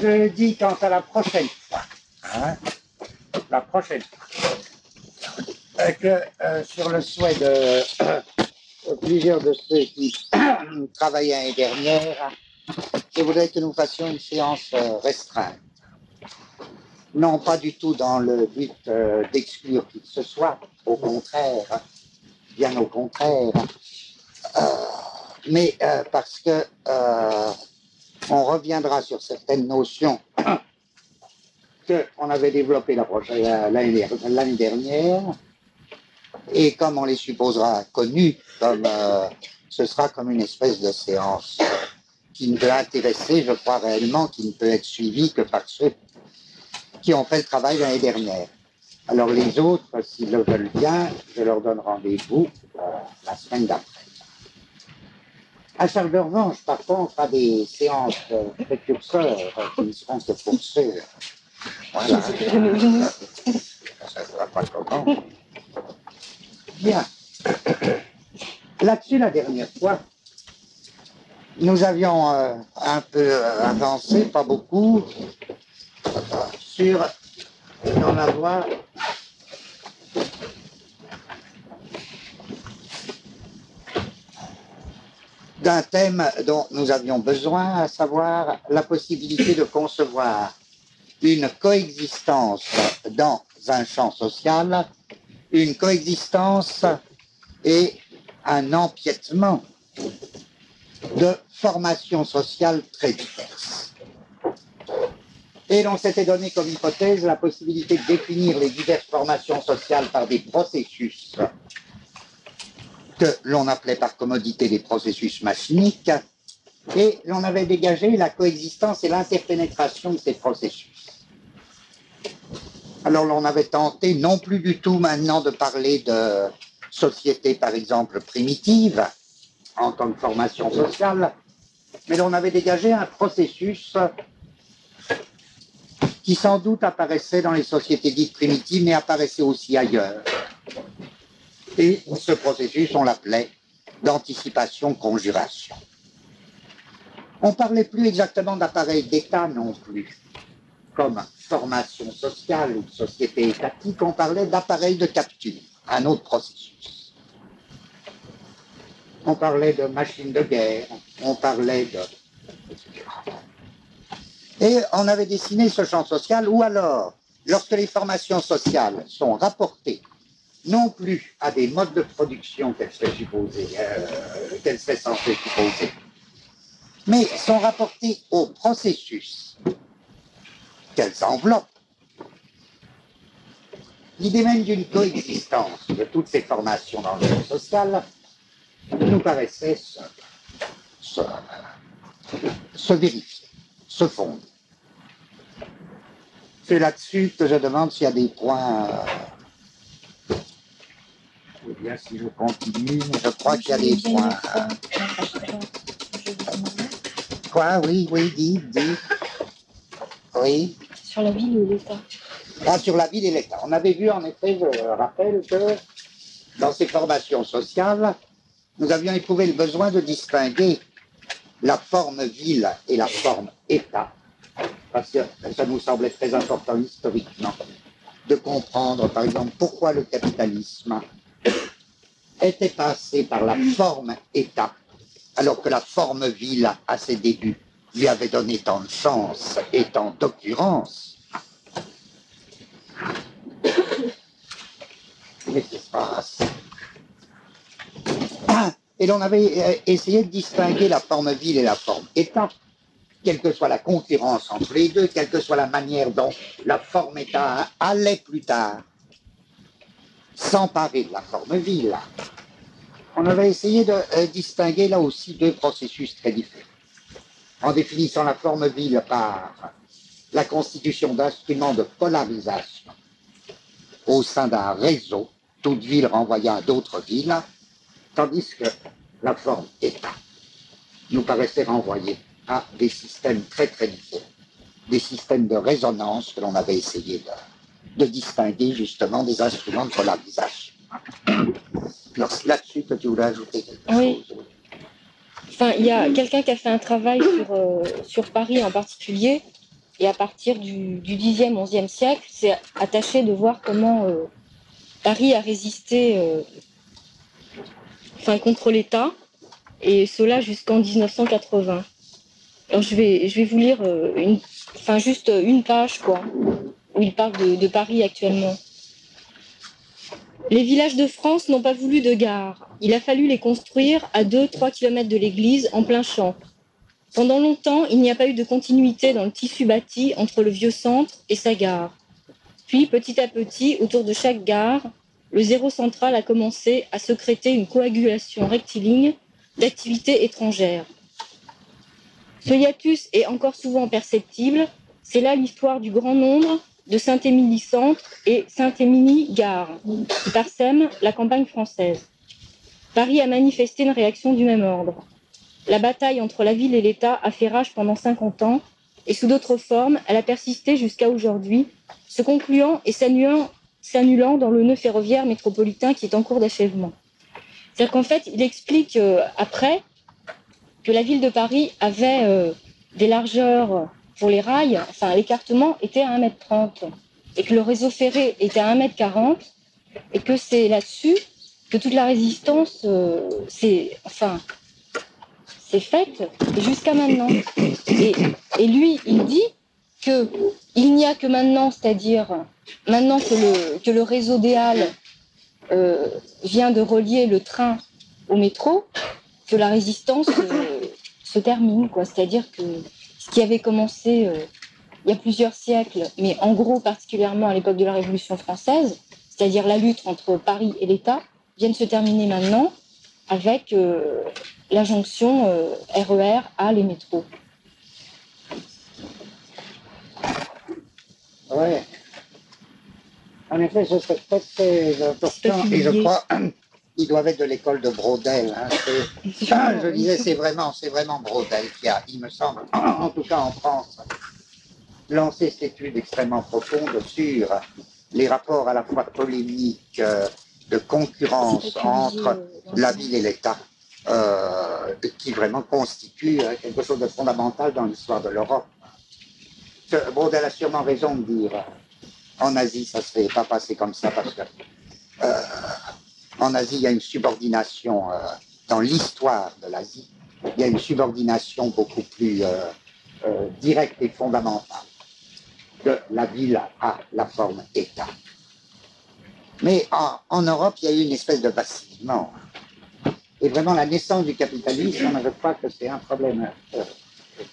je dis quant à la prochaine fois, hein, la prochaine fois, que sur le souhait de plusieurs de ceux qui travaillaient l'année dernière, je voudrais que nous fassions une séance restreinte. Non, pas du tout dans le but d'exclure qui que ce soit, au contraire, bien au contraire, mais parce que on reviendra sur certaines notions qu'on avait développées l'année dernière, et comme on les supposera connues, comme ce sera comme une espèce de séance qui ne peut intéresser, je crois réellement, qui ne peut être suivie que par ceux qui ont fait le travail l'année dernière. Alors les autres, s'ils le veulent bien, je leur donne rendez-vous la semaine d'après. À charge de revanche, par contre, à des séances précurseurs qui ne seront que pour ceux. Voilà. Ça ne sera pas comment. Bien. Là-dessus, la dernière fois, nous avions un peu avancé, pas beaucoup, sur d'en avoir d'un thème dont nous avions besoin, à savoir la possibilité de concevoir une coexistence dans un champ social, une coexistence et un empiètement de formations sociales très diverses. Et l'on s'était donné comme hypothèse la possibilité de définir les diverses formations sociales par des processus que l'on appelait par commodité des processus machiniques, et l'on avait dégagé la coexistence et l'interpénétration de ces processus. Alors l'on avait tenté non plus du tout maintenant de parler de société par exemple primitive en tant que formation sociale, mais l'on avait dégagé un processus qui sans doute apparaissait dans les sociétés dites primitives, mais apparaissait aussi ailleurs. Et ce processus, on l'appelait d'anticipation-conjuration. On parlait plus exactement d'appareil d'État non plus, comme formation sociale ou société étatique, on parlait d'appareil de capture, un autre processus. On parlait de machine de guerre, on parlait de... Et on avait dessiné ce champ social où alors, lorsque les formations sociales sont rapportées non plus à des modes de production qu'elles seraient censées supposer, mais sont rapportées au processus qu'elles enveloppent. L'idée même d'une coexistence de toutes ces formations dans le monde social nous paraissait se vérifier, se fonder. C'est là-dessus que je demande s'il y a des points... Eh bien, si je continue, je crois qu'il y a des points. Quoi? Oui, dis. Oui. Sur la ville ou l'État? Ah, sur la ville et l'État. On avait vu, en effet, je rappelle que dans ces formations sociales, nous avions éprouvé le besoin de distinguer la forme ville et la forme État, parce que ça nous semblait très important historiquement de comprendre, par exemple, pourquoi le capitalisme était passé par la forme État, alors que la forme ville, à ses débuts, lui avait donné tant de chance et tant d'occurrence. Qu'est-ce qui se passe? Et l'on avait essayé de distinguer la forme ville et la forme État, quelle que soit la concurrence entre les deux, quelle que soit la manière dont la forme État allait plus tard s'emparer de la forme ville. On avait essayé de distinguer là aussi deux processus très différents, en définissant la forme ville par la constitution d'instruments de polarisation au sein d'un réseau, toute ville renvoyant à d'autres villes, tandis que la forme État nous paraissait renvoyer à des systèmes très très différents, des systèmes de résonance que l'on avait essayé de distinguer justement des instruments de polarisation. Alors, c'est là-dessus que tu voulais ajouter quelque chose. Enfin, il y a quelqu'un qui a fait un travail sur Paris en particulier, et à partir du Xe, XIe siècle, c'est attaché de voir comment Paris a résisté contre l'État, et cela jusqu'en 1980. Alors je vais vous lire juste une page, quoi, où il parle de Paris actuellement. Les villages de France n'ont pas voulu de gare. Il a fallu les construire à 2-3 km de l'église, en plein champ. Pendant longtemps, il n'y a pas eu de continuité dans le tissu bâti entre le vieux centre et sa gare. Puis, petit à petit, autour de chaque gare, le zéro central a commencé à secréter une coagulation rectiligne d'activités étrangères. Ce hiatus est encore souvent perceptible. C'est là l'histoire du grand nombre de Saint-Émilie-Centre et Saint-Émilie-Gare, qui parsèment la campagne française. Paris a manifesté une réaction du même ordre. La bataille entre la ville et l'État a fait rage pendant 50 ans, et sous d'autres formes, elle a persisté jusqu'à aujourd'hui, se concluant et s'annulant dans le nœud ferroviaire métropolitain qui est en cours d'achèvement. C'est-à-dire qu'en fait, il explique après que la ville de Paris avait des largeurs pour les rails, l'écartement était à 1,30 m, et que le réseau ferré était à 1,40 m, et que c'est là-dessus que toute la résistance s'est faite jusqu'à maintenant. Et lui, il dit qu'il n'y a que maintenant, c'est-à-dire maintenant que le réseau des Halles vient de relier le train au métro, que la résistance se termine, quoi. C'est-à-dire que ce qui avait commencé il y a plusieurs siècles, mais en gros particulièrement à l'époque de la Révolution française, c'est-à-dire la lutte entre Paris et l'État, vient de se terminer maintenant avec la jonction RER à les métros. Oui. En effet, ce serait très important, et je crois qu'ils doivent être de l'école de Braudel. Hein. Je disais, c'est vraiment Braudel qui a, il me semble, en tout cas en France, lancé cette étude extrêmement profonde sur les rapports à la fois polémiques, de concurrence entre la ville et l'État, qui vraiment constitue quelque chose de fondamental dans l'histoire de l'Europe. Braudel a sûrement raison de dire, en Asie, ça ne se fait pas passer comme ça, parce que en Asie, il y a une subordination, dans l'histoire de l'Asie, il y a une subordination beaucoup plus directe et fondamentale de la ville à la forme État. Mais en Europe, il y a eu une espèce de vacillement. Et vraiment, la naissance du capitalisme, je crois que c'est un problème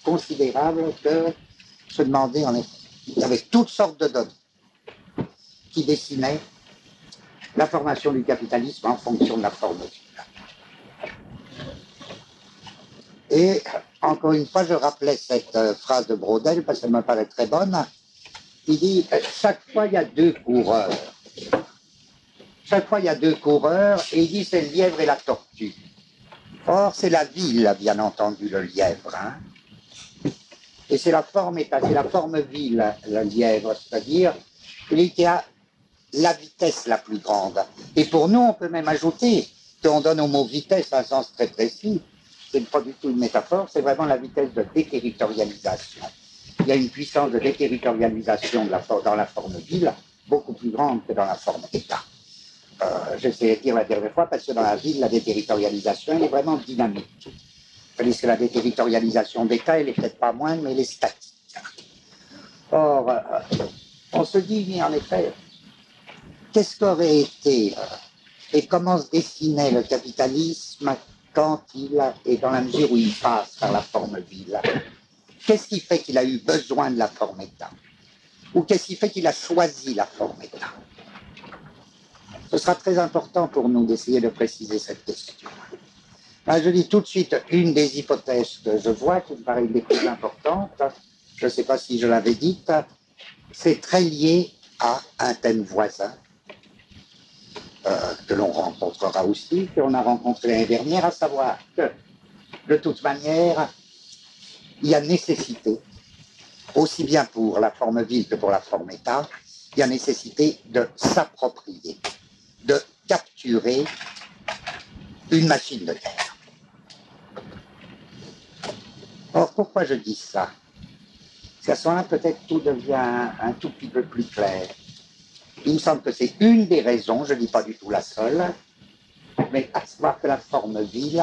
considérable de se demander, en effet, il y avait toutes sortes de données qui dessinaient la formation du capitalisme en fonction de la forme ville. Et encore une fois, je rappelais cette phrase de Braudel parce qu'elle me paraît très bonne. Il dit, chaque fois il y a deux coureurs. Chaque fois il y a deux coureurs, et il dit c'est le lièvre et la tortue. Or, c'est la ville, bien entendu, le lièvre. Hein. Et c'est la forme État, c'est la forme ville, le lièvre, c'est-à-dire celui qui a la vitesse la plus grande. Et pour nous, on peut même ajouter qu'on donne au mot vitesse un sens très précis. C'est pas du tout une métaphore, c'est vraiment la vitesse de déterritorialisation. Il y a une puissance de déterritorialisation dans la forme ville beaucoup plus grande que dans la forme État. J'essayais de dire la dernière fois, parce que dans la ville, la déterritorialisation, elle est vraiment dynamique. Tandis que la déterritorialisation d'État, elle est peut-être pas moindre, mais elle est statique. Or, on se dit, mais en effet, qu'est-ce qu'aurait été et comment se dessinait le capitalisme quand il est dans la mesure où il passe par la forme ville? Qu'est-ce qui fait qu'il a eu besoin de la forme État? Ou qu'est-ce qui fait qu'il a choisi la forme État? Ce sera très important pour nous d'essayer de préciser cette question. Là, je dis tout de suite une des hypothèses que je vois, qui me paraît une des plus importantes, je ne sais pas si je l'avais dite, c'est très lié à un thème voisin, que l'on rencontrera aussi, qu'on a rencontré l'année dernière, à savoir que, de toute manière, il y a nécessité, aussi bien pour la forme ville que pour la forme État, il y a nécessité de s'approprier, de capturer une machine de guerre. Or, pourquoi je dis ça? à ce moment-là, peut-être tout devient un tout petit peu plus clair. Il me semble que c'est une des raisons, je ne dis pas du tout la seule, mais à savoir que la forme ville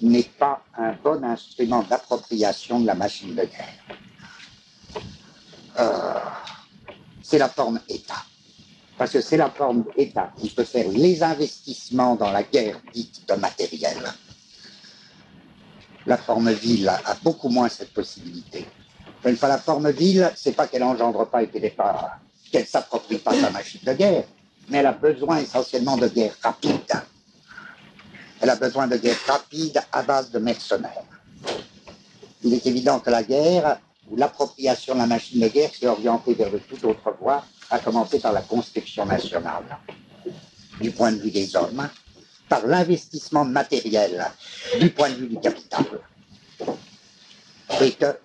n'est pas un bon instrument d'appropriation de la machine de guerre. C'est la forme État. Parce que c'est la forme État qui peut faire les investissements dans la guerre dite de matériel. La forme ville a beaucoup moins cette possibilité. Une fois la forme ville, c'est pas qu'elle engendre pas et qu'elle s'approprie pas sa machine de guerre, mais elle a besoin essentiellement de guerre rapide. Elle a besoin de guerre rapide à base de mercenaires. Il est évident que la guerre, ou l'appropriation de la machine de guerre, s'est orientée vers de toute autre voie, à commencer par la construction nationale, du point de vue des hommes, par l'investissement matériel, du point de vue du capital. Et que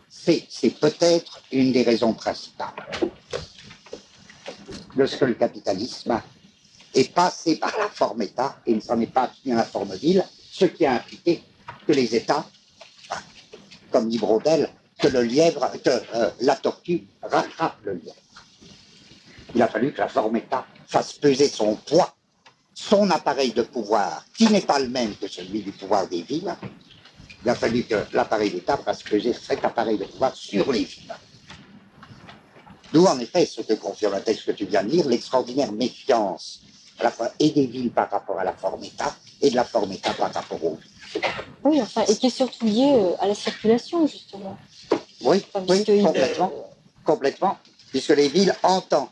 c'est peut-être une des raisons principales de ce que le capitalisme est passé par la forme État et ne s'en est pas tenu à la forme ville, ce qui a impliqué que les États, comme dit Braudel, que la tortue rattrape le lièvre. Il a fallu que la forme État fasse peser son poids, son appareil de pouvoir, qui n'est pas le même que celui du pouvoir des villes. Il a fallu que l'appareil d'État fasse peser cet appareil de pouvoir sur les villes. D'où en effet ce que confirme le texte que tu viens de lire, l'extraordinaire méfiance à la fois et des villes par rapport à la forme État et de la forme État par rapport aux villes. Oui, enfin, et qui est surtout lié à la circulation, justement. Oui, Enfin, oui, complètement, puisque les villes entendent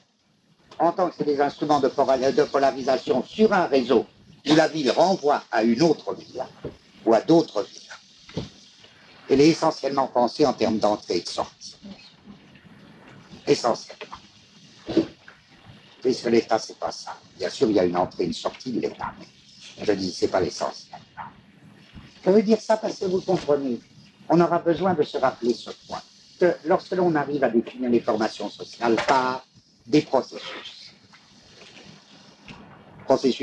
que c'est des instruments de polarisation sur un réseau où la ville renvoie à une autre ville ou à d'autres villes. Elle est essentiellement pensée en termes d'entrée et de sortie. Essentiellement. Puisque l'État, c'est pas ça. Bien sûr, il y a une entrée et une sortie de l'État, mais je dis, c'est pas l'essentiel. Je veux dire ça parce que vous comprenez, on aura besoin de se rappeler ce point, que lorsque l'on arrive à définir les formations sociales par des processus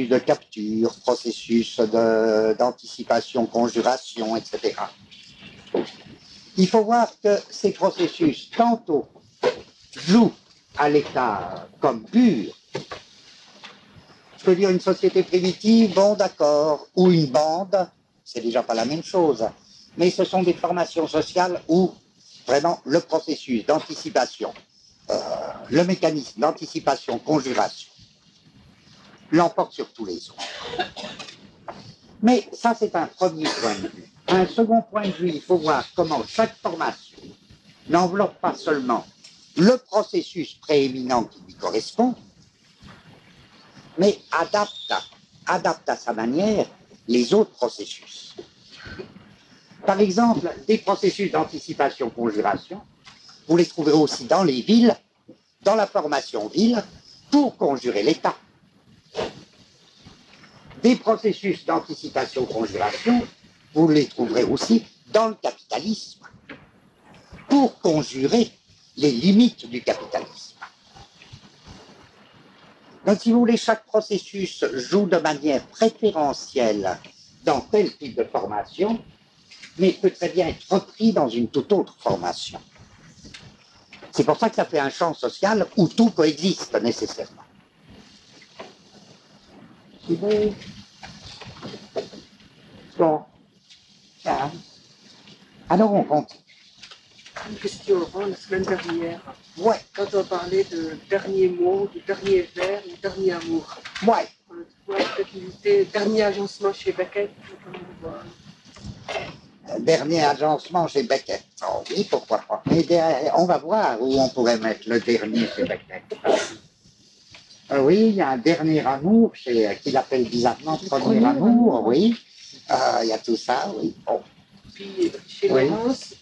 de capture, processus d'anticipation, conjuration, etc. Il faut voir que ces processus, tantôt, jouent à l'état comme pur. Je peux dire une société primitive, bon d'accord, ou une bande, c'est déjà pas la même chose. Mais ce sont des formations sociales où vraiment le processus d'anticipation, le mécanisme d'anticipation, conjuration, l'emporte sur tous les autres. Mais ça, c'est un premier point de vue. Un second point de vue, il faut voir comment chaque formation n'enveloppe pas seulement le processus prééminent qui lui correspond, mais adapte à sa manière les autres processus. Par exemple, des processus d'anticipation-conjuration, vous les trouverez aussi dans les villes, dans la formation ville, pour conjurer l'État. Des processus d'anticipation-conjuration, vous les trouverez aussi dans le capitalisme, pour conjurer les limites du capitalisme. Donc, si vous voulez, chaque processus joue de manière préférentielle dans tel type de formation, mais peut très bien être repris dans une toute autre formation. C'est pour ça que ça fait un champ social où tout coexiste nécessairement. C'est bon. Bon. Alors on continue. Une question, Laurent, la semaine dernière. Ouais. Quand on parlait de dernier mot, de dernier vers, de dernier amour. Ouais. Dernier agencement chez Beckett. Dernier agencement chez Beckett. Oh, oui, pourquoi pas. Mais on va voir où on pourrait mettre le dernier chez Beckett. Oui, il y a un dernier amour qu'il appelle bizarrement premier amour, oui. Il y a tout ça, oui. Oh. Puis chez Laurence,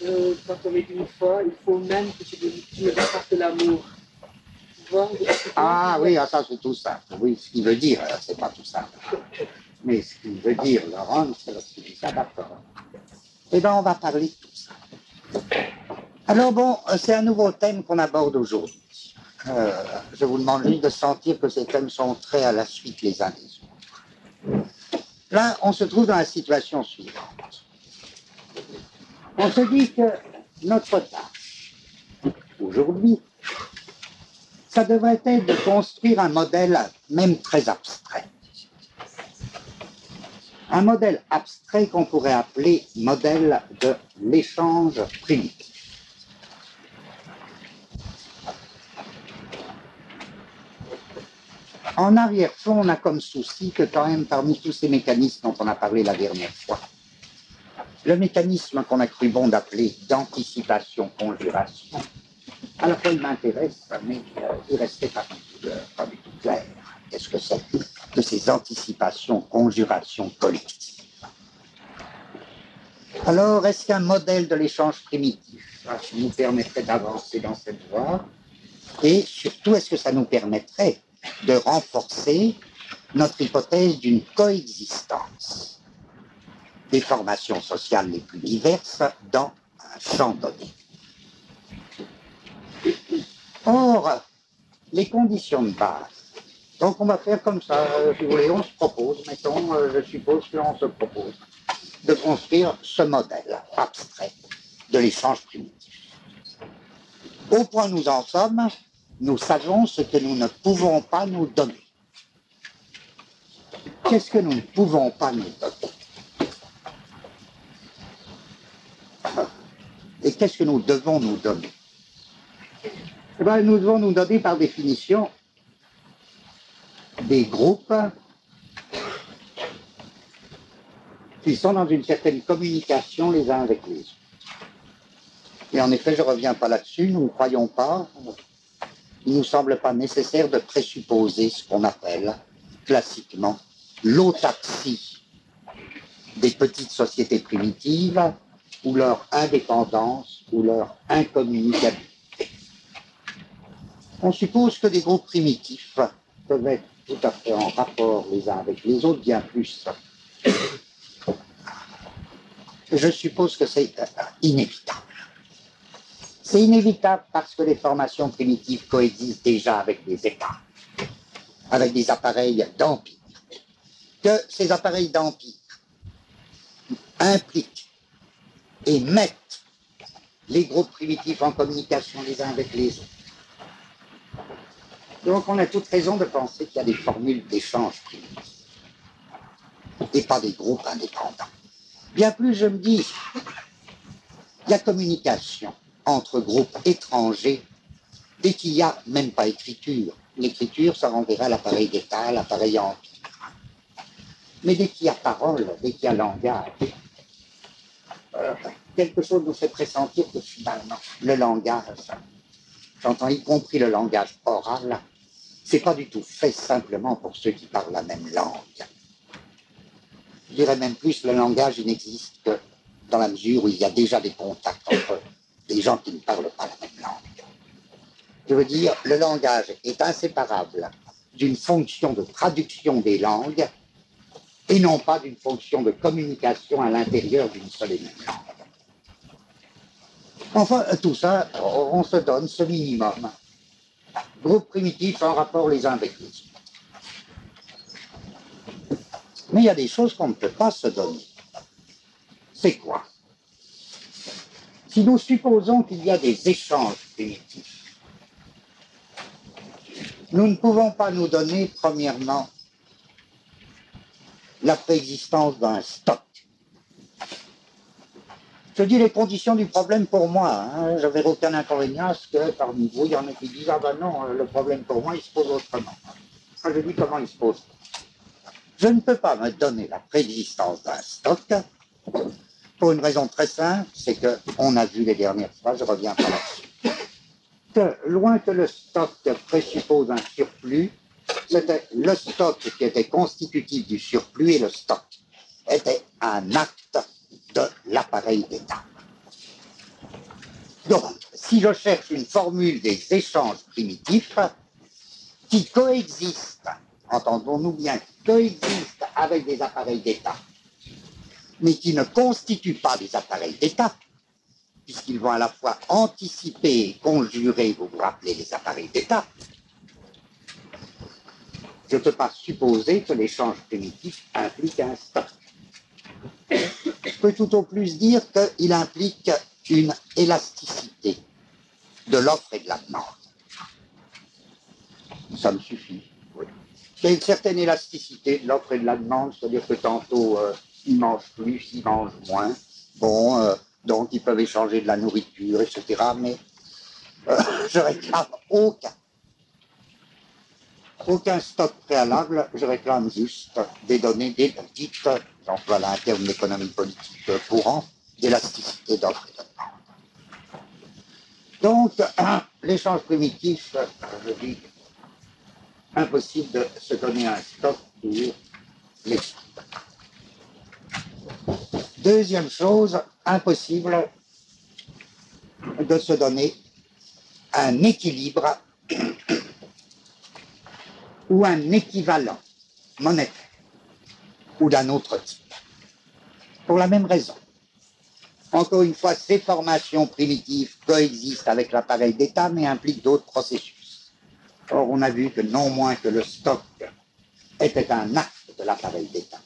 quand on est une fois, il faut même que tu me départes de l'amour. Ah oui, ça c'est tout simple. Oui, ce qu'il veut dire, c'est pas tout simple. Mais ce qu'il veut dire, Laurence, c'est lorsqu'il dit ça, d'accord. Eh bien, on va parler de tout ça. Alors bon, c'est un nouveau thème qu'on aborde aujourd'hui. Je vous demande juste de sentir que ces thèmes sont très à la suite les uns des autres. Là, on se trouve dans la situation suivante. On se dit que notre tâche, aujourd'hui, ça devrait être de construire un modèle même très abstrait. Un modèle abstrait qu'on pourrait appeler modèle de l'échange primitif. En arrière-fond, on a comme souci que quand même parmi tous ces mécanismes dont on a parlé la dernière fois, le mécanisme qu'on a cru bon d'appeler d'anticipation-conjuration, à la fois il m'intéresse, mais il restait pas du tout clair. Qu'est-ce que c'est que ces anticipations-conjurations collectives? Alors, est-ce qu'un modèle de l'échange primitif nous permettrait d'avancer dans cette voie? Et surtout, est-ce que ça nous permettrait de renforcer notre hypothèse d'une coexistence des formations sociales les plus diverses dans un champ donné? Or, les conditions de base. Donc on va faire comme ça, si vous voulez, on se propose, mettons, je suppose qu'on se propose de construire ce modèle abstrait de l'échange primitif. Au point où nous en sommes, nous savons ce que nous ne pouvons pas nous donner. Qu'est-ce que nous ne pouvons pas nous donner? Et qu'est-ce que nous devons nous donner? Eh bien, nous devons nous donner par définition des groupes qui sont dans une certaine communication les uns avec les autres. Et en effet, je ne reviens pas là-dessus, nous ne croyons pas, il ne nous semble pas nécessaire de présupposer ce qu'on appelle classiquement l'autarcie des petites sociétés primitives ou leur indépendance ou leur incommunicabilité. On suppose que des groupes primitifs peuvent être tout à fait en rapport les uns avec les autres, bien plus. Je suppose que c'est inévitable. C'est inévitable parce que les formations primitives coexistent déjà avec des États, avec des appareils d'empire. Que ces appareils d'empire impliquent et mettent les groupes primitifs en communication les uns avec les autres. Donc on a toute raison de penser qu'il y a des formules d'échange primitifs et pas des groupes indépendants. Bien plus, je me dis, il y a communication entre groupes étrangers dès qu'il n'y a même pas écriture. L'écriture, ça renverra à l'appareil d'État, à l'appareil empire. Mais dès qu'il y a parole, dès qu'il y a langage, quelque chose nous fait pressentir que finalement, le langage, j'entends y compris le langage oral, c'est pas du tout fait simplement pour ceux qui parlent la même langue. Je dirais même plus, le langage, il n'existe que dans la mesure où il y a déjà des contacts entre des gens qui ne parlent pas la même langue. Je veux dire, le langage est inséparable d'une fonction de traduction des langues et non pas d'une fonction de communication à l'intérieur d'une seule et même langue. Enfin, tout ça, on se donne ce minimum. Groupes primitifs en rapport les uns avec les autres. Mais il y a des choses qu'on ne peut pas se donner. C'est quoi? Si nous supposons qu'il y a des échanges primitifs, nous ne pouvons pas nous donner, premièrement, la préexistence d'un stock. Je dis les conditions du problème pour moi. Je n'avais aucun inconvénient à ce que parmi vous, il y en a qui disent « Ah ben non, le problème pour moi, il se pose autrement. » Je dis comment il se pose. Je ne peux pas me donner la préexistence d'un stock pour une raison très simple, c'est qu'on a vu les dernières fois, je reviens pas là-dessus, que loin que le stock présuppose un surplus, c'était le stock qui était constitutif du surplus et le stock était un acte de l'appareil d'État. Donc, si je cherche une formule des échanges primitifs qui coexistent, entendons-nous bien, coexistent avec des appareils d'État, mais qui ne constituent pas des appareils d'État, puisqu'ils vont à la fois anticiper et conjurer, vous vous rappelez, les appareils d'État, je ne peux pas supposer que l'échange primitif implique un stock. Je peux tout au plus dire qu'il implique une élasticité de l'offre et de la demande. Ça me suffit. Oui. Il y a une certaine élasticité de l'offre et de la demande, c'est-à-dire que tantôt ils mangent plus, ils mangent moins. Bon, donc ils peuvent échanger de la nourriture, etc. Mais je réclame aucun stock préalable, je réclame juste des données dites, j'emploie là un terme d'économie politique courant, d'élasticité d'offre et de demande. Donc, l'échange primitif, je dis, impossible de se donner un stock pour l'échange. Deuxième chose, impossible de se donner un équilibre ou un équivalent monétaire ou d'un autre type. Pour la même raison. Encore une fois, ces formations primitives coexistent avec l'appareil d'État, mais impliquent d'autres processus. Or, on a vu que non moins que le stock était un acte de l'appareil d'État.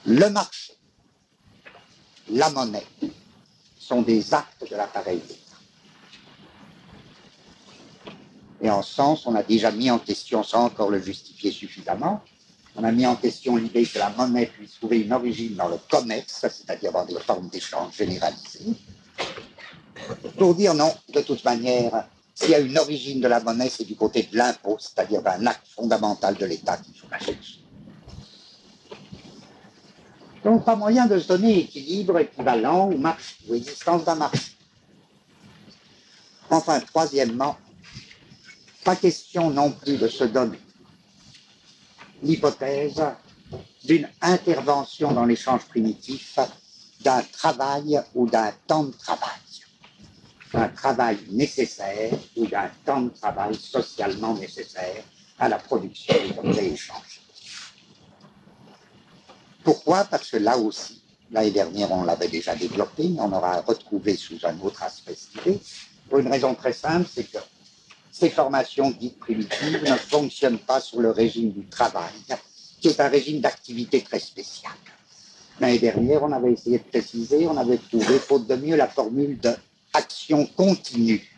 Le marché, la monnaie, sont des actes de l'appareil d'État. Et en ce sens, on a déjà mis en question, sans encore le justifier suffisamment, on a mis en question l'idée que la monnaie puisse trouver une origine dans le commerce, c'est-à-dire dans des formes d'échange généralisées, pour dire non, de toute manière, s'il y a une origine de la monnaie, c'est du côté de l'impôt, c'est-à-dire d'un acte fondamental de l'État qu'il faut la chercher. Donc, pas moyen de se donner équilibre, équivalent ou existence d'un marché. Enfin, troisièmement, pas question non plus de se donner l'hypothèse d'une intervention dans l'échange primitif d'un travail ou d'un temps de travail. Un travail nécessaire ou d'un temps de travail socialement nécessaire à la production des objets échangés. Pourquoi? Parce que là aussi, l'année dernière, on l'avait déjà développé, mais on aura retrouvé sous un autre aspect cette idée. Pour une raison très simple, c'est que ces formations dites primitives ne fonctionnent pas sur le régime du travail, qui est un régime d'activité très spécial. L'année dernière, on avait essayé de préciser, on avait trouvé, faute de mieux, la formule de action continue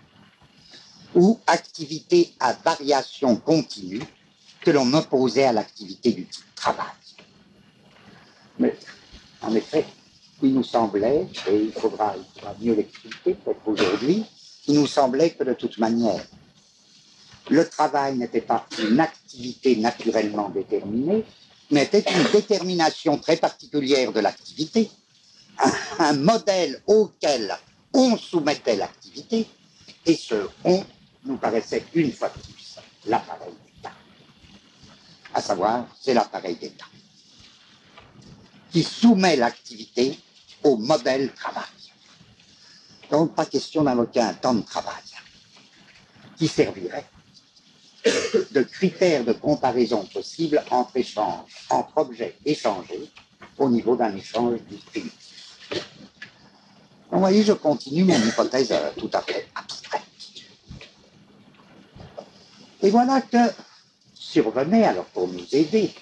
ou activité à variation continue que l'on opposait à l'activité du type travail. Mais en effet, il nous semblait, et il faudra mieux l'expliquer peut-être aujourd'hui, il nous semblait que de toute manière, le travail n'était pas une activité naturellement déterminée, mais était une détermination très particulière de l'activité, un modèle auquel on soumettait l'activité, et ce on nous paraissait une fois de plus l'appareil d'État. À savoir, c'est l'appareil d'État qui soumet l'activité au modèle travail. Donc, pas question d'invoquer un temps de travail qui servirait de critères de comparaison possible entre échanges, entre objets échangés au niveau d'un échange distributif. Donc, vous voyez, je continue mon hypothèse tout à fait abstraite. Et voilà que survenait, alors pour nous aider,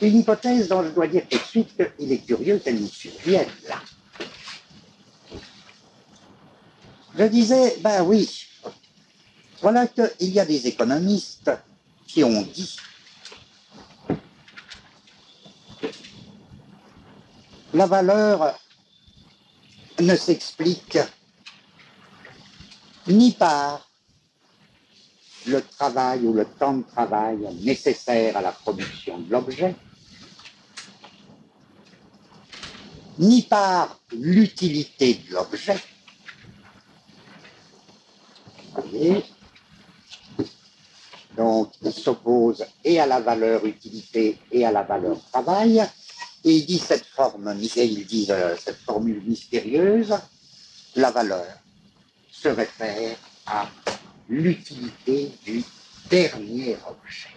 une hypothèse dont je dois dire tout de suite qu'il est curieux qu'elle nous survienne là. Je disais, ben oui, voilà qu'il y a des économistes qui ont dit la valeur ne s'explique ni par le travail ou le temps de travail nécessaire à la production de l'objet, ni par l'utilité de l'objet. Vous voyez ? Donc, il s'oppose et à la valeur utilité et à la valeur travail. Et il dit cette formule mystérieuse, la valeur se réfère à l'utilité du dernier objet.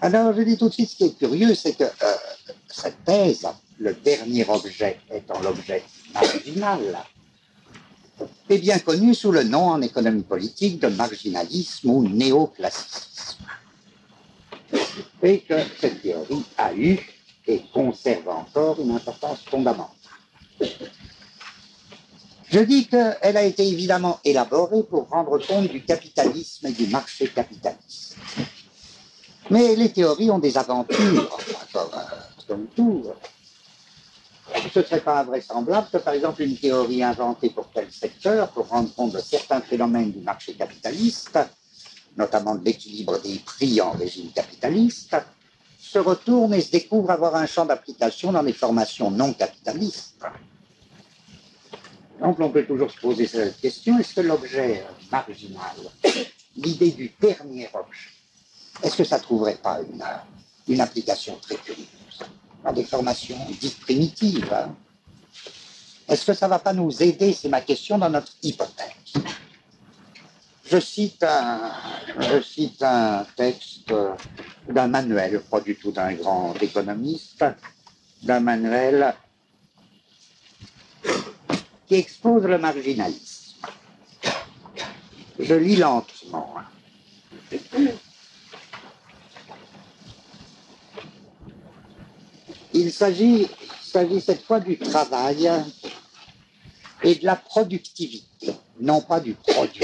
Alors, je dis tout de suite, ce qui est curieux, c'est que cette thèse, le dernier objet étant l'objet marginal, est bien connue sous le nom en économie politique de marginalisme ou néoclassicisme. Et que cette théorie a eu et conserve encore une importance fondamentale. Je dis qu'elle a été évidemment élaborée pour rendre compte du capitalisme et du marché capitaliste. Mais les théories ont des aventures, comme tout. Ce ne serait pas invraisemblable que, par exemple, une théorie inventée pour tel secteur, pour rendre compte de certains phénomènes du marché capitaliste, notamment de l'équilibre des prix en régime capitaliste, se retourne et se découvre avoir un champ d'application dans les formations non capitalistes. Donc on peut toujours se poser cette question, est-ce que l'objet marginal, l'idée du dernier objet, est-ce que ça ne trouverait pas une application très curieuse dans des formations dites primitives, hein? Est-ce que ça ne va pas nous aider, c'est ma question, dans notre hypothèse? Je cite un texte d'un manuel, pas du tout d'un grand économiste, d'un manuel qui expose le marginalisme. Je lis lentement. Il s'agit cette fois du travail et de la productivité, non pas du produit.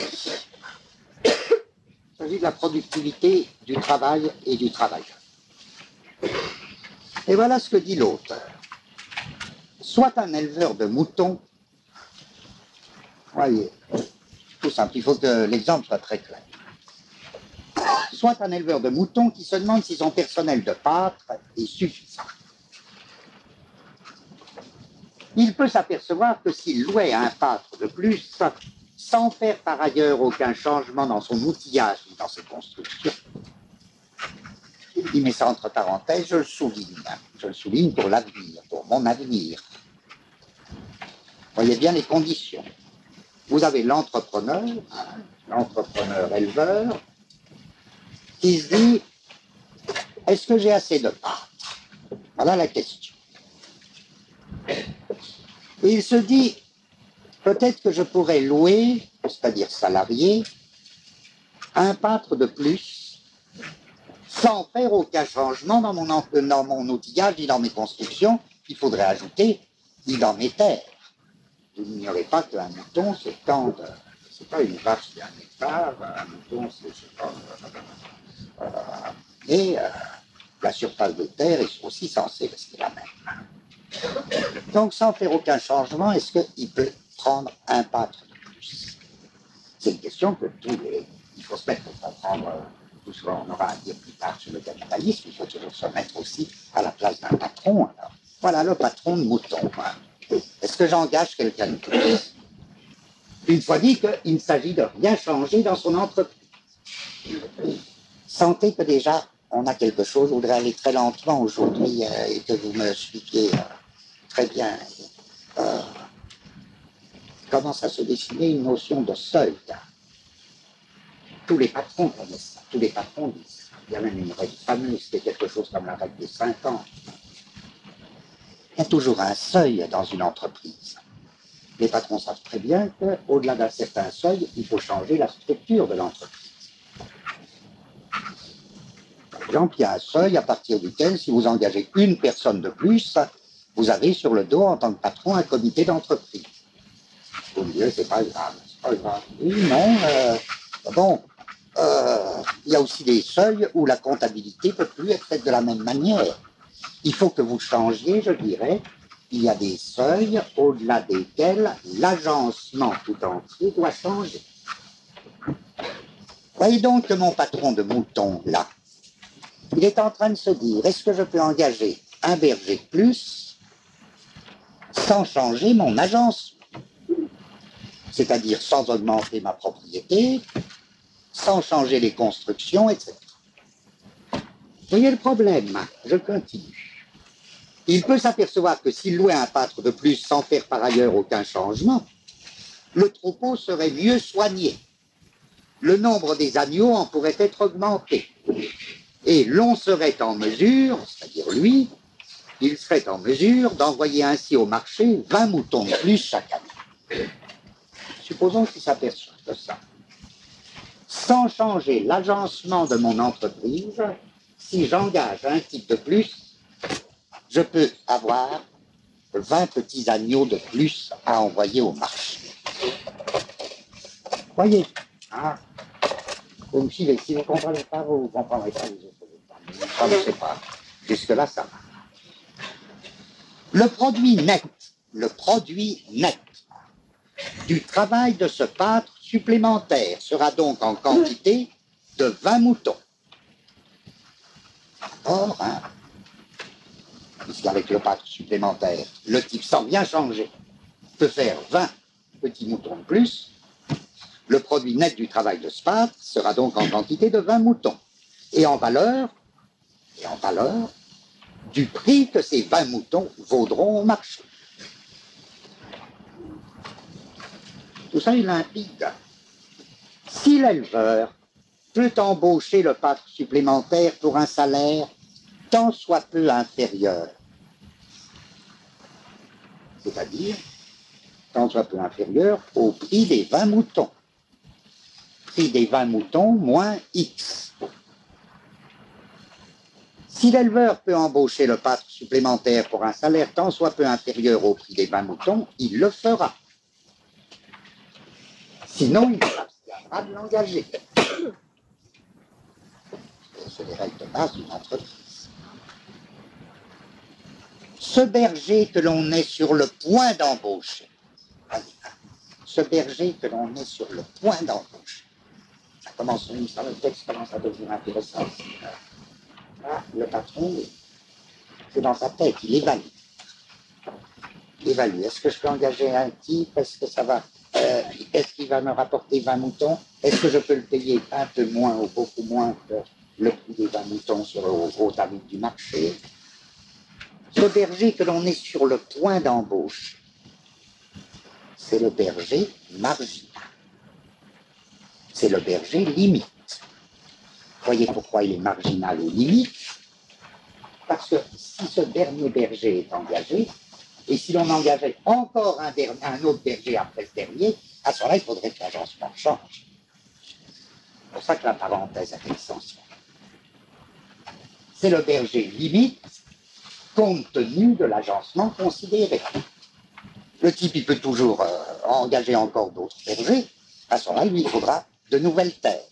Il s'agit de la productivité du travail et du travailleur. Et voilà ce que dit l'auteur. Soit un éleveur de moutons, voyez, tout simple, il faut que l'exemple soit très clair. Soit un éleveur de moutons qui se demande si son personnel de pâtre est suffisant. Il peut s'apercevoir que s'il louait un pâtre de plus, sans faire par ailleurs aucun changement dans son outillage ou dans ses constructions, il met ça entre parenthèses, je le souligne pour l'avenir, pour mon avenir. Voyez bien les conditions. Vous avez l'entrepreneur éleveur, qui se dit, est-ce que j'ai assez de pâtre? Voilà la question. Et il se dit, peut-être que je pourrais louer, c'est-à-dire salarier, un pâtre de plus, sans faire aucun changement dans mon outillage, ni dans mes constructions. Il faudrait ajouter, ni dans mes terres. Vous n'ignorez pas qu'un mouton s'étend, c'est pas une vache qui a un hectare, un mouton c'est la surface de terre est aussi censée rester la même. Donc, sans faire aucun changement, est-ce qu'il peut prendre un pâtre de plus? C'est une question que il faut se mettre pour comprendre. Tout souvent, on aura à dire plus tard sur le capitalisme. Il faut toujours se mettre aussi à la place d'un patron. Alors, voilà le patron de mouton. Hein. Est-ce que j'engage quelqu'un de plus? Une fois dit qu'il ne s'agit de rien changer dans son entreprise. Sentez que déjà, on a quelque chose. Je voudrais aller très lentement aujourd'hui et que vous me suiviez très bien. Commence à se dessiner une notion de seuil. Tous les patrons connaissent ça. Tous les patrons disent ça. Il y a même une règle fameuse qui est quelque chose comme la règle des 50. Il y a toujours un seuil dans une entreprise. Les patrons savent très bien qu'au-delà d'un certain seuil, il faut changer la structure de l'entreprise. Par exemple, il y a un seuil à partir duquel, si vous engagez une personne de plus, vous avez sur le dos, en tant que patron, un comité d'entreprise. Vous me direz, c'est pas grave. C'est pas grave. Oui, non. Bon, il y a aussi des seuils où la comptabilité ne peut plus être faite de la même manière. Il faut que vous changiez, je dirais. Il y a des seuils au-delà desquels l'agencement tout entier doit changer. Voyez donc que mon patron de mouton, là, il est en train de se dire, est-ce que je peux engager un berger de plus sans changer mon agencement? C'est-à-dire sans augmenter ma propriété, sans changer les constructions, etc. Vous voyez le problème? Je continue. Il peut s'apercevoir que s'il louait un pâtre de plus sans faire par ailleurs aucun changement, le troupeau serait mieux soigné. Le nombre des agneaux en pourrait être augmenté. Et l'on serait en mesure, c'est-à-dire lui, il serait en mesure d'envoyer ainsi au marché 20 moutons de plus chaque année. Supposons qu'il s'aperçoit de ça. Sans changer l'agencement de mon entreprise, si j'engage un type de plus, je peux avoir 20 petits agneaux de plus à envoyer au marché. Voyez, hein, vous me suivez. Si vous ne comprenez pas, vous ne comprendrez pas les autres. Je ne sais pas. Jusque-là, ça va. Le produit net du travail de ce pâtre supplémentaire sera donc en quantité de 20 moutons. Or, hein, puisqu'avec le pâtre supplémentaire, le type, sans rien changer, peut faire 20 petits moutons de plus, le produit net du travail de ce pâtre sera donc en quantité de 20 moutons. Et en valeur, du prix que ces 20 moutons vaudront au marché. Tout ça est limpide. Si l'éleveur peut embaucher le pâtre supplémentaire pour un salaire tant soit peu inférieur, c'est-à-dire tant soit peu inférieur au prix des 20 moutons, prix des 20 moutons moins X. Si l'éleveur peut embaucher le pâtre supplémentaire pour un salaire tant soit peu inférieur au prix des 20 moutons, il le fera. Sinon, il s'abstiendra de l'engager. C'est les règles de base d'une entreprise. Ce berger que l'on est sur le point d'embaucher, ça commence, le texte commence à devenir intéressant. Là, le patron, c'est dans sa tête, il évalue. Est-ce que je peux engager un type? Est-ce que ça va est-ce qu'il va me rapporter 20 moutons? Est-ce que je peux le payer un peu moins ou beaucoup moins que le prix des 20 moutons au tarif du marché? Ce berger que l'on est sur le point d'embauche, c'est le berger marginal. C'est le berger limite. Voyez pourquoi il est marginal ou limite? Parce que si ce dernier berger est engagé, et si l'on engageait encore un autre berger après ce dernier, à ce moment-là, il faudrait que l'agencement change. C'est pour ça que la parenthèse est essentielle. C'est le berger limite compte tenu de l'agencement considéré. Le type, il peut toujours engager encore d'autres bergers. À ce moment-là, lui, il faudra de nouvelles terres,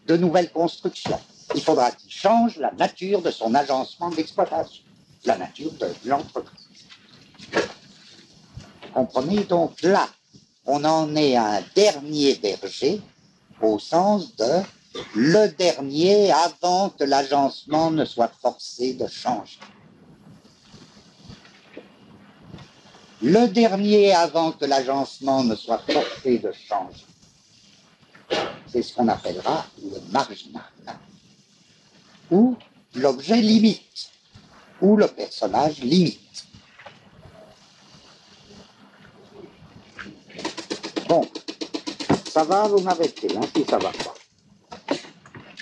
de nouvelles constructions. Il faudra qu'il change la nature de son agencement d'exploitation, la nature de l'entreprise. Comprenez, donc là, on en est à un dernier berger au sens de le dernier avant que l'agencement ne soit forcé de changer. Le dernier avant que l'agencement ne soit forcé de changer. C'est ce qu'on appellera le marginal, ou l'objet limite, ou le personnage limite. Bon, ça va, vous m'arrêtez, hein, si ça va pas.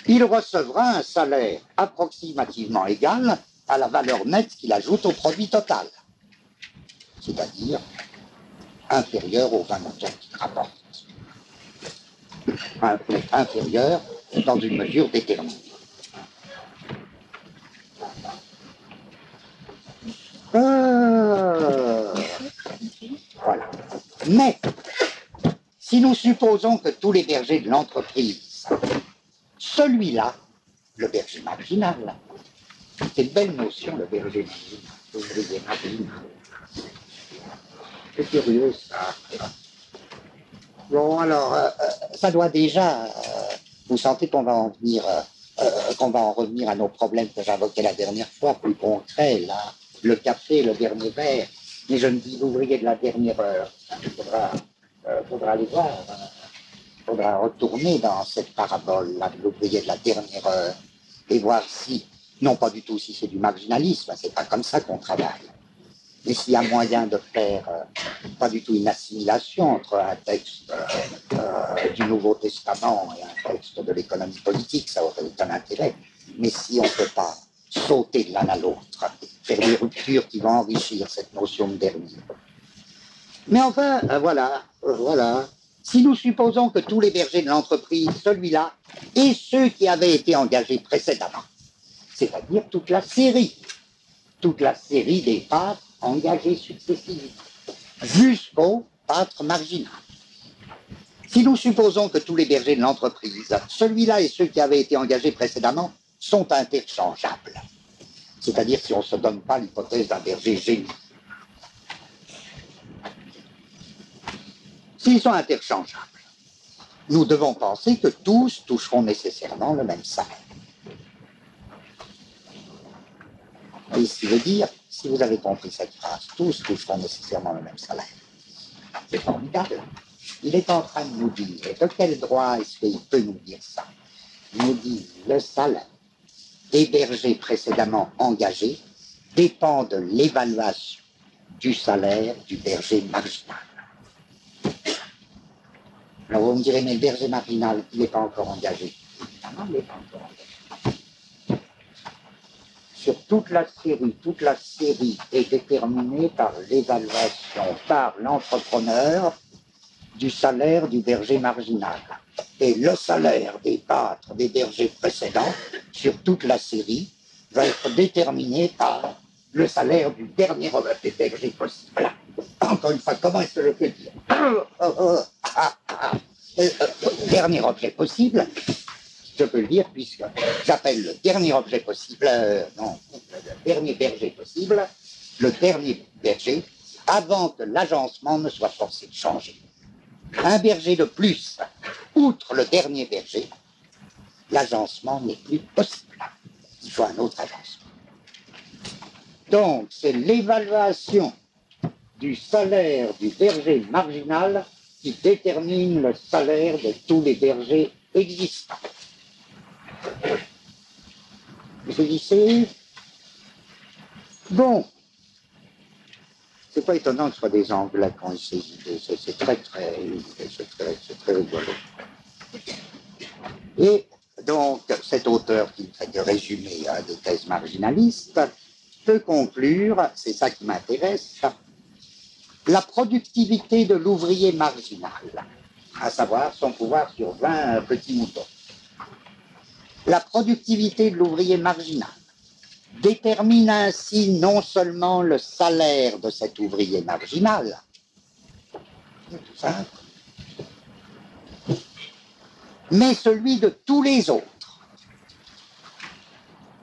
Il recevra un salaire approximativement égal à la valeur nette qu'il ajoute au produit total, c'est-à-dire inférieur aux 20 moutons qu'il rapporte. Inférieur dans une mesure déterminée. Voilà. Mais, si nous supposons que tous les bergers de l'entreprise, celui-là, le berger marginal, c'est une belle notion, le berger marginal. C'est curieux, ça. Bon, alors, ça doit déjà, vous sentez qu'on va en venir, qu'on va en revenir à nos problèmes que j'invoquais la dernière fois, plus concrets, là, le café, le dernier verre, mais je me dis l'ouvrier de la dernière heure. Il faudra aller voir, faudra retourner dans cette parabole-là de l'ouvrier de la dernière heure et voir si, non pas du tout si c'est du marginalisme, c'est pas comme ça qu'on travaille, mais s'il y a moyen de faire pas du tout une assimilation entre un texte du Nouveau Testament et un texte de l'économie politique, ça aurait aucun intérêt. Mais si on ne peut pas sauter de l'un à l'autre, faire des ruptures qui vont enrichir cette notion de dernier. Mais enfin, voilà. Si nous supposons que tous les bergers de l'entreprise, celui-là, et ceux qui avaient été engagés précédemment, c'est-à-dire toute la série toute la série des pâtres engagés successivement, jusqu'au pâtre marginal. Si nous supposons que tous les bergers de l'entreprise, celui-là et ceux qui avaient été engagés précédemment, sont interchangeables, c'est-à-dire si on ne se donne pas l'hypothèse d'un berger génie. S'ils sont interchangeables, nous devons penser que tous toucheront nécessairement le même salaire. Et ce qui veut dire, si vous avez compris cette phrase, tous toucheront nécessairement le même salaire. C'est formidable. Il est en train de nous dire, et de quel droit est-ce qu'il peut nous dire ça? Il nous dit, le salaire des bergers précédemment engagés dépend de l'évaluation du salaire du berger marginal. Alors vous me direz, mais le berger marginal, il n'est pas encore engagé. Évidemment, il n'est pas encore engagé. Sur toute la série est déterminée par l'évaluation par l'entrepreneur du salaire du berger marginal. Et le salaire des pâtres des bergers précédents, sur toute la série, va être déterminé par le salaire du dernier des bergers possible. Encore une fois, comment est-ce que je peux dire dernier objet possible, je peux le dire puisque j'appelle le dernier objet possible, non, le dernier berger possible, le dernier berger, avant que l'agencement ne soit forcé de changer. Un berger de plus, outre le dernier berger, l'agencement n'est plus possible. Il faut un autre agencement. Donc, c'est l'évaluation du salaire du berger marginal qui détermine le salaire de tous les bergers existants. Vous saisissez? Bon. C'est pas étonnant que ce soit des Anglais qui ont essayé. C'est très rigolo. Et donc, cet auteur qui fait de résumé des thèses marginalistes peut conclure, c'est ça qui m'intéresse, la productivité de l'ouvrier marginal, à savoir son pouvoir sur 20 petits moutons. La productivité de l'ouvrier marginal détermine ainsi non seulement le salaire de cet ouvrier marginal, c'est tout simple, mais celui de tous les autres.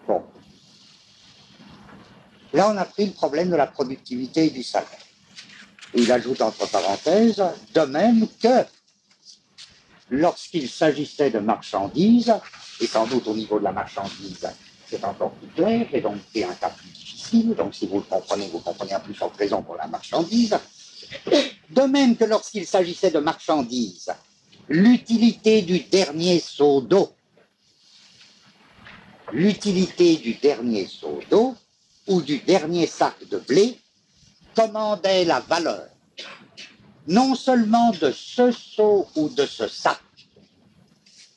Bon. Là, on a pris le problème de la productivité et du salaire. Et il ajoute entre parenthèses, de même que lorsqu'il s'agissait de marchandises, et sans doute au niveau de la marchandise, c'est encore plus clair, j'ai donc pris un cas plus difficile, donc si vous le comprenez, vous comprenez à plus forte raison pour la marchandise. De même que lorsqu'il s'agissait de marchandises, l'utilité du dernier seau d'eau, ou du dernier sac de blé commandait la valeur, non seulement de ce seau ou de ce sac,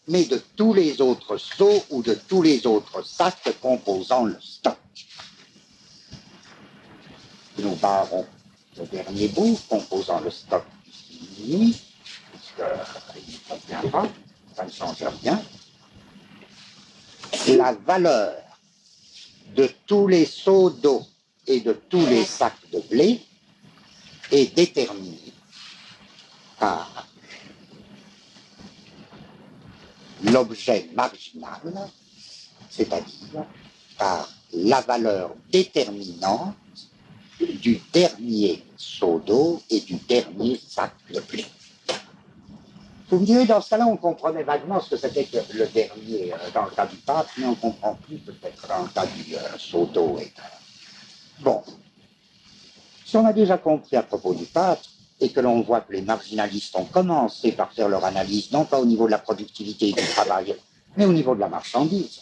mais de tous les autres seaux ou de tous les autres sacs composant le stock. Nous barrons le dernier bout composant le stock ici, puisqu'il ne convient pas, ça ne change rien. La valeur de tous les seaux d'eau et de tous les sacs de blé est déterminée par l'objet marginal, c'est-à-dire par la valeur déterminante du dernier seau d'eau et du dernier sac de blé. Vous me direz, dans ce cas-là, on comprenait vaguement ce que c'était que le dernier dans le cas du pâtre, mais on ne comprend plus peut-être dans le cas du seau d'eau. Bon, si on a déjà compris à propos du pâtre, et que l'on voit que les marginalistes ont commencé par faire leur analyse, non pas au niveau de la productivité et du travail, mais au niveau de la marchandise.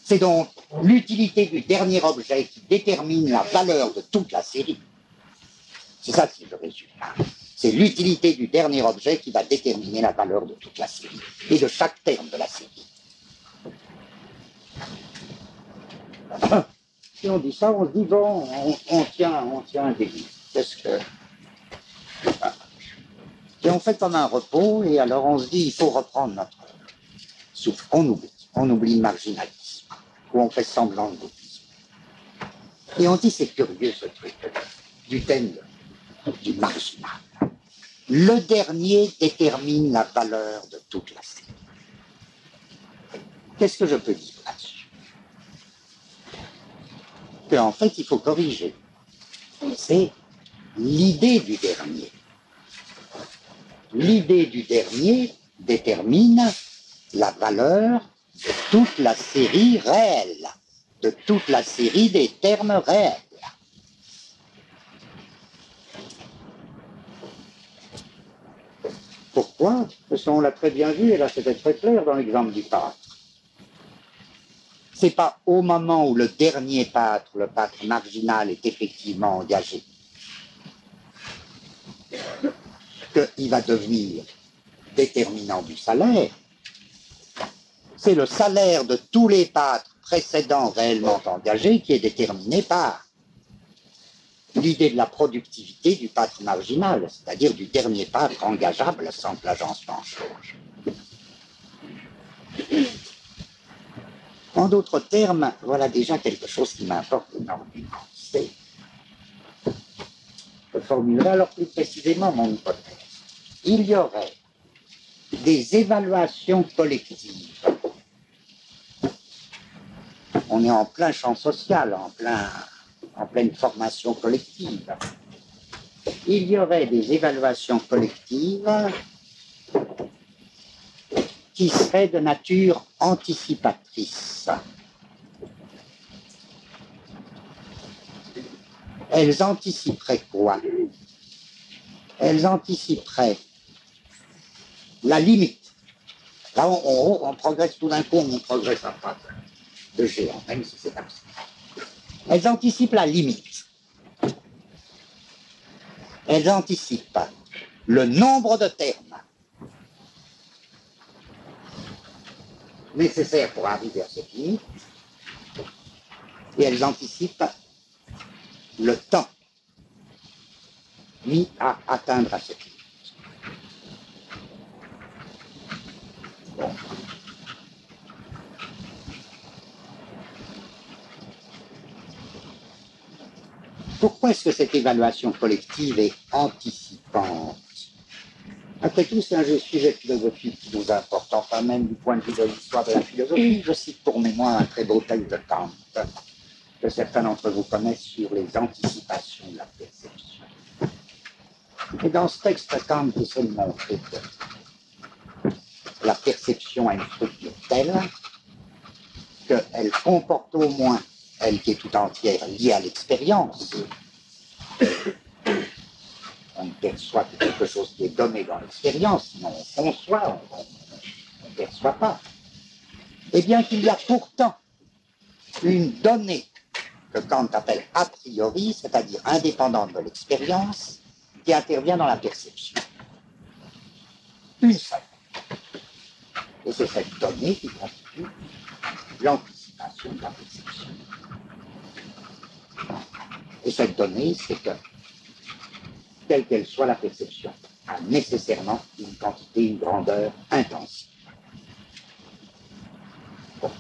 C'est donc l'utilité du dernier objet qui détermine la valeur de toute la série. C'est ça qui est le résultat. C'est l'utilité du dernier objet qui va déterminer la valeur de toute la série, et de chaque terme de la série. Si on dit ça, on se dit, bon, on tient un début. Qu'est-ce que... Et on fait comme un repos, et alors on se dit, il faut reprendre notre souffle. On oublie le marginalisme, ou on fait semblant de l'oublier. Et on dit, c'est curieux ce truc du thème du marginal. Le dernier détermine la valeur de toute la série. Qu'est-ce que je peux dire là-dessus? Qu'en fait, il faut corriger. C'est l'idée du dernier. L'idée du dernier détermine la valeur de toute la série réelle, de toute la série des termes réels. Pourquoi? Parce qu'on l'a très bien vu, et là c'était très clair dans l'exemple du pâtre. C'est pas au moment où le dernier pâtre, le pâtre marginal, est effectivement engagé, qu'il va devenir déterminant du salaire. C'est le salaire de tous les pâtres précédents réellement engagés qui est déterminé par l'idée de la productivité du pâtre marginal, c'est-à-dire du dernier pâtre engageable sans que l'agencement change. En d'autres termes, voilà déjà quelque chose qui m'importe énormément. C'est, je formulerai alors plus précisément mon hypothèse. Il y aurait des évaluations collectives. On est en plein champ social, en pleine formation collective. Il y aurait des évaluations collectives qui seraient de nature anticipatrice. Elles anticiperaient quoi? Elles anticiperaient la limite. Là, on progresse tout d'un coup, on progresse à pas de géant, même si c'est abstrait. Elles anticipent la limite. Elles anticipent le nombre de termes nécessaires pour arriver à cette limite, et elles anticipent le temps mis à atteindre à cette limite. Bon. Pourquoi est-ce que cette évaluation collective est anticipante? Après tout, c'est un sujet philosophique qui nous importe, enfin même du point de vue de l'histoire de la philosophie. Je cite pour mémoire un très beau texte de Kant, que certains d'entre vous connaissent, sur les anticipations de la perception. Et dans ce texte, Kant essaie de montrer que la perception a une structure telle qu'elle comporte au moins, elle qui est tout entière liée à l'expérience. On ne perçoit que quelque chose qui est donné dans l'expérience, sinon on conçoit, on ne perçoit pas. Et bien qu'il y a pourtant une donnée que Kant appelle a priori, c'est-à-dire indépendante de l'expérience, qui intervient dans la perception. Une seule. Et c'est cette donnée qui constitue l'anticipation de la perception. Et cette donnée, c'est que, quelle qu'elle soit la perception, a nécessairement une quantité, une grandeur intensive. Bon.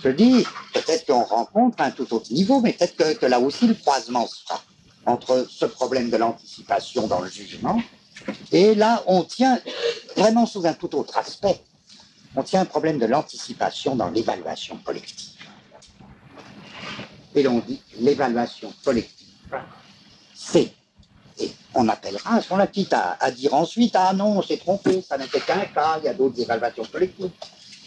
Je dis, peut-être qu'on rencontre un tout autre niveau, mais peut-être que là aussi le croisement se fera entre ce problème de l'anticipation dans le jugement, et là on tient vraiment sous un tout autre aspect, on tient un problème de l'anticipation dans l'évaluation collective. Et l'on dit l'évaluation collective, c'est, et on appellera, on la quitte à dire ensuite, ah non, on s'est trompé, ça n'était qu'un cas, il y a d'autres évaluations collectives.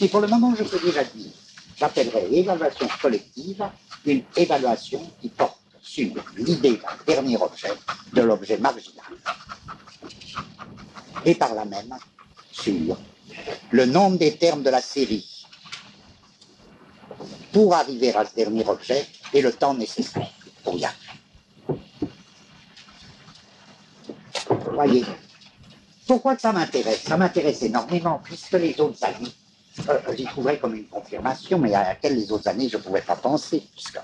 Et pour le moment, je peux déjà dire, j'appellerai l'évaluation collective une évaluation qui porte sur l'idée d'un dernier objet, de l'objet marginal. Et par là même, sur le nombre des termes de la série pour arriver à ce dernier objet et le temps nécessaire pour y arriver. Vous voyez, pourquoi ça m'intéresse? Ça m'intéresse énormément, puisque les autres années, j'y trouverais comme une confirmation, mais à laquelle les autres années je ne pouvais pas penser. Puisque,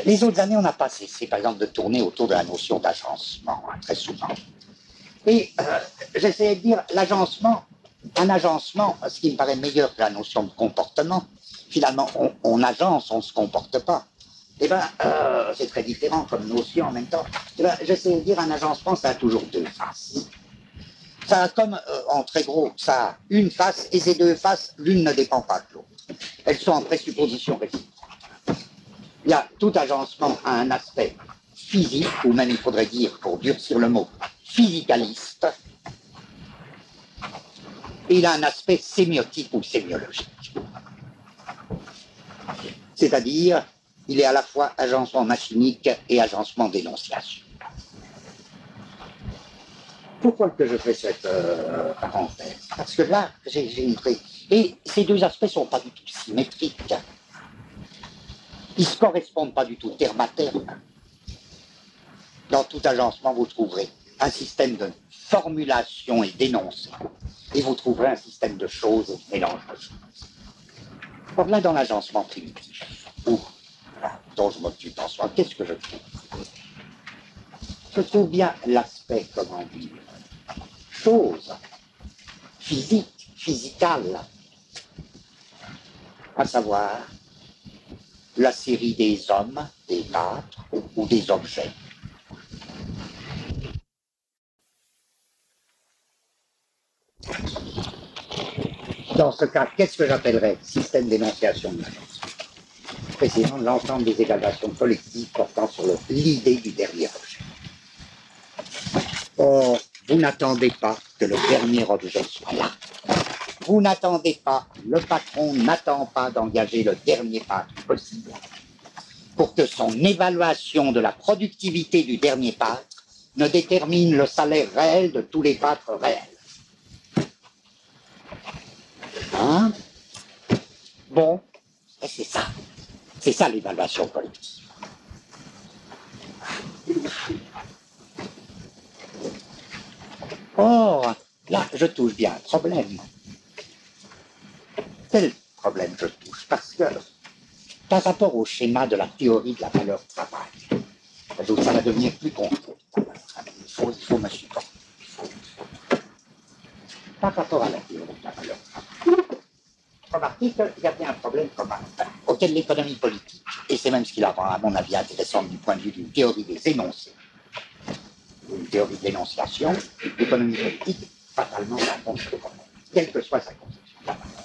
les autres années, on n'a pas cessé, par exemple, de tourner autour de la notion d'agencement, hein, très souvent. Et j'essayais de dire, l'agencement, un agencement, ce qui me paraît meilleur que la notion de comportement, finalement, on agence, on ne se comporte pas. Eh bien, c'est très différent comme notion en même temps. Eh ben, j'essaie de dire, un agencement, ça a toujours deux faces. Ça a comme, en très gros, ça a une face, et ces deux faces, l'une ne dépend pas de l'autre. Elles sont en présupposition réciproque. Il y a tout agencement a un aspect physique, ou même il faudrait dire, pour durcir le mot, physicaliste, et il a un aspect sémiotique ou sémiologique. C'est-à-dire, il est à la fois agencement machinique et agencement d'énonciation. Pourquoi que je fais cette parenthèse? Parce que là, j'ai une vraie... Et ces deux aspects ne sont pas du tout symétriques. Ils ne se correspondent pas du tout terme à terme. Dans tout agencement, vous trouverez un système de formulation et d'énoncé. Et vous trouverez un système de choses et de mélange de choses. Or là, dans l'agencement primitif, dont je m'occupe en soi, qu'est-ce que je trouve? Je trouve bien l'aspect, comment dire, chose, physique, physicale, à savoir la série des hommes, des êtres ou des objets. Dans ce cas, qu'est-ce que j'appellerais système d'énonciation de l'agencement? Précisément l'ensemble des évaluations collectives portant sur l'idée du dernier objet. Or, vous n'attendez pas que le dernier objet soit là. Vous n'attendez pas, le patron n'attend pas d'engager le dernier pâtre possible pour que son évaluation de la productivité du dernier pâtre ne détermine le salaire réel de tous les pâtres réels. Hein? Bon, c'est ça. C'est ça l'évaluation collective. Or, là, je touche bien un problème. Quel problème je touche? Parce que, par rapport au schéma de la théorie de la valeur travail, ça va devenir plus concret. Il faut me supporter. Par rapport à la théorie de la valeur travail, remarquez qu'il y a bien un problème commun auquel l'économie politique, et c'est même ce qui la rend, à mon avis, intéressant du point de vue d'une théorie des énoncés, une théorie de l'énonciation, l'économie politique, fatalement, rencontre ce problème, quelle que soit sa conception de la valeur.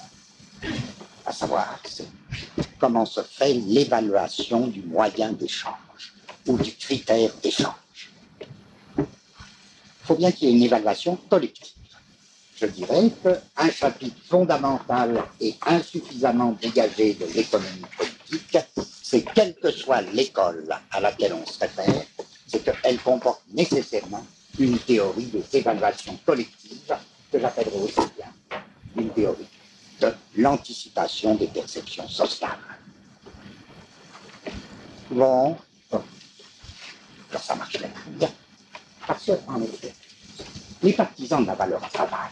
À savoir, comment se fait l'évaluation du moyen d'échange ou du critère d'échange. Il faut bien qu'il y ait une évaluation collective. Je dirais qu'un chapitre fondamental et insuffisamment dégagé de l'économie politique, c'est quelle que soit l'école à laquelle on se réfère, c'est qu'elle comporte nécessairement une théorie des évaluations collectives que j'appellerais aussi bien une théorie de l'anticipation des perceptions sociales. Bon, alors ça marche bien. Parce que, en effet, les partisans de la valeur travail,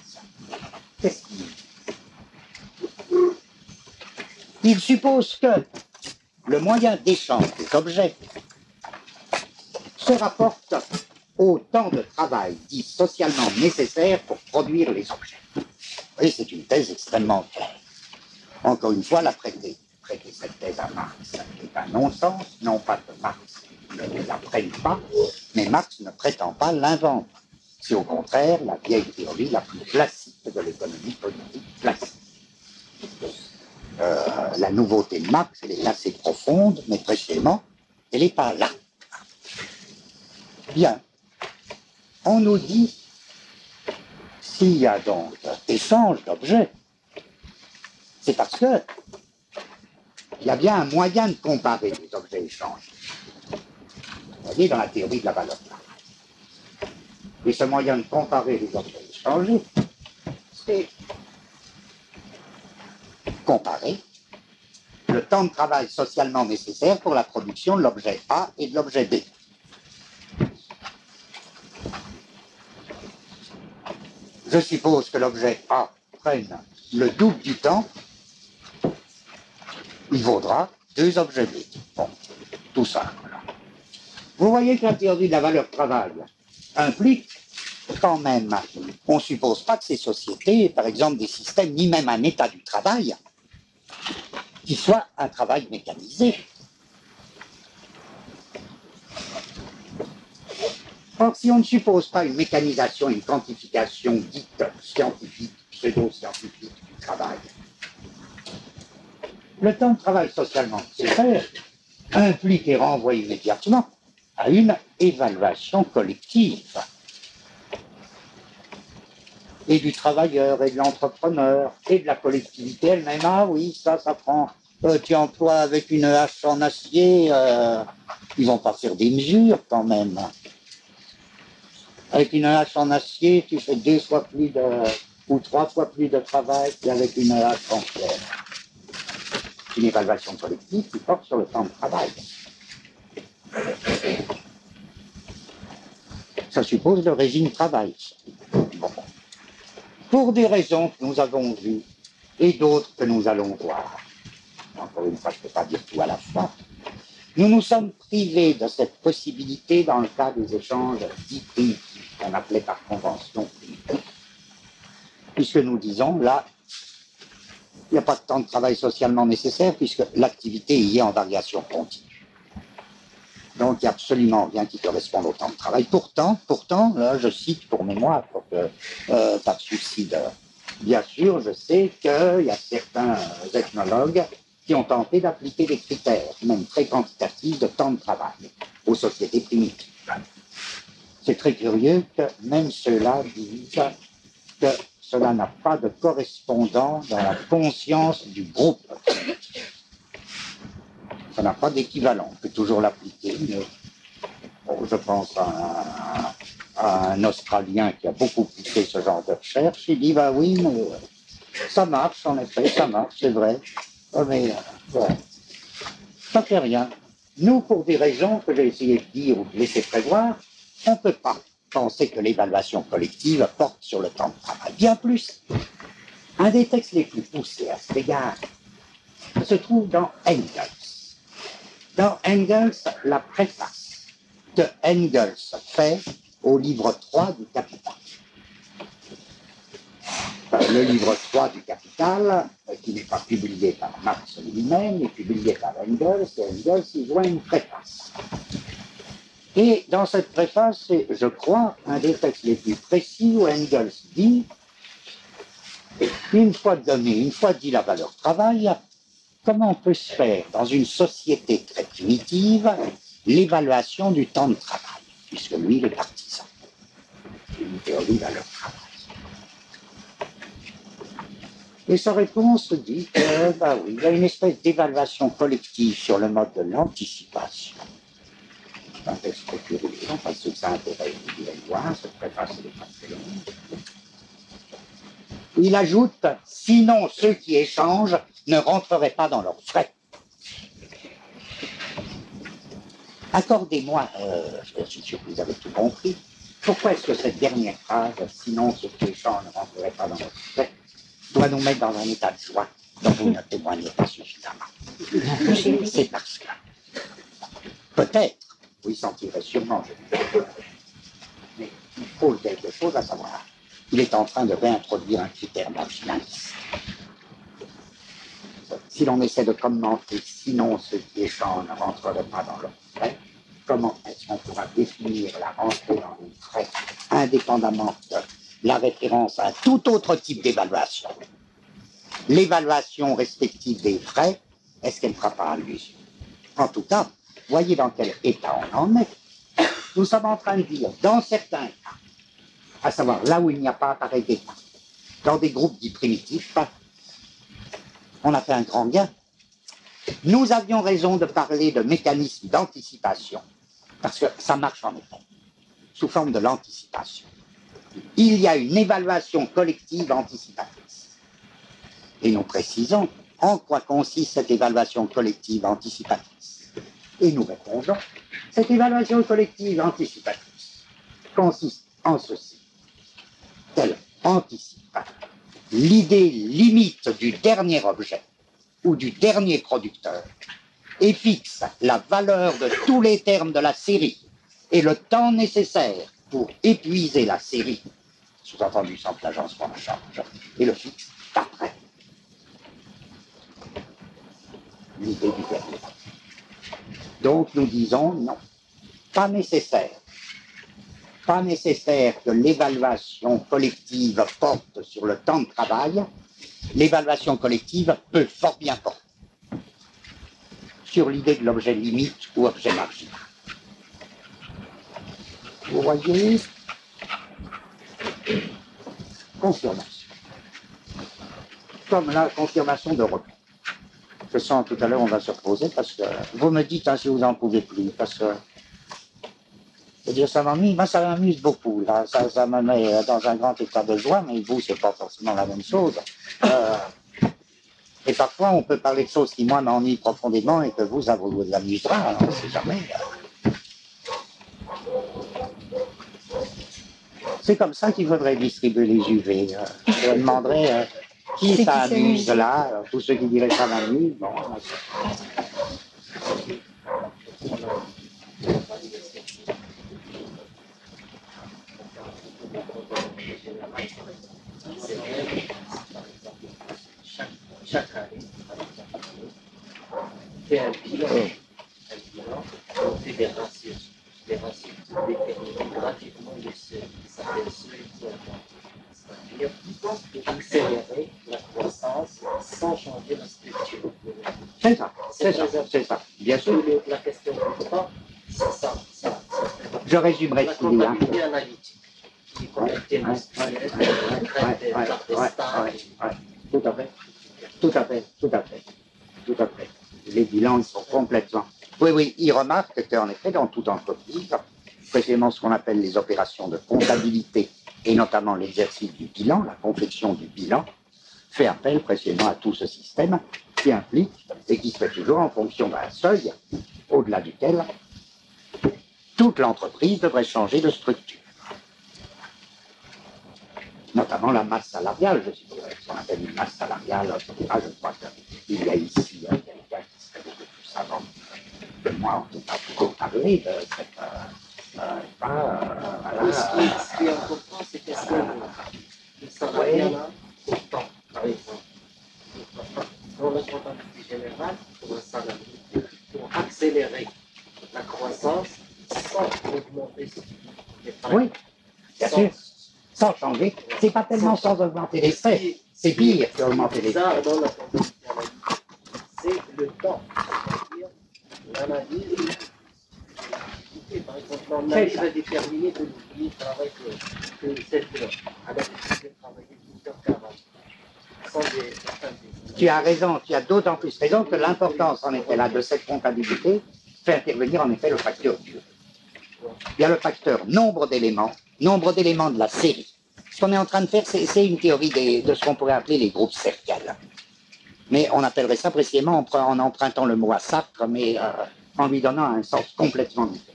qu'est-ce qu'ils disent? Ils supposent que le moyen d'échange des objets se rapporte au temps de travail dit socialement nécessaire pour produire les objets. Et c'est une thèse extrêmement claire. Encore une fois, prêter cette thèse à Marx est un non-sens, non pas que Marx ne la prenne pas, mais Marx ne prétend pas l'inventer. C'est au contraire la vieille théorie la plus classique de l'économie politique classique. La nouveauté de Marx, elle est assez profonde, mais précisément, elle n'est pas là. Bien. On nous dit, s'il y a donc échange d'objets, c'est parce que il y a bien un moyen de comparer les objets échangés. Vous voyez, dans la théorie de la valeur. Et ce moyen de comparer les objets échangés, c'est comparer le temps de travail socialement nécessaire pour la production de l'objet A et de l'objet B. Je suppose que l'objet A prenne le double du temps, il vaudra 2 objets B. Bon, tout simple. Vous voyez que la théorie de la valeur travail implique quand même, on ne suppose pas que ces sociétés, par exemple des systèmes, ni même un état du travail, qui soit un travail mécanisé. Or, si on ne suppose pas une mécanisation, une quantification dite scientifique, pseudo-scientifique du travail, le temps de travail socialement nécessaire implique et renvoie immédiatement à une évaluation collective et du travailleur et de l'entrepreneur et de la collectivité elle-même. Ah oui, ça prend. Tu emploies avec une hache en acier, ils vont pas faire des mesures quand même. Avec une hache en acier, tu fais 2 fois plus ou 3 fois plus de travail qu'avec une hache en pierre. C'est une évaluation collective qui porte sur le temps de travail. Ça suppose le régime travail. Bon. Pour des raisons que nous avons vues et d'autres que nous allons voir, encore une fois, je ne peux pas dire tout à la fois, nous nous sommes privés de cette possibilité dans le cas des échanges dits primitifs, qu'on appelait par convention primitifs, puisque nous disons, là, il n'y a pas de temps de travail socialement nécessaire, puisque l'activité y est en variation continue. Donc, il n'y a absolument rien qui corresponde au temps de travail. Pourtant, là, je cite pour mémoire, pour que, par souci de... Bien sûr, je sais qu'il y a certains ethnologues qui ont tenté d'appliquer des critères, même très quantitatifs, de temps de travail aux sociétés primitives. C'est très curieux que même ceux-là disent que cela n'a pas de correspondant dans la conscience du groupe. Ça n'a pas d'équivalent. On peut toujours l'appliquer, mais bon, je pense à un Australien qui a beaucoup poussé ce genre de recherche. Il dit, bah oui, mais ça marche, en effet, ça marche, c'est vrai. Oh, mais ouais, ça fait rien. Nous, pour des raisons que j'ai essayé de dire ou de laisser prévoir, on ne peut pas penser que l'évaluation collective porte sur le temps de travail. Bien plus, un des textes les plus poussés à cet égard se trouve dans Engels. Dans Engels, la préface que Engels fait au livre 3 du Capital. Le livre 3 du Capital, qui n'est pas publié par Marx lui-même, est publié par Engels, et Engels y joint une préface. Et dans cette préface, c'est, je crois, un des textes les plus précis où Engels dit, une fois donné, une fois dit la valeur travail, comment peut se faire dans une société très primitive l'évaluation du temps de travail, puisque lui, il est partisan d'une théorie de valeur travail. Et sa réponse dit que, bah oui, il y a une espèce d'évaluation collective sur le mode de l'anticipation. C'est un texte très curieux, enfin, ceux que ça intéresse, vous direz voir, cette préface n'est pas très longue. Il ajoute, sinon ceux qui échangent ne rentreraient pas dans leurs frais. Accordez-moi, je suis sûr que vous avez tout compris, pourquoi est-ce que cette dernière phrase, sinon ceux qui échangent ne rentreraient pas dans leurs frais, doit nous mettre dans un état de joie dont vous ne témoignez pas suffisamment. C'est parce que, peut-être, vous y sentirez sûrement, mais il faut quelque chose à savoir. Il est en train de réintroduire un critère marginaliste. Si l'on essaie de commenter, sinon ceux qui échangent ne rentreraient pas dans leurs frais, comment est-ce qu'on pourra définir la rentrée dans les frais indépendamment de la référence à un tout autre type d'évaluation? L'évaluation respective des frais, est-ce qu'elle ne fera pas allusion? En tout cas, voyez dans quel état on en est. Nous sommes en train de dire, dans certains cas, à savoir là où il n'y a pas appareil d'état, dans des groupes dits primitifs, on a fait un grand gain. Nous avions raison de parler de mécanismes d'anticipation, parce que ça marche en effet, sous forme de l'anticipation. Il y a une évaluation collective anticipatrice. Et nous précisons en quoi consiste cette évaluation collective anticipatrice. Et nous répondons, cette évaluation collective anticipatrice consiste en ceci, qu'elle anticipe l'idée limite du dernier objet ou du dernier producteur et fixe la valeur de tous les termes de la série et le temps nécessaire pour épuiser la série, sous-entendu sans que l'agencement change, et le fixe d'après. l'idée du permis. Donc nous disons non, pas nécessaire. Pas nécessaire que l'évaluation collective porte sur le temps de travail. L'évaluation collective peut fort bien porter sur l'idée de l'objet limite ou objet marginal. Vous voyez, confirmation. Comme la confirmation de repos. Je sens tout à l'heure on va se reposer parce que vous me dites si vous n'en pouvez plus, parce que c'est-à-dire ça m'amuse beaucoup, là, ça me met dans un grand état de joie, mais vous c'est pas forcément la même chose. Et parfois on peut parler de choses qui moi m'ennuient profondément et que vous, ça vous amusera, on ne sait jamais. C'est comme ça qu'il faudrait distribuer les UV. Je demanderais qui ça amuse là, tous ceux qui diraient ça m'amuse. Bon, chaque année, fait un bilan, on fait des ratios déterminés gratuitement de ce qui s'appelle seuil, c'est-à-dire accélérer la croissance sans changer la structure. C'est ça, bien sûr. La question du temps, c'est ça. Je résumerai la ce qu'il y a. comptabilité analytique, qui est connectée industrielle, Tout à fait. Les bilans, ils sont complètement... Oui, ils remarquent qu'en effet, dans toute entreprise, précisément ce qu'on appelle les opérations de comptabilité, et notamment l'exercice du bilan, la confection du bilan, fait appel précisément à tout ce système qui implique, et qui se fait toujours en fonction d'un seuil, au-delà duquel toute l'entreprise devrait changer de structure. Notamment la masse salariale, je suppose, ce qu'on appelle une masse salariale, etc. Je crois qu'il y a ici quelqu'un qui serait beaucoup plus savant que moi, on ne peut pas beaucoup parler de cette... Ce qui est important, c'est qu'est-ce que le salariat au temps, par exemple. Dans la comptabilité générale, pour un salarié, pour accélérer la croissance sans augmenter les frais. Oui, bien sûr. Sans changer, c'est pas tellement sans augmenter les frais, c'est pire qu'augmenter les frais. Ça, dans la comptabilité analytique, c'est le temps, c'est-à-dire l'analyse. Par exemple, l'analyse va déterminer que l'ouvrier travaille que 7 heures, alors qu'il peut travailler 8h40. Tu as raison, tu as d'autant plus raison que l'importance, en effet, là, de cette comptabilité fait intervenir, en effet, le facteur durée. Il y a le facteur nombre d'éléments de la série. Ce qu'on est en train de faire, c'est une théorie de ce qu'on pourrait appeler les groupes cercales. Mais on appellerait ça précisément en empruntant le mot à Sartre, mais en lui donnant un sens complètement différent.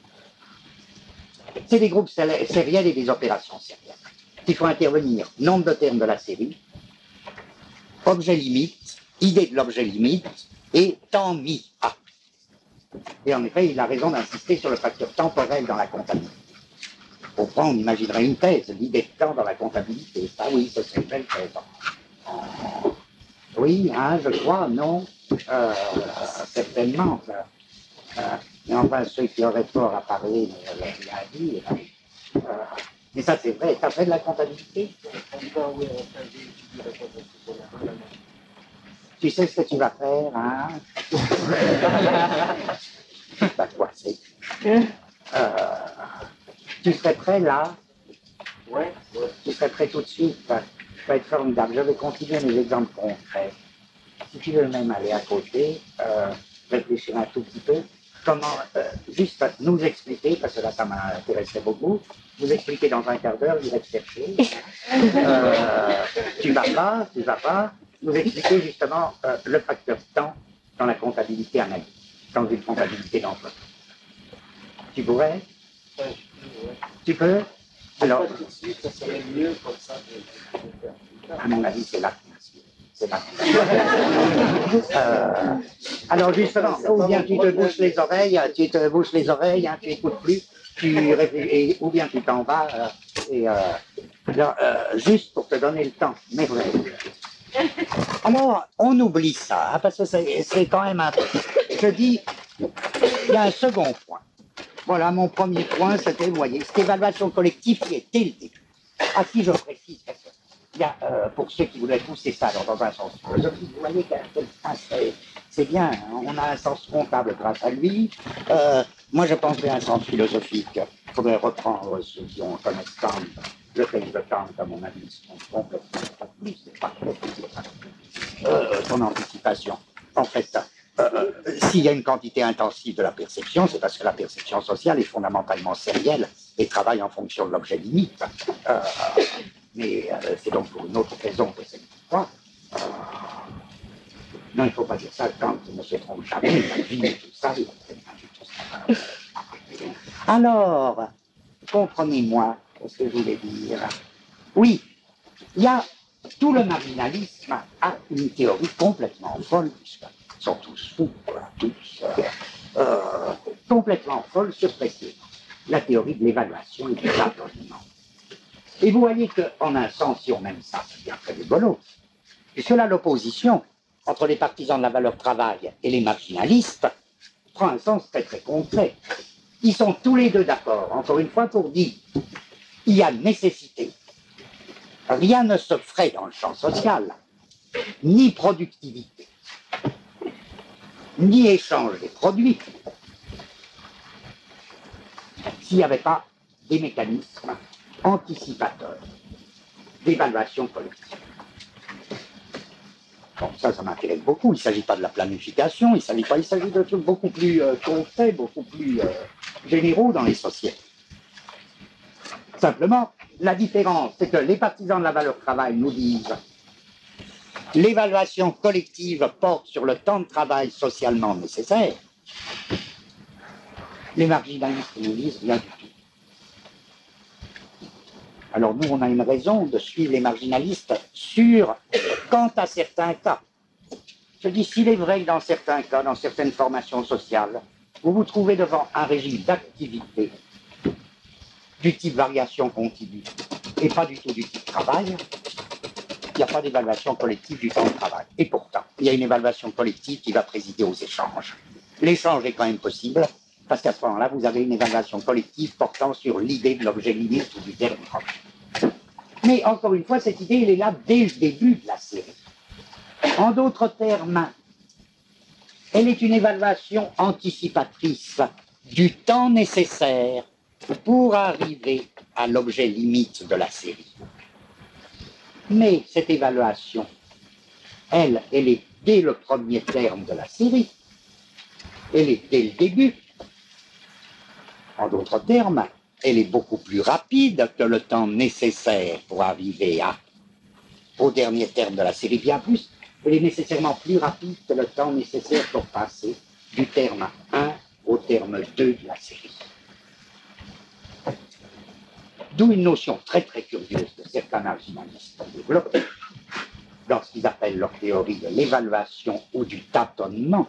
C'est des groupes sériels et des opérations sérielles. Il faut intervenir nombre de termes de la série, objet limite, idée de l'objet limite et temps mis à. Et en effet, il a raison d'insister sur le facteur temporel dans la comptabilité. Au fond, on imaginerait une thèse, l'idée de temps dans la comptabilité. Ah oui, ce serait une belle thèse. Oui, hein, je crois, non, certainement. Mais enfin, ceux qui auraient tort à parler l'a dit. Mais ça, c'est vrai. Tu as fait de la comptabilité? Tu sais ce que tu vas faire, hein? Bah, quoi, c'est... Tu serais prêt là? Ouais. Tu serais prêt tout de suite? Ça va être formidable. Je vais continuer mes exemples concrets. Si tu veux même aller à côté, réfléchir un tout petit peu, comment juste nous expliquer, parce que là ça m'intéressait beaucoup, vous expliquer dans un quart d'heure, j'irai te chercher. Tu vas pas, nous expliquer justement le facteur temps dans la comptabilité analytique, dans une comptabilité d'entreprise. Tu pourrais? Tu peux? Alors, tout de suite, ça serait mieux comme ça à mon avis, c'est là. C'est là. Alors justement, ou bien tu te bouches les oreilles, hein, tu n'écoutes plus, tu réfléchis, ou bien tu t'en vas. Juste pour te donner le temps, merveille. Alors, on oublie ça, hein, parce que c'est quand même un peu... Je dis, il y a un second point. Voilà, mon premier point, c'était, vous voyez, cette évaluation collective qui est dès le début. Ah si, je précise, parce que il y a, pour ceux qui voudraient pousser ça dans un sens philosophique, vous voyez qu'un tel c'est bien, hein, on a un sens comptable grâce à lui. Moi, je pense bien un sens philosophique. Il faudrait reprendre ceux qui ont connaissent Kant, le texte de Kant, à mon avis, sont complètement pas plus, c'est pas son anticipation. En fait, s'il y a une quantité intensive de la perception, c'est parce que la perception sociale est fondamentalement sérielle et travaille en fonction de l'objet limite. Mais c'est donc pour une autre raison que c'est pourquoi. Non, il ne faut pas dire ça, Kant ne se trompe jamais, la vie et tout ça, il tout ça. Alors, comprenez-moi ce que je voulais dire. Oui, il y a tout le marginalisme a une théorie complètement folle, puisqu'ils sont tous fous, voilà, tous complètement folle sur précisément la théorie de l'évaluation et du tâtonnement. Et vous voyez qu'en un sens, si on aime ça, c'est bien très rigolo, puisque là, l'opposition entre les partisans de la valeur travail et les marginalistes prend un sens très très concret. Ils sont tous les deux d'accord, encore une fois, pour dire il y a nécessité. Rien ne se ferait dans le champ social, ni productivité, ni échange des produits, s'il n'y avait pas des mécanismes anticipateurs d'évaluation collective. Bon, ça m'intéresse beaucoup. Il ne s'agit pas de la planification, il s'agit de trucs beaucoup plus concrets, beaucoup plus généraux dans les sociétés. Simplement, la différence, c'est que les partisans de la valeur travail nous disent l'évaluation collective porte sur le temps de travail socialement nécessaire. Les marginalistes nous disent rien du tout. Alors nous, on a une raison de suivre les marginalistes quant à certains cas. Je dis, s'il est vrai que dans certains cas, dans certaines formations sociales, vous vous trouvez devant un régime d'activité du type variation continue et pas du tout du type travail, il n'y a pas d'évaluation collective du temps de travail. Et pourtant, il y a une évaluation collective qui va présider aux échanges. L'échange est quand même possible, parce qu'à ce moment-là, vous avez une évaluation collective portant sur l'idée de l'objet limite ou du terme proche. Mais encore une fois, cette idée, elle est là dès le début de la série. En d'autres termes, elle est une évaluation anticipatrice du temps nécessaire pour arriver à l'objet limite de la série. Mais cette évaluation, elle est dès le premier terme de la série, elle est dès le début. En d'autres termes, elle est beaucoup plus rapide que le temps nécessaire pour arriver au dernier terme de la série. Bien plus, elle est nécessairement plus rapide que le temps nécessaire pour passer du terme 1 au terme 2 de la série. D'où une notion très très curieuse que certains marginalistes ont développée dans ce qu'ils appellent leur théorie de l'évaluation ou du tâtonnement.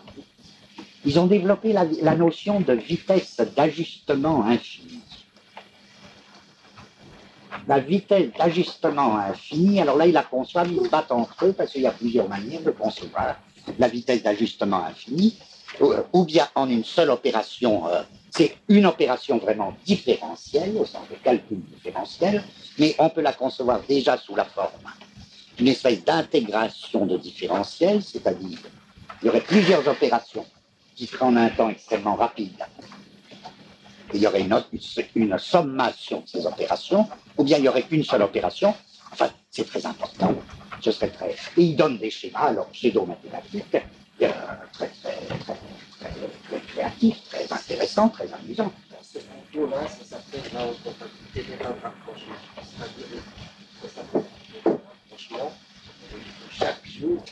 Ils ont développé la notion de vitesse d'ajustement infinie. La vitesse d'ajustement infinie, alors là, ils la conçoivent, ils se battent entre eux parce qu'il y a plusieurs manières de concevoir la vitesse d'ajustement infinie, ou bien en une seule opération, c'est une opération vraiment différentielle, au sens de calcul différentiel, mais on peut la concevoir déjà sous la forme d'une espèce d'intégration de différentiel, c'est-à-dire il y aurait plusieurs opérations qui seraient en un temps extrêmement rapide. Il y aurait une sommation de ces opérations, ou bien il n'y aurait qu'une seule opération. Enfin, c'est très important. Ce serait très... Et il donne des schémas, alors pseudo-mathématiques, très créatifs, très intéressants, très amusants. Ce concours-là, ça s'appelle la compatibilité des rapprochements. C'est-à-dire que ça s'appelle rapprochement. Chaque jour,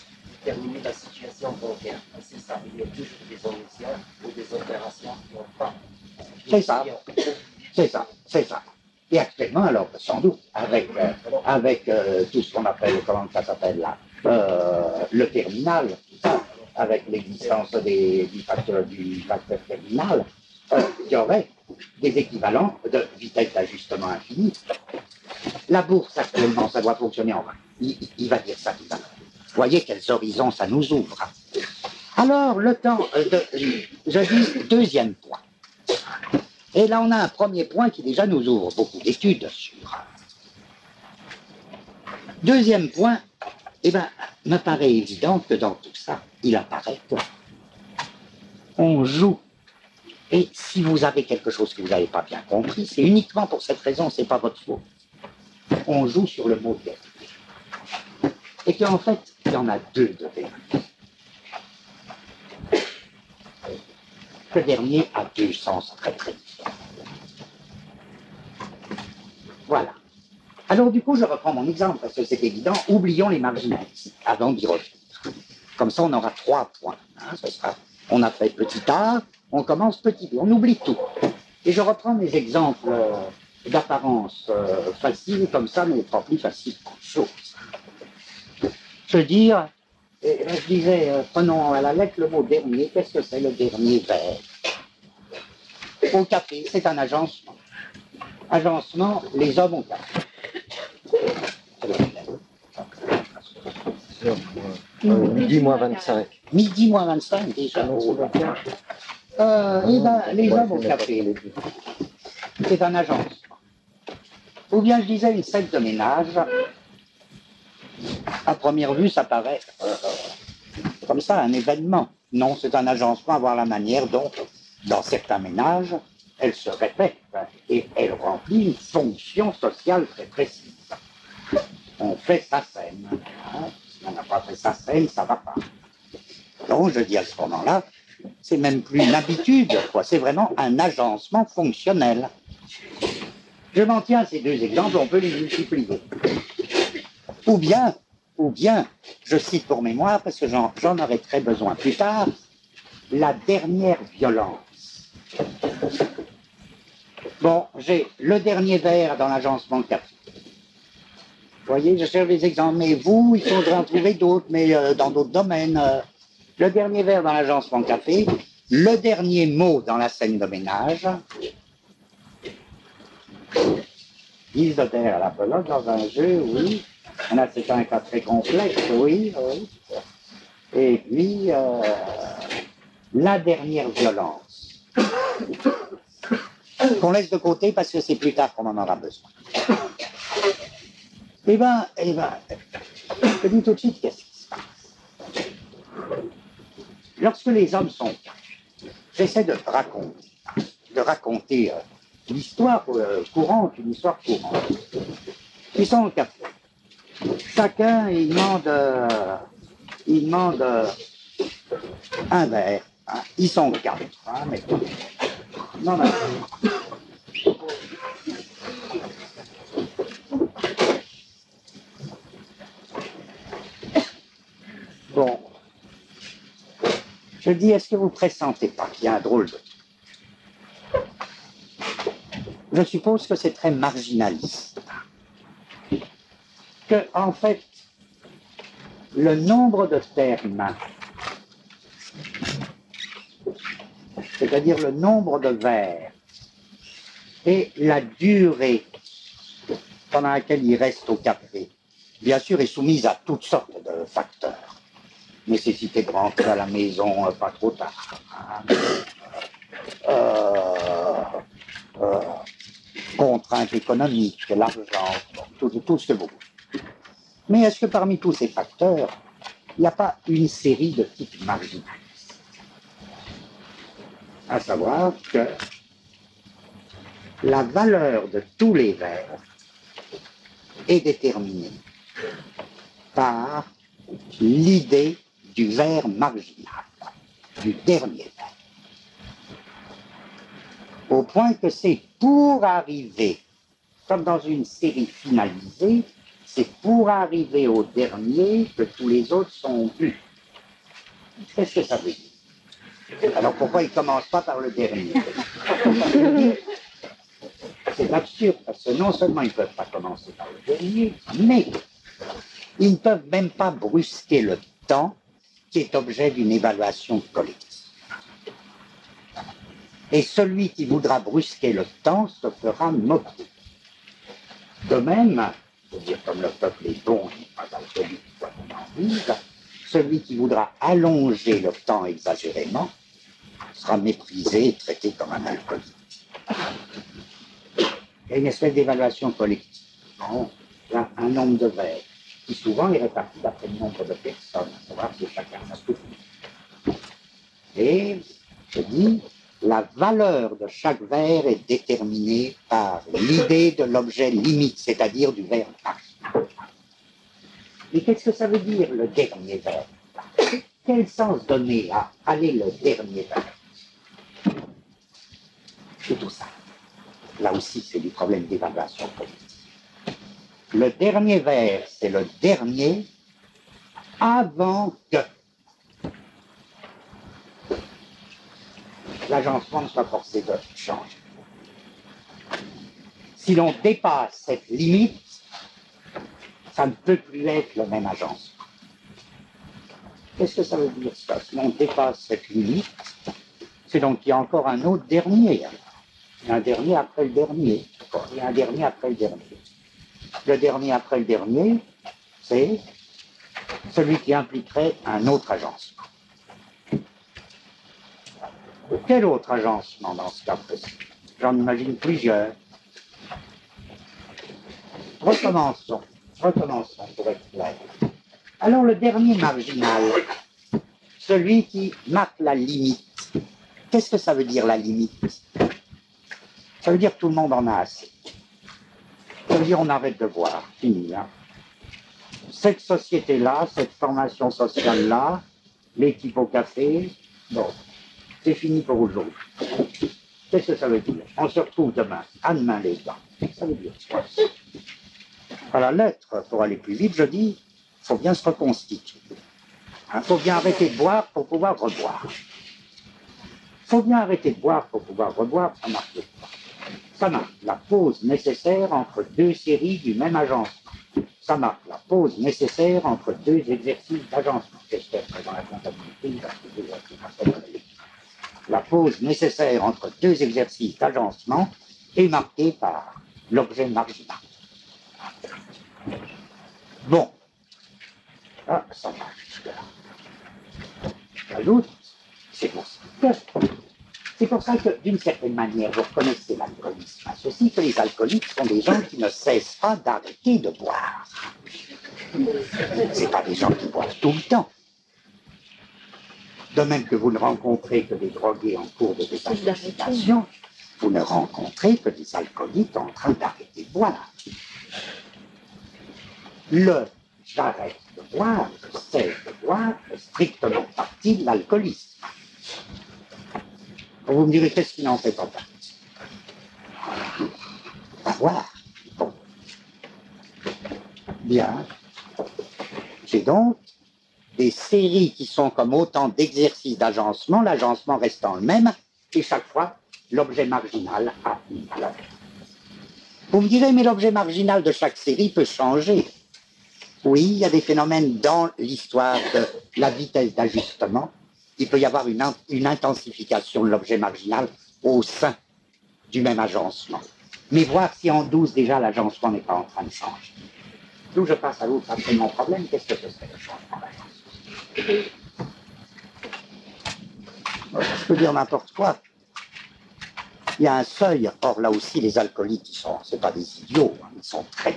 déterminer la situation bancaire. C'est ça, il y a toujours des omissions ou des opérations qui n'ont pas. C'est ça, c'est ça, c'est ça. Et actuellement, alors, sans doute, avec tout ce qu'on appelle, comment ça s'appelle là, le terminal, tout ça, avec l'existence du facteur terminal, il y aurait des équivalents de vitesse d'ajustement infinie. La bourse, actuellement, ça doit fonctionner en vain. Il va dire ça tout à l'heure. Voyez quels horizons ça nous ouvre. Alors, le temps, je dis deuxième point. Et là, on a un premier point qui déjà nous ouvre beaucoup d'études sur. Deuxième point, eh ben, me paraît évident que dans tout ça, il apparaît qu'on joue. Et si vous avez quelque chose que vous n'avez pas bien compris, c'est uniquement pour cette raison, c'est pas votre faute. On joue sur le mot dernier. Et qu'en fait, il y en a deux de dernier. Le dernier a deux sens très très différents. Voilà. Alors du coup, je reprends mon exemple, parce que c'est évident, oublions les marginalistes, avant d'y revenir. Comme ça, on aura 3 points. Hein, on a fait petit A, on commence petit B, on oublie tout. Et je reprends mes exemples d'apparence facile, comme ça, mais pas plus facile qu'autre chose. Je veux dire, je disais, prenons à la lettre le mot dernier, qu'est-ce que c'est le dernier verre? Au café, c'est un agencement. Agencement, les hommes au café. Midi moins 25. Midi moins 25 déjà. Et ben, les hommes au café, c'est un agencement. Ou bien je disais une scène de ménage, à première vue ça paraît comme ça un événement. Non, c'est un agencement à voir la manière dont, dans certains ménages, elle se répète et elle remplit une fonction sociale très précise. On fait sa scène. Hein. Si on n'a pas fait sa scène, ça ne va pas. Donc, je dis à ce moment-là, c'est même plus une habitude, quoi. C'est vraiment un agencement fonctionnel. Je m'en tiens à ces deux exemples, on peut les multiplier. Ou bien, je cite pour mémoire, parce que j'en aurai très besoin plus tard, la dernière violence. Bon, j'ai le dernier vers dans l'agencement café. Vous voyez, je cherche les exemples, mais vous, il faudrait en trouver d'autres, mais dans d'autres domaines. Le dernier vers dans l'agencement café, le dernier mot dans la scène de ménage, Guise de terre à la pelote dans un jeu, oui. Là, c'est un cas très complexe, oui, oui. Et puis, la dernière violence, qu'on laisse de côté parce que c'est plus tard qu'on en aura besoin. Eh ben, je dis tout de suite qu'est-ce qui se passe. Lorsque les hommes sont calmes, j'essaie de raconter l'histoire courante, une histoire courante. Ils sont au café. Chacun, il demande un verre. Hein. Ils sont 4. Hein, mais... Non, non. Bon. Je dis, est-ce que vous ne pressentez pas qu'il y a un drôle de... Je suppose que c'est très marginaliste. Que, en fait, le nombre de termes, c'est-à-dire le nombre de vers, et la durée pendant laquelle il reste au café, bien sûr, est soumise à toutes sortes de facteurs. Nécessité de rentrer à la maison pas trop tard. Contraintes économiques, l'argent, tout ce que vous voulez. Mais est-ce que parmi tous ces facteurs, il n'y a pas une série de types marginalistes? À savoir que la valeur de tous les vers est déterminée par l'idée du vers marginal, du dernier vers. Au point que c'est pour arriver, comme dans une série finalisée, c'est pour arriver au dernier que tous les autres sont vus. Qu'est-ce que ça veut dire? Alors pourquoi ils ne commencent pas par le dernier? C'est absurde, parce que non seulement ils ne peuvent pas commencer par le dernier, mais ils ne peuvent même pas brusquer le temps qui est objet d'une évaluation collective. Et celui qui voudra brusquer le temps se fera moquer. De même, je veux dire, comme le peuple est bon, il n'est pas alcoolique, quoi qu'on en dise, celui qui voudra allonger le temps exagérément sera méprisé et traité comme un alcoolique. Il y a une espèce d'évaluation collective. Bon, il y a un nombre de verres qui souvent est réparti d'après le nombre de personnes, à savoir si chacun a tout. Et je dis, la valeur de chaque verre est déterminée par l'idée de l'objet limite, c'est-à-dire du verre maximal. Mais qu'est-ce que ça veut dire, le dernier verre? Quel sens donner à aller le dernier verre? C'est tout ça. Là aussi, c'est du problème d'évaluation politique. Le dernier verre, c'est le dernier avant que l'agencement soit forcé de changer. Si l'on dépasse cette limite, ça ne peut plus être le même agencement. Qu'est-ce que ça veut dire ça? Si l'on dépasse cette limite, c'est donc qu'il y a encore un autre dernier. Il y a un dernier après le dernier. Il y a un dernier après le dernier. Le dernier après le dernier, c'est celui qui impliquerait un autre agencement. Quel autre agencement dans ce cas précis? J'en imagine plusieurs. Recommençons pour être clair. Alors le dernier marginal, celui qui marque la limite. Qu'est-ce que ça veut dire la limite? Ça veut dire que tout le monde en a assez. Ça veut dire on arrête de voir, fini. Hein. Cette société-là, cette formation sociale-là, l'équipe au café, bon, c'est fini pour aujourd'hui. Qu'est-ce que ça veut dire? On se retrouve demain, à demain les gars. Ça veut dire quoi? À la lettre, pour aller plus vite, je dis, il faut bien se reconstituer. Il faut bien arrêter de boire pour pouvoir reboire. Il faut bien arrêter de boire pour pouvoir reboire, ça marche pas. Ça marque la pause nécessaire entre deux séries du même agencement. Ça marque la pause nécessaire entre deux exercices d'agencement. J'espère que dans la comptabilité, la pause nécessaire entre deux exercices d'agencement est marquée par l'objet marginal. Bon. Ah, ça marche jusque-là. J'ajoute, c'est pour ça que, d'une certaine manière, vous reconnaissez l'alcoolisme. Ceci que les alcooliques sont des gens qui ne cessent pas d'arrêter de boire. Ce pas des gens qui boivent tout le temps. De même que vous ne rencontrez que des drogués en cours de désintoxication, vous ne rencontrez que des alcooliques en train d'arrêter de boire. Le « j'arrête de boire », « je cesse de boire » fait strictement partie de l'alcoolisme. Vous me direz, qu'est-ce qui n'en fait pas partie? Pas boire. Bon. Bien. J'ai donc des séries qui sont comme autant d'exercices d'agencement, l'agencement restant le même, et chaque fois, l'objet marginal a une valeur. Vous me direz, mais l'objet marginal de chaque série peut changer. Oui, il y a des phénomènes dans l'histoire de la vitesse d'ajustement. Il peut y avoir une intensification de l'objet marginal au sein du même agencement. Mais voir si en 12 déjà l'agencement n'est pas en train de changer. D'où je passe à l'autre après mon problème, qu'est-ce que c'est le changement d'agencement? Je peux dire n'importe quoi. Il y a un seuil, or là aussi les alcooliques, c'est pas des idiots, hein, ils sont très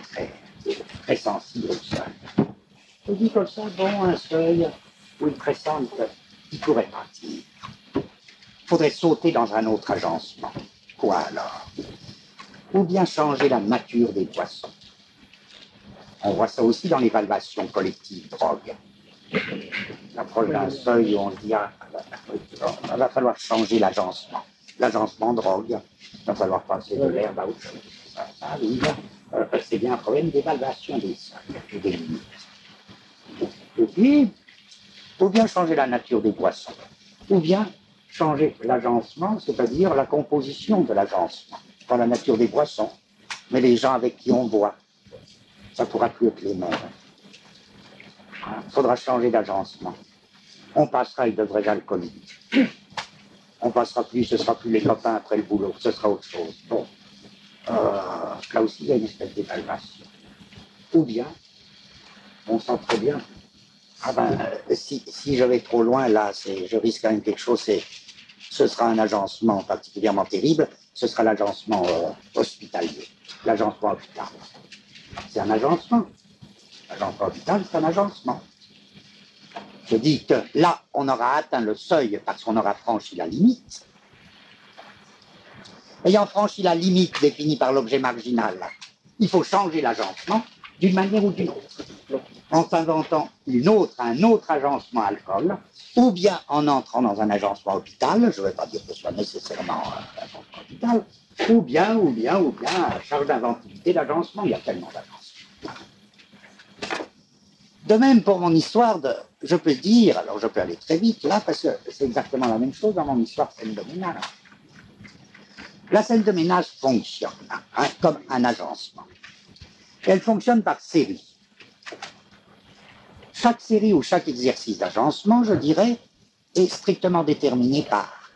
sensibles au seuil. Je dis comme ça, bon, un seuil où ils pressentent qu'il pourrait partir. Il faudrait sauter dans un autre agencement. Quoi alors? Ou bien changer la nature des boissons. On voit ça aussi dans l'évaluation collective drogue. L'approche d'un seuil où on se dit, il va falloir changer l'agencement. L'agencement drogue, il va falloir passer de l'herbe à autre chose. Ça arrive. C'est bien un problème d'évaluation des seuils et des limites. Et puis, ou bien changer la nature des boissons, ou bien changer l'agencement, c'est-à-dire la composition de l'agencement. Pas la nature des boissons, mais les gens avec qui on boit. Ça ne pourra plus être les mêmes. Il faudra changer d'agencement. On passera avec de vrais alcooliques. On passera plus, ce ne sera plus les copains après le boulot, ce sera autre chose. Bon. Là aussi, il y a une espèce d'évaluation. Ou bien, on sent très bien, Ah ben, si je vais trop loin, là, je risque quand même quelque chose, ce sera un agencement particulièrement terrible, ce sera l'agencement hospitalier, l'agencement hôpital. C'est un agencement. L'agencement hôpital, c'est un agencement. Je dis que là, on aura atteint le seuil parce qu'on aura franchi la limite. Ayant franchi la limite définie par l'objet marginal, il faut changer l'agencement d'une manière ou d'une autre, en s'inventant un autre agencement alcool, ou bien en entrant dans un agencement hôpital, je ne veux pas dire que ce soit nécessairement un agencement hôpital, ou bien, à charge d'inventivité d'agencement, il y a tellement d'agencements. De même, pour mon histoire, je peux dire, alors je peux aller très vite là, parce que c'est exactement la même chose dans mon histoire scène de ménage. La scène de ménage fonctionne comme un agencement. Elle fonctionne par série. Chaque série ou chaque exercice d'agencement, je dirais, est strictement déterminé par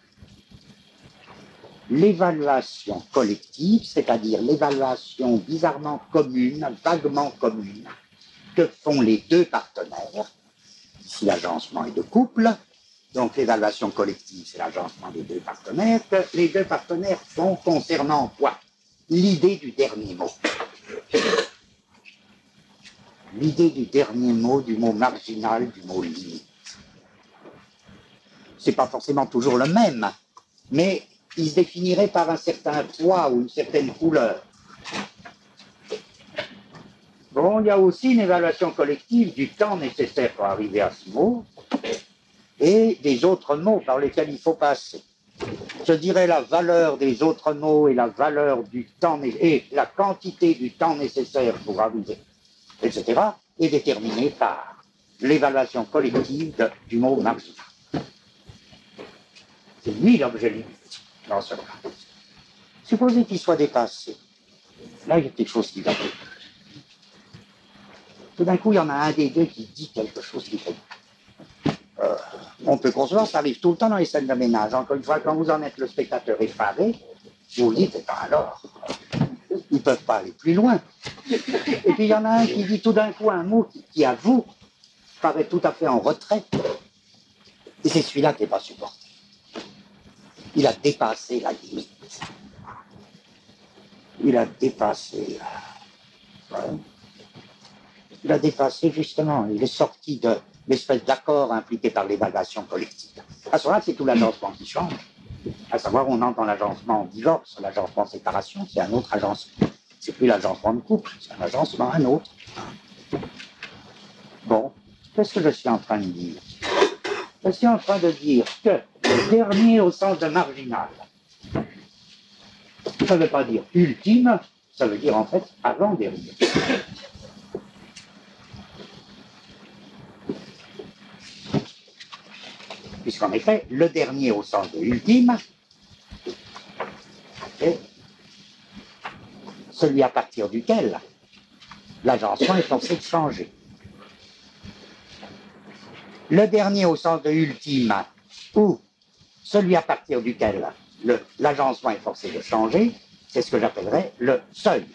l'évaluation collective, c'est-à-dire l'évaluation bizarrement commune, vaguement commune, que font les deux partenaires, si l'agencement est de couple. Donc l'évaluation collective, c'est l'agencement des deux partenaires, que les deux partenaires font concernant quoi? L'idée du dernier mot. L'idée du dernier mot, du mot marginal, du mot limite. C'est pas forcément toujours le même, mais il se définirait par un certain poids ou une certaine couleur. Bon, il y a aussi une évaluation collective du temps nécessaire pour arriver à ce mot et des autres mots par lesquels il faut passer. Je dirais la valeur des autres mots et la valeur du temps et la quantité du temps nécessaire pour arriver, etc., est déterminée par l'évaluation collective du mot marginal. C'est lui l'objet limite dans ce cas. Supposez qu'il soit dépassé. Là, il y a quelque chose qui va plus. Tout d'un coup, il y en a un des deux qui dit quelque chose qui fait. On peut concevoir, ça arrive tout le temps dans les scènes de ménage. Encore une fois, quand vous en êtes le spectateur effaré, vous vous dites, alors, ils ne peuvent pas aller plus loin. Et puis il y en a un qui dit tout d'un coup un mot qui à vous, paraît tout à fait en retrait. Et c'est celui-là qui n'est pas supporté. Il a dépassé la limite. Il a dépassé... Il a dépassé justement, il est sorti de l'espèce d'accord impliqué par l'évaluation collective. À ce moment-là, c'est tout l'agencement qui change. À savoir, on entre dans l'agencement en divorce, l'agencement en séparation, c'est un autre agencement. C'est plus l'agencement de couple, c'est un agencement, un autre. Bon, qu'est-ce que je suis en train de dire? Je suis en train de dire que le dernier au sens de marginal, ça ne veut pas dire ultime, ça veut dire en fait avant-dernier. Puisqu'en effet, le dernier au sens de ultime est celui à partir duquel l'agencement est forcé de changer. Le dernier au sens de ultime, ou celui à partir duquel l'agencement est forcé de changer, c'est ce que j'appellerais le seuil.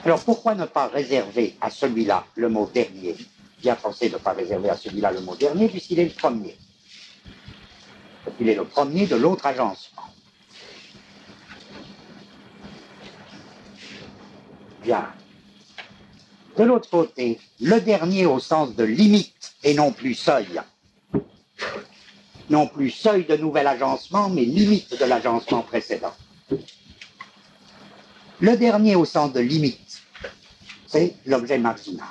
Alors pourquoi ne pas réserver à celui-là le mot dernier? Bien forcé de ne pas réserver à celui-là le mot dernier, puisqu'il est le premier. Il est le premier de l'autre agencement. Bien. De l'autre côté, le dernier au sens de limite et non plus seuil. Non plus seuil de nouvel agencement, mais limite de l'agencement précédent. Le dernier au sens de limite, c'est l'objet marginal.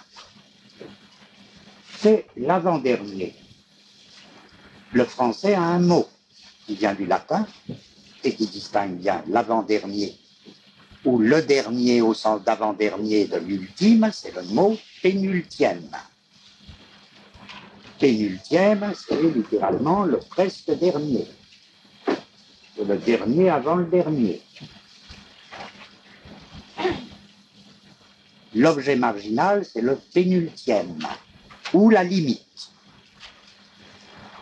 C'est l'avant-dernier. Le français a un mot qui vient du latin et qui distingue bien l'avant-dernier ou le dernier au sens d'avant-dernier de l'ultime, c'est le mot pénultième. Pénultième, c'est littéralement le presque dernier. C'est le dernier avant le dernier. L'objet marginal, c'est le pénultième, ou la limite.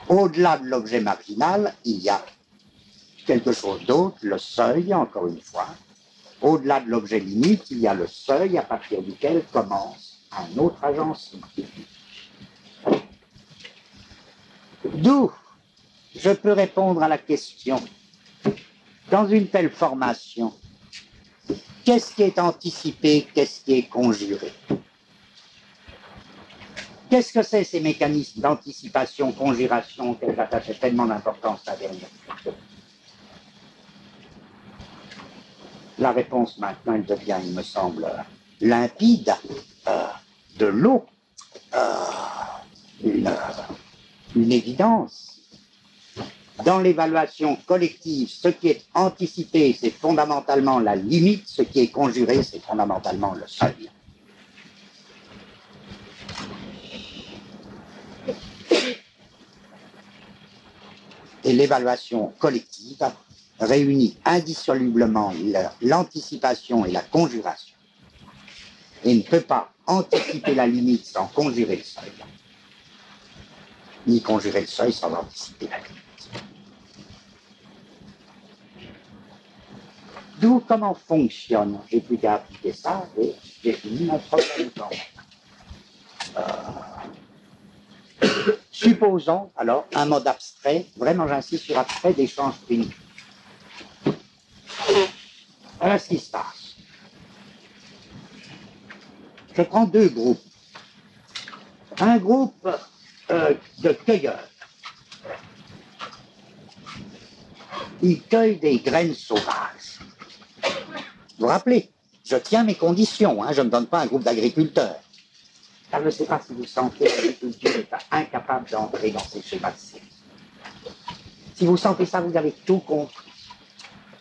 Au-delà de l'objet marginal, il y a quelque chose d'autre, le seuil, encore une fois, Au-delà de l'objet limite, il y a le seuil à partir duquel commence un autre agencement. D'où je peux répondre à la question, dans une telle formation, qu'est-ce qui est anticipé, qu'est-ce qui est conjuré? Qu'est-ce que c'est ces mécanismes d'anticipation, conjuration, qu'elles attachent tellement d'importance à la dernière? La réponse maintenant, elle devient, il me semble, limpide, de l'eau, une évidence. Dans l'évaluation collective, ce qui est anticipé, c'est fondamentalement la limite, ce qui est conjuré, c'est fondamentalement le seuil. Et l'évaluation collective réunit indissolublement l'anticipation et la conjuration, et ne peut pas anticiper la limite sans conjurer le seuil, ni conjurer le seuil sans anticiper la limite. D'où comment fonctionne, j'ai plus qu'à appliquer ça et j'ai fini mon problème. Supposons alors un mode abstrait, vraiment j'insiste sur abstrait, d'échange primitif. Voilà ce qui se passe. Je prends deux groupes. Un groupe de cueilleurs. Ils cueillent des graines sauvages. Vous vous rappelez, je tiens mes conditions, je ne donne pas un groupe d'agriculteurs. Car je ne sais pas si vous sentez que l'agriculture est incapable d'entrer dans ces schémas de série. Si vous sentez ça, vous avez tout compris.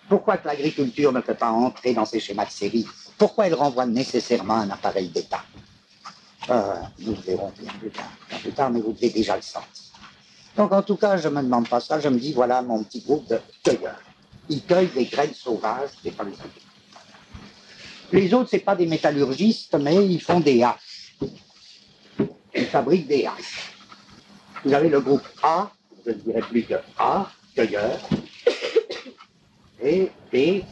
Pourquoi que l'agriculture ne peut pas entrer dans ces schémas de série? Pourquoi elle renvoie nécessairement un appareil d'État? Nous verrons bien plus tard, mais vous devez déjà le sentir. Donc en tout cas, je ne me demande pas ça, je me dis, voilà mon petit groupe de cueilleurs. Ils cueillent des graines sauvages, c'est pas les autres. Les autres, ce n'est pas des métallurgistes, mais ils font des haches. Ils fabriquent des haches. Vous avez le groupe A, je ne dirais plus que A, cueilleurs, et des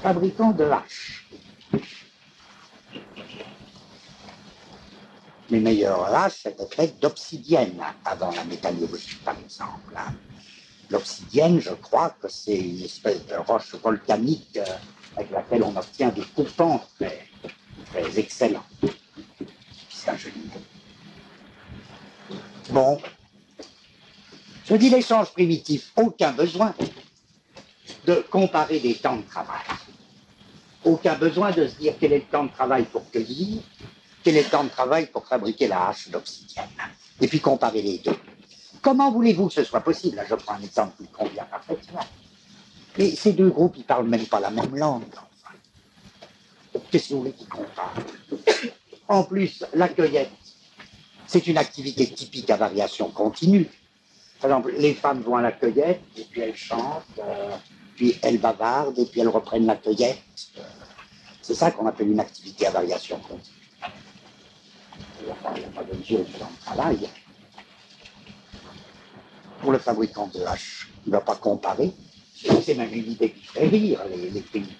fabricants de haches. Les meilleures haches étaient faites d'obsidienne avant la métallurgie, par exemple. L'obsidienne, je crois que c'est une espèce de roche volcanique avec laquelle on obtient des coupants très, très excellents. C'est un joli mot. Bon. Je dis l'échange primitif, aucun besoin de comparer des temps de travail. Aucun besoin de se dire quel est le temps de travail pour cueillir, quel est le temps de travail pour fabriquer la hache d'obsidienne. Et puis comparer les deux. Comment voulez-vous que ce soit possible? Là, je prends un exemple qui convient parfaitement. Et ces deux groupes, ils ne parlent même pas la même langue. Qu'est-ce que vous voulez qu'ils comparent? En plus, la cueillette, c'est une activité typique à variation continue. Par exemple, les femmes vont à la cueillette, et puis elles chantent, puis elles bavardent, et puis elles reprennent la cueillette. C'est ça qu'on appelle une activité à variation continue. Il n'y a pas de mesure dans le travail. Pour le fabricant de haches, il ne va pas comparer. C'est même une idée qui fait rire les primitifs.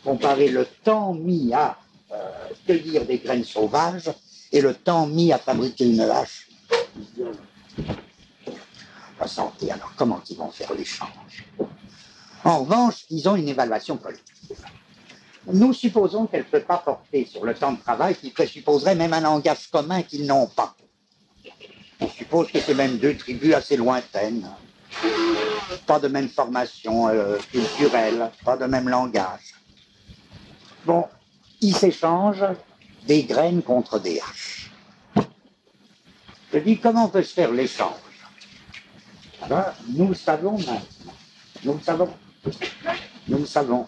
Comparer le temps mis à cueillir des graines sauvages et le temps mis à fabriquer une hache. La santé, alors comment ils vont faire l'échange? En revanche, ils ont une évaluation collective. Nous supposons qu'elle ne peut pas porter sur le temps de travail qui présupposerait même un langage commun qu'ils n'ont pas. On suppose que c'est même deux tribus assez lointaines, pas de même formation culturelle, pas de même langage. Bon, ils s'échangent des graines contre des haches. Je dis, comment peut se faire l'échange? Ben, nous le savons maintenant. Nous le savons. Nous le savons.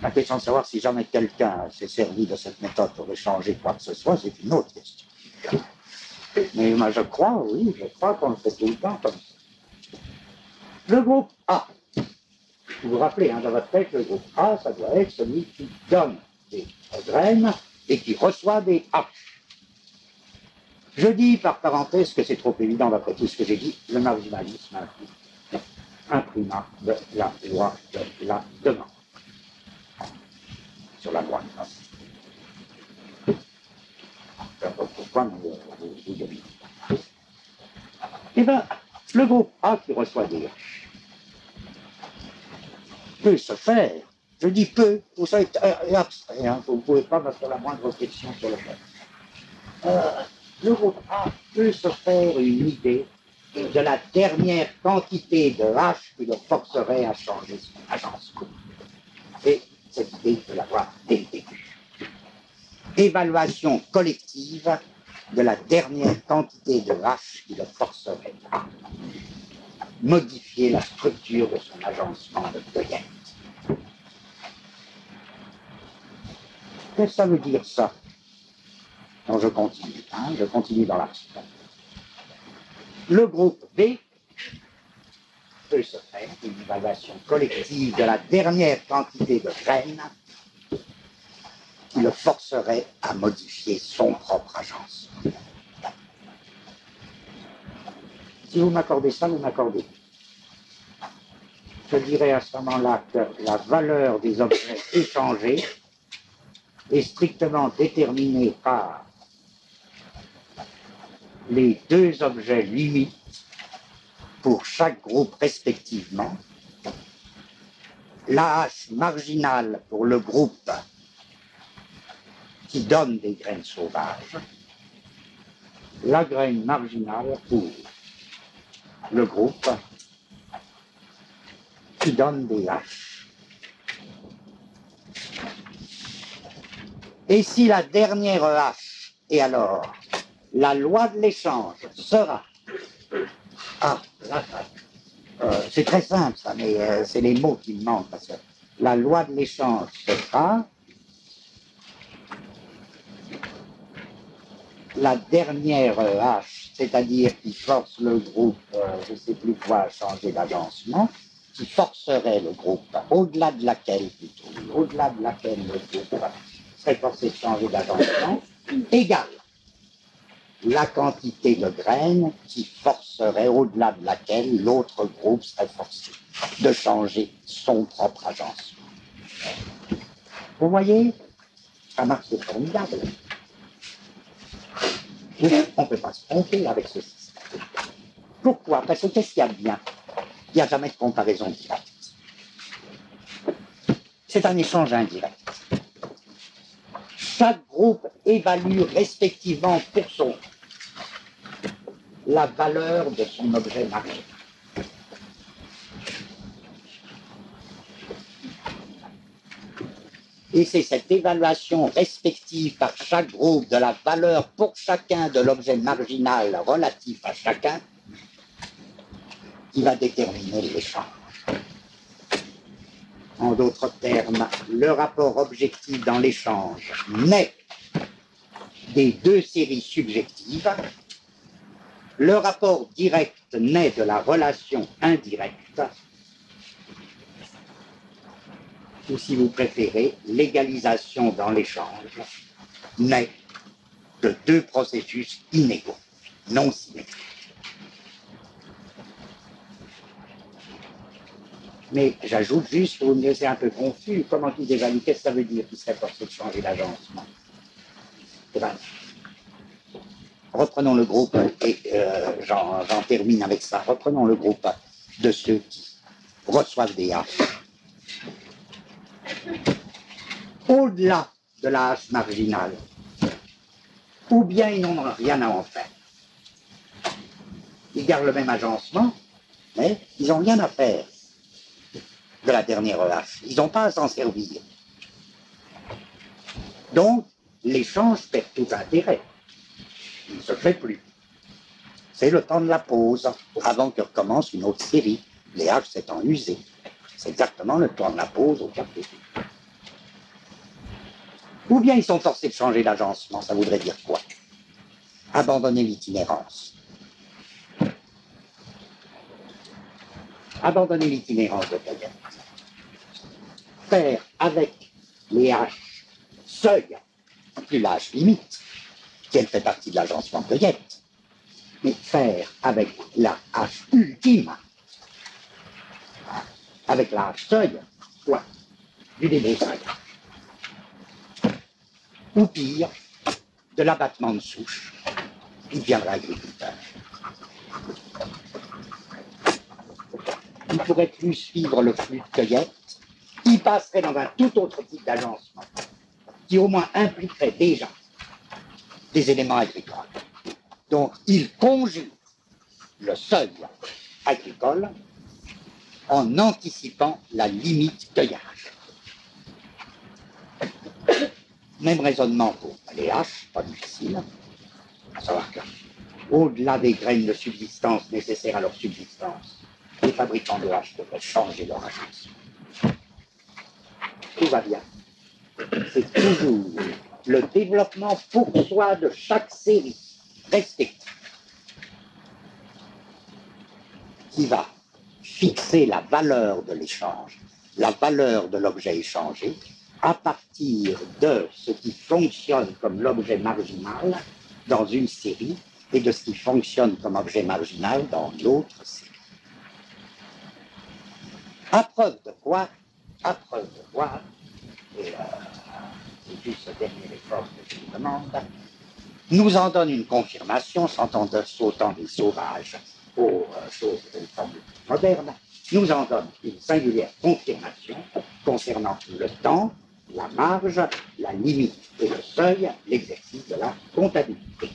La question de savoir si jamais quelqu'un s'est servi de cette méthode pour échanger quoi que ce soit, c'est une autre question. Mais moi, je crois, oui, je crois qu'on le fait tout le temps comme ça. Le groupe A. Vous vous rappelez, dans votre tête, le groupe A, ça doit être celui qui donne des graines et qui reçoit des haches. Je dis par parenthèse que c'est trop évident d'après tout ce que j'ai dit, le marginalisme implique imprimat de la loi de la demande sur la loi de l'offre. Pourquoi vous devinez? Eh bien, le groupe A qui reçoit des haches peut se faire, je dis peu, vous savez, abstrait, hein, vous ne pouvez pas me faire la moindre réflexion sur le fait. Le groupe A peut se faire une idée de la dernière quantité de haches qui le forcerait à changer son agencement. Et cette idée, il faut l'avoir dès le début. Évaluation collective de la dernière quantité de haches qui le forcerait à modifier la structure de son agencement de cueillette. Qu'est-ce que ça veut dire, ça? Donc je continue dans l'article. Le groupe B peut se faire une évaluation collective de la dernière quantité de graines qui le forcerait à modifier son propre agencement. Si vous m'accordez ça, vous m'accordez. Je dirais à ce moment-là que la valeur des objets échangés est strictement déterminée par les deux objets limites pour chaque groupe respectivement, la hache marginale pour le groupe qui donne des graines sauvages, la graine marginale pour le groupe qui donne des haches. Et si la dernière hache, et alors la loi de l'échange sera... c'est très simple ça, mais c'est les mots qui me manquent, parce que la loi de l'échange sera la dernière hache, c'est-à-dire qui force le groupe, je ne sais plus quoi, à changer d'agencement, qui forcerait le groupe, au-delà de laquelle le groupe serait forcé de changer d'agencement, égale la quantité de graines qui forcerait, au-delà de laquelle l'autre groupe serait forcé de changer son propre agencement. Vous voyez, ça marche, c'est formidable. On ne peut pas se tromper avec ce système. Pourquoi? Parce que qu'est-ce qu'il y a de bien? Il n'y a jamais de comparaison directe. C'est un échange indirect. Chaque groupe évalue respectivement pour son la valeur de son objet marginal. Et c'est cette évaluation respective par chaque groupe de la valeur pour chacun de l'objet marginal relatif à chacun qui va déterminer l'échange. En d'autres termes, le rapport objectif dans l'échange naît des deux séries subjectives. Le rapport direct naît de la relation indirecte, ou si vous préférez, l'égalisation dans l'échange naît de deux processus inégaux, non symétriques. Mais j'ajoute juste, vous me dites c'est un peu confus, comment ils évaluent, qu'est-ce que ça veut dire qu'ils seraient forcés de changer d'agencement? Eh bien, reprenons le groupe, et j'en termine avec ça, reprenons le groupe de ceux qui reçoivent des haches. Au-delà de la hache marginale, ou bien ils n'ont rien à en faire. Ils gardent le même agencement, mais ils n'ont rien à faire de la dernière hache. Ils n'ont pas à s'en servir. Donc, l'échange perd tout intérêt. Il ne se fait plus. C'est le temps de la pause, avant que recommence une autre série, les haches s'étant usées. C'est exactement le temps de la pause au café. Ou bien ils sont forcés de changer d'agencement, ça voudrait dire quoi? Abandonner l'itinérance. Abandonner l'itinérance de cueillette. Faire avec les haches seuil, plus la hache limite, qui elle fait partie de l'agencement cueillette, mais faire avec la hache ultime, avec l'âge seuil, quoi, du débroussaillage. Ou pire, de l'abattement de souche, il deviendra agriculteur. Il ne pourrait plus suivre le flux de cueillette, il passerait dans un tout autre type d'agencement, qui au moins impliquerait déjà des éléments agricoles. Donc il conjugue le seuil agricole en anticipant la limite cueillage. Même raisonnement pour les haches, pas difficile, à savoir qu'au-delà des graines de subsistance nécessaires à leur subsistance, les fabricants de haches devraient changer leur agencement. Tout va bien. C'est toujours le développement pour soi de chaque série restée qui va fixer la valeur de l'échange, la valeur de l'objet échangé, à partir de ce qui fonctionne comme l'objet marginal dans une série et de ce qui fonctionne comme objet marginal dans l'autre série. À preuve de quoi, et c'est juste ce dernier effort que je vous demande, nous en donne une confirmation, sautant des sauvages aux choses d'une forme moderne, nous en donne une singulière confirmation concernant le temps, la marge, la limite et le seuil, l'exercice de la comptabilité.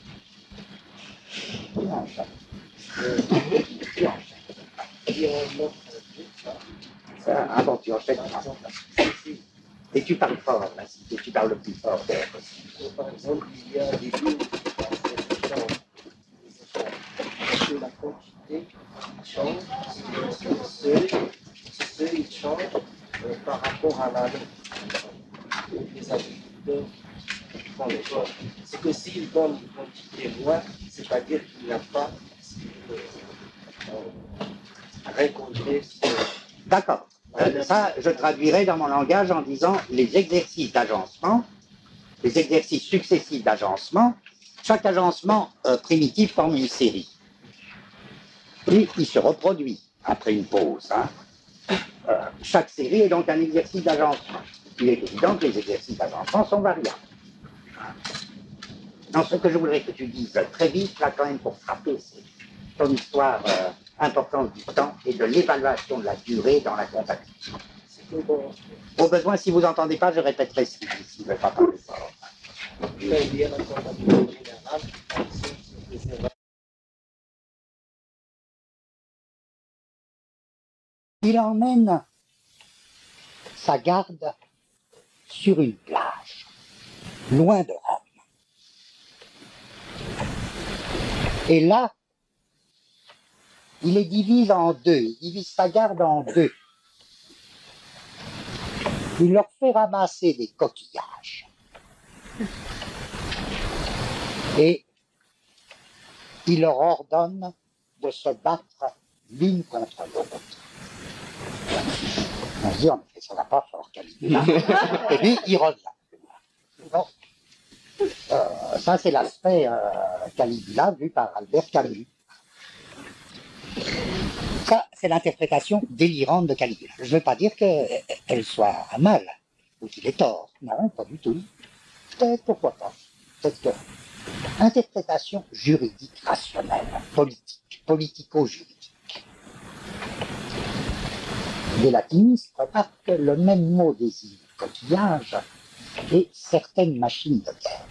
Avant, tu enchaînes. Et tu parles fort, là, si tu parles le plus fort. Par exemple, il y a des lignes que la quantité change, ce seuil change par rapport à la les agriculteurs font les choses. C'est que s'ils donnent une quantité moins, c'est-à-dire qu'il n'a pas récolté. D'accord. Ça, je traduirais dans mon langage en disant les exercices d'agencement, les exercices successifs d'agencement, chaque agencement primitif forme une série. Et il se reproduit après une pause. Chaque série est donc un exercice d'agencement. Il est évident que les exercices d'agencement sont variables. Non, ce que je voudrais que tu dises très vite, là quand même pour frapper, c'est ton histoire importance du temps et de l'évaluation de la durée dans la comptabilité. Au besoin, si vous n'entendez pas, je répéterai si je ne vais pas parler fort. Il emmène sa garde sur une plage, loin de Rome. Et là, il les divise en deux, il divise sa garde en deux. Il leur fait ramasser des coquillages. Et il leur ordonne de se battre l'une contre l'autre. On se dit, en effet, ça n'a pas fort Caligula. Et puis, il revient. Bon. Ça, c'est l'aspect Caligula vu par Albert Camus. Ça, c'est l'interprétation délirante de Caligula. Je ne veux pas dire qu'elle soit mal, ou qu'il ait tort. Non, pas du tout. Peut-être, pourquoi pas. Peut-être que interprétation juridique, rationnelle, politique, politico-juridique. Les latinistes remarquent que le même mot désigne coquillage et certaines machines de guerre.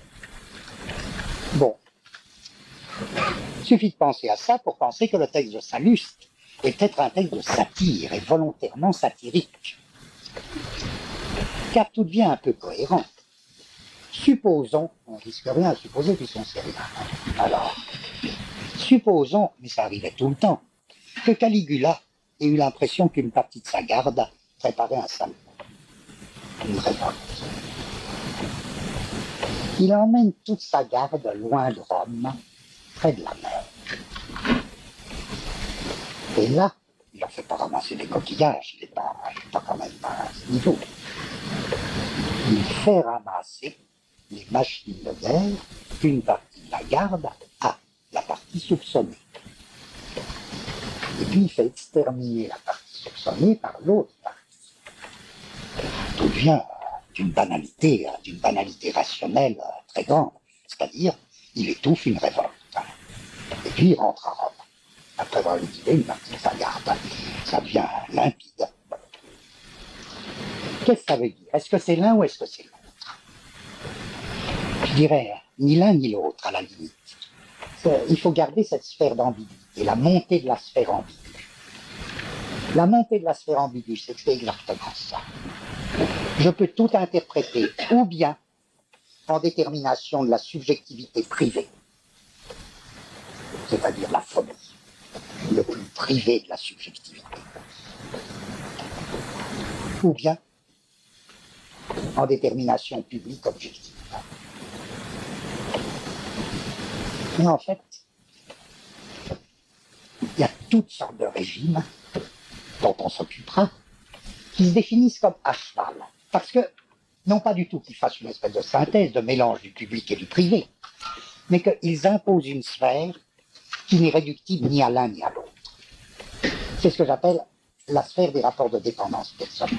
Bon. Il suffit de penser à ça pour penser que le texte de Salluste est peut-être un texte de satire et volontairement satirique. Car tout devient un peu cohérent. Supposons, on ne risque rien à supposer qu'ils sont sérieux. Alors, supposons, mais ça arrivait tout le temps, que Caligula ait eu l'impression qu'une partie de sa garde préparait un salut, une révolte. Il emmène toute sa garde loin de Rome, près de la mer. Et là, il ne leur fait pas ramasser des coquillages, il n'est pas quand même à ce niveau. Il fait ramasser les machines de guerre qu'une partie de la garde a, la partie soupçonnée. Et puis il fait exterminer la partie soupçonnée soupçonné par l'autre. Tout vient d'une banalité rationnelle très grande. C'est-à-dire, il étouffe une révolte. Et puis il rentre à Rome. Après avoir liquidé une partie de sa garde. Ça devient limpide. Qu'est-ce que ça veut dire? Est-ce que c'est l'un ou est-ce que c'est l'autre? Je dirais ni l'un ni l'autre, à la limite. Il faut garder cette sphère d'ambiguïté, la montée de la sphère ambiguë. La montée de la sphère ambiguë, c'est exactement ça. Je peux tout interpréter, ou bien en détermination de la subjectivité privée, c'est-à-dire la folie, le plus privé de la subjectivité, ou bien en détermination publique objective. Mais en fait, il y a toutes sortes de régimes dont on s'occupera, qui se définissent comme à cheval. Parce que, non pas du tout qu'ils fassent une espèce de synthèse, de mélange du public et du privé, mais qu'ils imposent une sphère qui n'est réductible ni à l'un ni à l'autre. C'est ce que j'appelle la sphère des rapports de dépendance personnelle.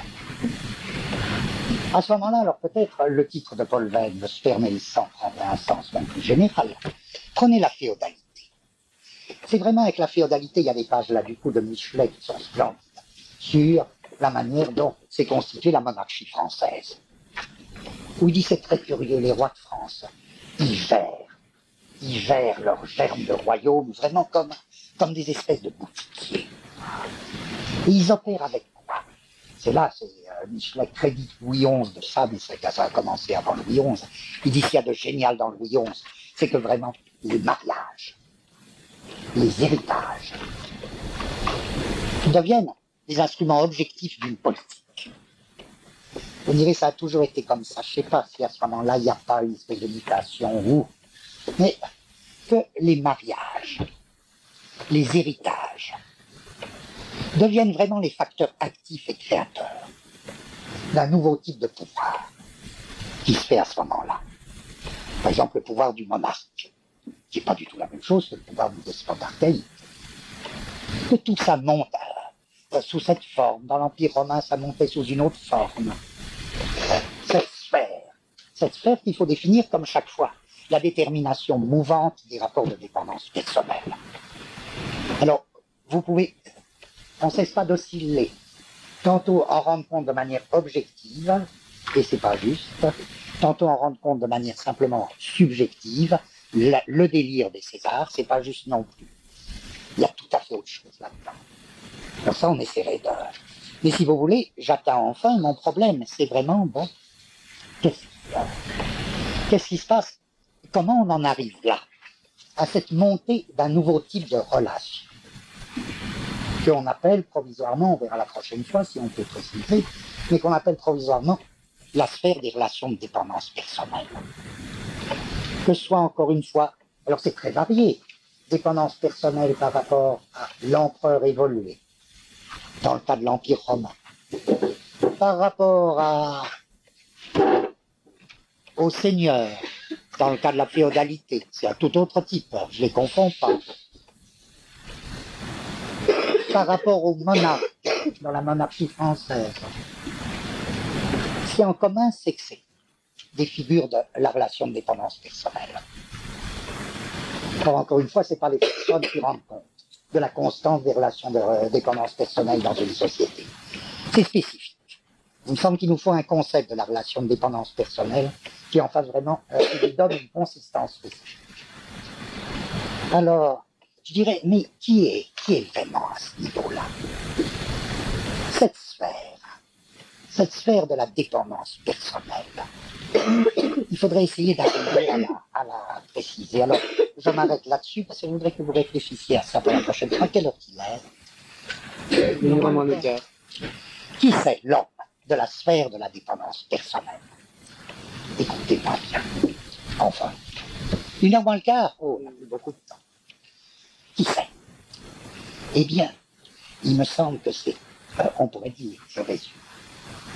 À ce moment-là, alors peut-être le titre de Paul Veyne, le sperme et le sang, prendrait un sens même plus général. Prenez la féodalité. C'est vraiment avec la féodalité, il y a des pages là du coup de Michelet qui sont splendides, sur la manière dont s'est constituée la monarchie française. Où il dit c'est très curieux, les rois de France, ils gèrent leur germe de royaume vraiment comme des espèces de boutiquiers. Et ils opèrent avec quoi? C'est là, c'est Michelet crédite Louis XI de ça, mais c'est que ça a commencé avant Louis XI. Il dit qu'il y a de génial dans Louis XI, c'est que vraiment les mariages, les héritages deviennent des instruments objectifs d'une politique. Vous direz, ça a toujours été comme ça. Je ne sais pas si à ce moment-là, il n'y a pas une espèce de mutation ou... Mais que les mariages, les héritages, deviennent vraiment les facteurs actifs et créateurs d'un nouveau type de pouvoir qui se fait à ce moment-là. Par exemple, le pouvoir du monarque, qui n'est pas du tout la même chose que le pouvoir du despote archaïque. Que tout ça monte sous cette forme. Dans l'Empire romain, ça montait sous une autre forme. Cette sphère qu'il faut définir comme chaque fois la détermination mouvante des rapports de dépendance personnelle. Alors, vous pouvez, on ne cesse pas d'osciller, tantôt en rendre compte de manière objective, et c'est pas juste, tantôt en rendre compte de manière simplement subjective. Le délire des Césars, c'est pas juste non plus. Il y a tout à fait autre chose là-dedans. Alors ça, on essaierait de... Mais si vous voulez, j'atteins enfin mon problème. C'est vraiment, bon, qu'est-ce qui se passe? Comment on en arrive là? À cette montée d'un nouveau type de relation qu'on appelle provisoirement, on verra la prochaine fois si on peut préciser, mais qu'on appelle provisoirement la sphère des relations de dépendance personnelle. Que ce soit encore une fois, alors c'est très varié, dépendance personnelle par rapport à l'empereur évolué, dans le cas de l'Empire romain, par rapport au seigneur, dans le cas de la féodalité, c'est un tout autre type, je ne les confonds pas. Par rapport au monarque, dans la monarchie française, ce qui est en commun, c'est que c'est des figures de la relation de dépendance personnelle. Or, encore une fois, ce n'est pas les personnes qui rendent compte de la constance des relations de dépendance personnelle dans une société. C'est spécifique. Il me semble qu'il nous faut un concept de la relation de dépendance personnelle qui en fasse vraiment, qui lui donne une consistance spécifique. Alors, je dirais, mais qui est vraiment à ce niveau-là? Cette sphère de la dépendance personnelle. Il faudrait essayer d'arriver à la préciser. Alors, je m'arrête là-dessus parce que je voudrais que vous réfléchissiez à ça pour la prochaine fois. Quelle heure il est? Vraiment le cas. Qui c'est l'homme de la sphère de la dépendance personnelle? Écoutez-moi bien. Enfin. 1h moins le quart? Oh, on a eu beaucoup de temps. Qui c'est? Eh bien, il me semble que c'est, on pourrait dire, je résume,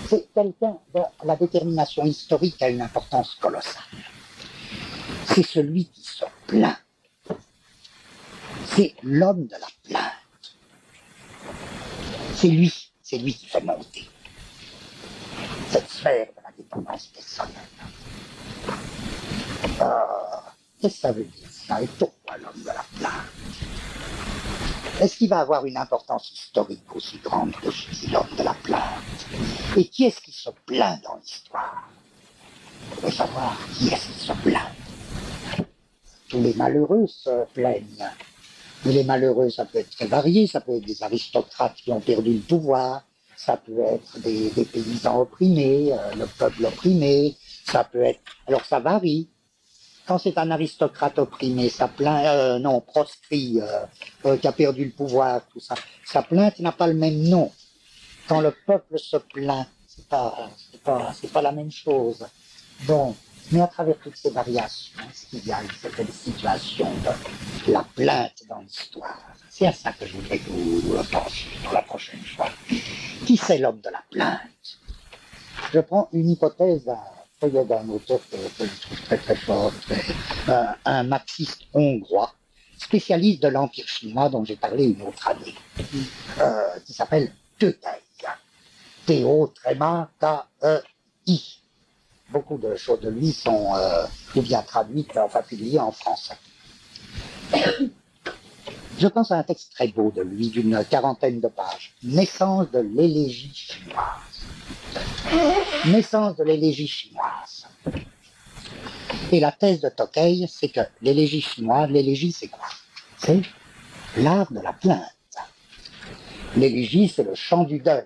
c'est quelqu'un dont la détermination historique a une importance colossale. C'est celui qui se plaint. C'est l'homme de la plainte. C'est lui c'est lui qui fait monter cette sphère de la dépendance personnelle. Qu'est-ce que ça veut dire ça? Et pourquoi l'homme de la plainte? Est-ce qu'il va avoir une importance historique aussi grande que l'homme de la plainte? Et qui est-ce qui se plaint dans l'histoire? On veut savoir qui est-ce qui se plaint. Tous les malheureux se plaignent. Mais les malheureux, ça peut être très varié. Ça peut être des aristocrates qui ont perdu le pouvoir. Ça peut être des paysans opprimés, le peuple opprimé. Ça peut être... Alors ça varie. Quand c'est un aristocrate opprimé, ça plaint, proscrit, qui a perdu le pouvoir, tout ça, sa plainte n'a pas le même nom. Quand le peuple se plaint, c'est pas la même chose. Bon, mais à travers toutes ces variations, ce qu'il y a, c'est une situation de la plainte dans l'histoire. C'est à ça que je voudrais que vous pensiez pour la prochaine fois. Qui c'est l'homme de la plainte? Je prends une hypothèse d'un auteur que je trouve très très fort, un marxiste hongrois, spécialiste de l'Empire chinois dont j'ai parlé une autre année, qui s'appelle Tökei. T-O-K-E-I. Beaucoup de choses de lui sont ou bien traduites, enfin publiées en français. Je pense à un texte très beau de lui, d'une quarantaine de pages. Naissance de l'élégie chinoise. Naissance de l'élégie chinoise. Et la thèse de Tökei, c'est que l'élégie chinoise, l'élégie c'est quoi? C'est l'art de la plainte. L'élégie, c'est le chant du deuil.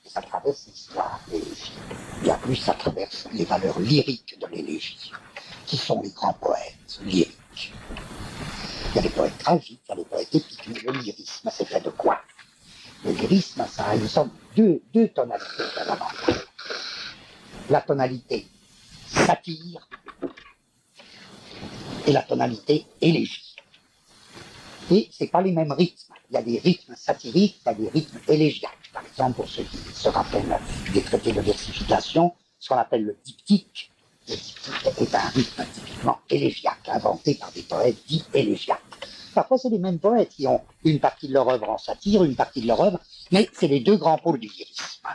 Et ça traverse l'histoire de l'élégie. Bien plus, ça traverse les valeurs lyriques de l'élégie, qui sont les grands poètes lyriques. Il y a des poètes tragiques, il y a des poètes épiques, mais le lyrisme, c'est fait de quoi? Le lyrisme, ça a une sorte de deux tonalités fondamentales. La tonalité satire et la tonalité élégie. Et ce n'est pas les mêmes rythmes. Il y a des rythmes satiriques, il y a des rythmes élégiaques. Par exemple, pour ceux qui se rappellent des traités de versification, ce qu'on appelle le diptyque. Le diptyque est un rythme typiquement élégiaque, inventé par des poètes dits élégiaques. Parfois, c'est les mêmes poètes qui ont une partie de leur œuvre en satire, une partie de leur œuvre, mais c'est les deux grands pôles du lyrisme.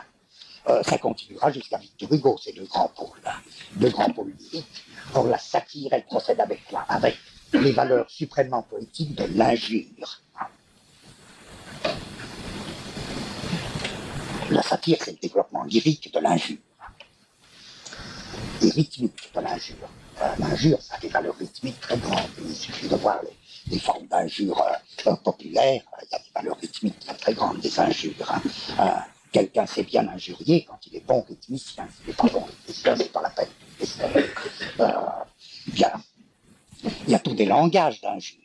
Ça continuera jusqu'à Victor Hugo, ces deux grands pôles lyriques. Or, la satire, elle procède avec quoi? Avec les valeurs suprêmement poétiques de l'injure. La satire, c'est le développement lyrique de l'injure. Et rythmique de l'injure. L'injure, ça a des valeurs rythmiques très grandes. Il suffit de voir les formes d'injures populaires. Il y a des valeurs rythmiques très, très grandes des injures. Quelqu'un sait bien injurier quand il est bon rythmicien. S'il n'est pas bon rythmicien, c'est pas la peine. Bien. Il y a tous des langages d'injures.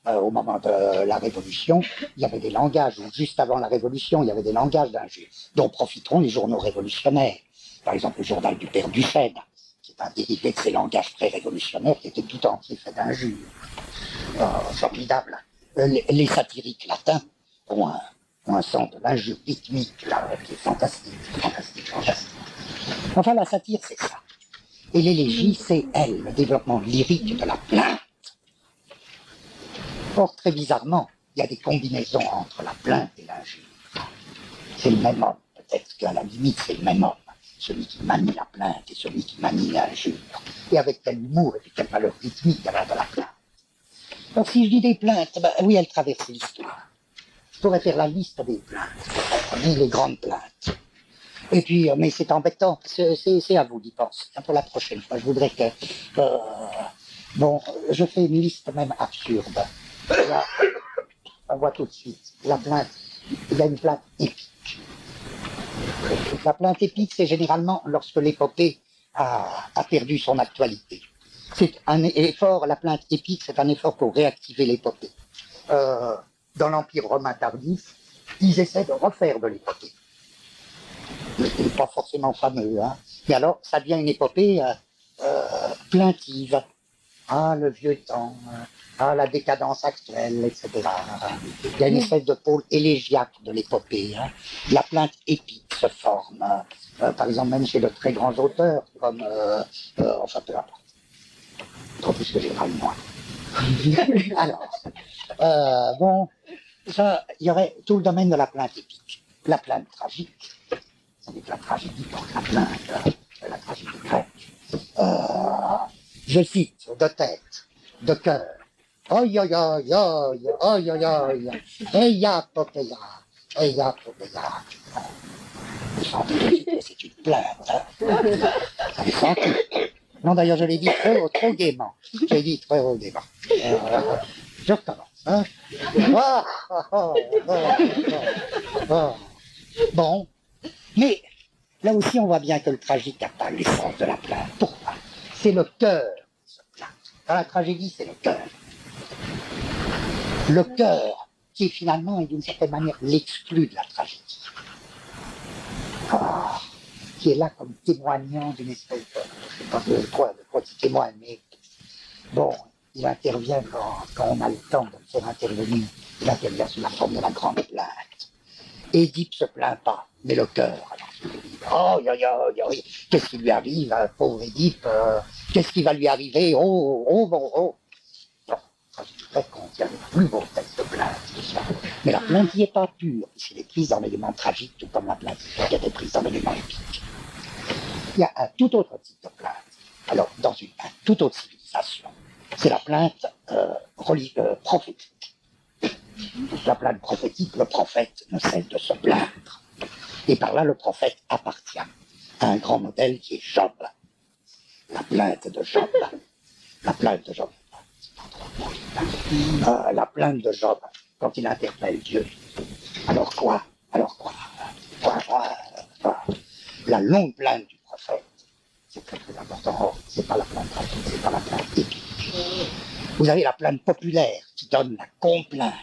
Au moment de la Révolution, il y avait des langages, ou juste avant la Révolution, il y avait des langages d'injures, dont profiteront les journaux révolutionnaires. Par exemple, le journal du Père Duchesne, qui est un dérivé de ces langages pré-révolutionnaires qui étaient tout entiers faits d'injures. Formidable. Les satiriques latins ont un sens de l'injure rythmique, là, qui est fantastique. Enfin, la satire, c'est ça. Et l'élégie, c'est elle, le développement lyrique de la plainte. Or, très bizarrement, il y a des combinaisons entre la plainte et l'injure. C'est le même homme, peut-être qu'à la limite, c'est le même homme. Celui qui manie la plainte et celui qui manie l'injure. Et avec quel humour et quelle valeur rythmique alors de la plainte. Alors, si je dis des plaintes, ben, oui, elles traversent l'histoire. Je pourrais faire la liste des plaintes, les grandes plaintes. Et puis, mais c'est embêtant, c'est à vous d'y penser. Pour la prochaine fois, je voudrais que... bon, je fais une liste même absurde. Là, on voit tout de suite, la plainte, il y a une plainte épique. La plainte épique, c'est généralement lorsque l'épopée a perdu son actualité. C'est un effort, la plainte épique, c'est un effort pour réactiver l'épopée. Dans l'Empire romain tardif, ils essaient de refaire de l'épopée. C'est pas forcément fameux, hein. Mais alors, ça devient une épopée plaintive. Ah, le vieux temps, la décadence actuelle, etc. Il y a une espèce de pôle élégiaque de l'épopée. Hein. La plainte épique se forme, par exemple même chez de très grands auteurs, comme, enfin peu importe, trop plus que j'ai pas le moins. Alors, bon, ça, il y aurait tout le domaine de la plainte épique. la plainte tragique, c'est la tragédie pour la plainte, la tragédie grecque. Je cite de tête, de cœur. Oi, oi, oi, oi, oi, oi, oi, eia popeia, eia popeia. Vous sentez que c'est une plainte, hein? Vous sentez? Non, d'ailleurs, je l'ai dit trop gaiement. J'ai dit trop gaiement. Je recommence, hein? Bon, mais là aussi, on voit bien que le tragique n'a pas l'essence de la plainte. Pourquoi? C'est le cœur qui se plaint. Dans la tragédie, c'est le cœur. Le cœur, qui finalement est d'une certaine manière l'exclu de la tragédie. Qui est là comme témoignant d'une espèce de, je ne sais pas de quoi il témoigne, mais bon, il intervient quand on a le temps de le faire intervenir. Il intervient sous la forme de la grande plainte. Édipe se plaint pas, mais le cœur. Oh, qu'est-ce qui lui arrive, hein, pauvre Édipe, qu'est-ce qui va lui arriver, oh. Non, je dirais qu'on tient le plus beau texte de plainte. Mais la plainte n'y est pas pure, puisqu'elle est prise dans l'élément tragique, tout comme la plainte qui a été prise dans l'élément épique. Il y a un tout autre type de plainte, alors dans une toute autre civilisation. C'est la plainte prophétique. La plainte prophétique, le prophète ne cesse de se plaindre. Et par là, le prophète appartient à un grand modèle qui est Job. La plainte de Job. La plainte de Job. La plainte de Job, quand il interpelle Dieu. Alors quoi? La longue plainte du prophète, c'est très très important. Oh, c'est pas la plainte tragique, c'est pas la plainte épique. Vous avez la plainte populaire qui donne la complainte.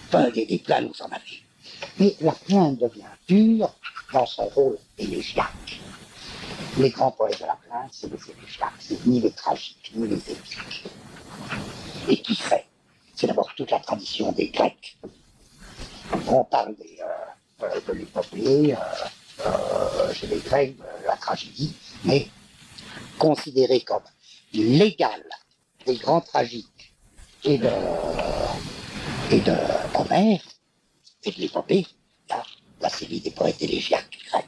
Enfin, des plaintes, vous en avez. Mais la plainte devient pure dans son rôle élégiaque. Les grands poètes de la plainte, c'est les élégiaques, c'est ni les tragiques, ni les épiques. Et qui fait? C'est d'abord toute la tradition des Grecs. On parle de l'épopée, chez les Grecs, la tragédie, mais considérée comme l'égale des grands tragiques et de Homère et de l'épopée, la série des poètes élégiaques grecs.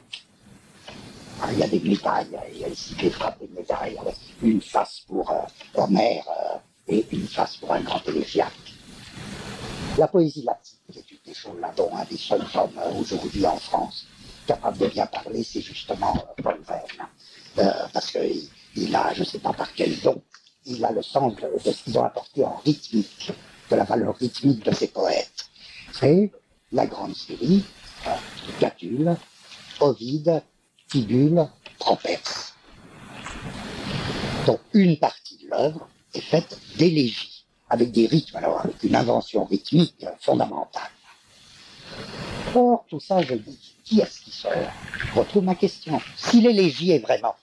Il y a des médailles, il y a ici des frappes de médailles, avec une face pour Homère et une face pour un grand élégiaque. La poésie latine, qui est une des choses là dont un des seuls hommes aujourd'hui en France capable de bien parler, c'est justement Paul Verne. Parce qu'il a, je ne sais pas par quel don, il a le sens de ce qu'ils ont apporté en rythmique, de la valeur rythmique de ces poètes. C'est la grande série, Catulle, Ovide, Tibulle, Properce. Donc une partie de l'œuvre est faite d'élégies, avec des rythmes, alors avec une invention rythmique fondamentale. Or, tout ça, je dis, qui est-ce qui sort? Je retrouve ma question. Si l'élégie est vraiment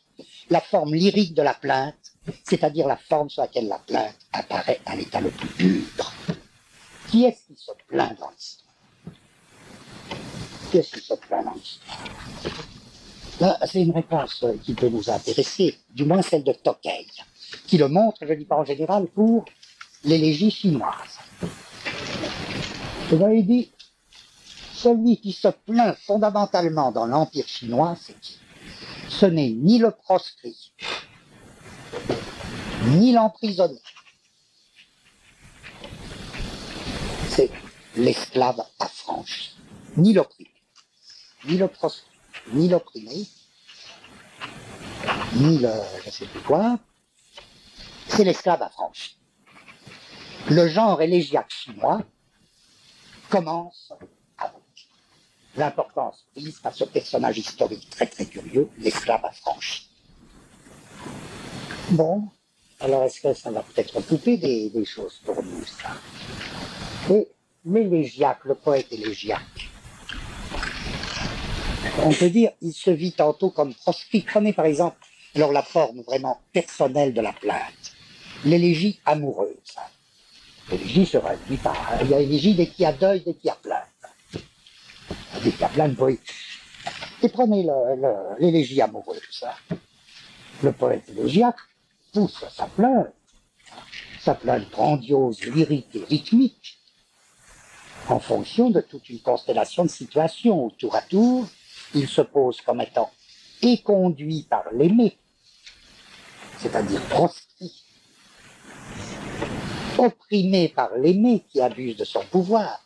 la forme lyrique de la plainte, c'est-à-dire la forme sur laquelle la plainte apparaît à l'état le plus pur, qui est-ce qui se plaint dans l'histoire? Qui est-ce qui se plaint dans l'histoire? Là, c'est une réponse qui peut nous intéresser, du moins celle de Tokay, qui le montre, je ne dis pas en général, pour l'élégie chinoise. Vous avez dit, celui qui se plaint fondamentalement dans l'Empire chinois, c'est qui? Ce n'est ni le proscrit, ni l'emprisonné. C'est l'esclave affranchi, ni l'opprimé, ni le proscrit, ni l'opprimé, ni le je ne sais plus quoi, c'est l'esclave affranchi. Le genre élégiaque chinois commence avec l'importance prise par ce personnage historique très très curieux, l'esclave affranchi. Bon, alors est-ce que ça va peut-être couper des choses pour nous, ça? Et l'élégiaque, le poète élégiaque, on peut dire, il se vit tantôt comme proscrit. Prenez par exemple, alors la forme vraiment personnelle de la plainte, l'élégie amoureuse. L'élégie se réduit par, il y a élégie dès qu'il y a deuil, dès qu'il y a plainte. Dès qu'il y a plainte, oui. Et prenez l'élégie amoureuse. Le poète élégiaque pousse sa plainte grandiose, lyrique et rythmique, en fonction de toute une constellation de situations où tour à tour, il se pose comme étant éconduit par l'aimé, c'est-à-dire proscrit, opprimé par l'aimé qui abuse de son pouvoir,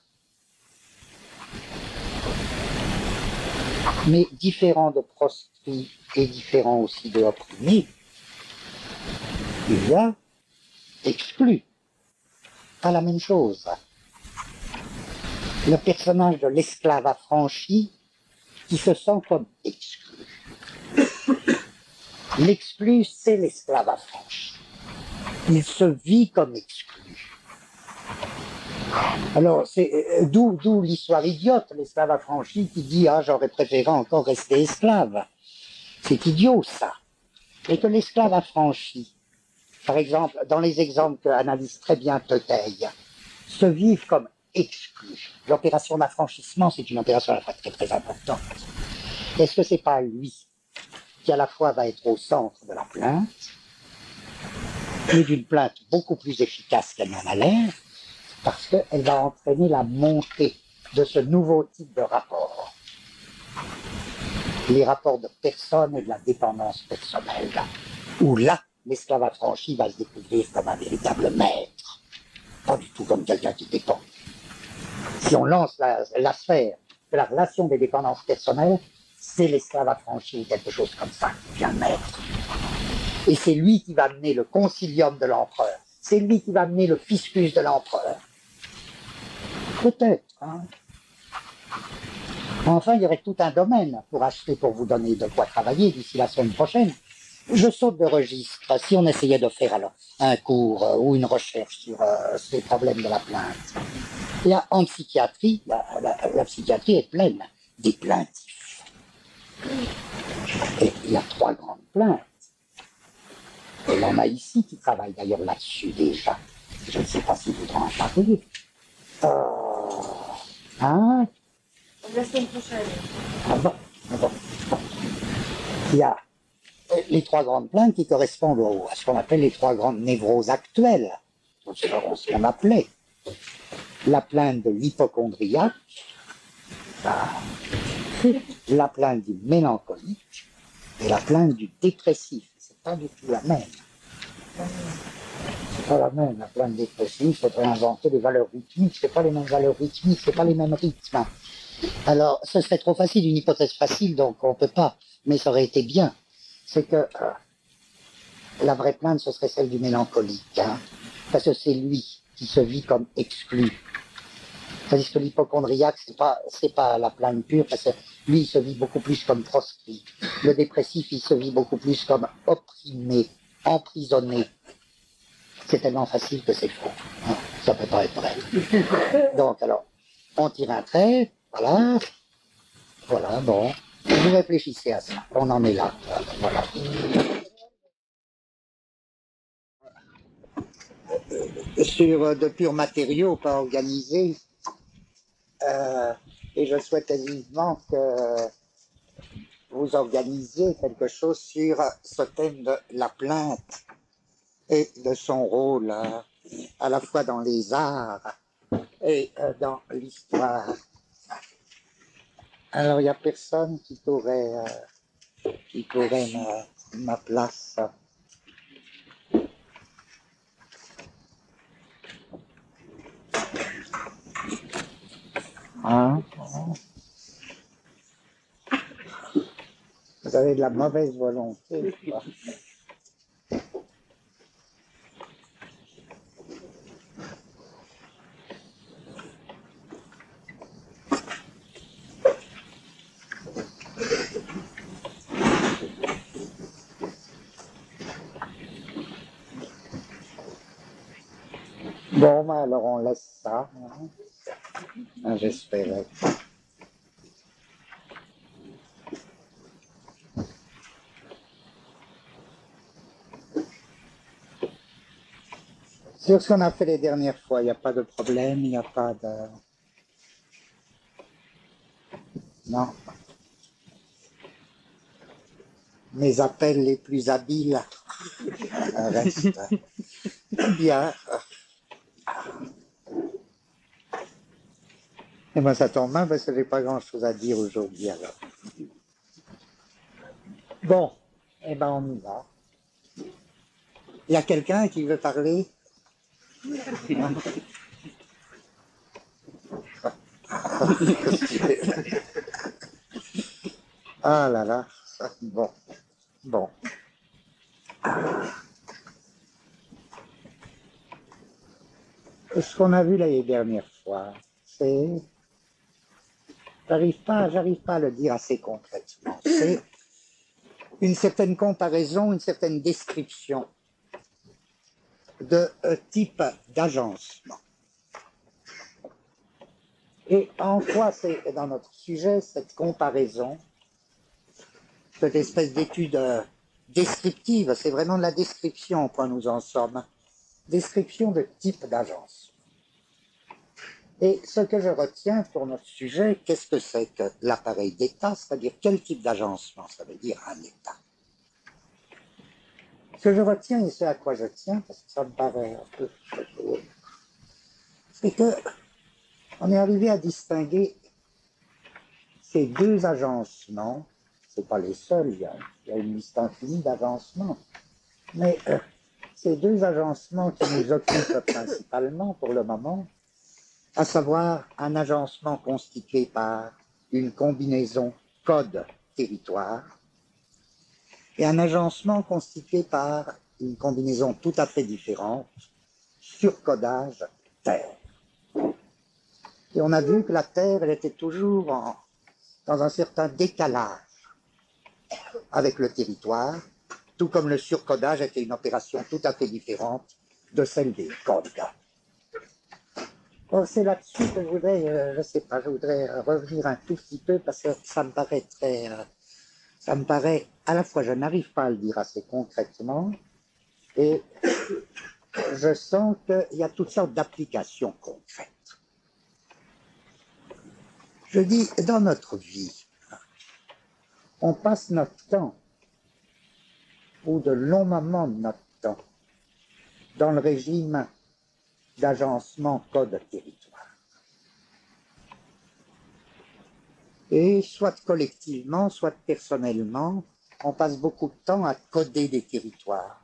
mais différent de proscrit et différent aussi de opprimé, il y a exclu. Pas la même chose. Le personnage de l'esclave affranchi qui se sent comme exclu. L'exclu, c'est l'esclave affranchi. Il se vit comme exclu. Alors, c'est d'où l'histoire idiote, l'esclave affranchi qui dit « Ah, j'aurais préféré encore rester esclave ». C'est idiot, ça. Et que l'esclave affranchi, par exemple, dans les exemples que analyse très bien Teuteuil, se vivent comme exclus. L'opération d'affranchissement, c'est une opération à la fois très très importante. Est-ce que c'est pas lui qui à la fois va être au centre de la plainte, mais d'une plainte beaucoup plus efficace qu'elle n'en a l'air, parce qu'elle va entraîner la montée de ce nouveau type de rapport. Les rapports de personne et de la dépendance personnelle, où là, l'esclave affranchi va se découvrir comme un véritable maître, pas du tout comme quelqu'un qui dépend. Si on lance la sphère de la relation des dépendances personnelles, c'est l'esclave affranchi ou quelque chose comme ça qui devient maître. Et c'est lui qui va mener le concilium de l'empereur, c'est lui qui va mener le fiscus de l'empereur. Peut-être, hein. Enfin, il y aurait tout un domaine pour acheter, pour vous donner de quoi travailler d'ici la semaine prochaine. Je saute de registre. Si on essayait de faire alors un cours ou une recherche sur ces problèmes de la plainte. Il y a en psychiatrie, la psychiatrie est pleine des plaintifs. Et il y a 3 grandes plaintes. Et il y en a ici qui travaillent d'ailleurs là-dessus déjà. Je ne sais pas si vous voudrez en parler. Hein? La semaine prochaine. Ah bon, ah bon. Il y a les 3 grandes plaintes qui correspondent à ce qu'on appelle les 3 grandes névroses actuelles, ce qu'on appelait la plainte de l'hypocondriaque, la plainte du mélancolique et la plainte du dépressif. C'est pas du tout la même. C'est pas la même. La plainte dépressive, il faudrait inventer des valeurs rythmiques. C'est pas les mêmes valeurs rythmiques, c'est pas les mêmes rythmes. Alors, ce serait trop facile, une hypothèse facile, donc on peut pas. Mais ça aurait été bien. C'est que la vraie plainte, ce serait celle du mélancolique, hein, parce que c'est lui qui se vit comme exclu. C'est-à-dire que l'hypocondriaque, c'est pas la plainte pure, parce que lui, il se vit beaucoup plus comme proscrit. Le dépressif, il se vit beaucoup plus comme opprimé, emprisonné. C'est tellement facile que c'est faux. Hein, ça peut pas être vrai. Donc, alors, on tire un trait, voilà, bon. Vous réfléchissez à ça, on en est là. Voilà. Sur de purs matériaux, pas organisés, et je souhaitais vivement que vous organisiez quelque chose sur ce thème de la plainte et de son rôle à la fois dans les arts et dans l'histoire. Alors, il n'y a personne qui pourrait ma place. Hein? Vous avez de la mauvaise volonté, quoi. Bon, ben alors on laisse ça. Hein? J'espérais. Sur ce qu'on a fait les dernières fois, il n'y a pas de problème, il n'y a pas de... Non. Mes appels les plus habiles restent bien. Et moi, ça tombe mal parce que j'ai pas grand-chose à dire aujourd'hui, alors. Bon, eh ben, on y va. Il y a quelqu'un qui veut parler? Ah là là, bon, bon. Ce qu'on a vu l'année dernière fois, c'est, j'arrive pas à le dire assez concrètement, c'est une certaine comparaison, une certaine description de type d'agencement. Et en quoi c'est dans notre sujet, cette comparaison, cette espèce d'étude descriptive, c'est vraiment de la description quand nous en sommes, description de type d'agence. Et ce que je retiens pour notre sujet, qu'est-ce que c'est que l'appareil d'État, c'est-à-dire quel type d'agencement, ça veut dire un État. Ce que je retiens et ce à quoi je tiens, parce que ça me paraît un peu, c'est que on est arrivé à distinguer ces deux agencements. C'est pas les seuls, il y a une liste infinie d'agencements, mais ces deux agencements qui nous occupent principalement pour le moment, à savoir un agencement constitué par une combinaison code-territoire et un agencement constitué par une combinaison tout à fait différente, surcodage-terre. Et on a vu que la Terre, elle était toujours dans un certain décalage avec le territoire, tout comme le surcodage était une opération tout à fait différente de celle des codes. Bon, c'est là-dessus que je voudrais, je sais pas, je voudrais revenir un tout petit peu parce que ça me paraît très, ça me paraît, à la fois je n'arrive pas à le dire assez concrètement et je sens qu'il y a toutes sortes d'applications concrètes. Je dis, dans notre vie, on passe notre temps, ou de longs moments de notre temps, dans le régime d'agencement code-territoire. Et soit collectivement, soit personnellement, on passe beaucoup de temps à coder des territoires.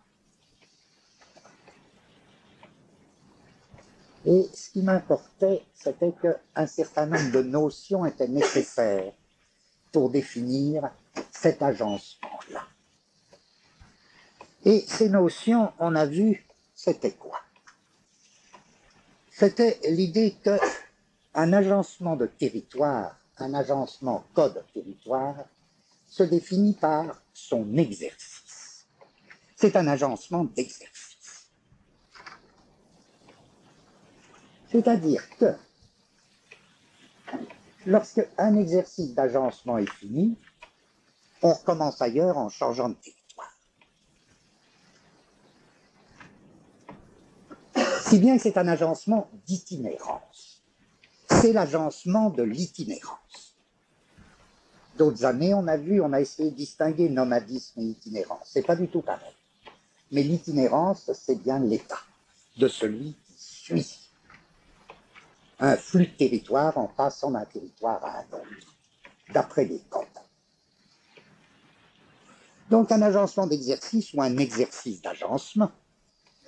Et ce qui m'importait, c'était qu'un certain nombre de notions étaient nécessaires pour définir cet agencement-là. Et ces notions, on a vu, c'était quoi? C'était l'idée qu'un agencement de territoire, un agencement code-territoire, se définit par son exercice. C'est un agencement d'exercice. C'est-à-dire que lorsque un exercice d'agencement est fini, on recommence ailleurs en changeant de territoire. Si bien que c'est un agencement d'itinérance. C'est l'agencement de l'itinérance. D'autres années, on a essayé de distinguer nomadisme et itinérance. C'est pas du tout pareil. Mais l'itinérance, c'est bien l'état de celui qui suit un flux de territoire en passant d'un territoire à un autre, d'après les codes. Donc un agencement d'exercice ou un exercice d'agencement,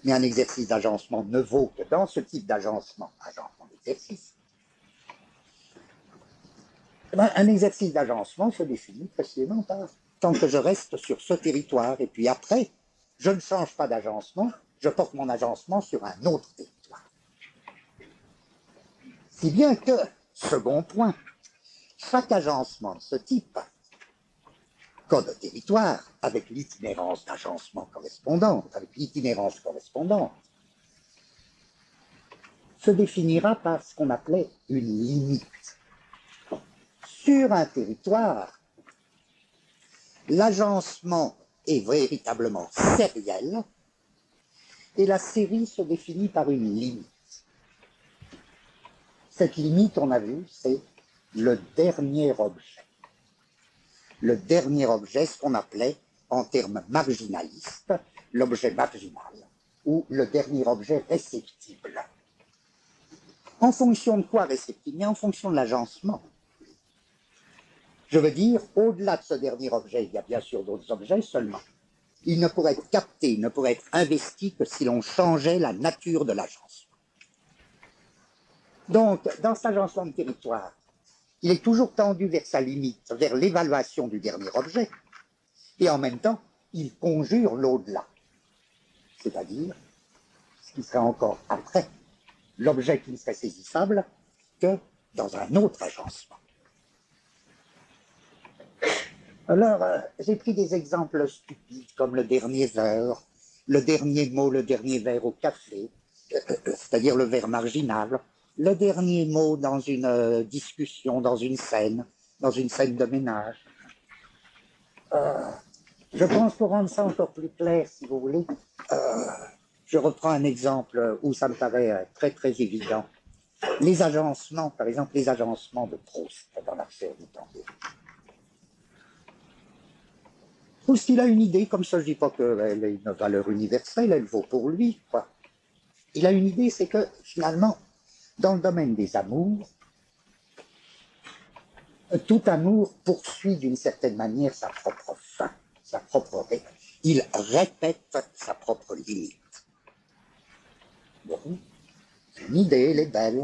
mais un exercice d'agencement ne vaut que dans ce type d'agencement, agencement d'exercice. Un exercice d'agencement se définit précisément par tant que je reste sur ce territoire, et puis après, je ne change pas d'agencement, je porte mon agencement sur un autre territoire. Si bien que, second point, chaque agencement de ce type, code territoire, avec l'itinérance d'agencement correspondante, avec l'itinérance correspondante, se définira par ce qu'on appelait une limite. Sur un territoire, l'agencement est véritablement sériel et la série se définit par une limite. Cette limite, on a vu, c'est le dernier objet. Le dernier objet, ce qu'on appelait, en termes marginalistes, l'objet marginal, ou le dernier objet réceptible. En fonction de quoi réceptive? Mais en fonction de l'agencement. Je veux dire, au-delà de ce dernier objet, il y a bien sûr d'autres objets seulement. Il ne pourrait être capté, il ne pourrait être investi que si l'on changeait la nature de l'agencement. Donc, dans cet agencement de territoire, il est toujours tendu vers sa limite, vers l'évaluation du dernier objet, et en même temps, il conjure l'au-delà, c'est-à-dire ce qui serait encore après l'objet qui ne serait saisissable que dans un autre agencement. Alors, j'ai pris des exemples stupides comme le dernier verre, le dernier mot, le dernier verre au café, c'est-à-dire le verre marginal, le dernier mot dans une discussion, dans une scène de ménage. Je pense, pour rendre ça encore plus clair, si vous voulez, je reprends un exemple où ça me paraît très très évident. Les agencements, par exemple, les agencements de Proust dans l'affaire du temps. Proust, il a une idée, comme ça je ne dis pas qu'elle a une valeur universelle, elle vaut pour lui, quoi. Il a une idée, c'est que finalement, dans le domaine des amours, tout amour poursuit d'une certaine manière sa propre fin, sa propre règle. Il répète sa propre limite. Bon, une idée, elle est belle,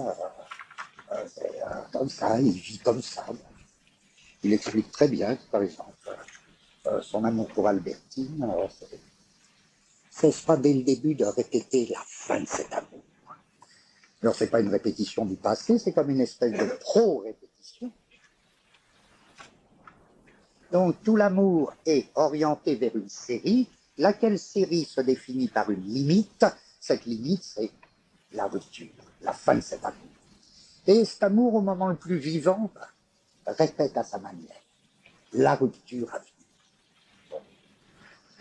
comme ça, il vit comme ça. Il explique très bien, par exemple, son amour pour Albertine, cesse pas dès le début de répéter la fin de cet amour. Alors, c'est pas une répétition du passé, c'est comme une espèce de pro-répétition. Donc, tout l'amour est orienté vers une série, laquelle série se définit par une limite. Cette limite, c'est la rupture, la fin de cet amour. Et cet amour, au moment le plus vivant, répète à sa manière la rupture à venir.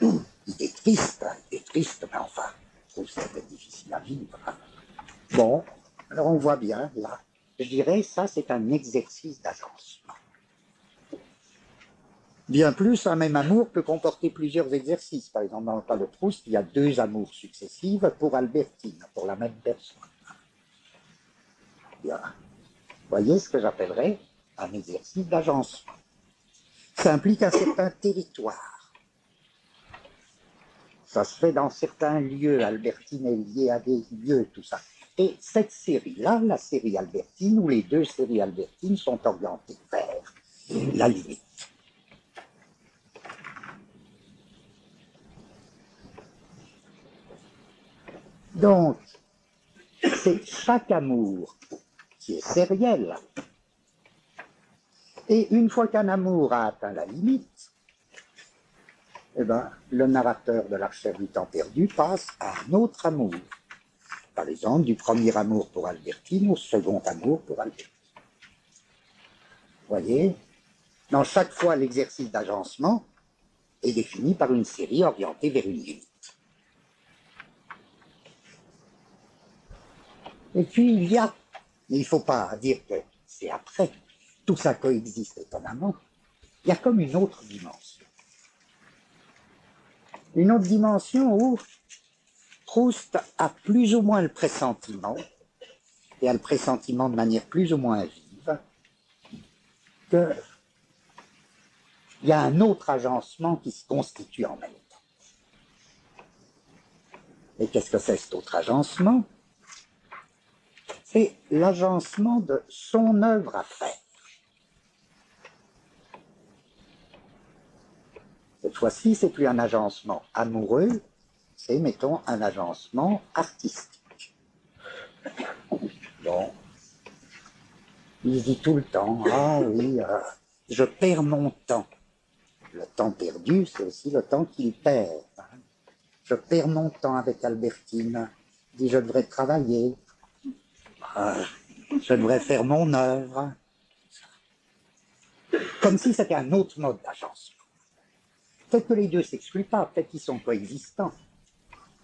Bon. Il est triste, mais enfin, je trouve que c'était difficile à vivre. Bon, alors on voit bien, là, je dirais, ça c'est un exercice d'agencement. Bien plus, un même amour peut comporter plusieurs exercices. Par exemple, dans le cas de Proust, il y a 2 amours successives pour Albertine, pour la même personne. Bien. Vous voyez ce que j'appellerais un exercice d'agencement. Ça implique un certain territoire. Ça se fait dans certains lieux. Albertine est liée à des lieux, tout ça. Et cette série-là, la série Albertine, ou les 2 séries Albertine, sont orientées vers la limite. Donc, c'est chaque amour qui est sériel. Et une fois qu'un amour a atteint la limite, eh ben, le narrateur de l'Archère du temps perdu passe à un autre amour. Par exemple, du premier amour pour Albertine au second amour pour Albertine. Vous voyez, dans chaque fois, l'exercice d'agencement est défini par une série orientée vers une limite. Et puis, il y a, mais il ne faut pas dire que c'est après, tout ça coexiste étonnamment, il y a comme une autre dimension. Une autre dimension où Proust a plus ou moins le pressentiment, et a le pressentiment de manière plus ou moins vive, qu'il y a un autre agencement qui se constitue en même temps. Et qu'est-ce que c'est cet autre agencement? C'est l'agencement de son œuvre à faire. Cette fois-ci, c'est plus un agencement amoureux, c'est, mettons, un agencement artistique. Bon, il dit tout le temps, ah oui, je perds mon temps. Le temps perdu, c'est aussi le temps qu'il perd. Je perds mon temps avec Albertine. Il dit, je devrais travailler. Je devrais faire mon œuvre. Comme si c'était un autre mode d'agencement. Peut-être que les deux ne s'excluent pas, peut-être qu'ils sont coexistants.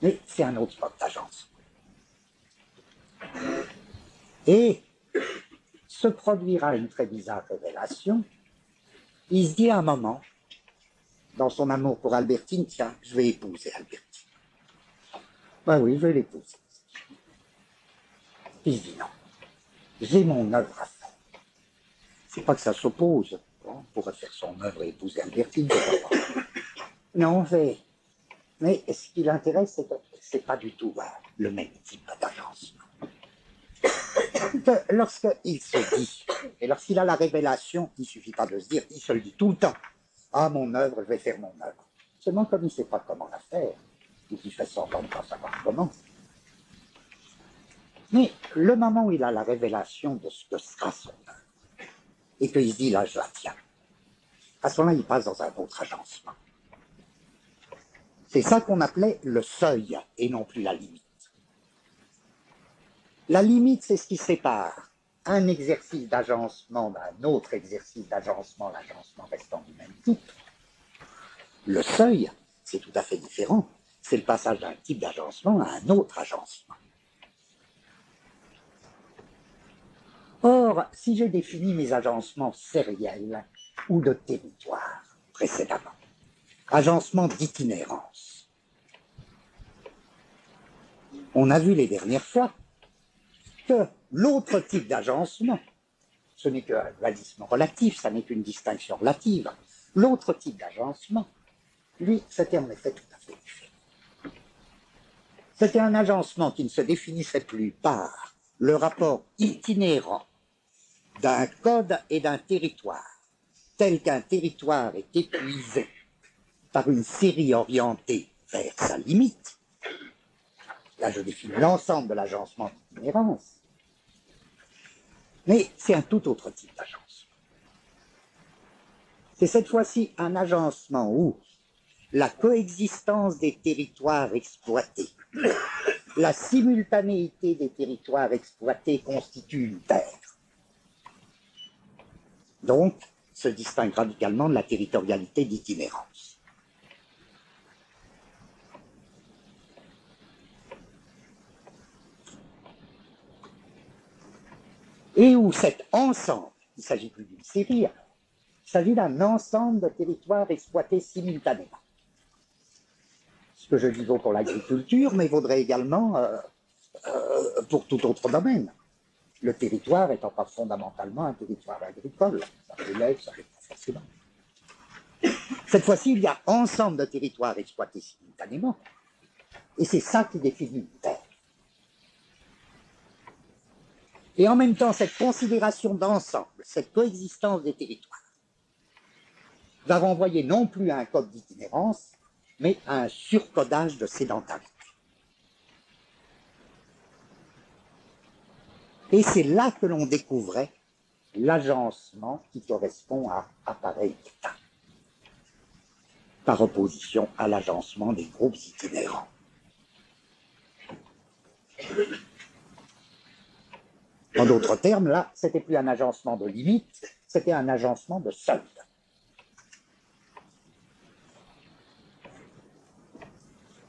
Mais c'est un autre mode d'agencement. Et se produira une très bizarre révélation. Il se dit à un moment, dans son amour pour Albertine, tiens, je vais épouser Albertine. Ben oui, je vais l'épouser. Puis il se dit non. j'ai mon œuvre à faire. C'est pas que ça s'oppose. On pourrait faire son œuvre et épouser Albertine, non, mais ce qui l'intéresse, c'est pas du tout le même type d'agencement. Lorsqu'il se dit, et lorsqu'il a la révélation, il ne suffit pas de se dire, il se le dit tout le temps. Ah, mon œuvre, je vais faire mon œuvre. Seulement comme il ne sait pas comment la faire, ou qu'il fait semblant de ne pas savoir comment. Mais le moment où il a la révélation de ce que sera son œuvre, et qu'il se dit, là, je la tiens, à ce moment-là, il passe dans un autre agencement. C'est ça qu'on appelait le seuil, et non plus la limite. La limite, c'est ce qui sépare un exercice d'agencement d'un autre exercice d'agencement, l'agencement restant du même type. Le seuil, c'est tout à fait différent. C'est le passage d'un type d'agencement à un autre agencement. Or, si j'ai défini mes agencements sériels ou de territoire précédemment, agencement d'itinérance, on a vu les dernières fois que l'autre type d'agencement, ce n'est qu'un valissement relatif, ça n'est qu'une distinction relative. L'autre type d'agencement, lui, c'était en effet tout à fait différent. C'était un agencement qui ne se définissait plus par le rapport itinérant d'un code et d'un territoire, tel qu'un territoire est épuisé par une série orientée vers sa limite. Là, je définis l'ensemble de l'agencement d'itinérance. Mais c'est un tout autre type d'agencement. C'est cette fois-ci un agencement où la coexistence des territoires exploités, la simultanéité des territoires exploités constitue une terre. Donc, se distingue radicalement de la territorialité d'itinérance. Et où cet ensemble, il ne s'agit plus d'une série, il s'agit d'un ensemble de territoires exploités simultanément. Ce que je dis vaut pour l'agriculture, mais vaudrait également pour tout autre domaine. Le territoire étant pas fondamentalement un territoire agricole, ça relève, ça l'est pas forcément. Cette fois-ci, il y a ensemble de territoires exploités simultanément, et c'est ça qui définit une terre. Et en même temps, cette considération d'ensemble, cette coexistence des territoires, va renvoyer non plus à un code d'itinérance, mais à un surcodage de sédentarité. Et c'est là que l'on découvrait l'agencement qui correspond à appareil d'État, par opposition à l'agencement des groupes itinérants. En d'autres termes, là, c'était plus un agencement de limite, c'était un agencement de solde.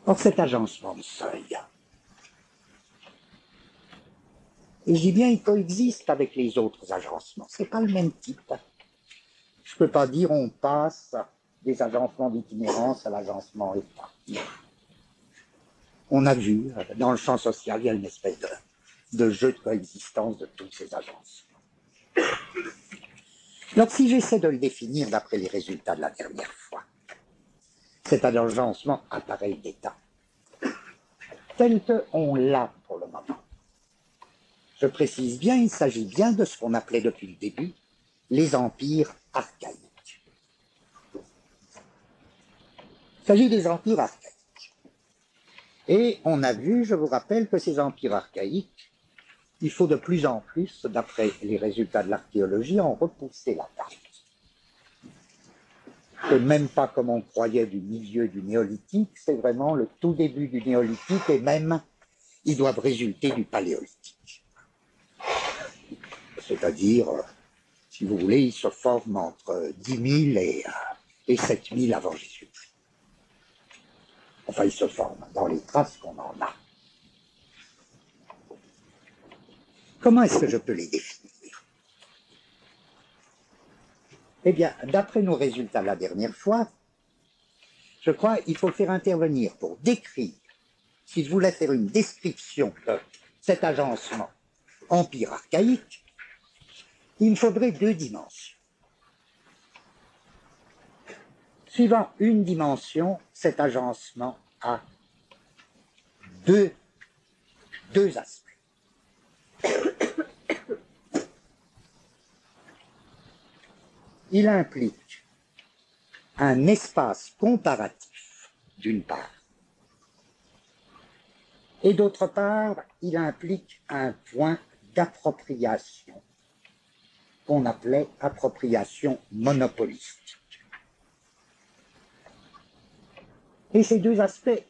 Or, cet agencement de seuil, et je dis bien, il coexiste avec les autres agencements. Ce n'est pas le même type. Je ne peux pas dire on passe des agencements d'itinérance à l'agencement État. On a vu, dans le champ social, il y a une espèce de jeu de coexistence de tous ces agencements. Donc, si j'essaie de le définir d'après les résultats de la dernière fois, cet agencement appareil d'État, tel qu'on l'a pour le moment. Je précise bien, il s'agit bien de ce qu'on appelait depuis le début les empires archaïques. Il s'agit des empires archaïques. Et on a vu, je vous rappelle, que ces empires archaïques, il faut de plus en plus, d'après les résultats de l'archéologie, en repousser la date. C'est même pas comme on croyait du milieu du néolithique, c'est vraiment le tout début du néolithique et même, ils doivent résulter du paléolithique. C'est-à-dire, si vous voulez, ils se forment entre 10 000 et 7 000 avant Jésus-Christ. Enfin, ils se forment dans les traces qu'on en a. Comment est-ce que je peux les définir? Eh bien, d'après nos résultats la dernière fois, je crois qu'il faut faire intervenir pour décrire, si je voulais faire une description de cet agencement empire archaïque, il me faudrait deux dimensions. Suivant une dimension, cet agencement a deux aspects. Il implique un espace comparatif, d'une part, et d'autre part, il implique un point d'appropriation qu'on appelait appropriation monopolistique. Et ces deux aspects,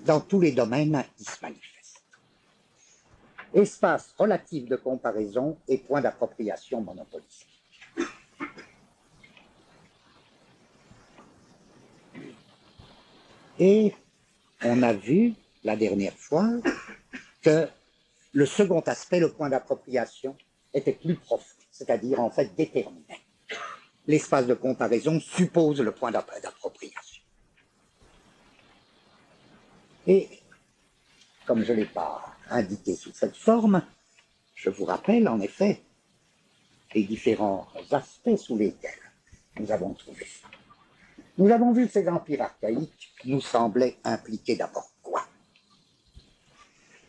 dans tous les domaines, ils se manifestent. Espace relatif de comparaison et point d'appropriation monopolistique. Et on a vu la dernière fois que le second aspect, le point d'appropriation, était plus profond, c'est-à-dire en fait déterminé. L'espace de comparaison suppose le point d'appropriation. Et comme je ne l'ai pas indiqué sous cette forme, je vous rappelle en effet les différents aspects sous lesquels nous avons trouvé ça. Nous avons vu que ces empires archaïques nous semblaient impliquer d'abord quoi?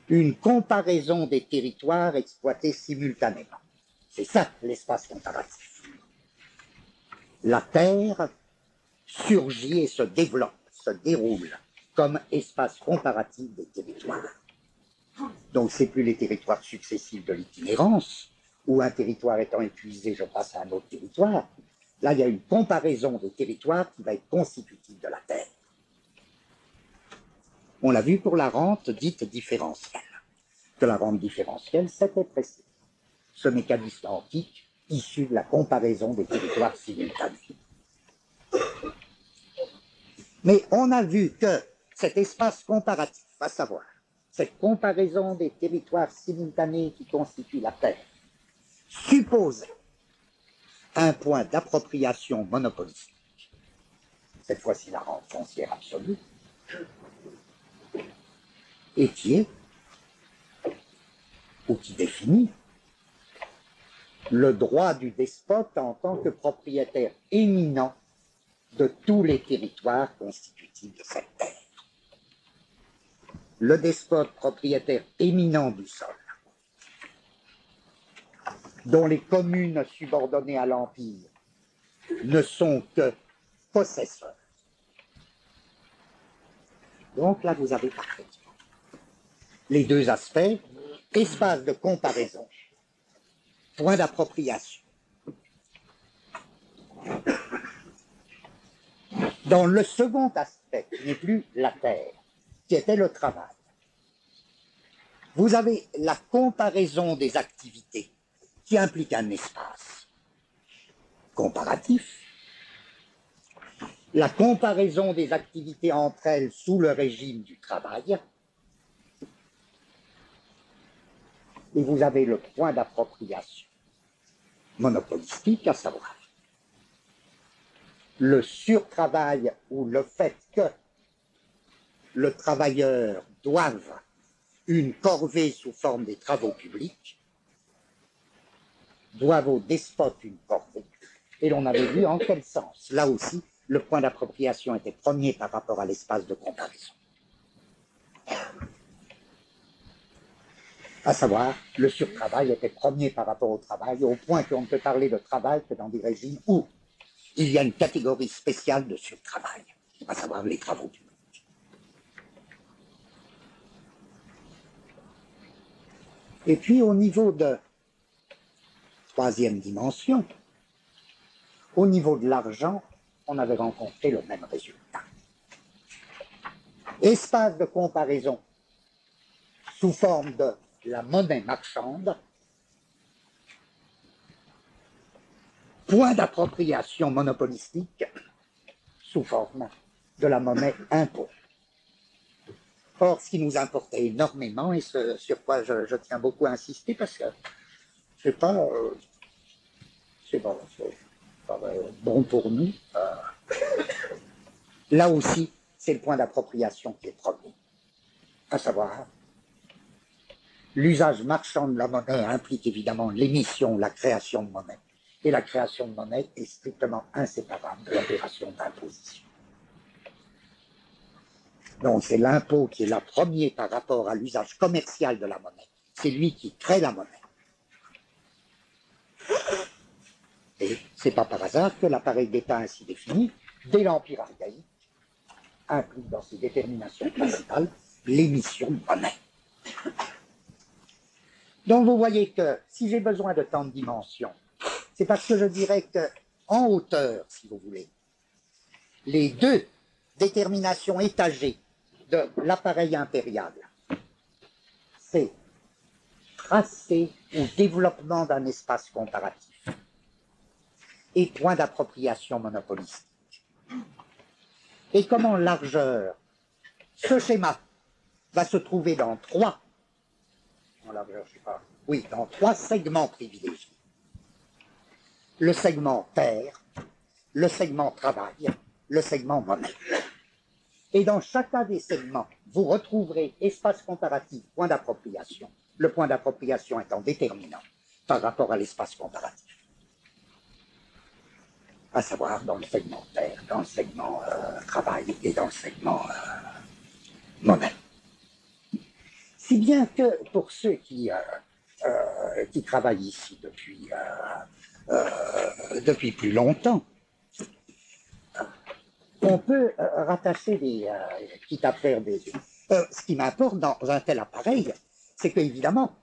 Une comparaison des territoires exploités simultanément. C'est ça l'espace comparatif. La Terre surgit et se développe, se déroule comme espace comparatif des territoires. Donc c'est plus les territoires successifs de l'itinérance, où un territoire étant épuisé, je passe à un autre territoire. Là, il y a une comparaison des territoires qui va être constitutive de la Terre. On l'a vu pour la rente dite différentielle. Que la rente différentielle, c'était précis. Ce mécanisme antique issu de la comparaison des territoires simultanés. Mais on a vu que cet espace comparatif, à savoir cette comparaison des territoires simultanés qui constituent la Terre, supposait un point d'appropriation monopolistique, cette fois-ci la rente foncière absolue, et qui est, ou qui définit, le droit du despote en tant que propriétaire éminent de tous les territoires constitutifs de cette terre. Le despote propriétaire éminent du sol, dont les communes subordonnées à l'Empire ne sont que possesseurs. Donc là, vous avez parfaitement les deux aspects, espace de comparaison, point d'appropriation. Dans le second aspect, qui n'est plus la terre, qui était le travail, vous avez la comparaison des activités qui implique un espace comparatif, la comparaison des activités entre elles sous le régime du travail, et vous avez le point d'appropriation monopolistique, à savoir le surtravail ou le fait que le travailleur doive une corvée sous forme des travaux publics, doivent au despote une corvée. Et l'on avait vu en quel sens. Là aussi, le point d'appropriation était premier par rapport à l'espace de comparaison. À savoir, le surtravail était premier par rapport au travail, au point qu'on ne peut parler de travail que dans des régimes où il y a une catégorie spéciale de surtravail, à savoir les travaux publics. Et puis au niveau de troisième dimension, au niveau de l'argent, on avait rencontré le même résultat. Espace de comparaison sous forme de la monnaie marchande, point d'appropriation monopolistique sous forme de la monnaie impôt. Or, ce qui nous importait énormément, et ce sur quoi je tiens beaucoup à insister, parce que c'est pas bon pour nous, là aussi, c'est le point d'appropriation qui est premier, à savoir L'usage marchand de la monnaie implique évidemment l'émission, la création de monnaie. Et la création de monnaie est strictement inséparable de l'opération d'imposition. Donc c'est l'impôt qui est là premier par rapport à l'usage commercial de la monnaie. C'est lui qui crée la monnaie. Et c'est pas par hasard que l'appareil d'État ainsi défini, dès l'Empire archaïque, implique dans ses déterminations principales l'émission de monnaie. Donc vous voyez que si j'ai besoin de tant de dimensions, c'est parce que je dirais que en hauteur, si vous voulez, les deux déterminations étagées de l'appareil impérial, c'est tracé ou développement d'un espace comparatif et point d'appropriation monopolistique. Et comme en largeur, ce schéma va se trouver dans trois, en largeur, je sais pas, oui, dans trois segments privilégiés. Le segment terre, le segment travail, le segment monnaie. Et dans chacun des segments, vous retrouverez espace comparatif, point d'appropriation, le point d'appropriation étant déterminant par rapport à l'espace comparatif. À savoir dans le segment terre, dans le segment travail et dans le segment monnaie. Si bien que pour ceux qui travaillent ici depuis plus longtemps, on peut rattacher des petites affaires des yeux. Ce qui m'importe dans un tel appareil, c'est qu'évidemment,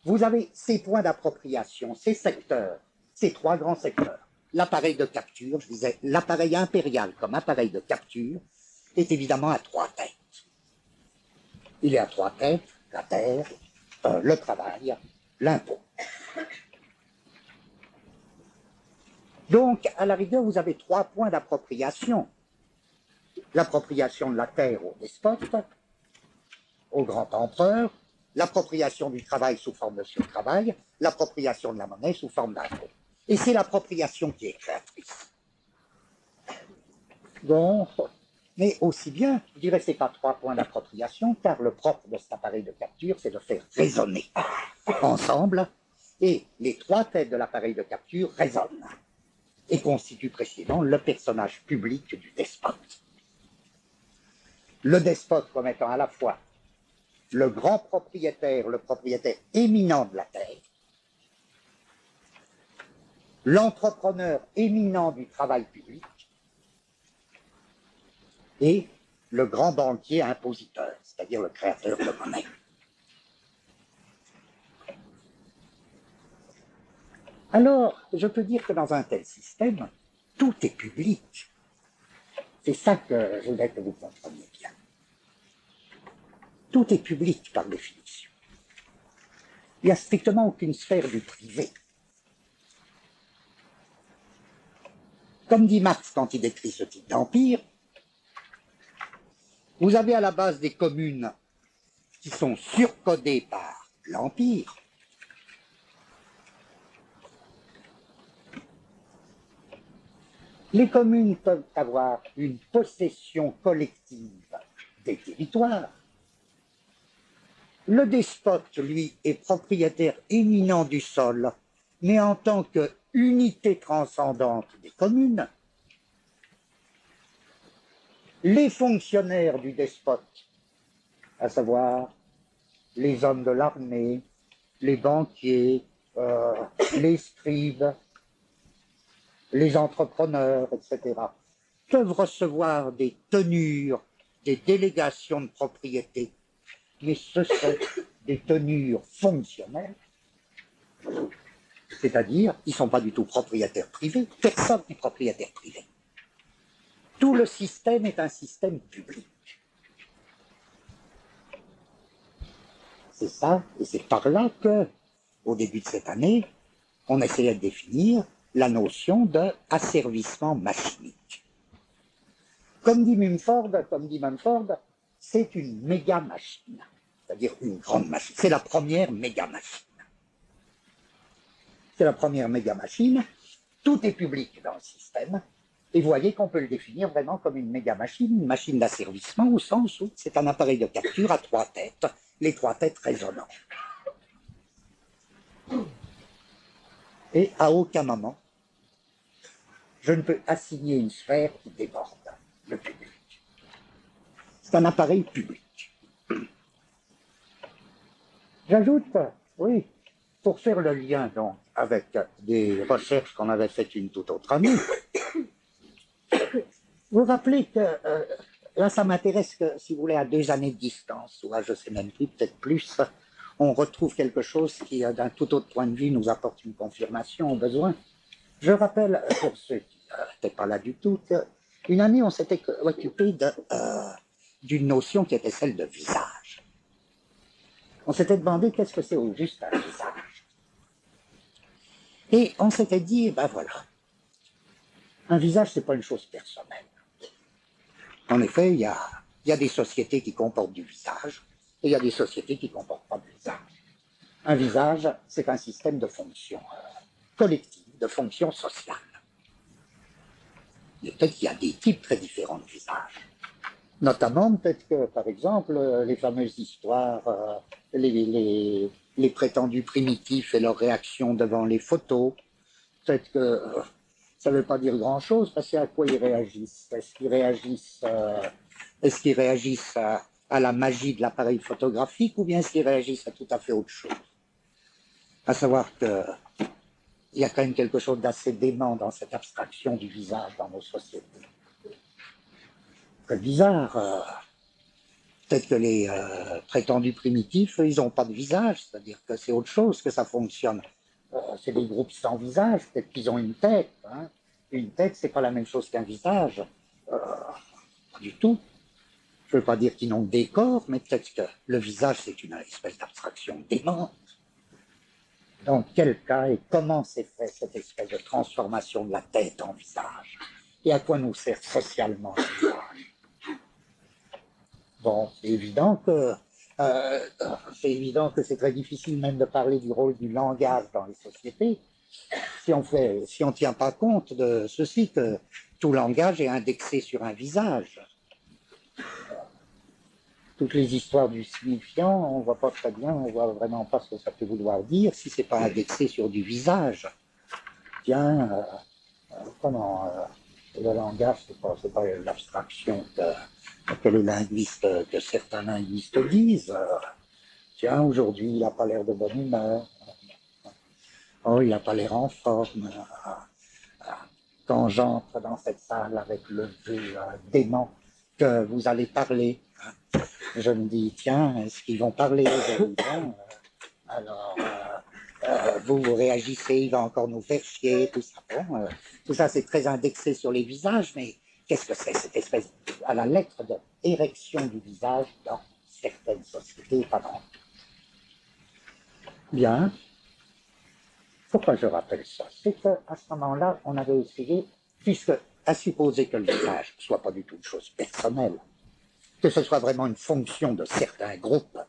vous avez ces points d'appropriation, ces secteurs, ces trois grands secteurs. L'appareil de capture, je disais, l'appareil impérial comme appareil de capture est évidemment à trois têtes. Il est à trois têtes, la terre, le travail, l'impôt. Donc, à la rigueur, vous avez trois points d'appropriation. L'appropriation de la terre au despote, au grand empereur, l'appropriation du travail sous forme de surtravail, l'appropriation de la monnaie sous forme d'impôt. Et c'est l'appropriation qui est créatrice. Donc, mais aussi bien, je dirais que ce n'est pas trois points d'appropriation, car le propre de cet appareil de capture, c'est de faire résonner ensemble, et les trois têtes de l'appareil de capture résonnent, et constituent précisément le personnage public du despote. Le despote comme étant à la fois le grand propriétaire, le propriétaire éminent de la terre, l'entrepreneur éminent du travail public et le grand banquier impositeur, c'est-à-dire le créateur de monnaie. Alors, je peux dire que dans un tel système, tout est public. C'est ça que je voudrais que vous compreniez bien. Tout est public par définition. Il n'y a strictement aucune sphère du privé. Comme dit Marx quand il décrit ce type d'empire, vous avez à la base des communes qui sont surcodées par l'empire, les communes peuvent avoir une possession collective des territoires. Le despote, lui, est propriétaire éminent du sol, mais en tant qu'unité transcendante des communes. Les fonctionnaires du despote, à savoir les hommes de l'armée, les banquiers, les scribes, les entrepreneurs, etc., peuvent recevoir des tenures, des délégations de propriété, mais ce sont des tenures fonctionnelles, c'est-à-dire ils ne sont pas du tout propriétaires privés, personne n'est propriétaire privé. Tout le système est un système public. C'est ça, et c'est par là que, au début de cette année, on essayait de définir la notion d'asservissement machinique. Comme dit Mumford, c'est une méga machine, c'est-à-dire une grande machine. C'est la première méga machine. C'est la première méga machine. Tout est public dans le système. Et vous voyez qu'on peut le définir vraiment comme une méga machine, une machine d'asservissement, au sens où c'est un appareil de capture à trois têtes, les trois têtes résonnantes. Et à aucun moment, je ne peux assigner une sphère qui déborde le public. C'est un appareil public. J'ajoute, oui, pour faire le lien donc avec des recherches qu'on avait faites une toute autre année, vous vous rappelez que là ça m'intéresse que, si vous voulez, à 2 années de distance, ou à je sais même plus, peut-être plus, on retrouve quelque chose qui, d'un tout autre point de vue, nous apporte une confirmation au besoin. Je rappelle, pour ceux qui n'étaient pas là du tout, qu'une année on s'était occupé d'une notion qui était celle de visage. On s'était demandé qu'est-ce que c'est au juste un visage. Et on s'était dit, ben voilà, un visage, c'est pas une chose personnelle. En effet, il y a des sociétés qui comportent du visage, et il y a des sociétés qui ne comportent pas de visage. Un visage, c'est un système de fonction collective, de fonction sociale. Peut-être qu'il y a des types très différents de visages. Notamment, peut-être que, par exemple, les fameuses histoires, les prétendus primitifs et leurs réactions devant les photos, peut-être que ça ne veut pas dire grand-chose, parce que à quoi ils réagissent? Est-ce qu'ils réagissent à la magie de l'appareil photographique, ou bien est-ce qu'ils réagissent à tout à fait autre chose? À savoir qu'il y a quand même quelque chose d'assez dément dans cette abstraction du visage dans nos sociétés. Très bizarre. Peut-être que les prétendus primitifs, ils n'ont pas de visage, c'est-à-dire que c'est autre chose que ça fonctionne. C'est des groupes sans visage, peut-être qu'ils ont une tête. Hein. Une tête, c'est pas la même chose qu'un visage. Pas du tout. Je ne veux pas dire qu'ils n'ont de décor, mais peut-être que le visage, c'est une espèce d'abstraction démente. Dans quel cas et comment s'est fait cette espèce de transformation de la tête en visage? Et à quoi nous sert socialement le visage? Bon, c'est évident que c'est très difficile même de parler du rôle du langage dans les sociétés si on ne tient pas compte de ceci, que tout langage est indexé sur un visage. Toutes les histoires du signifiant, on ne voit pas très bien, on ne voit vraiment pas ce que ça peut vouloir dire si ce n'est pas indexé sur du visage. Tiens, le langage, c'est pas l'abstraction que les linguistes, que certains linguistes disent. Tiens, aujourd'hui, il n'a pas l'air de bonne humeur. Oh, il n'a pas l'air en forme. Quand j'entre dans cette salle avec le vœu dément que vous allez parler, je me dis, tiens, est-ce qu'ils vont parler? Alors, vous réagissez, il va encore nous faire chier, tout ça. Bon, tout ça, c'est très indexé sur les visages, mais qu'est-ce que c'est cette espèce, à la lettre, de érection du visage dans certaines sociétés, pas dans toutes? Bien. Pourquoi je rappelle ça? C'est qu'à ce moment-là, on avait essayé, puisque, à supposer que le visage ne soit pas du tout une chose personnelle, que ce soit vraiment une fonction de certains groupes,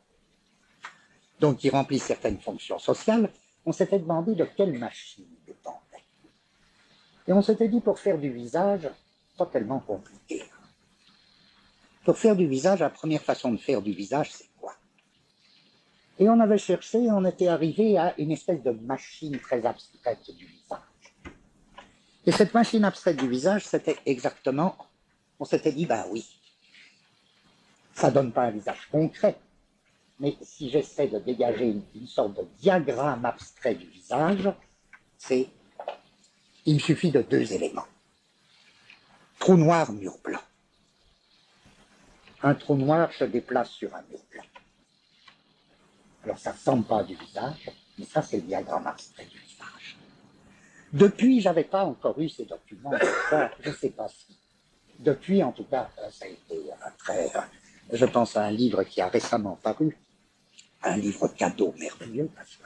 donc qui remplissent certaines fonctions sociales, on s'était demandé de quelle machine il dépendait. Et on s'était dit, pour faire du visage, pas tellement compliqué. Pour faire du visage, la première façon de faire du visage, c'est quoi? Et on avait cherché, on était arrivé à une espèce de machine très abstraite du visage. Et cette machine abstraite du visage, c'était exactement, on s'était dit, ben oui, ça donne pas un visage concret, mais si j'essaie de dégager une sorte de diagramme abstrait du visage, il me suffit de 2 éléments. Trou noir, mur blanc. Un trou noir se déplace sur un mur blanc. Alors ça ne ressemble pas à du visage, mais ça c'est le diagramme abstrait du visage. Depuis, j'avais pas encore eu ces documents, ça, je ne sais pas si. Depuis, en tout cas, ça a été très... je pense à un livre qui a récemment paru, un livre cadeau merveilleux, parce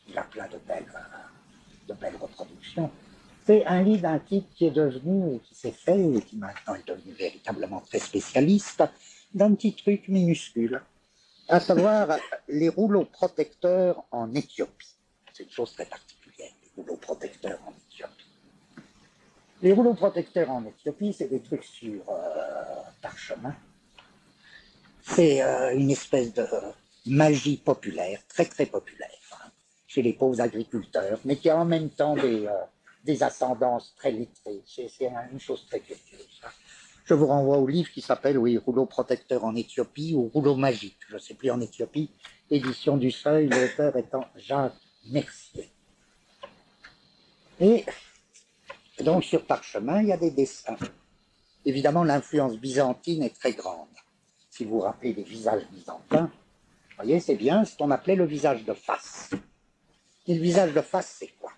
qu'il a plein de belles reproductions. C'est un livre d'un type qui est devenu, qui s'est fait, et qui maintenant est devenu véritablement très spécialiste, d'un petit truc minuscule, à savoir les rouleaux protecteurs en Éthiopie. C'est une chose très particulière, les rouleaux protecteurs en Éthiopie. Les rouleaux protecteurs en Éthiopie, c'est des trucs sur parchemin. C'est une espèce de magie populaire, très très populaire. chez les pauvres agriculteurs, mais qui a en même temps des ascendances très lettrées. C'est une chose très curieuse. Je vous renvoie au livre qui s'appelle, oui, Rouleau protecteur en Éthiopie ou Rouleau magique, je ne sais plus, en Éthiopie, édition du Seuil, l'auteur étant Jacques Mercier. Et donc sur parchemin, il y a des dessins. Évidemment, l'influence byzantine est très grande. Si vous vous rappelez des visages byzantins, vous voyez, c'est bien ce qu'on appelait le visage de face. Et le visage de face, c'est quoi?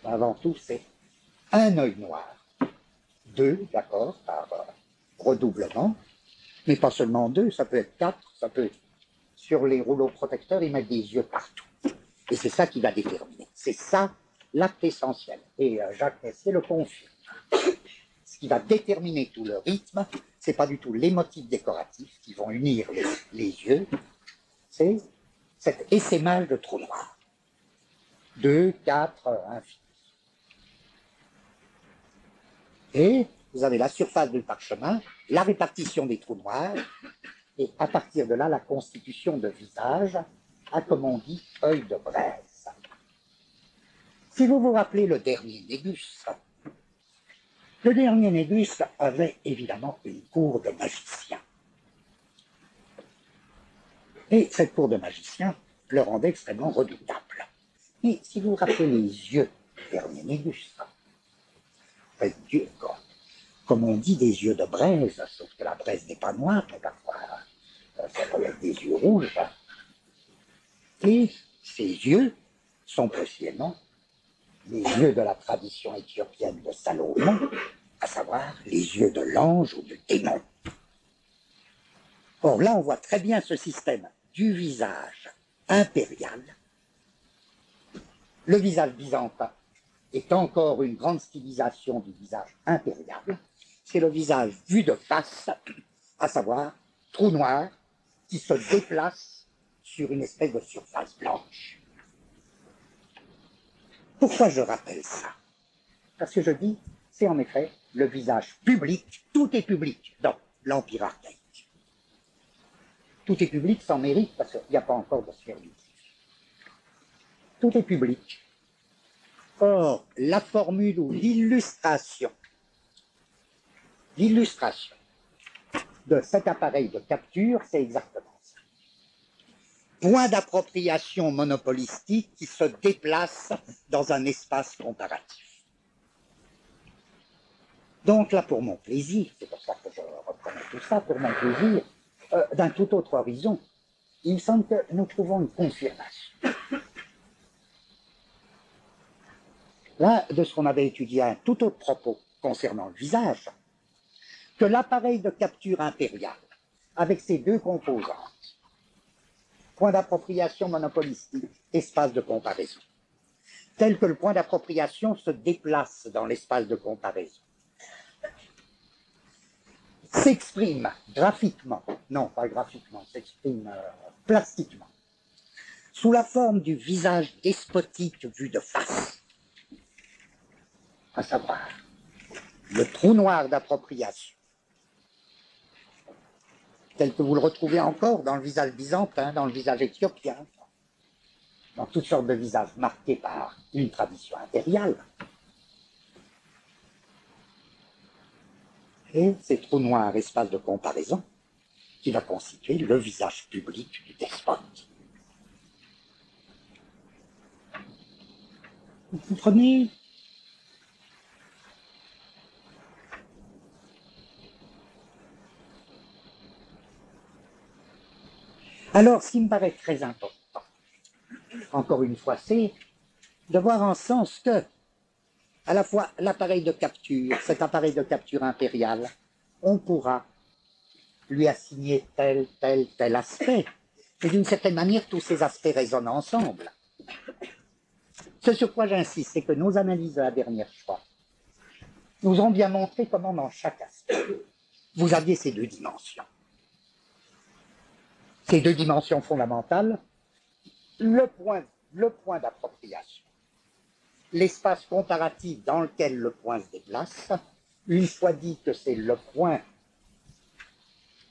Avant tout, c'est un œil noir, deux, d'accord, par redoublement, mais pas seulement deux, ça peut être quatre, ça peut être... Sur les rouleaux protecteurs, ils mettent des yeux partout. Et c'est ça qui va déterminer. C'est ça l'acte essentiel. Et Jacques Mercier le confirme. Ce qui va déterminer tout le rythme, c'est pas du tout les motifs décoratifs qui vont unir les yeux, c'est cet essaimage de trous noirs. 2, 4, infini. Et vous avez la surface du parchemin, la répartition des trous noirs, et à partir de là, la constitution de visage, à, comme on dit, œil de braise. Si vous vous rappelez le dernier Négus avait évidemment une cour de magiciens. Et cette cour de magiciens le rendait extrêmement redoutable. Mais si vous vous rappelez les yeux du dernier Négus, Dieu, comme on dit, des yeux de braise, sauf que la braise n'est pas noire, mais parfois ça peut être des yeux rouges. Et ces yeux sont précisément les yeux de la tradition éthiopienne de Salomon, à savoir les yeux de l'ange ou du démon. Or là, on voit très bien ce système du visage impérial. Le visage byzantin est encore une grande stylisation du visage impérial. C'est le visage vu de face, à savoir trou noir, qui se déplace sur une espèce de surface blanche. Pourquoi je rappelle ça? Parce que je dis, c'est en effet le visage public, tout est public dans l'Empire archaïque. Tout est public sans mérite, parce qu'il n'y a pas encore de sphère publique. Tout est public. Or, la formule ou l'illustration de cet appareil de capture, c'est exactement ça. Point d'appropriation monopolistique qui se déplace dans un espace comparatif. Donc là, pour mon plaisir, c'est pour ça que je reprenais tout ça, pour mon plaisir, d'un tout autre horizon, il me semble que nous trouvons une confirmation. Là, de ce qu'on avait étudié à un tout autre propos concernant le visage, que l'appareil de capture impérial, avec ses deux composantes, point d'appropriation monopolistique, espace de comparaison, tel que le point d'appropriation se déplace dans l'espace de comparaison, s'exprime graphiquement, non pas graphiquement, s'exprime plastiquement, sous la forme du visage despotique vu de face, à savoir le trou noir d'appropriation, tel que vous le retrouvez encore dans le visage byzantin, dans le visage éthiopien, dans toutes sortes de visages marqués par une tradition impériale. Et ces trous noirs, espace de comparaison, qui va constituer le visage public du despote. Vous comprenez? Alors, ce qui me paraît très important, encore une fois, c'est de voir en sens que, à la fois l'appareil de capture, cet appareil de capture impérial, on pourra lui assigner tel aspect, et d'une certaine manière, tous ces aspects résonnent ensemble. Ce sur quoi j'insiste, c'est que nos analyses de la dernière fois nous ont bien montré comment, dans chaque aspect, vous aviez ces deux dimensions. Ces deux dimensions fondamentales, le point d'appropriation, l'espace comparatif dans lequel le point se déplace, une fois dit que c'est le point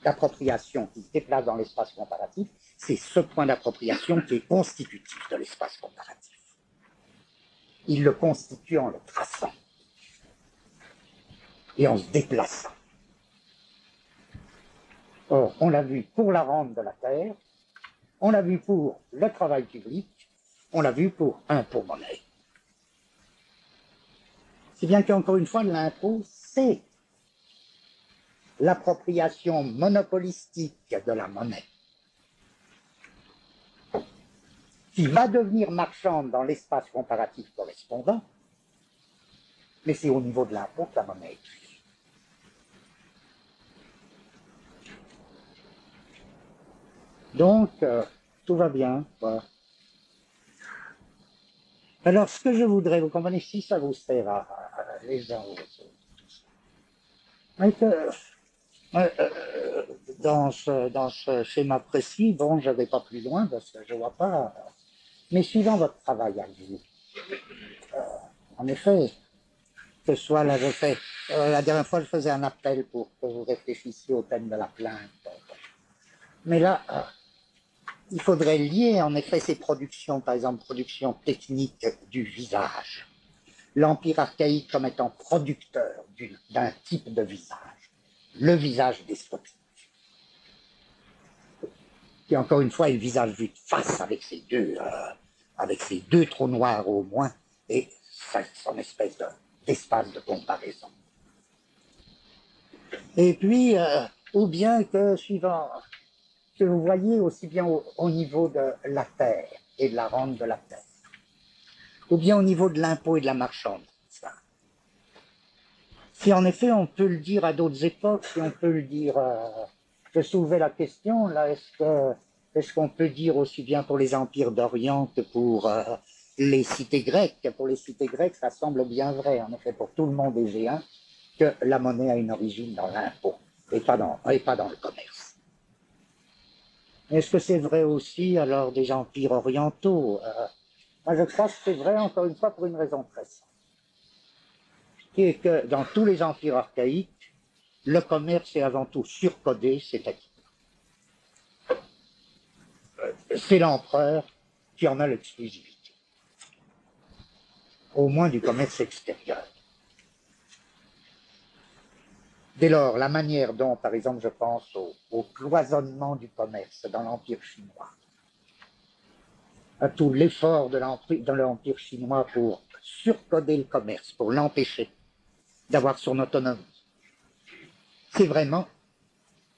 d'appropriation qui se déplace dans l'espace comparatif, c'est ce point d'appropriation qui est constitutif de l'espace comparatif. Il le constitue en le traçant et en se déplaçant. Or, on l'a vu pour la rente de la terre, on l'a vu pour le travail public, on l'a vu pour impôt-monnaie. Si bien qu'encore une fois, l'impôt, c'est l'appropriation monopolistique de la monnaie, qui va devenir marchande dans l'espace comparatif correspondant, mais c'est au niveau de l'impôt que la monnaie est créée. Donc, tout va bien, quoi. Alors, ce que je voudrais, vous comprenez, si ça vous sert à les uns aux autres, mais que, dans ce schéma précis, bon, je ne vais pas plus loin parce que je ne vois pas, mais suivant votre travail à vous, en effet, que ce soit là, je fais, la dernière fois, je faisais un appel pour que vous réfléchissiez au thème de la plainte, mais là, il faudrait lier en effet ces productions, par exemple, production technique du visage, l'Empire archaïque comme étant producteur d'un type de visage, le visage despotique, qui encore une fois est le visage vu de face avec ses deux trous noirs au moins, et son espèce d'espace de comparaison. Et puis, ou bien que, suivant, que vous voyez aussi bien au niveau de la terre et de la rente de la terre, ou bien au niveau de l'impôt et de la marchandise. Si en effet on peut le dire à d'autres époques, si on peut le dire, je soulevais la question, là, est-ce qu'on peut dire aussi bien pour les empires d'Orient que pour les cités grecques? Pour les cités grecques, ça semble bien vrai, en effet, pour tout le monde égéen, que la monnaie a une origine dans l'impôt, et pas dans le commerce. Est-ce que c'est vrai aussi alors des empires orientaux? Moi je crois que c'est vrai encore une fois pour une raison très simple, qui est que dans tous les empires archaïques, le commerce est avant tout surcodé, c'est-à-dire c'est l'empereur qui en a l'exclusivité, au moins du commerce extérieur. Dès lors, la manière dont, par exemple, je pense au cloisonnement du commerce dans l'Empire chinois, à tout l'effort de l'Empire chinois pour surcoder le commerce, pour l'empêcher d'avoir son autonomie, c'est vraiment,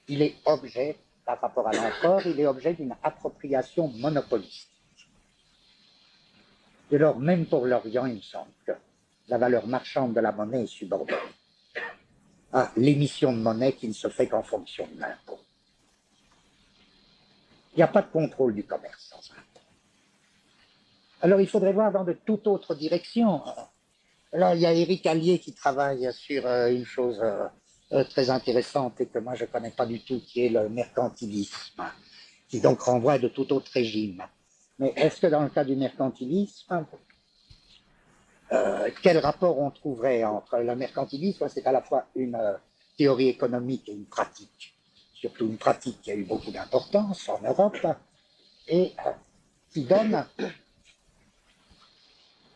il est objet, par rapport à l'empereur, il est objet d'une appropriation monopolistique. Dès lors, même pour l'Orient, il me semble que la valeur marchande de la monnaie est subordonnée à l'émission de monnaie qui ne se fait qu'en fonction de l'impôt. Il n'y a pas de contrôle du commerce sans impôt. Alors il faudrait voir dans de toute autre direction. Là, il y a Éric Allier qui travaille sur une chose très intéressante et que moi je ne connais pas du tout, qui est le mercantilisme, qui donc renvoie à de tout autre régime. Mais est-ce que dans le cas du mercantilisme, quel rapport on trouverait entre le mercantilisme, c'est à la fois une théorie économique et une pratique, surtout une pratique qui a eu beaucoup d'importance en Europe, et qui donne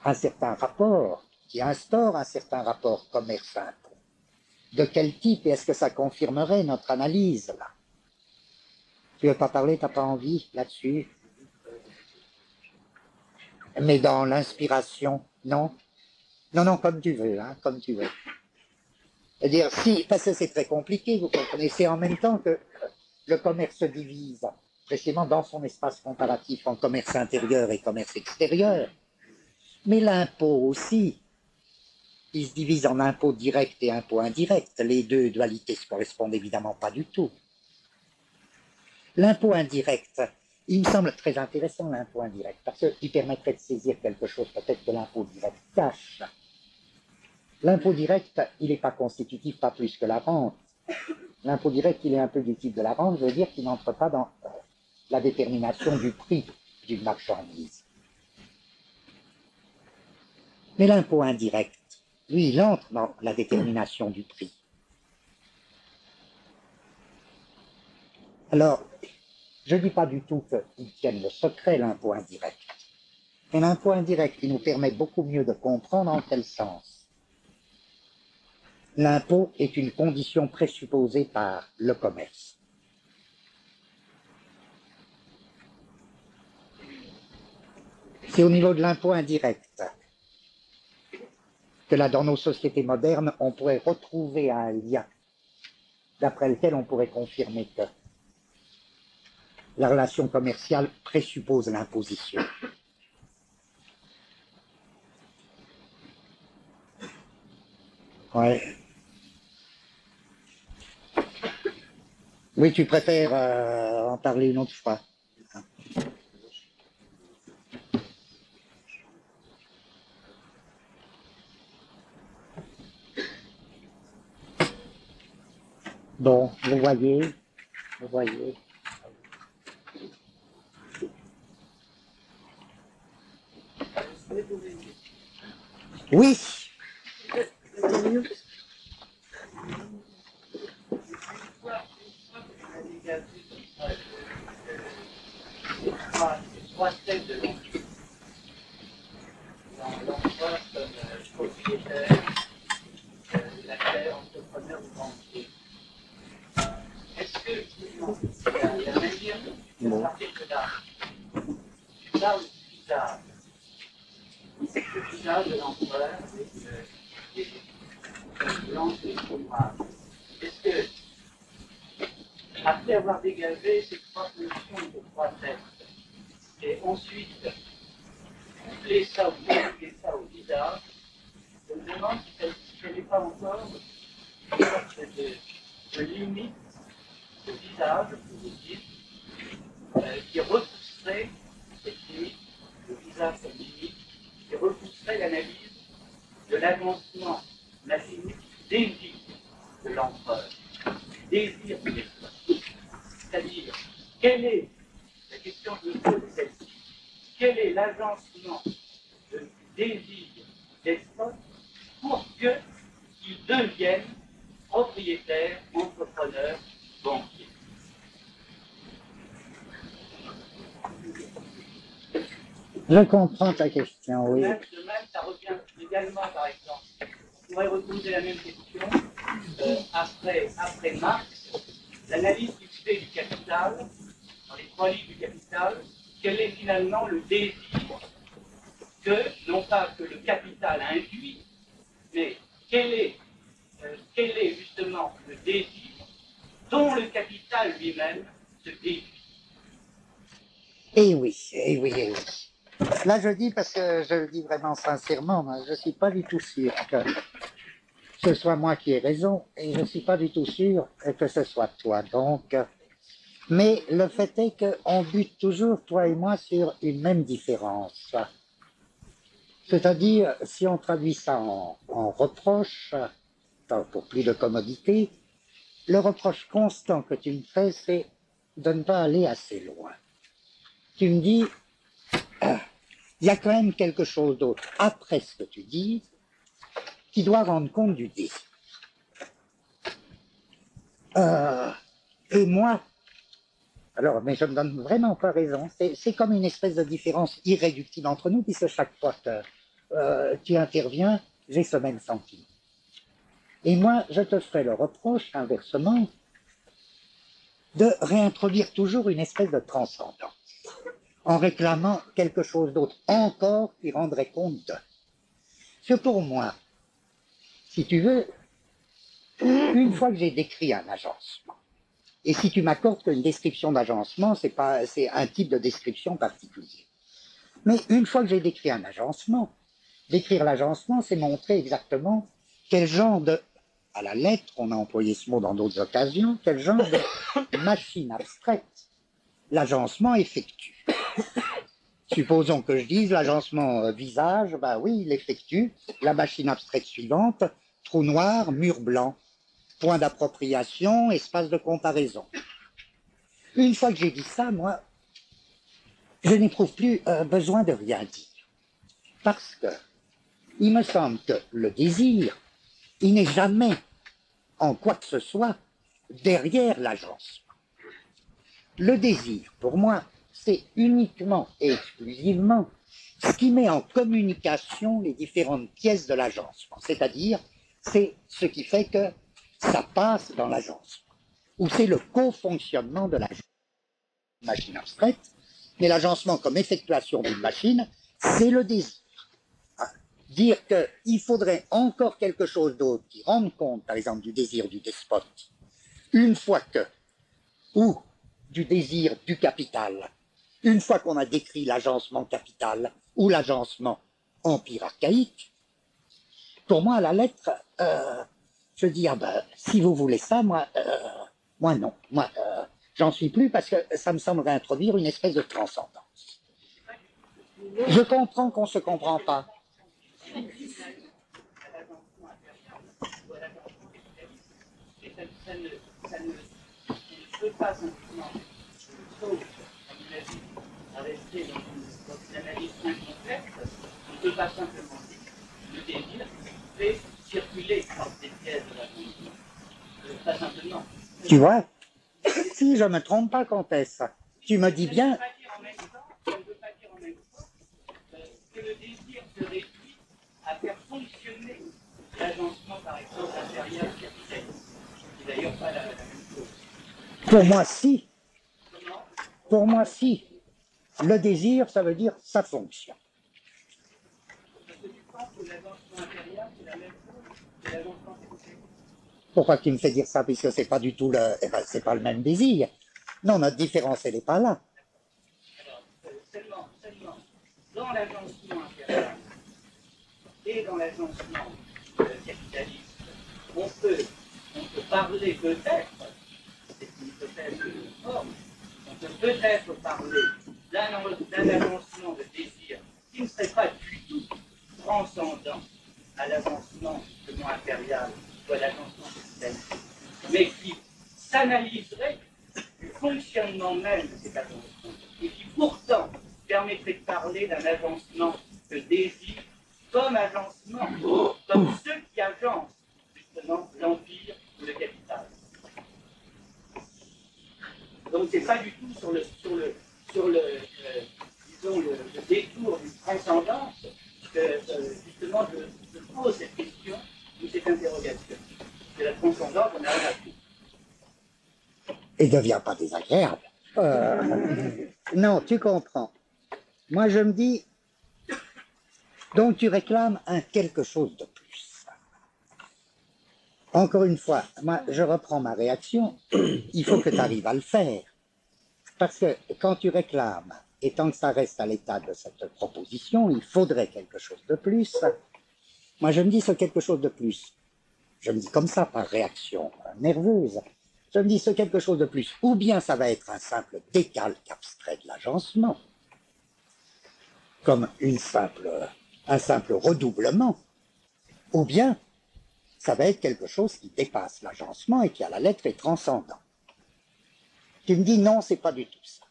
un certain rapport, qui instaure un certain rapport commerce-impôt. De quel type, et est-ce que ça confirmerait notre analyse là? Tu veux pas parler, t'as pas envie là-dessus? Mais dans l'inspiration, non? Non, comme tu veux, hein, comme tu veux. C'est-à-dire, si, parce que c'est très compliqué, vous comprenez, c'est en même temps que le commerce se divise précisément dans son espace comparatif en commerce intérieur et commerce extérieur, mais l'impôt aussi, il se divise en impôt direct et impôt indirect. Les deux dualités se correspondent évidemment pas du tout. L'impôt indirect, il me semble très intéressant l'impôt indirect, parce qu'il permettrait de saisir quelque chose peut-être que l'impôt direct cache. L'impôt direct, il n'est pas constitutif, pas plus que la rente. L'impôt direct, il est un peu du type de la rente, je veux dire qu'il n'entre pas dans la détermination du prix d'une marchandise. Mais l'impôt indirect, lui, il entre dans la détermination du prix. Je ne dis pas du tout qu'ils tiennent le secret, l'impôt indirect. Mais l'impôt indirect qui nous permet beaucoup mieux de comprendre en quel sens. L'impôt est une condition présupposée par le commerce. C'est au niveau de l'impôt indirect que là, dans nos sociétés modernes, on pourrait retrouver un lien d'après lequel on pourrait confirmer que la relation commerciale présuppose l'imposition. Ouais. Oui, tu préfères en parler une autre fois. Bon, vous voyez. Oui. Trois thèmes de l'entreprise. Dans l'emploi comme propriétaire, l'acteur, entrepreneur ou banquier. Est-ce que la manière de partir de là, là où le visage de l'empereur avec des blancs et des noirs, est-ce que, après avoir dégagé ces trois fonctions de trois têtes, et ensuite couplez ça au visage, je me demande si elle n'est pas encore une sorte de limite de visage, je vous dire, qui repousserait cette limite, le visage comme limite, qui repousserait l'analyse de l'avancement machinique des vies de l'empereur, désir de l'espace. C'est-à-dire, quelle est, la question que je pose est celle-ci, quel est l'agencement du désir d'espace pour qu'ils deviennent propriétaires, entrepreneurs, banquiers? Je comprends ta question, oui. De même, ça revient également, par exemple, on pourrait reposer la même question après Marx, l'analyse qu'il fait du capital, dans les trois livres du capital, quel est finalement le désir que, non pas que le capital induit, mais quel est justement le désir dont le capital lui-même se déduit. Eh oui, eh oui, eh oui. Là, je dis, parce que je le dis vraiment sincèrement, moi, je ne suis pas du tout sûr que ce soit moi qui ai raison, et je ne suis pas du tout sûr que ce soit toi. Donc, mais le fait est qu'on bute toujours, toi et moi, sur une même différence. C'est-à-dire, si on traduit ça en reproche, pour plus de commodité, le reproche constant que tu me fais, c'est de ne pas aller assez loin. Tu me dis, il y a quand même quelque chose d'autre après ce que tu dis qui doit rendre compte du désir. Et moi, alors, mais je ne me donne vraiment pas raison, c'est comme une espèce de différence irréductible entre nous, puisque chaque fois que tu interviens, j'ai ce même sentiment. Et moi, je te ferai le reproche, inversement, de réintroduire toujours une espèce de transcendance, en réclamant quelque chose d'autre encore qui rendrait compte de. Parce que pour moi, si tu veux, une fois que j'ai décrit un agencement, et si tu m'accordes qu'une description d'agencement, c'est un type de description particulier. Mais une fois que j'ai décrit un agencement, décrire l'agencement, c'est montrer exactement quel genre de, à la lettre, on a employé ce mot dans d'autres occasions, quel genre de machine abstraite l'agencement effectue. Supposons que je dise l'agencement visage, ben oui, il effectue la machine abstraite suivante, trou noir, mur blanc, point d'appropriation, espace de comparaison. Une fois que j'ai dit ça, moi, je n'éprouve plus besoin de rien dire. Parce que il me semble que le désir, il n'est jamais, en quoi que ce soit, derrière l'agencement. Le désir, pour moi, c'est uniquement et exclusivement ce qui met en communication les différentes pièces de l'agencement. C'est-à-dire, c'est ce qui fait que ça passe dans l'agencement, ou c'est le co-fonctionnement de la machine abstraite, mais l'agencement comme effectuation d'une machine, c'est le désir. Dire qu'il faudrait encore quelque chose d'autre qui rende compte, par exemple, du désir du despote, une fois que, ou du désir du capital, une fois qu'on a décrit l'agencement capital ou l'agencement empire archaïque, pour moi, à la lettre, je dis, ah ben, si vous voulez ça, moi non, moi, j'en suis plus parce que ça me semblerait introduire une espèce de transcendance. Je comprends qu'on ne se comprend pas. Ça ne peut pas simplement, sauf, à mon avis, à rester dans une analyse incomplète, on ne peut pas simplement dire le désir fait circuler des pièces de la vie. Pas simplement. Tu vois, si je ne me trompe pas, comtesse, tu me dis bien. Ça ne veut pas dire en même temps que le désir se réduit à faire fonctionner l'agencement, par exemple, impérial capitaliste. C'est d'ailleurs pas la même chose. Pour moi, si. Pour moi, si. Le désir, ça veut dire ça fonctionne. Parce que tu penses que l'agencement impérial, c'est la même chose que l'agencement capitaliste. Pourquoi tu me fais dire ça? Puisque c'est pas du tout c'est pas le même désir. Non, notre différence, elle n'est pas là. Alors, seulement, dans l'agencement impérial et dans l'agencement capitaliste, on peut parler peut-être, c'est une hypothèse de forme, on peut peut-être parler d'un agencement de désir qui ne serait pas du tout transcendant à l'agencement justement impérial ou à l'agencement capitaliste, mais qui s'analyserait du fonctionnement même de cet agencement et qui pourtant permettrait de parler d'un agencement de désir comme agencement, comme ceux qui agencent justement l'empire ou le capital. Donc c'est pas du tout sur le détour d'une transcendance que justement je pose cette question ou cette interrogation. C'est la transcendance, on a rien à tout. Et ne devient pas désagréable. Non, tu comprends. Moi, je me dis, donc tu réclames un quelque chose de plus. Encore une fois, moi, je reprends ma réaction. Il faut que tu arrives à le faire. Parce que quand tu réclames, et tant que ça reste à l'état de cette proposition, il faudrait quelque chose de plus. Moi, je me dis ce quelque chose de plus. Je me dis comme ça, par réaction nerveuse. Je me dis ce quelque chose de plus. Ou bien ça va être un simple décalque abstrait de l'agencement, comme un simple redoublement. Ou bien ça va être quelque chose qui dépasse l'agencement et qui à la lettre est transcendant. Tu me dis non, c'est pas du tout ça.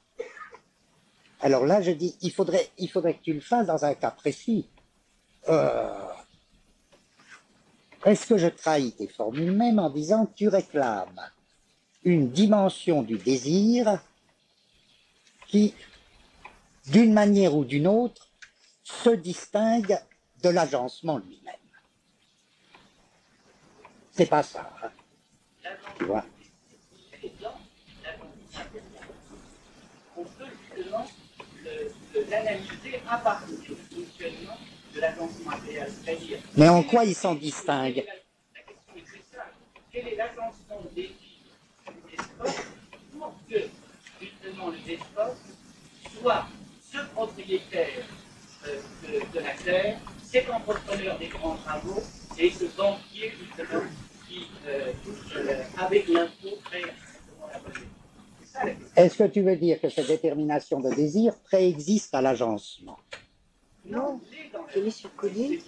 Alors là, je dis, il faudrait que tu le fasses dans un cas précis. Est-ce que je trahis tes formules même en disant que tu réclames une dimension du désir qui, d'une manière ou d'une autre, se distingue de l'agencement lui-même? C'est pas ça, hein? Tu vois? On peut justement l'analyser à partir du fonctionnement de l'agencement impérial. C'est-à-dire, mais en quoi il s'en distingue? La question est très simple. Quel est l'agencement des désir du despote pour que, justement, le despote soit ce propriétaire de la terre, cet entrepreneur des grands travaux et ce banquier, justement, qui, avec l'impôt, crée la monnaie. Est-ce que tu veux dire que cette détermination de désir préexiste à l'agencement? Non, je l'ai surconnu.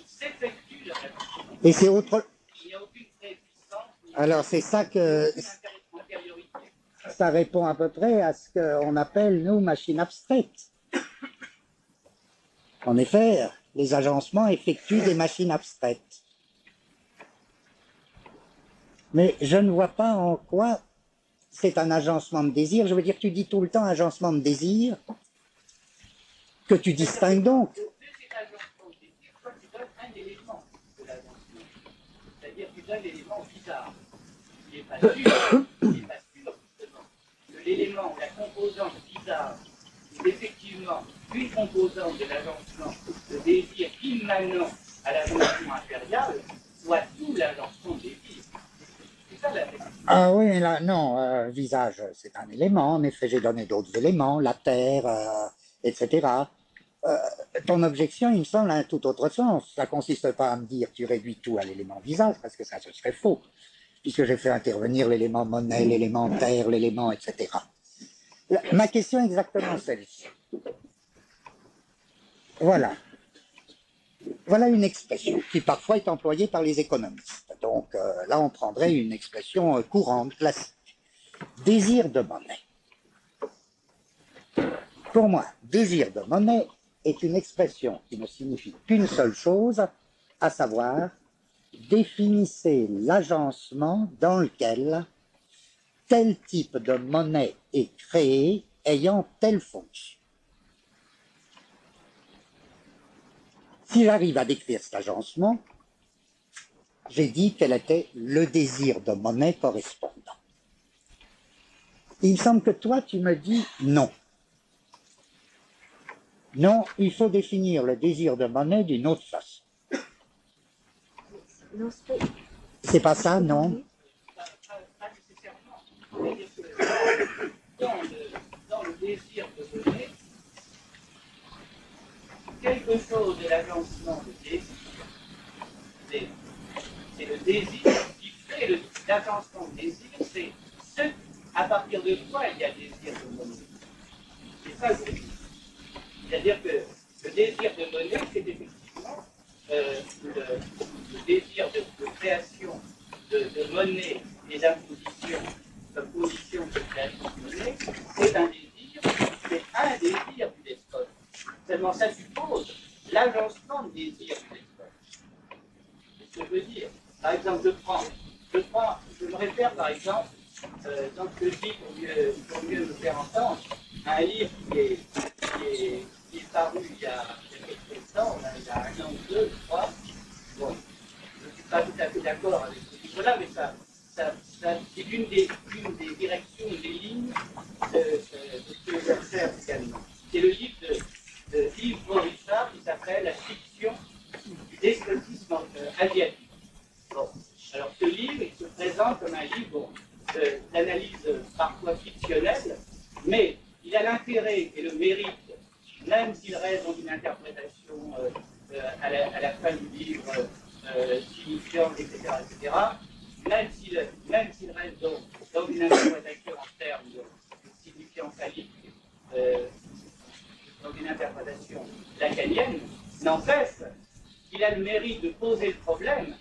Et c'est autre... Il n'y a aucune préexistence. Alors c'est ça que... Ça répond à peu près à ce qu'on appelle, nous, machine abstraite. En effet, les agencements effectuent des machines abstraites. Mais je ne vois pas en quoi c'est un agencement de désir. Je veux dire, tu dis tout le temps agencement de désir, que tu distingues donc. De cet agencement de désir, toi, tu donnes un élément de l'agencement. C'est-à-dire que tu donnes l'élément bizarre. Il n'est pas sûr, justement, que l'élément, la composante bizarre, est effectivement une composante de l'agencement de désir immanent à l'agencement impérial, soit tout l'agencement de désir. C'est ça la question. Ah oui, là, non, visage, c'est un élément. En effet, j'ai donné d'autres éléments, la terre, etc. Euh, Ton objection, il me semble, a un tout autre sens. Ça consiste pas à me dire tu réduis tout à l'élément visage, parce que ça, ce serait faux, puisque j'ai fait intervenir l'élément monnaie, l'élément terre, l'élément, etc. Ma question est exactement celle-ci. Voilà. Voilà une expression qui parfois est employée par les économistes. Donc là, on prendrait une expression courante, classique. Désir de monnaie. Pour moi, désir de monnaie est une expression qui ne signifie qu'une seule chose, à savoir définissez l'agencement dans lequel tel type de monnaie est créé ayant telle fonction. Si j'arrive à décrire cet agencement, j'ai dit quel était le désir de monnaie correspondant. Il me semble que toi, tu me dis non. Non, il faut définir le désir de monnaie d'une autre façon. C'est pas ça, non? Pas nécessairement. C'est-à-dire que dans le désir de monnaie, quelque chose de l'agencement de désir, c'est le désir qui fait l'agencement de désir, c'est ce à partir de quoi il y a désir de monnaie. C'est ça le désir. C'est-à-dire que le désir de monnaie, c'est effectivement le désir de création de monnaie et d'imposition comme condition de création de monnaie, c'est un désir du despote. Seulement ça suppose l'agencement de désir du despote. C'est ce que je veux dire. Par exemple, je me réfère par exemple, dans ce que je dis pour mieux me faire entendre, à un livre qui est paru il y a quelques temps, il y a un an ou deux, je crois. Bon, je ne suis pas tout à fait d'accord avec ce livre-là, mais c'est une des directions, des lignes de ce que j'observe également. C'est le livre de Yves Morissard qui s'appelle La fiction du despotisme asiatique. Bon. Alors ce livre, il se présente comme un livre d'analyse parfois fictionnelle, mais il a l'intérêt et le mérite, même s'il reste dans une interprétation à la fin du livre signifiante, etc., même s'il reste dans une interprétation en termes de signifiant phallique, dans une interprétation lacanienne, n'empêche qu'il a le mérite de poser le problème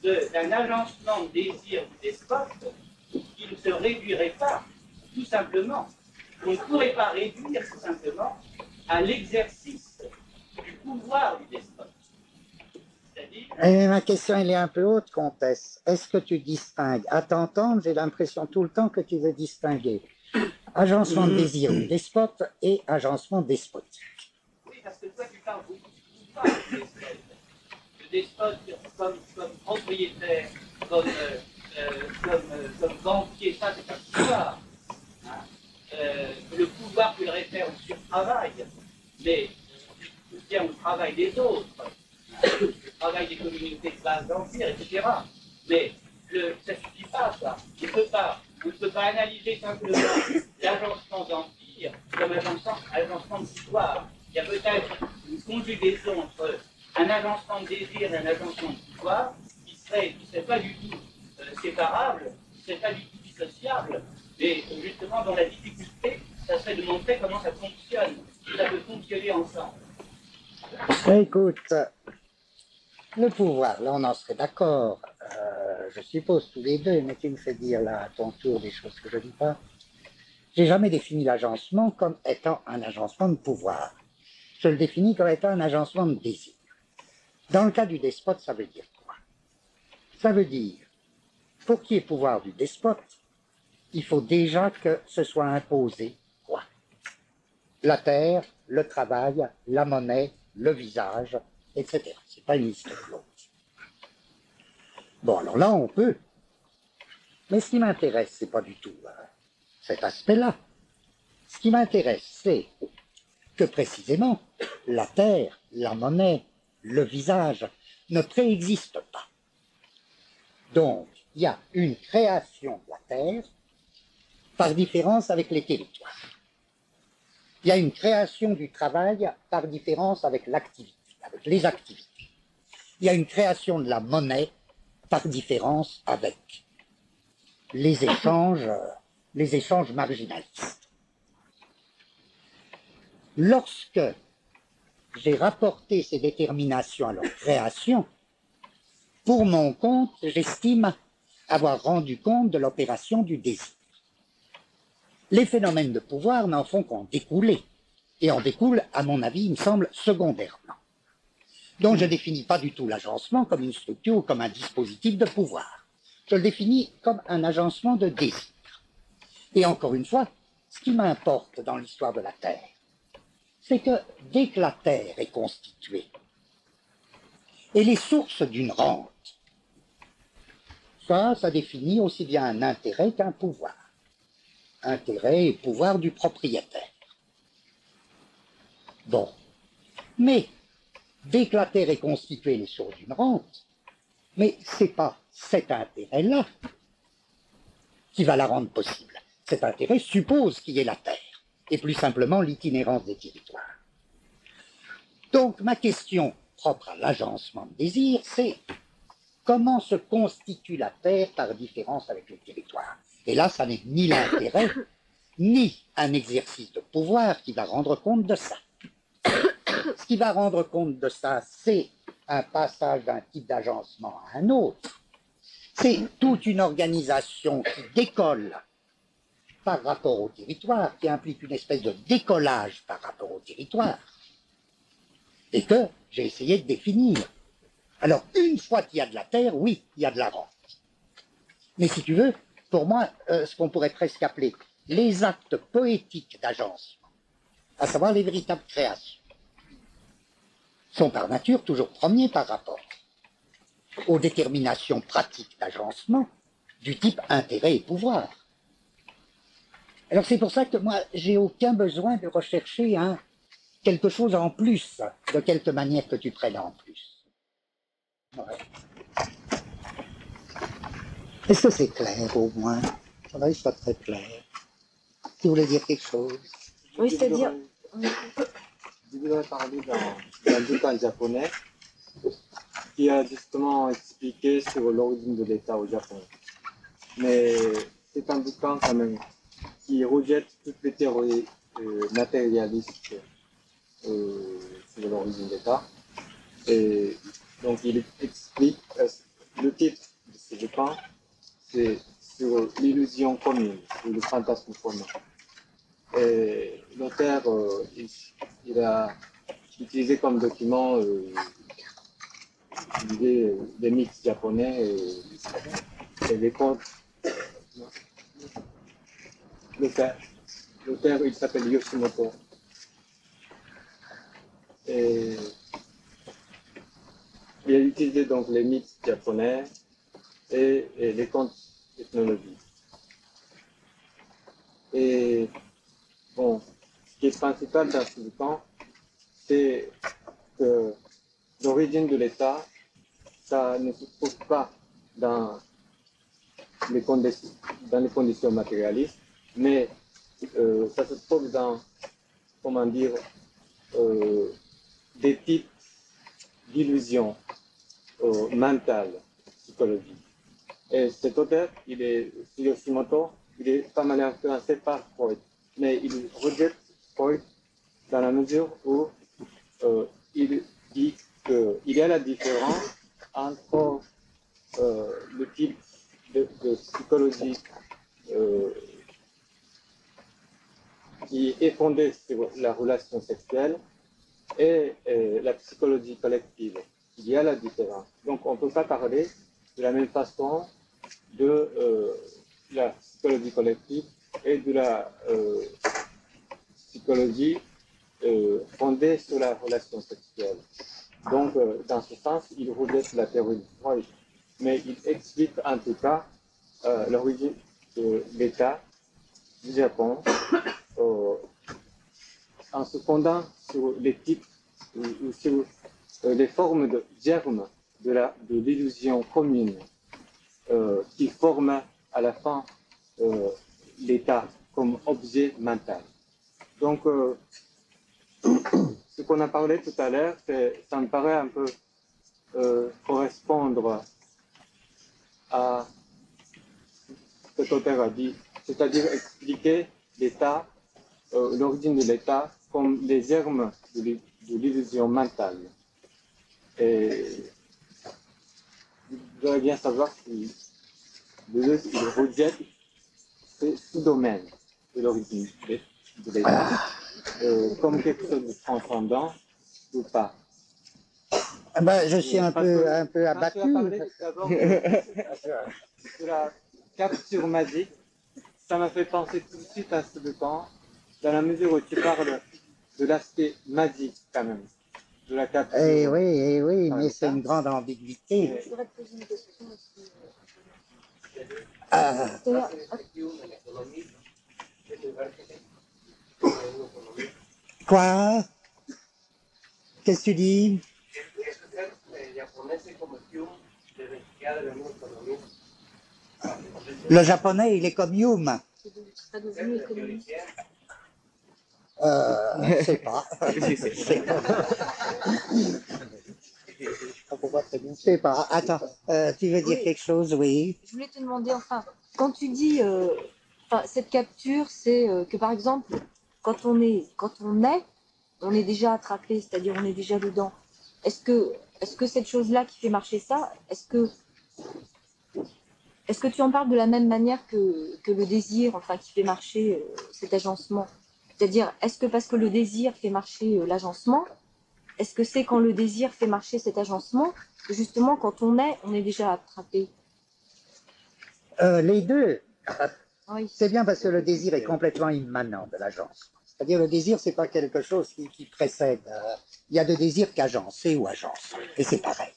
d'un agencement de désir du despote qui ne se réduirait pas, tout simplement, on ne pourrait pas réduire tout simplement à l'exercice du pouvoir du despote. Et ma question, elle est un peu haute, comtesse. Est-ce que tu distingues? À t'entendre, j'ai l'impression tout le temps que tu veux distinguer agencement de désir du despote et agencement despotique. Oui, parce que toi, tu parles beaucoup du pouvoir du despote. Le despote comme propriétaire, comme banquier, ça c'est un pouvoir. Hein. Le pouvoir tu le réfères au surtravail, mais tu tiens au travail des autres, le travail des communautés de base d'empire, etc. Mais ça ne suffit pas, ça. On ne peut pas analyser simplement l'agencement d'empire comme agencement de pouvoir. Il y a peut-être une conjugaison entre un agencement de désir et un agencement de pouvoir qui serait pas du tout séparable, qui ne serait pas du tout dissociable, mais justement dans la difficulté, ça serait de montrer comment ça fonctionne, si ça peut fonctionner ensemble. Écoute, le pouvoir, là on en serait d'accord, je suppose tous les deux, mais tu me fais dire là à ton tour des choses que je ne dis pas. J'ai jamais défini l'agencement comme étant un agencement de pouvoir. Je le définis comme étant un agencement de désir. Dans le cas du despote, ça veut dire quoi? Ça veut dire, pour qu'il y ait pouvoir du despote, il faut déjà que ce soit imposé. Quoi? La terre, le travail, la monnaie, le visage, etc. C'est pas une liste close. Bon, alors là, on peut. Mais ce qui m'intéresse, c'est pas du tout cet aspect-là. Ce qui m'intéresse, c'est que précisément, la terre, la monnaie, le visage ne préexistent pas. Donc, il y a une création de la terre par différence avec les territoires. Il y a une création du travail par différence avec l'activité, avec les activités. Il y a une création de la monnaie par différence avec les échanges marginalistes. Lorsque j'ai rapporté ces déterminations à leur création, pour mon compte, j'estime avoir rendu compte de l'opération du désir. Les phénomènes de pouvoir n'en font qu'en découler, et en découlent, à mon avis, il me semble, secondairement. Donc je ne définis pas du tout l'agencement comme une structure ou comme un dispositif de pouvoir. Je le définis comme un agencement de désir. Et encore une fois, ce qui m'importe dans l'histoire de la Terre, c'est que dès que la Terre est constituée, elle est source d'une rente. Ça définit aussi bien un intérêt qu'un pouvoir. Intérêt et pouvoir du propriétaire. Bon. Mais, dès que la Terre est constituée, elle est source d'une rente, mais ce n'est pas cet intérêt-là qui va la rendre possible. Cet intérêt suppose qu'il y ait la Terre, et plus simplement l'itinérance des territoires. Donc, ma question propre à l'agencement de désir, c'est comment se constitue la Terre par différence avec le territoire? Et là, ça n'est ni l'intérêt, ni un exercice de pouvoir qui va rendre compte de ça. Ce qui va rendre compte de ça, c'est un passage d'un type d'agencement à un autre. C'est toute une organisation qui décolle par rapport au territoire, qui implique une espèce de décollage par rapport au territoire, et que j'ai essayé de définir. Alors, une fois qu'il y a de la terre, oui, il y a de la rente. Mais si tu veux, pour moi, ce qu'on pourrait presque appeler les actes poétiques d'agencement, à savoir les véritables créations, sont par nature toujours premiers par rapport aux déterminations pratiques d'agencement du type intérêt et pouvoir. Alors c'est pour ça que moi, j'ai aucun besoin de rechercher quelque chose en plus, de quelque manière que tu prennes en plus. Ouais. Est-ce que c'est clair au moins? Ça va, c'est pas très clair. Tu voulais dire quelque chose? Oui, c'est-à-dire... Je voudrais parler d'un bouquin japonais qui a justement expliqué sur l'origine de l'État au Japon. Mais c'est un bouquin quand même qui rejette toutes les théories matérialistes sur l'origine de l'État. Et donc il explique, le titre de ce bouquin, c'est sur l'illusion commune, ou le fantasme commun. Et l'auteur, il a utilisé comme document des mythes japonais et les contes. L'auteur, il s'appelle Yoshimoto. Et il a utilisé donc les mythes japonais et les contes ethnologiques. Et bon, ce qui est principal dans ce bouquin, c'est que l'origine de l'État, ça ne se trouve pas dans les conditions matérialistes, mais ça se trouve dans, comment dire, des types d'illusions mentales, psychologiques. Et cet auteur, Yoshimoto, il est pas mal influencé par Freud, mais il rejette Freud dans la mesure où il dit qu'il y a la différence entre le type de psychologie qui est fondée sur la relation sexuelle et la psychologie collective. Il y a la différence. Donc on ne peut pas parler de la même façon la psychologie collective et de la psychologie fondée sur la relation sexuelle. Donc, dans ce sens, il rejette la théorie de Freud, mais il explique en tout cas l'origine de l'État du Japon en se fondant sur l'éthique ou sur les formes de germes de l'illusion commune qui forment à la fin l'État comme objet mental. Donc, ce qu'on a parlé tout à l'heure, ça me paraît un peu correspondre à ce que l'auteur a dit, c'est-à-dire expliquer l'État, l'origine de l'État comme les germes de l'illusion mentale. Et je voudrais bien savoir si il rejette ce sous-domaine de l'origine de l'État comme quelque chose de transcendant ou pas. Ben, je suis un peu abattu. Tu as parlé d'abord de la capture magique. Ça m'a fait penser tout de suite à ce camp, dans la mesure où tu parles de l'aspect magique quand même, de la capture. Eh oui, mais c'est une grande ambiguïté. Je voudrais te poser une question aussi. Quoi? Qu'est-ce que tu dis? Le japonais, il est comme Hume. Ça devenu économique. Je sais pas. Je sais pas. Attends, tu veux dire quelque chose? Oui. Je voulais te demander, enfin, quand tu dis, cette capture, c'est que par exemple, quand on est, on est déjà attrapé, c'est-à-dire on est déjà dedans. Est-ce que cette chose-là qui fait marcher ça, est-ce que tu en parles de la même manière que le désir, enfin, qui fait marcher cet agencement? C'est-à-dire, est-ce que parce que le désir fait marcher l'agencement, est-ce que c'est quand le désir fait marcher cet agencement que justement, quand on est déjà attrapé? Les deux. Oui. C'est bien parce que le désir est complètement immanent de l'agence. C'est-à-dire le désir, c'est pas quelque chose qui précède. Il y a de désir qu'agencé ou agence. Et c'est pareil.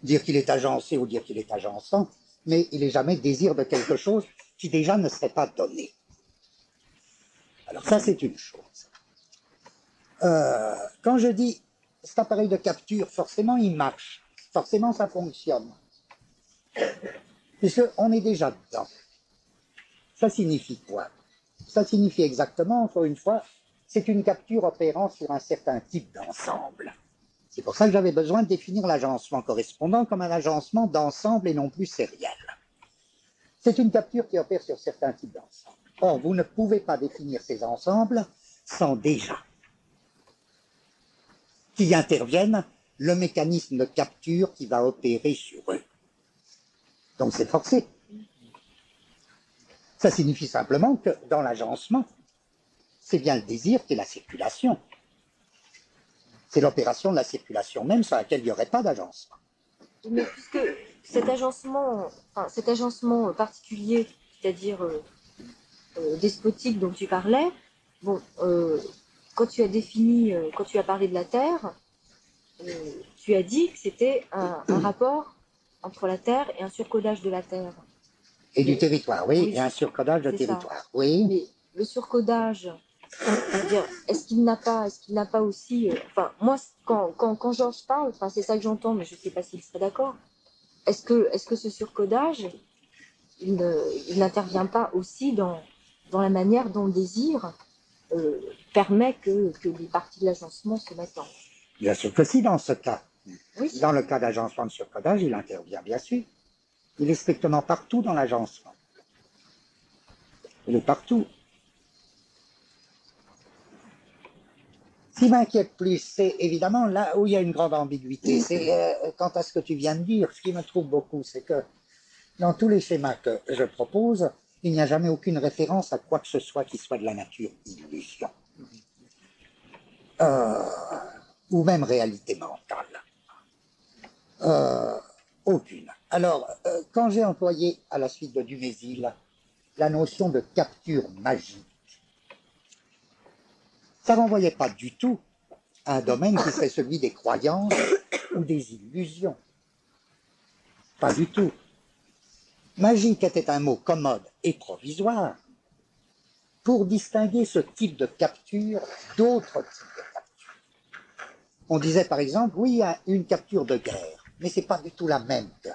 Dire qu'il est agencé ou dire qu'il est agençant, mais il n'est jamais désir de quelque chose qui déjà ne serait pas donné. Alors ça, c'est une chose. Quand je dis cet appareil de capture, forcément il marche, forcément ça fonctionne, puisqu'on est déjà dedans. Ça signifie quoi? Ça signifie exactement, encore une fois, c'est une capture opérant sur un certain type d'ensemble. C'est pour ça que j'avais besoin de définir l'agencement correspondant comme un agencement d'ensemble et non plus sériel. C'est une capture qui opère sur certains types d'ensembles. Or, vous ne pouvez pas définir ces ensembles sans déjà qu'il intervienne le mécanisme de capture qui va opérer sur eux. Donc c'est forcé. Ça signifie simplement que dans l'agencement, c'est bien le désir qui est la circulation. C'est l'opération de la circulation même sur laquelle il n'y aurait pas d'agencement. Mais puisque cet agencement particulier, c'est-à-dire despotique dont tu parlais, bon, quand tu as parlé de la Terre, tu as dit que c'était un rapport entre la Terre et un surcodage de la Terre. Et du territoire, oui, Oui, et un surcodage de territoire, ça. Oui. Mais le surcodage, c'est-à-dire, est-ce qu'il n'a pas aussi... enfin, moi, quand Georges parle, enfin, c'est ça que j'entends, mais je ne sais pas s'il serait d'accord. Est-ce que ce surcodage, il n'intervient pas aussi dans la manière dont le désir permet que les parties de l'agencement se mettent en... Bien sûr que si, dans ce cas. Oui. Dans le cas d'agencement de surcodage, il intervient, bien sûr. Il est strictement partout dans l'agencement. Il est partout. Ce qui m'inquiète plus, c'est évidemment là où il y a une grande ambiguïté. C'est quant à ce que tu viens de dire. Ce qui me trouve beaucoup, c'est que dans tous les schémas que je propose, il n'y a jamais aucune référence à quoi que ce soit qui soit de la nature illusion. Ou même réalité mentale. Aucune. Alors, quand j'ai employé à la suite de Dumézil la notion de capture magique, ça ne renvoyait pas du tout à un domaine qui serait celui des croyances ou des illusions. Pas du tout. Magique était un mot commode et provisoire pour distinguer ce type de capture d'autres types de capture. On disait par exemple, oui, il y a une capture de guerre, mais ce n'est pas du tout la même que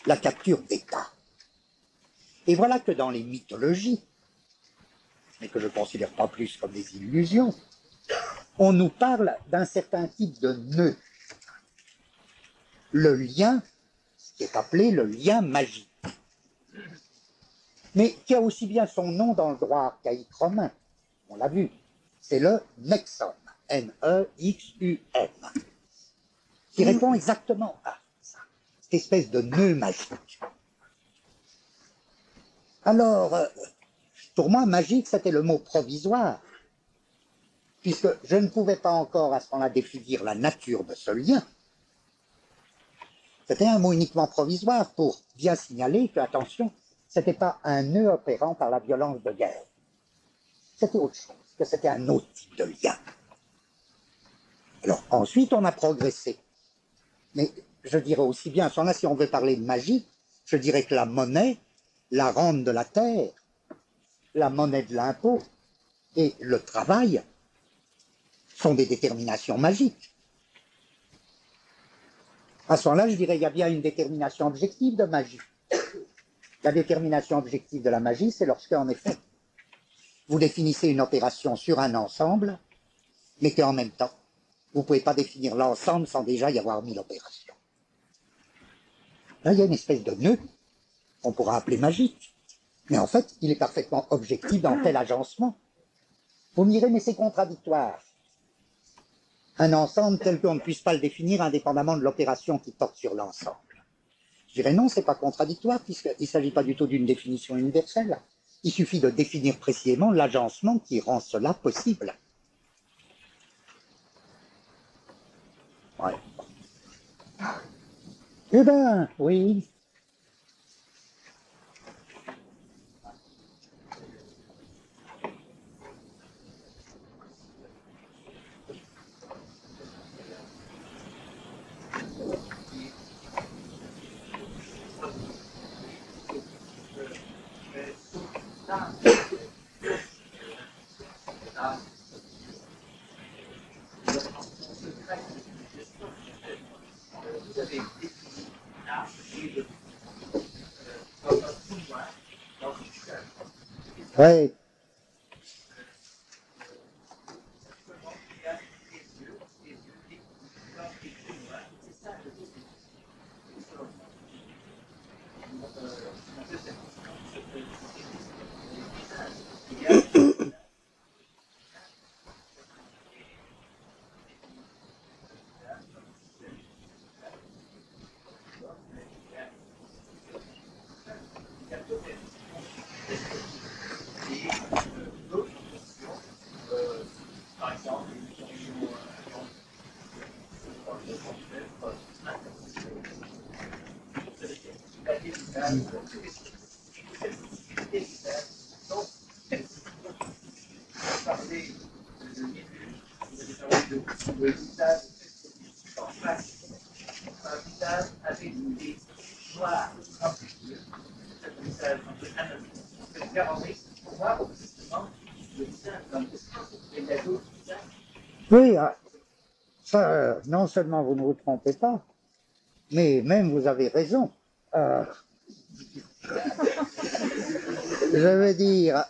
la capture d'État. Et voilà que dans les mythologies, mais que je ne considère pas plus comme des illusions, on nous parle d'un certain type de nœud. Le lien, qui est appelé le lien magique, mais qui a aussi bien son nom dans le droit archaïque romain, on l'a vu, c'est le nexum, N-E-X-U-M, qui répond exactement à ça, cette espèce de nœud magique. Alors, pour moi, magique, c'était le mot provisoire, puisque je ne pouvais pas encore à ce moment-là définir la nature de ce lien. C'était un mot uniquement provisoire pour bien signaler que, attention, ce n'était pas un nœud opérant par la violence de guerre. C'était autre chose, que c'était un autre type de lien. Alors, ensuite, on a progressé. Mais je dirais aussi bien, à ce moment-là, si on veut parler de magie, je dirais que la monnaie, la rente de la terre, la monnaie de l'impôt et le travail sont des déterminations magiques. À ce moment-là, je dirais qu'il y a bien une détermination objective de magie. La détermination objective de la magie, c'est lorsque, en effet, vous définissez une opération sur un ensemble, mais qu'en même temps, vous ne pouvez pas définir l'ensemble sans déjà y avoir mis l'opération. Là, il y a une espèce de nœud qu'on pourra appeler magique. Mais en fait, il est parfaitement objectif dans tel agencement. Vous me direz, mais c'est contradictoire. Un ensemble tel qu'on ne puisse pas le définir indépendamment de l'opération qui porte sur l'ensemble. Je dirais non, c'est pas contradictoire, puisqu'il ne s'agit pas du tout d'une définition universelle. Il suffit de définir précisément l'agencement qui rend cela possible. Ouais. Eh ben, oui. Ouais. Oui, ça, non seulement vous ne vous trompez pas, mais même vous avez raison. Je veux dire,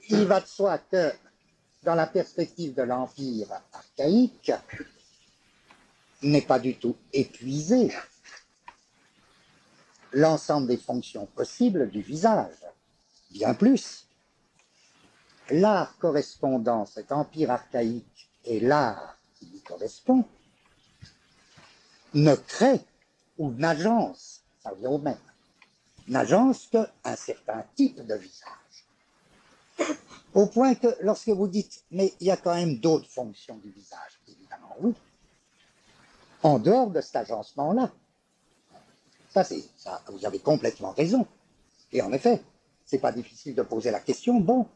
il va de soi que dans la perspective de l'Empire archaïque, n'est pas du tout épuisé l'ensemble des fonctions possibles du visage. Bien plus, l'art correspondant, cet empire archaïque et l'art qui lui correspond, ne crée ou n'agence, ça revient au même, n'agence qu'un certain type de visage. Au point que lorsque vous dites, mais il y a quand même d'autres fonctions du visage, évidemment oui, en dehors de cet agencement-là. Ça, vous avez complètement raison. Et en effet, c'est pas difficile de poser la question. Bon,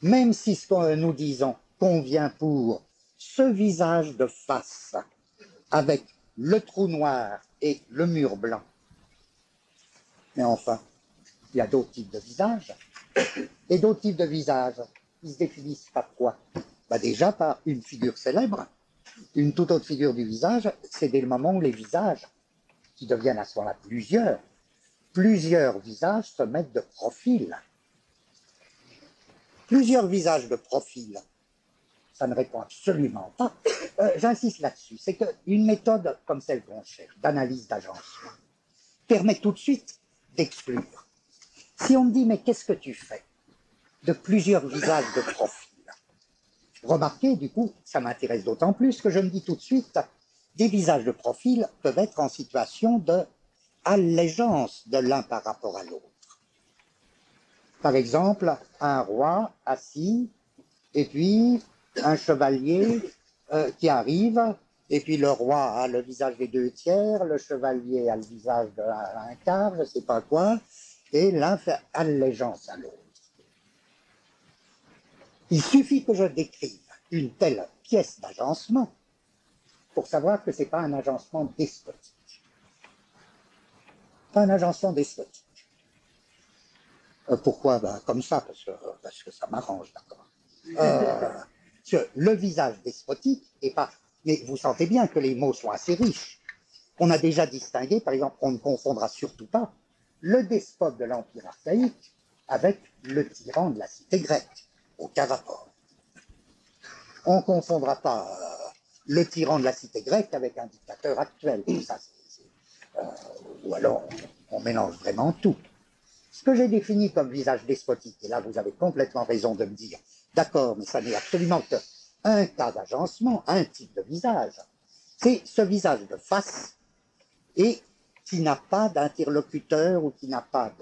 même si ce que nous disons convient pour ce visage de face avec le trou noir et le mur blanc, mais enfin, il y a d'autres types de visages. Et d'autres types de visages, ils se définissent par quoi? Bah déjà par une figure célèbre. Une toute autre figure du visage, c'est dès le moment où les visages, qui deviennent à ce moment-là plusieurs visages se mettent de profil. Plusieurs visages de profil, ça ne répond absolument pas. J'insiste là-dessus, c'est qu'une méthode comme celle qu'on cherche, d'analyse d'agencement, permet tout de suite d'exclure. Si on me dit, mais qu'est-ce que tu fais de plusieurs visages de profil? Remarquez, du coup, ça m'intéresse d'autant plus que je me dis tout de suite, des visages de profil peuvent être en situation de allégeance de l'un par rapport à l'autre. Par exemple, un roi assis, et puis un chevalier qui arrive, et puis le roi a le visage des 2/3, le chevalier a le visage d'un quart, je ne sais pas quoi, et l'un fait allégeance à l'autre. Il suffit que je décrive une telle pièce d'agencement pour savoir que ce n'est pas un agencement despotique. Pas un agencement despotique. Pourquoi? Ben, comme ça, parce que ça m'arrange, d'accord. Le visage despotique est pas... Mais vous sentez bien que les mots sont assez riches. On a déjà distingué, par exemple, on ne confondra surtout pas le despote de l'Empire archaïque avec le tyran de la cité grecque. Aucun rapport. On ne confondra pas le tyran de la cité grecque avec un dictateur actuel. Ça, ou alors, on mélange vraiment tout. Ce que j'ai défini comme visage despotique, et là vous avez complètement raison de me dire, d'accord, mais ça n'est absolument qu'un cas d'agencement, un type de visage. C'est ce visage de face et qui n'a pas d'interlocuteur ou qui n'a pas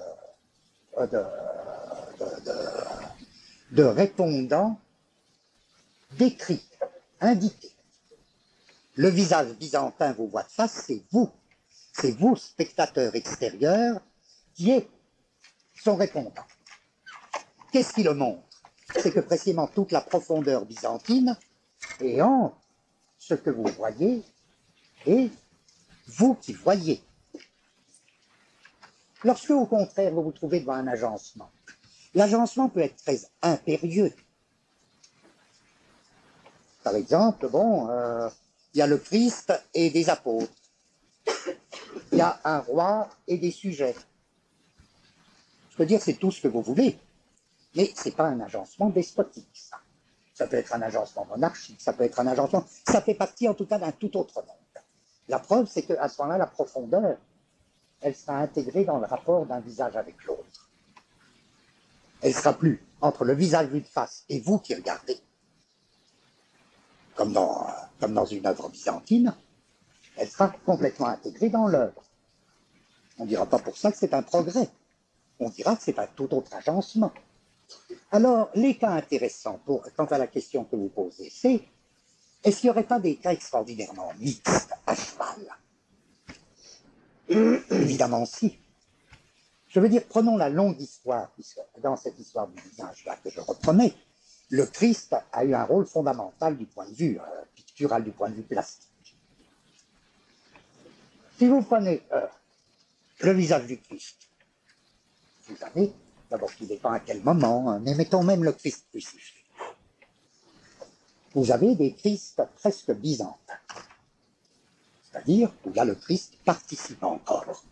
de répondant décrit, indiqué. Le visage byzantin vous voit de face, c'est vous, spectateur extérieur, qui est son répondant. Qu'est-ce qui le montre? C'est que précisément toute la profondeur byzantine est entre ce que vous voyez et vous qui voyez. Lorsque, au contraire, vous vous trouvez devant un agencement, l'agencement peut être très impérieux. Par exemple, bon, il y a le Christ et des apôtres. Il y a un roi et des sujets. Je peux dire, c'est tout ce que vous voulez, mais ce n'est pas un agencement despotique, ça. Ça peut être un agencement monarchique, ça peut être un agencement... Ça fait partie, en tout cas, d'un tout autre monde. La preuve, c'est qu'à ce moment-là, la profondeur, elle sera intégrée dans le rapport d'un visage avec l'autre. Elle ne sera plus entre le visage vu de face et vous qui regardez, comme dans une œuvre byzantine, elle sera complètement intégrée dans l'œuvre. On ne dira pas pour ça que c'est un progrès. On dira que c'est un tout autre agencement. Alors, les cas intéressants quant à la question que vous posez, c'est est-ce qu'il n'y aurait pas des cas extraordinairement mixtes à cheval? Évidemment, si. Je veux dire, prenons la longue histoire, puisque dans cette histoire du visage là que je reprenais, le Christ a eu un rôle fondamental du point de vue pictural, du point de vue plastique. Si vous prenez le visage du Christ, vous savez, d'abord qu'il dépend à quel moment, mais mettons même le Christ crucifié. Vous avez des Christs presque byzantins, c'est-à-dire où là le Christ participe encore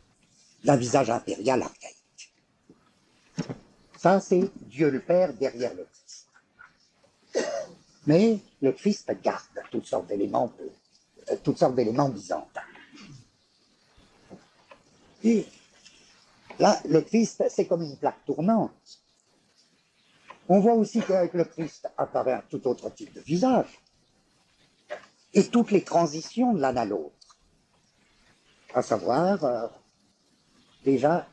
d'un visage impérial archaïque. Ça, c'est Dieu le Père derrière le Christ. Mais le Christ garde toutes sortes d'éléments byzantins. Et là, le Christ, c'est comme une plaque tournante. On voit aussi qu'avec le Christ apparaît un tout autre type de visage. Et toutes les transitions de l'un à l'autre. À savoir, déjà,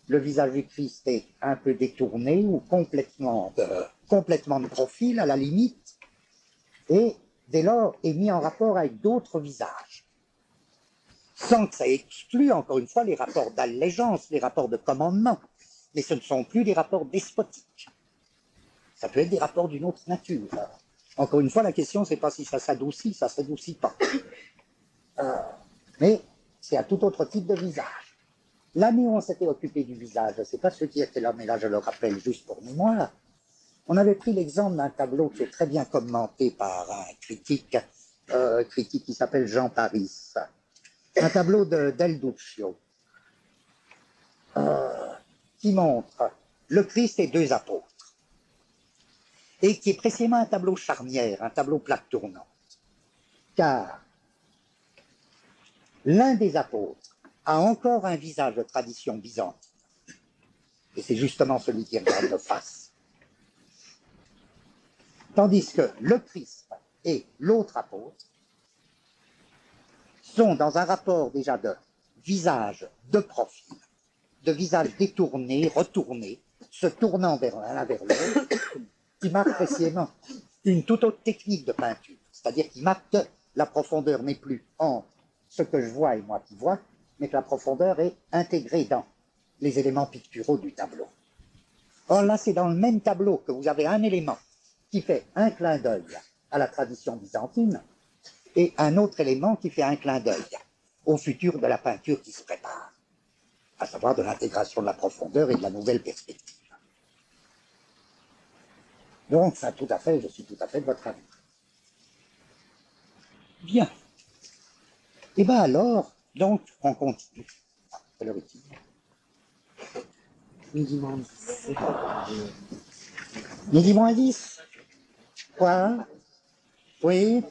le visage du Christ est un peu détourné ou complètement de profil à la limite, et dès lors est mis en rapport avec d'autres visages. sans que ça exclue, encore une fois, les rapports d'allégeance, les rapports de commandement. Mais ce ne sont plus des rapports despotiques. Ça peut être des rapports d'une autre nature. Encore une fois, la question, c'est pas si ça s'adoucit, ça s'adoucit pas. Mais c'est à tout autre type de visage. L'année où on s'était occupé du visage, c'est pas ceux qui étaient là, mais là je le rappelle juste pour mémoire, on avait pris l'exemple d'un tableau qui est très bien commenté par un critique qui s'appelle Jean Paris. Un tableau Del Duccio, qui montre le Christ et deux apôtres, et qui est précisément un tableau charnière, un tableau plaque tournante. Car l'un des apôtres a encore un visage de tradition byzantine, et c'est justement celui qui regarde de face. Tandis que le Christ et l'autre apôtre sont dans un rapport déjà de visage de profil, de visage détourné, retourné, se tournant vers l'un vers l'autre, qui marque précisément une toute autre technique de peinture. C'est-à-dire qui marque que la profondeur n'est plus en ce que je vois et moi qui vois, mais que la profondeur est intégrée dans les éléments picturaux du tableau. Or là, c'est dans le même tableau que vous avez un élément qui fait un clin d'œil à la tradition byzantine et un autre élément qui fait un clin d'œil au futur de la peinture qui se prépare, à savoir de l'intégration de la profondeur et de la nouvelle perspective. Donc, ça, tout à fait, je suis tout à fait de votre avis. Bien. Et bien alors, donc, on continue. Quelle heure est-il ? Midi moins 10. Midi moins 10 ? Quoi ? Oui ?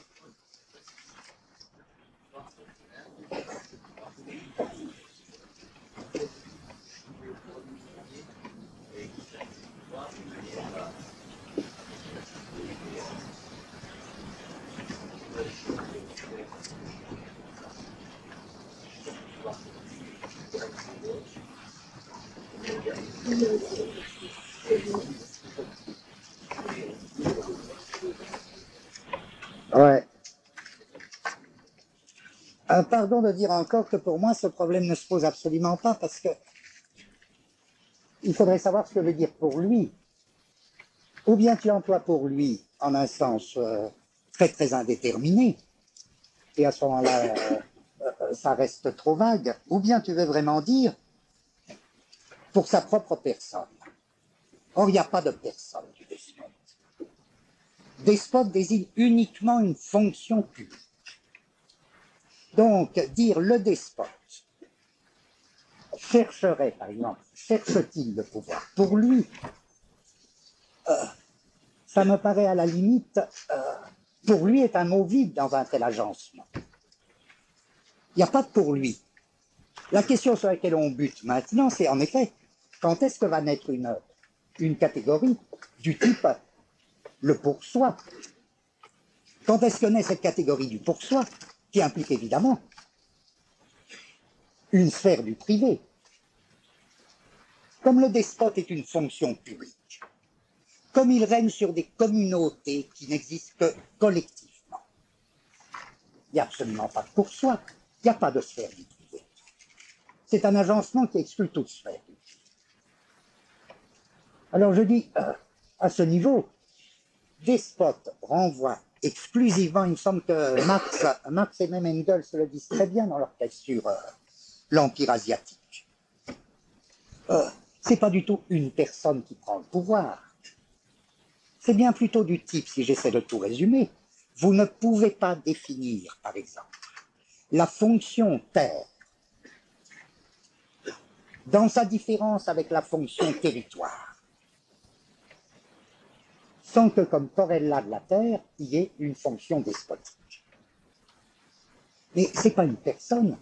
Ouais. Pardon de dire encore que pour moi, ce problème ne se pose absolument pas parce que il faudrait savoir ce que veut dire pour lui. Ou bien tu emploies pour lui en un sens très très indéterminé, et à ce moment-là, ça reste trop vague, ou bien tu veux vraiment dire pour sa propre personne. Or, il n'y a pas de personne du despote. Despote désigne uniquement une fonction publique. Donc, dire le despote chercherait, par exemple, cherche-t-il le pouvoir pour lui, ça me paraît à la limite, pour lui est un mot vide dans un tel agencement. Il n'y a pas de pour lui. La question sur laquelle on bute maintenant, c'est en effet, quand est-ce que va naître une catégorie du type le pour soi? Quand est-ce que naît cette catégorie du pour soi, qui implique évidemment une sphère du privé? Comme le despote est une fonction publique, comme il règne sur des communautés qui n'existent que collectivement, il n'y a absolument pas de pour soi, il n'y a pas de sphère du privé. C'est un agencement qui exclut toute sphère. Alors je dis, à ce niveau, despote renvoie exclusivement, il me semble que Marx et même Engels le disent très bien dans leur texte sur l'Empire asiatique. C'est pas du tout une personne qui prend le pouvoir. C'est bien plutôt du type, si j'essaie de tout résumer, vous ne pouvez pas définir, par exemple, la fonction terre dans sa différence avec la fonction territoire, sans que, comme corrélat de la terre, il y ait une fonction despotique. Mais ce n'est pas une personne,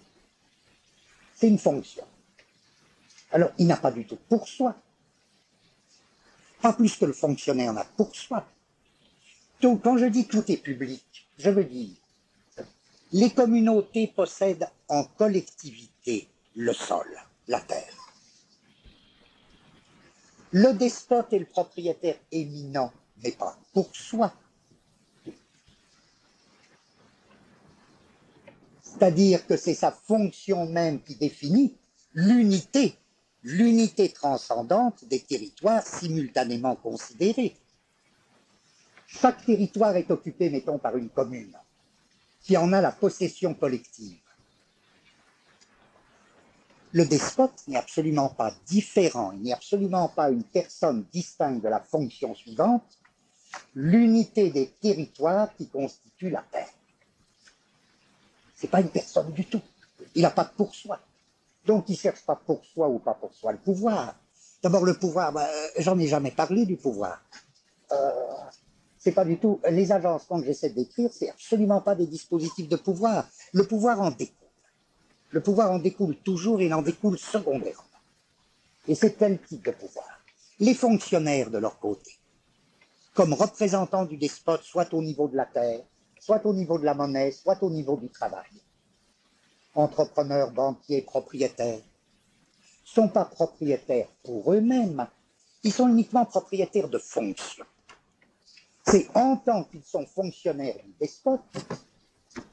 c'est une fonction. Alors, il n'a pas du tout pour soi, pas plus que le fonctionnaire n'a pour soi. Donc, quand je dis tout est public, je veux dire, les communautés possèdent en collectivité le sol, la terre. Le despote est le propriétaire éminent, mais pas pour soi. C'est-à-dire que c'est sa fonction même qui définit l'unité, l'unité transcendante des territoires simultanément considérés. Chaque territoire est occupé, mettons, par une commune, qui en a la possession collective. Le despote n'est absolument pas différent, il n'est absolument pas une personne distincte de la fonction suivante, l'unité des territoires qui constitue la terre. C'est pas une personne du tout. Il n'a pas de pour soi. Donc il ne cherche pas pour soi ou pas pour soi le pouvoir. D'abord le pouvoir, j'en ai jamais parlé du pouvoir. C'est pas du tout. Les agencements que j'essaie de décrire, c'est absolument pas des dispositifs de pouvoir. Le pouvoir en découle. Le pouvoir en découle toujours et il en découle secondairement. Et c'est tel type de pouvoir. Les fonctionnaires de leur côté, comme représentants du despote, soit au niveau de la terre, soit au niveau de la monnaie, soit au niveau du travail. Entrepreneurs, banquiers, propriétaires, ne sont pas propriétaires pour eux-mêmes, ils sont uniquement propriétaires de fonctions. C'est en tant qu'ils sont fonctionnaires du despote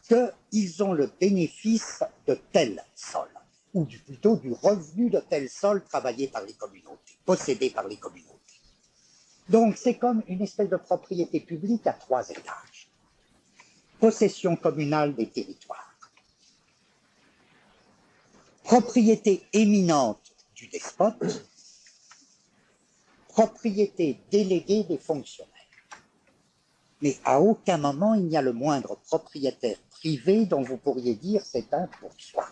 qu'ils ont le bénéfice de tel sol, ou plutôt du revenu de tel sol travaillé par les communautés, possédé par les communautés. Donc c'est comme une espèce de propriété publique à 3 étages. Possession communale des territoires. Propriété éminente du despote. Propriété déléguée des fonctionnaires. Mais à aucun moment il n'y a le moindre propriétaire privé dont vous pourriez dire c'est un pour soi.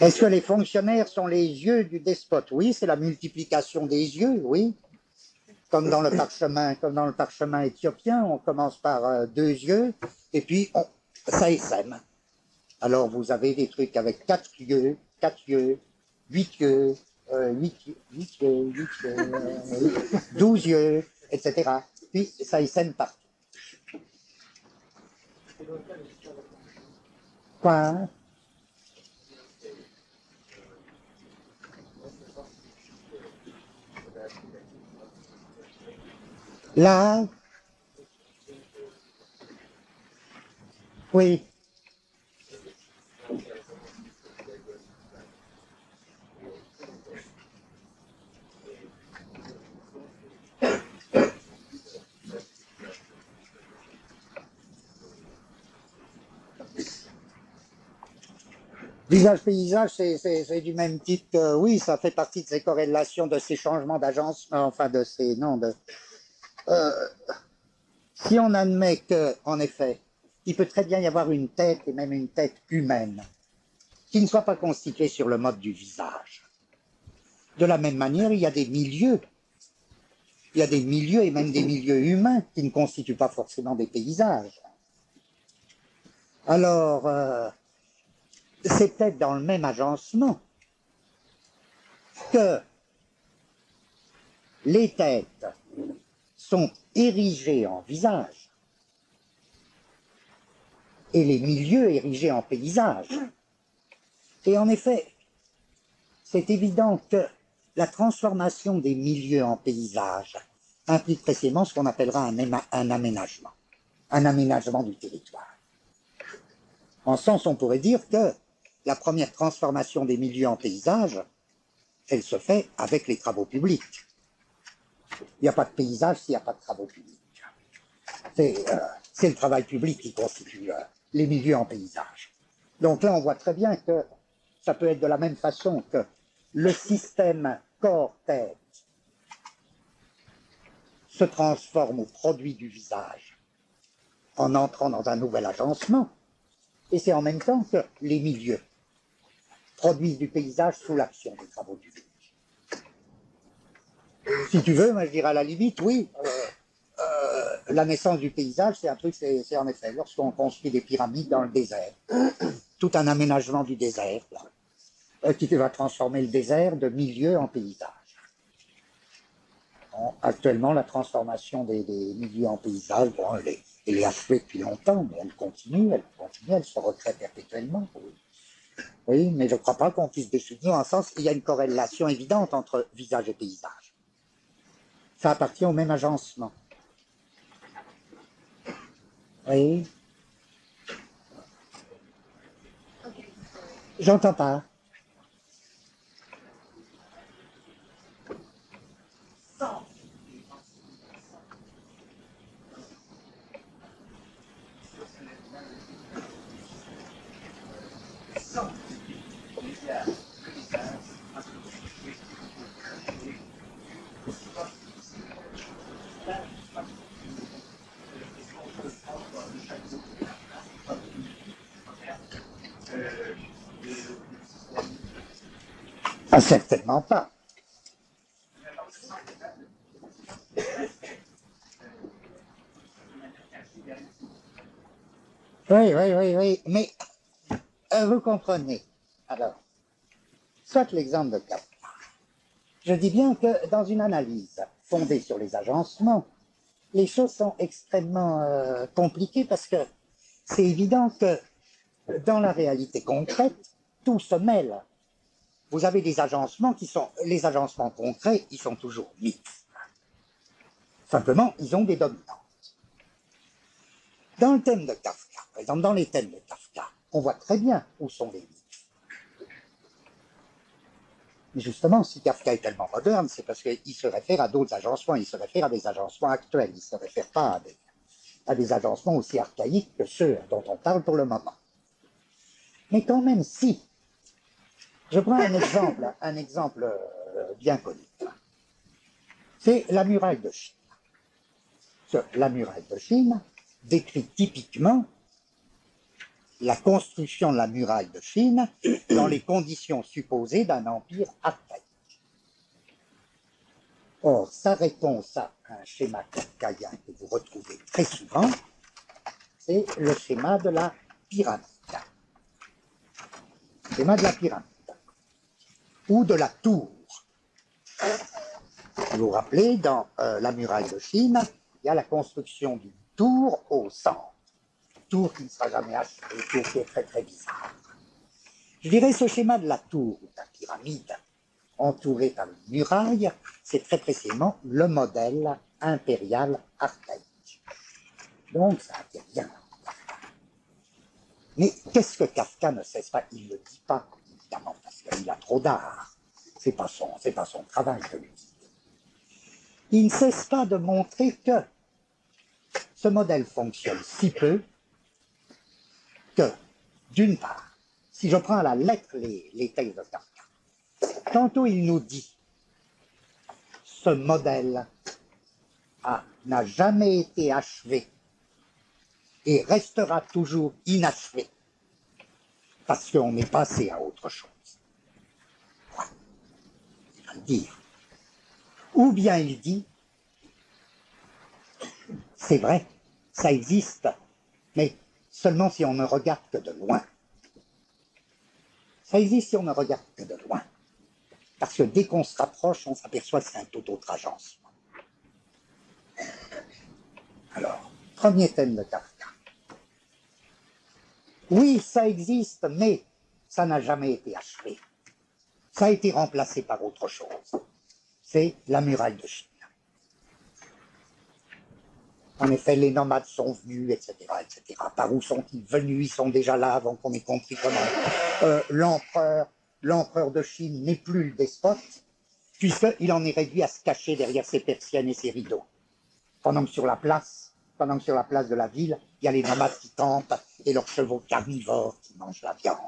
Est-ce que les fonctionnaires sont les yeux du despote? Oui, c'est la multiplication des yeux, oui. Comme dans le parchemin éthiopien, on commence par 2 yeux, et puis ça essaime. Alors vous avez des trucs avec 4 yeux, 8 yeux, 12 yeux, etc. Puis ça essaime partout. Quoi? Là, oui. Visage-paysage, c'est du même type que, oui, ça fait partie de ces corrélations, de ces changements d'agencement, enfin de ces, non, de... si on admet que, en effet, il peut très bien y avoir une tête, et même une tête humaine, qui ne soit pas constituée sur le mode du visage. De la même manière, il y a des milieux et même des milieux humains qui ne constituent pas forcément des paysages. Alors, c'est peut-être dans le même agencement que les têtes sont érigées en visage et les milieux érigés en paysage. Et en effet, c'est évident que la transformation des milieux en paysage implique précisément ce qu'on appellera un aménagement du territoire. En ce sens, on pourrait dire que la première transformation des milieux en paysage, elle se fait avec les travaux publics. Il n'y a pas de paysage s'il n'y a pas de travaux publics. C'est le travail public qui constitue les milieux en paysage. Donc là, on voit très bien que ça peut être de la même façon que le système corps-tête se transforme au produit du visage en entrant dans un nouvel agencement. Et c'est en même temps que les milieux produisent du paysage sous l'action des travaux publics. Si tu veux, moi je dirais à la limite, oui, la naissance du paysage, c'est un truc, c'est en effet, lorsqu'on construit des pyramides dans le désert, tout un aménagement du désert, là, qui va transformer le désert de milieu en paysage. Bon, actuellement, la transformation des milieux en paysage, bon, elle est achevée depuis longtemps, mais elle continue, elle se recrée perpétuellement. Oui, mais je ne crois pas qu'on puisse définir en sens, il y a une corrélation évidente entre visage et paysage. Ça appartient au même agencement. Oui. J'entends pas. Ah, certainement pas. Oui, mais vous comprenez. Alors, soit l'exemple de Kafka. Je dis bien que dans une analyse fondée sur les agencements, les choses sont extrêmement compliquées parce que c'est évident que dans la réalité concrète, tout se mêle. Vous avez des agencements qui sont, les agencements concrets, ils sont toujours mixtes. Simplement, ils ont des dominantes. Dans le thème de Kafka, par exemple, dans les thèmes de Kafka, on voit très bien où sont les mixtes. Mais justement, si Kafka est tellement moderne, c'est parce qu'il se réfère à d'autres agencements, il se réfère à des agencements actuels, il ne se réfère pas à des agencements aussi archaïques que ceux dont on parle pour le moment. Mais quand même, si, je prends un exemple bien connu, c'est la muraille de Chine. La muraille de Chine décrit typiquement la construction de la muraille de Chine dans les conditions supposées d'un empire archaïque. Or, sa réponse à un schéma kafkaïen que vous retrouvez très souvent, c'est le schéma de la pyramide. Le schéma de la pyramide. Ou de la tour. Vous vous rappelez, dans la muraille de Chine, il y a la construction d'une tour au centre. Tour qui ne sera jamais achevée, tour qui est très très bizarre. Je dirais ce schéma de la tour ou de la pyramide, entourée par une muraille, c'est très précisément le modèle impérial archaïque. Donc ça n'a rien. Mais qu'est-ce que Kafka ne cesse pas? Il ne le dit pas, évidemment, parce qu'il a trop d'art. C'est pas son travail de le dire. Il ne cesse pas de montrer que ce modèle fonctionne si peu que, d'une part, si je prends à la lettre les textes de Kafka, tantôt il nous dit ce modèle n'a jamais été achevé et restera toujours inachevé parce qu'on est passé à autre chose. Voilà. Il va le dire. Ou bien il dit, c'est vrai, ça existe, mais seulement si on ne regarde que de loin. Ça existe si on ne regarde que de loin. Parce que dès qu'on se rapproche, on s'aperçoit que c'est un tout autre agencement. Alors, premier thème de Kafka. Oui, ça existe, mais ça n'a jamais été achevé. Ça a été remplacé par autre chose. C'est la muraille de Chine. En effet, les nomades sont venus, etc., etc. Par où sont-ils venus? Ils sont déjà là avant qu'on ait compris comment. L'empereur de Chine n'est plus le despote, puisqu'il en est réduit à se cacher derrière ses persiennes et ses rideaux. Pendant que sur la place de la ville, il y a les nomades qui campent et leurs chevaux carnivores qui mangent la viande.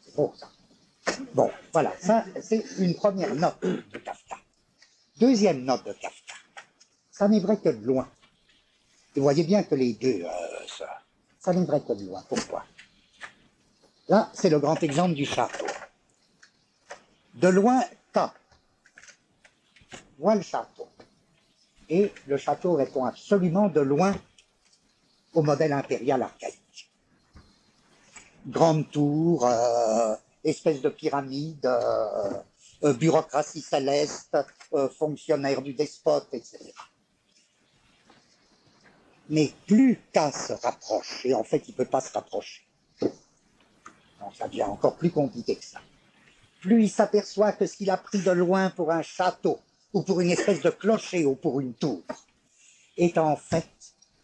C'est beau ça. Bon, voilà, ça c'est une première note de Kafka. Deuxième note de Kafka. Ça n'est vrai que de loin. Et vous voyez bien que les deux, ça n'est vrai que de loin. Pourquoi? Là, c'est le grand exemple du château. De loin, K voit le château. Et le château répond absolument de loin au modèle impérial archaïque. Grande tour, espèce de pyramide, bureaucratie céleste, fonctionnaire du despote, etc. Mais plus K se rapproche, et en fait il ne peut pas se rapprocher, Donc ça devient encore plus compliqué que ça. Plus il s'aperçoit que ce qu'il a pris de loin pour un château, ou pour une espèce de clocher, ou pour une tour, est en fait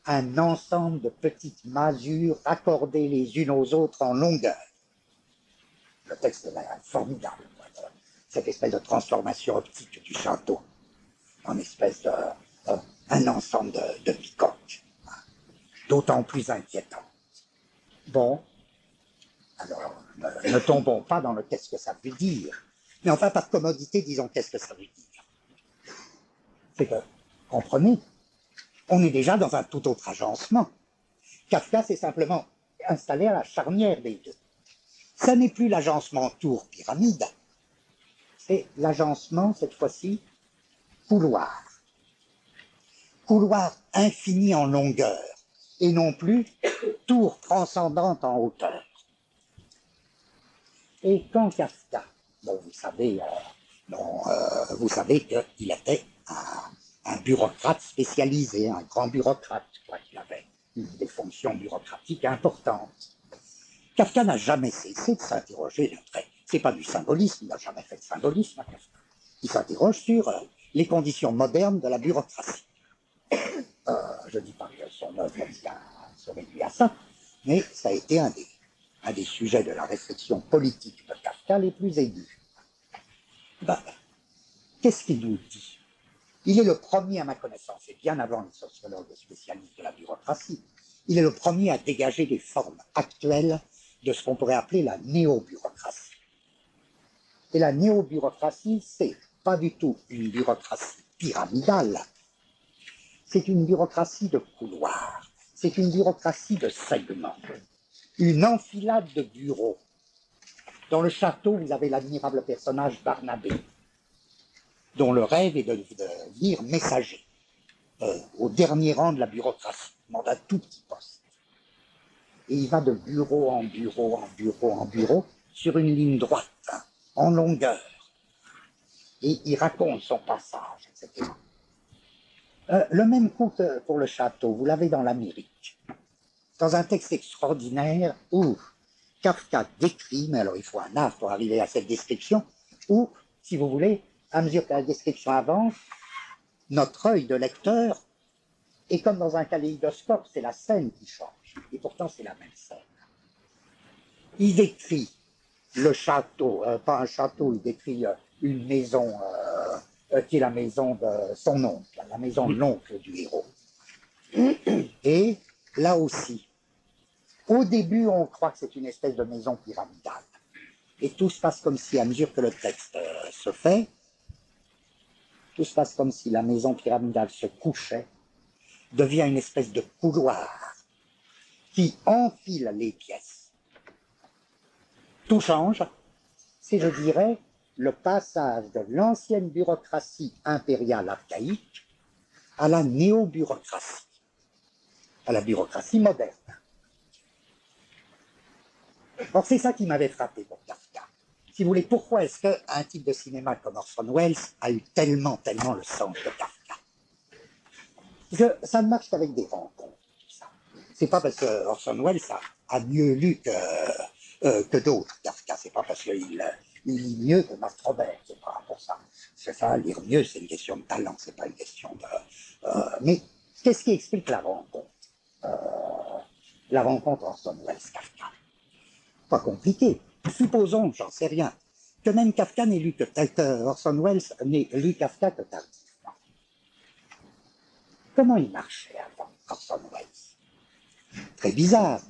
un ensemble de petites masures raccordées les unes aux autres en longueur. Le texte est formidable, cette espèce de transformation optique du château, en espèce de un ensemble de bicoques, d'autant plus inquiétant. Bon, alors ne tombons pas dans le qu'est-ce que ça veut dire, mais enfin par commodité, disons qu'est-ce que ça veut dire. C'est que, comprenez, on est déjà dans un tout autre agencement. Kafka s'est simplement installé à la charnière des deux. Ce n'est plus l'agencement tour-pyramide, c'est l'agencement, cette fois-ci, couloir. Couloir infini en longueur, et non plus tour transcendante en hauteur. Et quand Kafka, bon, vous savez qu'il était un bureaucrate spécialisé, un grand bureaucrate, qu'il avait des fonctions bureaucratiques importantes. Kafka n'a jamais cessé de s'interroger, c'est pas du symbolisme, il n'a jamais fait de symbolisme à Kafka. Il s'interroge sur les conditions modernes de la bureaucratie. Je dis pas que son œuvre se réduit à ça, mais ça a été un des sujets de la réflexion politique de Kafka les plus aigus. Qu'est-ce qu'il nous dit? Il est le premier, à ma connaissance, et bien avant les sociologues et spécialistes de la bureaucratie, il est le premier à dégager des formes actuelles de ce qu'on pourrait appeler la néo-bureaucratie. Et la néo-bureaucratie, c'est pas du tout une bureaucratie pyramidale, c'est une bureaucratie de couloirs, c'est une bureaucratie de segments, une enfilade de bureaux. Dans le château, vous avez l'admirable personnage Barnabé, dont le rêve est de devenir messager, au dernier rang de la bureaucratie, il demande un tout petit poste. Et il va de bureau en bureau, en bureau, en bureau, sur une ligne droite, en longueur. Et il raconte son passage, etc. Le même coup que pour le château, vous l'avez dans l'Amérique, dans un texte extraordinaire où Kafka décrit, mais alors il faut un art pour arriver à cette description, où, si vous voulez, à mesure que la description avance, notre œil de lecteur est comme dans un kaléidoscope, c'est la scène qui change, et pourtant c'est la même scène. Il décrit le château, pas un château, il décrit une maison qui est la maison de son oncle, la maison de l'oncle du héros. Et là aussi, au début, on croit que c'est une espèce de maison pyramidale. Et tout se passe comme si, à mesure que le texte se fait, tout se passe comme si la maison pyramidale se couchait, devient une espèce de couloir qui enfile les pièces. Tout change, c'est, je dirais, le passage de l'ancienne bureaucratie impériale archaïque à la néo-bureaucratie, à la bureaucratie moderne. Or, c'est ça qui m'avait frappé pour Kafka. Si vous voulez, pourquoi est-ce qu'un type de cinéma comme Orson Welles a eu tellement le sens de Kafka? Parce que ça ne marche qu'avec des rencontres. C'est pas parce que Orson Welles a mieux lu que d'autres Kafka, c'est pas parce qu'il lit mieux que Max Robert, c'est pas pour ça. C'est ça, lire mieux, c'est une question de talent, c'est pas une question de... mais qu'est-ce qui explique la rencontre? La rencontre Orson Welles-Kafka. Pas compliqué. Supposons, j'en sais rien, que même Kafka n'ait lu que Orson Welles n'ait lu Kafka que tardivement. Comment il marchait avant Orson Welles? Très bizarre.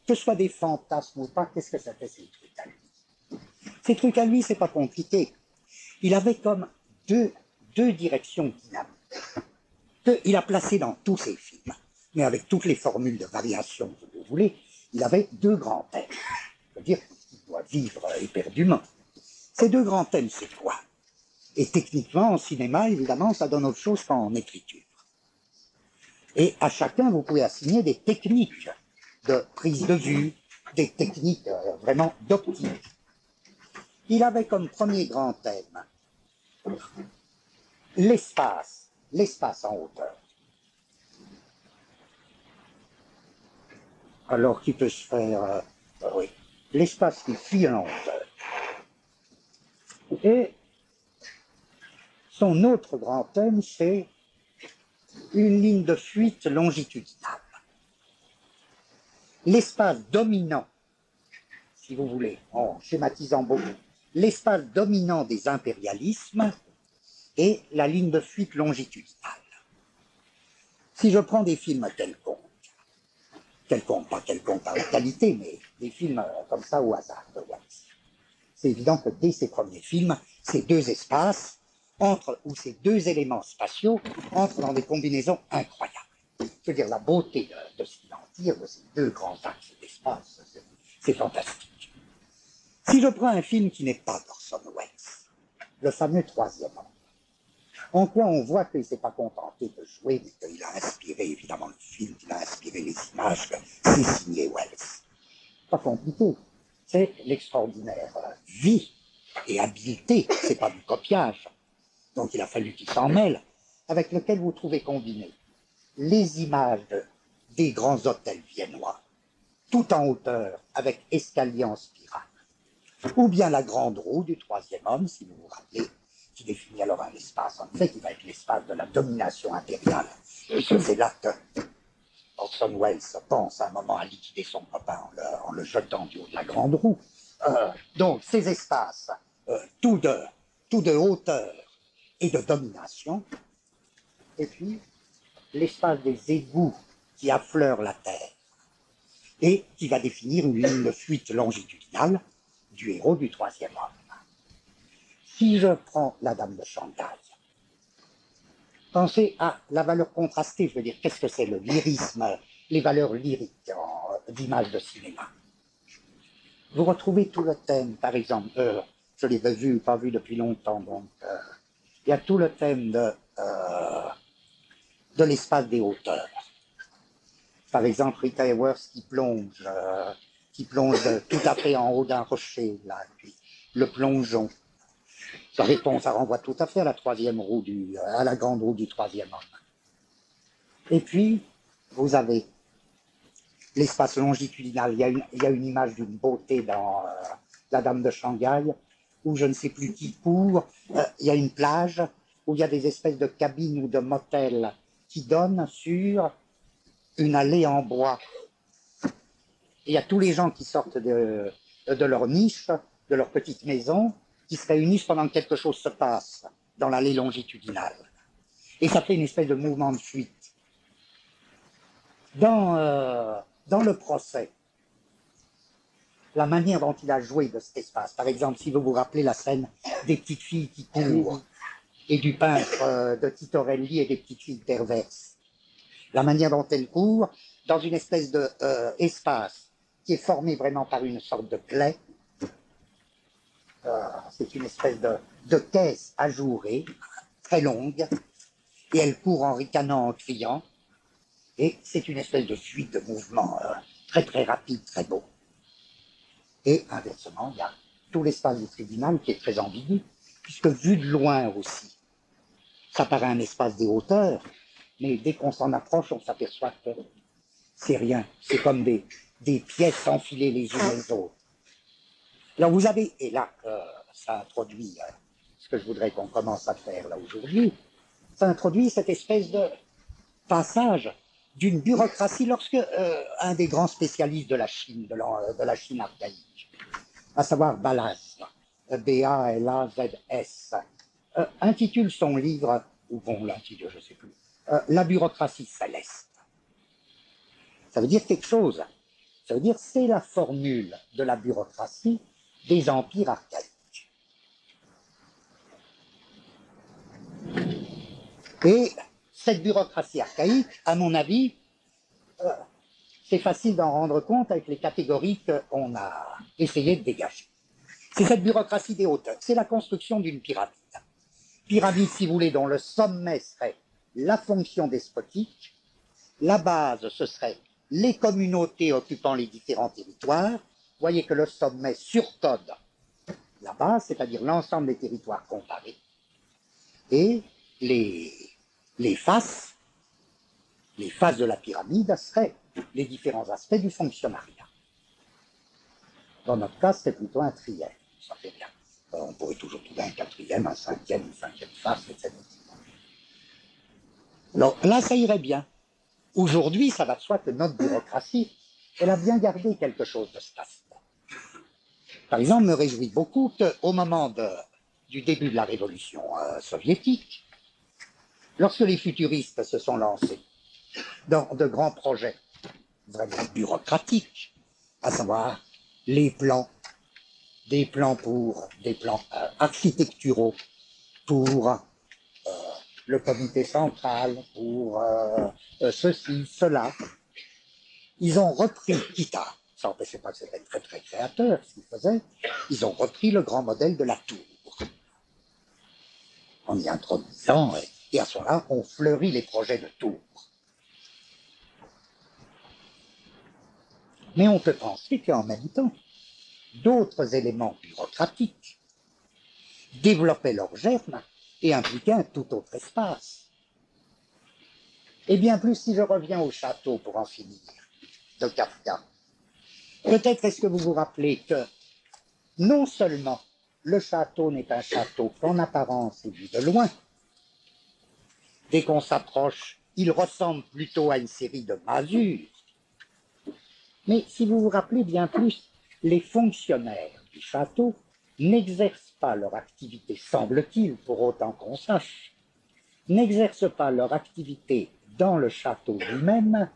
Que ce soit des fantasmes ou pas, qu'est-ce que ça fait ces trucs à lui? Ces trucs à lui, c'est pas compliqué. Il avait comme deux directions dynamiques. Il a placé dans tous ses films, mais avec toutes les formules de variation que vous voulez, il avait deux grands thèmes. Je veux dire qu'il doit vivre éperdument. Ces deux grands thèmes, c'est quoi? Et techniquement, en cinéma, évidemment, ça donne autre chose qu'en écriture. Et à chacun, vous pouvez assigner des techniques de prise de vue, des techniques vraiment d'optique. Il avait comme premier grand thème l'espace en hauteur. Alors qui peut se faire, oui, l'espace qui file en hauteur. Et son autre grand thème, c'est une ligne de fuite longitudinale. L'espace dominant, si vous voulez, en schématisant beaucoup, l'espace dominant des impérialismes est la ligne de fuite longitudinale. Si je prends des films pas quelconques par la qualité, mais des films comme ça au hasard de Wells, c'est évident que dès ces premiers films, ces deux espaces ou ces deux éléments spatiaux entrent dans des combinaisons incroyables. Je veux dire, la beauté de ce qu'il en tire, de ces deux grands axes d'espace, c'est fantastique. Si je prends un film qui n'est pas d'Orson Welles, le fameux Troisième Homme, en quoi on voit qu'il ne s'est pas contenté de jouer, mais qu'il a inspiré évidemment le film, qu'il a inspiré les images, que c'est signé Welles. Pas compliqué. C'est l'extraordinaire vie et habileté, c'est pas du copiage. Donc il a fallu qu'il s'en mêle, avec lequel vous trouvez combiné les images des grands hôtels viennois, tout en hauteur, avec escalier en spirale, ou bien la grande roue du Troisième Homme, si vous vous rappelez, qui définit alors un espace, en fait, qui va être l'espace de la domination impériale. Et que c'est là que Orson Welles pense à un moment à liquider son copain en le jetant du haut de la grande roue. Donc ces espaces, tout de hauteur et de domination, et puis l'espace des égouts qui affleurent la terre, et qui va définir une ligne de fuite longitudinale du héros du Troisième Homme. Si je prends la Dame de Shanghai, pensez à la valeur contrastée, je veux dire, qu'est-ce que c'est le lyrisme, les valeurs lyriques d'image de cinéma. Vous retrouvez tout le thème, par exemple, je l'ai pas vu depuis longtemps, donc il y a tout le thème de l'espace des hauteurs. Par exemple, Rita Hayworth qui plonge tout à fait en haut d'un rocher, là, puis le plongeon. Ça renvoie tout à fait à la à la grande roue du Troisième Homme. Et puis, vous avez l'espace longitudinal. Il y a une image d'une beauté dans La Dame de Shanghai, où je ne sais plus qui court. Il y a une plage où il y a des espèces de cabines ou de motels qui donnent sur une allée en bois. Et il y a tous les gens qui sortent de leur niche, de leur petite maison, qui se réunissent pendant que quelque chose se passe dans l'allée longitudinale. Et ça fait une espèce de mouvement de fuite. Dans le procès, la manière dont il a joué de cet espace, par exemple, si vous vous rappelez la scène des petites filles qui courent, et du peintre de Titorelli et des petites filles perverses, la manière dont elles courent, dans une espèce d'espace qui est formé vraiment par une sorte de plaie. C'est une espèce de caisse ajourée, très longue, et elle court en ricanant, en criant, et c'est une espèce de fuite de mouvement très très rapide, très beau. Et inversement, il y a tout l'espace du tribunal qui est très ambigu, puisque vu de loin aussi, ça paraît un espace des hauteurs, mais dès qu'on s'en approche, on s'aperçoit que c'est rien, c'est comme des pièces enfilées les unes les autres. Alors vous avez, et là, ça introduit ce que je voudrais qu'on commence à faire là aujourd'hui, ça introduit cette espèce de passage d'une bureaucratie lorsque un des grands spécialistes de la Chine, de la Chine archaïque, à savoir Balaz, B-A-L-A-Z-S, intitule son livre, ou bon, l'intitule, je ne sais plus, La bureaucratie céleste. Ça veut dire quelque chose. Ça veut dire c'est la formule de la bureaucratie des empires archaïques. Et cette bureaucratie archaïque, à mon avis, c'est facile d'en rendre compte avec les catégories qu'on a essayé de dégager. C'est cette bureaucratie des hauteurs, c'est la construction d'une pyramide. Pyramide, si vous voulez, dont le sommet serait la fonction despotique, la base, ce serait les communautés occupant les différents territoires. Vous voyez que le sommet surcode la base, c'est-à-dire l'ensemble des territoires comparés, et les faces de la pyramide seraient les différents aspects du fonctionnariat. Dans notre cas, c'est plutôt un trième. Ça fait bien. On pourrait toujours trouver un quatrième, un cinquième, une cinquième face, etc. Alors là, ça irait bien. Aujourd'hui, ça va de soi que notre bureaucratie, elle a bien gardé quelque chose de cet aspect. Par exemple, me réjouit beaucoup qu'au moment du début de la révolution soviétique, lorsque les futuristes se sont lancés dans de grands projets vraiment bureaucratiques, à savoir des plans architecturaux pour le comité central, pour ceci, cela, ils ont repris, quitte à, ça n'empêchait pas que c'était très très créateur ce qu'ils faisaient, ils ont repris le grand modèle de la tour, en y introduisant, et à ce moment-là, on fleurit les projets de tour. Mais on peut penser qu'en même temps, d'autres éléments bureaucratiques développaient leur germe et impliquaient un tout autre espace. Et bien plus, si je reviens au château pour en finir, de Kafka, peut-être est-ce que vous vous rappelez que non seulement le château n'est un château qu'en apparence et vu de loin, dès qu'on s'approche, il ressemble plutôt à une série de masures, mais si vous vous rappelez bien plus, les fonctionnaires du château n'exercent pas leur activité, semble-t-il, pour autant qu'on sache, n'exercent pas leur activité dans le château lui-même,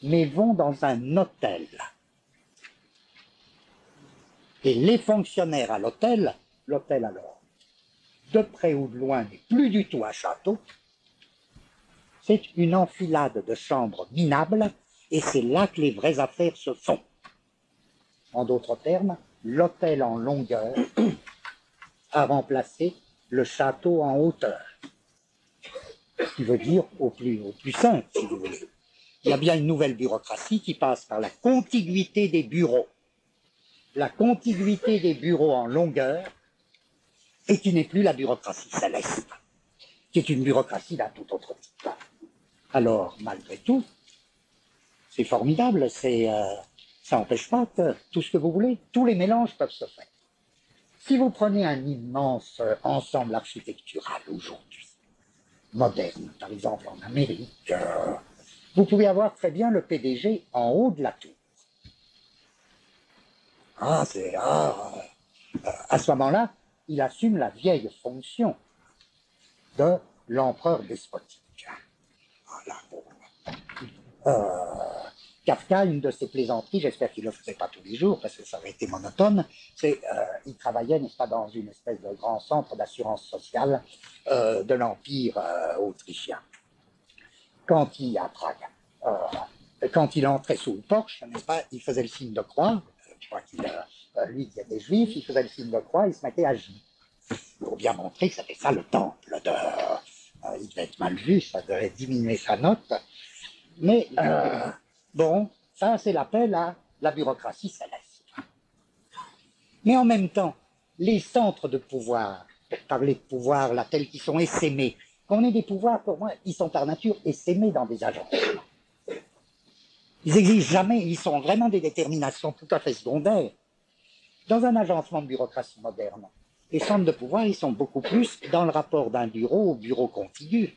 mais vont dans un hôtel. Et les fonctionnaires à l'hôtel alors, de près ou de loin, n'est plus du tout un château, c'est une enfilade de chambres minables, et c'est là que les vraies affaires se font. En d'autres termes, l'hôtel en longueur a remplacé le château en hauteur. Ce qui veut dire au plus simple, si vous voulez. Il y a bien une nouvelle bureaucratie qui passe par la contiguïté des bureaux. La contiguïté des bureaux en longueur, et qui n'est plus la bureaucratie céleste, qui est une bureaucratie d'un tout autre type. Alors, malgré tout, c'est formidable, ça n'empêche pas que tout ce que vous voulez, tous les mélanges peuvent se faire. Si vous prenez un immense ensemble architectural aujourd'hui, moderne, par exemple en Amérique, vous pouvez avoir très bien le PDG en haut de la tour. À ce moment-là, il assume la vieille fonction de l'empereur despotique. Voilà. Kafka, une de ses plaisanteries, j'espère qu'il ne le faisait pas tous les jours parce que ça aurait été monotone, c'est il travaillait, n'est-ce pas, dans une espèce de grand centre d'assurance sociale de l'Empire autrichien. Quand il entrait sous le porche, n'est-ce pas, il faisait le signe de croix, je crois qu'il lui qui était juif, il faisait le signe de croix, il se mettait à genoux. Pour bien montrer que c'était ça le temple. Il devait être mal vu, ça devait diminuer sa note. Mais bon, ça c'est l'appel à la bureaucratie céleste. Mais en même temps, les centres de pouvoir, pour parler de pouvoir là, tels qu'ils sont essaimés, quand on est des pouvoirs, pour moi, ils sont par nature essaimés dans des agences. Ils n'existent jamais, ils sont vraiment des déterminations tout à fait secondaires. Dans un agencement de bureaucratie moderne, les centres de pouvoir, ils sont beaucoup plus dans le rapport d'un bureau au bureau contigu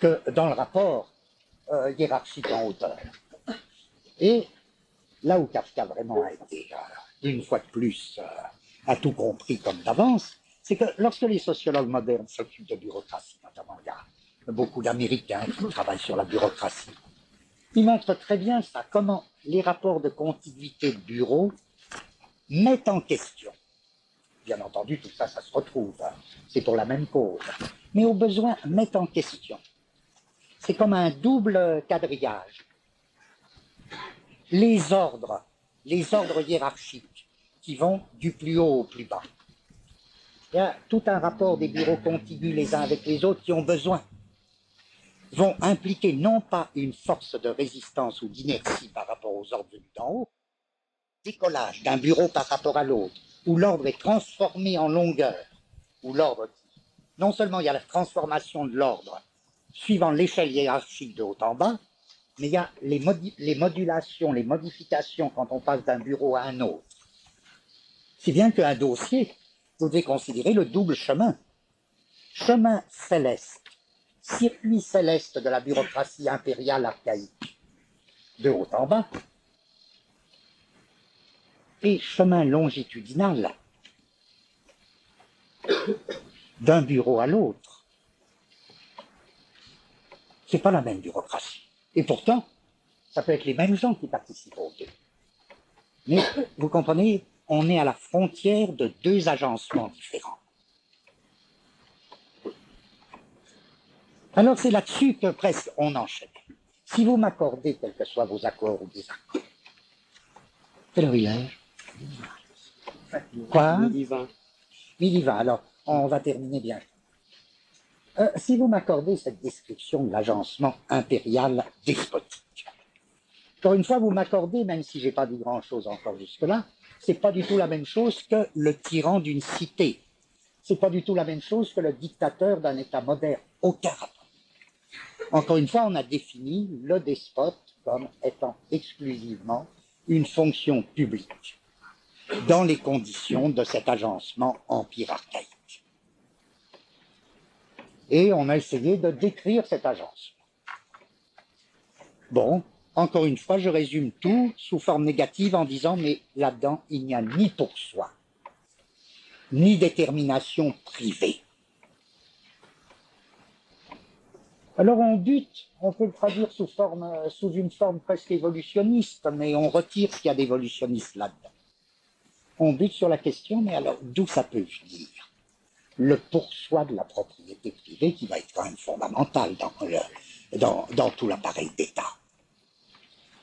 que dans le rapport hiérarchique en hauteur. Et là où Kafka vraiment a été, une fois de plus, a tout compris comme d'avance, c'est que lorsque les sociologues modernes s'occupent de bureaucratie, notamment il y a beaucoup d'Américains qui travaillent sur la bureaucratie, ils montrent très bien ça, comment les rapports de contiguïté de bureau mettent en question. Bien entendu, tout ça, ça se retrouve, c'est pour la même cause, mais au besoin, mettent en question. C'est comme un double quadrillage. Les ordres hiérarchiques qui vont du plus haut au plus bas. Il y a tout un rapport des bureaux contigus les uns avec les autres qui ont besoin, vont impliquer non pas une force de résistance ou d'inertie par rapport aux ordres venus d'en haut, décollage d'un bureau par rapport à l'autre, où l'ordre est transformé en longueur, où l'ordre, non seulement il y a la transformation de l'ordre suivant l'échelle hiérarchique de haut en bas, mais il y a les modulations, les modifications quand on passe d'un bureau à un autre. Si bien qu'un dossier, vous devez considérer le double chemin. Chemin céleste, circuit céleste de la bureaucratie impériale archaïque, de haut en bas, et chemin longitudinal, d'un bureau à l'autre. C'est pas la même bureaucratie. Et pourtant, ça peut être les mêmes gens qui participent aux deux. Mais vous comprenez, on est à la frontière de deux agencements différents. Alors c'est là-dessus que presque on enchaîne. Si vous m'accordez, quels que soient vos accords ou désaccords, quelle heure il est? Quoi? Midi 20. Midi 20, alors on va terminer bien. Si vous m'accordez cette description de l'agencement impérial despotique, encore une fois, vous m'accordez, même si j'ai pas dit grand-chose encore jusque-là, c'est pas du tout la même chose que le tyran d'une cité. C'est pas du tout la même chose que le dictateur d'un État moderne. Aucun rapport. Encore une fois, on a défini le despote comme étant exclusivement une fonction publique dans les conditions de cet agencement empire archaïque. Et on a essayé de décrire cet agencement. Bon, encore une fois, je résume tout sous forme négative en disant, mais là-dedans, il n'y a ni pour soi, ni détermination privée. Alors on bute, on peut le traduire sous une forme presque évolutionniste, mais on retire ce qu'il y a d'évolutionniste là-dedans. On bute sur la question, mais alors d'où ça peut venir? Le pour-soi de la propriété privée qui va être quand même fondamental dans tout l'appareil d'État.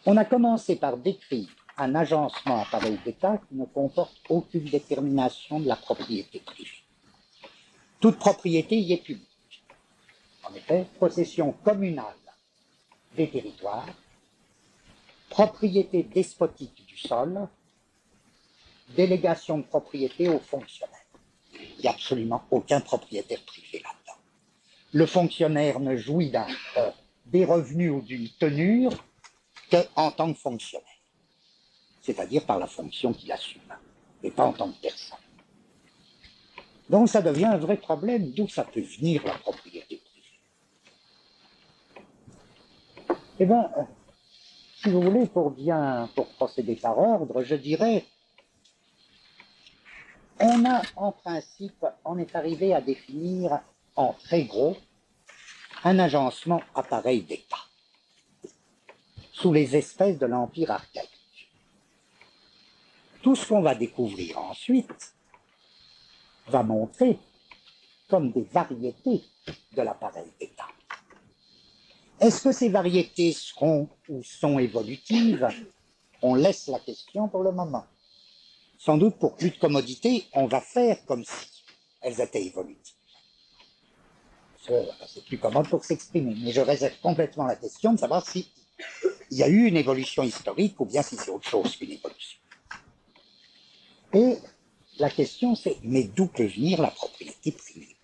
On a commencé par décrire un agencement appareil d'État qui ne comporte aucune détermination de la propriété privée. Toute propriété y est publique. En effet, possession communale des territoires, propriété despotique du sol, délégation de propriété aux fonctionnaires. Il n'y a absolument aucun propriétaire privé là-dedans. Le fonctionnaire ne jouit des revenus ou d'une tenure qu'en tant que fonctionnaire, c'est-à-dire par la fonction qu'il assume, et pas en tant que personne. Donc ça devient un vrai problème, d'où ça peut venir la propriété privée. Eh bien, si vous voulez, pour procéder par ordre, je dirais, on est arrivé à définir en très gros un agencement appareil d'État sous les espèces de l'empire archaïque. Tout ce qu'on va découvrir ensuite va montrer comme des variétés de l'appareil d'État. Est-ce que ces variétés seront ou sont évolutives? On laisse la question pour le moment. Sans doute pour plus de commodité, on va faire comme si elles étaient évolutives. C'est plus commode pour s'exprimer, mais je réserve complètement la question de savoir si il y a eu une évolution historique ou bien si c'est autre chose qu'une évolution. Et la question c'est, mais d'où peut venir la propriété privée?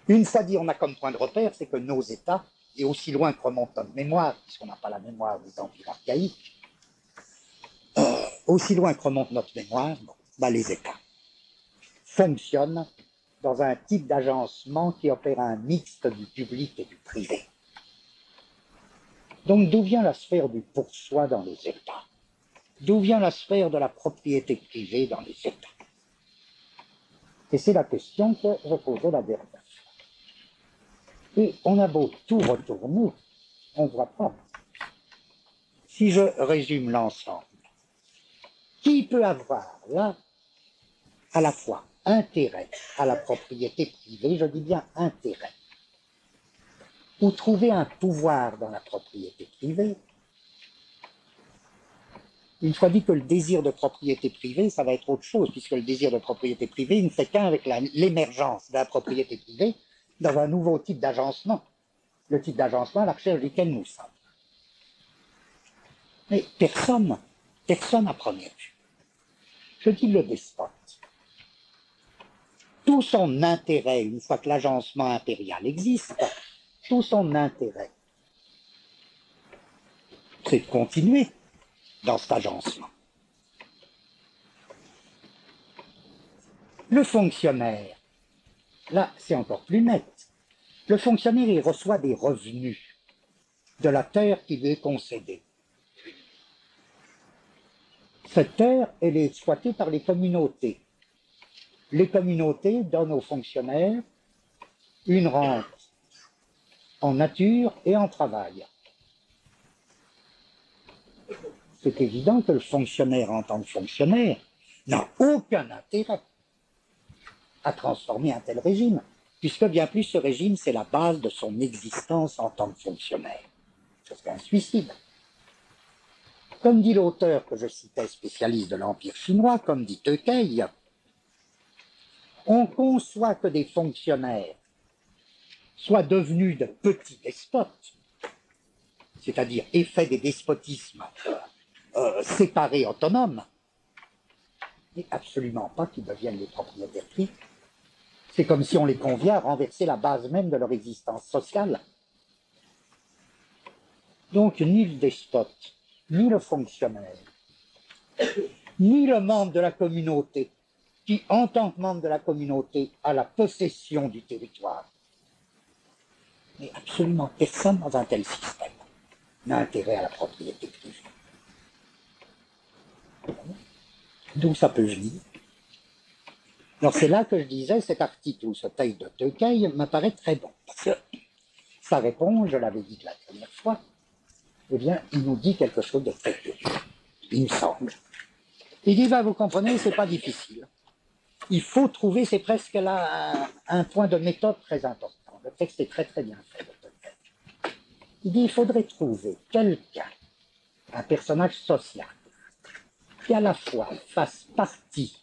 Une fois dit, on a comme point de repère, c'est que nos États, et aussi loin que remonte notre mémoire, puisqu'on n'a pas la mémoire des empires archaïques, aussi loin que remonte notre mémoire, les États fonctionnent dans un type d'agencement qui opère un mixte du public et du privé. Donc d'où vient la sphère du pour-soi dans les États? D'où vient la sphère de la propriété privée dans les États? Et c'est la question que je posais la dernière fois. Et on a beau tout retourner, on ne voit pas. Si je résume l'ensemble, qui peut avoir là à la fois intérêt à la propriété privée, je dis bien intérêt, ou trouver un pouvoir dans la propriété privée? Une fois dit que le désir de propriété privée, ça va être autre chose, puisque le désir de propriété privée ne fait qu'un avec l'émergence de la propriété privée dans un nouveau type d'agencement, le type d'agencement à la recherche duquel nous sommes. Mais personne à première vue. Je dis le despote. Tout son intérêt, une fois que l'agencement impérial existe, tout son intérêt c'est de continuer dans cet agencement. Le fonctionnaire, là, c'est encore plus net. Le fonctionnaire, il reçoit des revenus de la terre qui lui est concédée. Cette terre, elle est exploitée par les communautés. Les communautés donnent aux fonctionnaires une rente en nature et en travail. C'est évident que le fonctionnaire, en tant que fonctionnaire, n'a aucun intérêt à transformer un tel régime, puisque bien plus ce régime, c'est la base de son existence en tant que fonctionnaire. C'est un suicide. Comme dit l'auteur que je citais, spécialiste de l'Empire chinois, comme dit Teuqueil, on conçoit que des fonctionnaires soient devenus de petits despotes, c'est-à-dire effet des despotismes séparés, autonomes, mais absolument pas qu'ils deviennent les propriétaires privés. C'est comme si on les conviait à renverser la base même de leur existence sociale. Donc ni le despote, ni le fonctionnaire, ni le membre de la communauté, qui, en tant que membre de la communauté, a la possession du territoire, mais absolument personne dans un tel système n'a intérêt à la propriété privée. D'où ça peut venir. Alors c'est là que je disais, cet article ou ce texte de Teuqueil me paraît très bon, parce que sa réponse, je l'avais dit la dernière fois, eh bien, il nous dit quelque chose de très curieux, il me semble. Il dit, vous comprenez, c'est pas difficile. Il faut trouver, c'est presque là un point de méthode très important. Le texte est très très bien fait de Teuqueil. Il dit, il faudrait trouver quelqu'un, un personnage social, qui à la fois fasse partie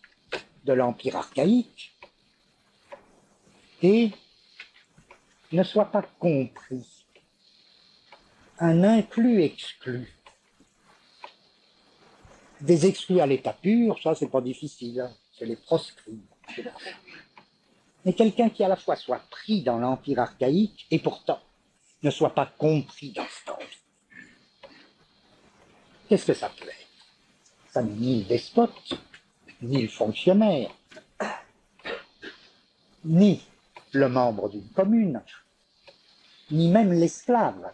de l'Empire archaïque et ne soit pas compris, un inclus-exclu. Des exclus à l'état pur, ça c'est pas difficile, hein. C'est les proscrits. Mais quelqu'un qui à la fois soit pris dans l'Empire archaïque et pourtant ne soit pas compris dans cet empire. Qu'est-ce que ça peut être? Ça n'est ni le despote, ni le fonctionnaire, ni le membre d'une commune, ni même l'esclave.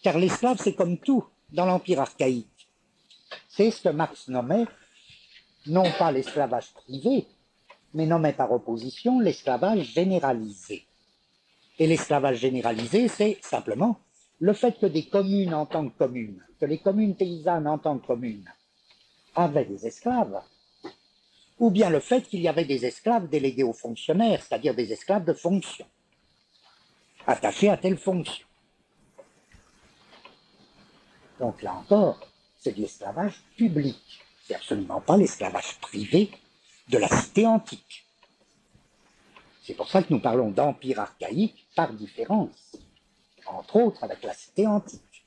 Car l'esclave, c'est comme tout dans l'Empire archaïque. C'est ce que Marx nommait, non pas l'esclavage privé, mais nommait par opposition l'esclavage généralisé. Et l'esclavage généralisé, c'est simplement le fait que des communes en tant que communes, que les communes paysannes en tant que communes, avaient des esclaves, ou bien le fait qu'il y avait des esclaves délégués aux fonctionnaires, c'est-à-dire des esclaves de fonction, attachés à telle fonction. Donc là encore, c'est de l'esclavage public, c'est absolument pas l'esclavage privé de la cité antique. C'est pour ça que nous parlons d'empire archaïque par différence, entre autres avec la cité antique.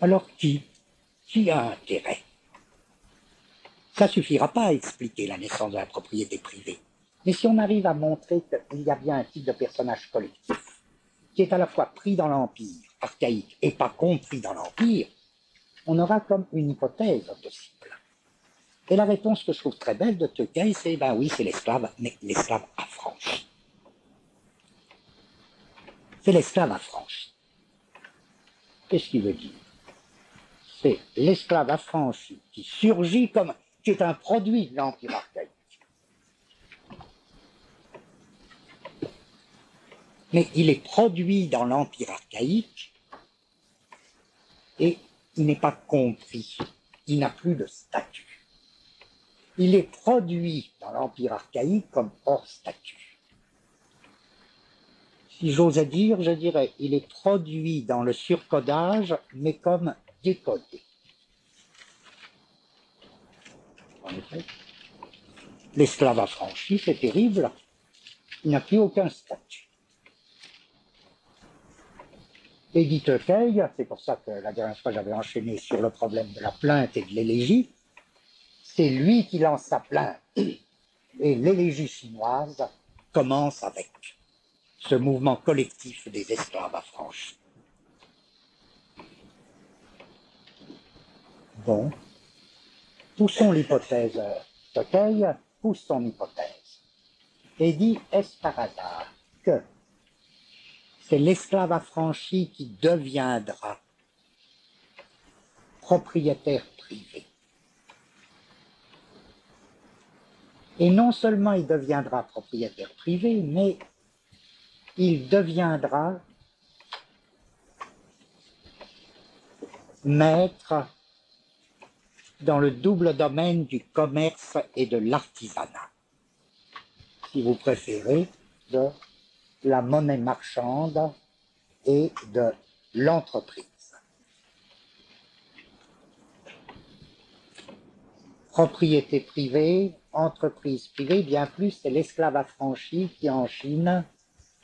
Alors qui a intérêt? Ça ne suffira pas à expliquer la naissance de la propriété privée. Mais si on arrive à montrer qu'il y a bien un type de personnage collectif qui est à la fois pris dans l'empire archaïque et pas compris dans l'empire, on aura comme une hypothèse possible. Et la réponse que je trouve très belle de Teuqueil, c'est ben oui, c'est l'esclave, mais l'esclave affranchi. C'est l'esclave affranchi. Qu'est-ce qu'il veut dire? C'est l'esclave affranchi qui surgit comme, qui est un produit de l'Empire archaïque. Mais il est produit dans l'Empire archaïque et il n'est pas compris. Il n'a plus de statut. Il est produit dans l'Empire archaïque comme hors statut. Si j'osais dire, je dirais, il est produit dans le surcodage, mais comme décodé. En effet, l'esclave affranchi, c'est terrible, il n'a plus aucun statut. Et dit Teuqueil, c'est pour ça que la dernière fois j'avais enchaîné sur le problème de la plainte et de l'élégie, c'est lui qui lance sa plainte. Et l'élégie chinoise commence avec ce mouvement collectif des esclaves affranchis. Bon, poussons l'hypothèse Tocqueuil, pousse son hypothèse, et dit, est-ce par hasard que c'est l'esclave affranchi qui deviendra propriétaire privé? Et non seulement il deviendra propriétaire privé, mais il deviendra maître dans le double domaine du commerce et de l'artisanat, si vous préférez, de la monnaie marchande et de l'entreprise. Propriété privée, entreprise privée, bien plus, c'est l'esclave affranchi qui, en Chine,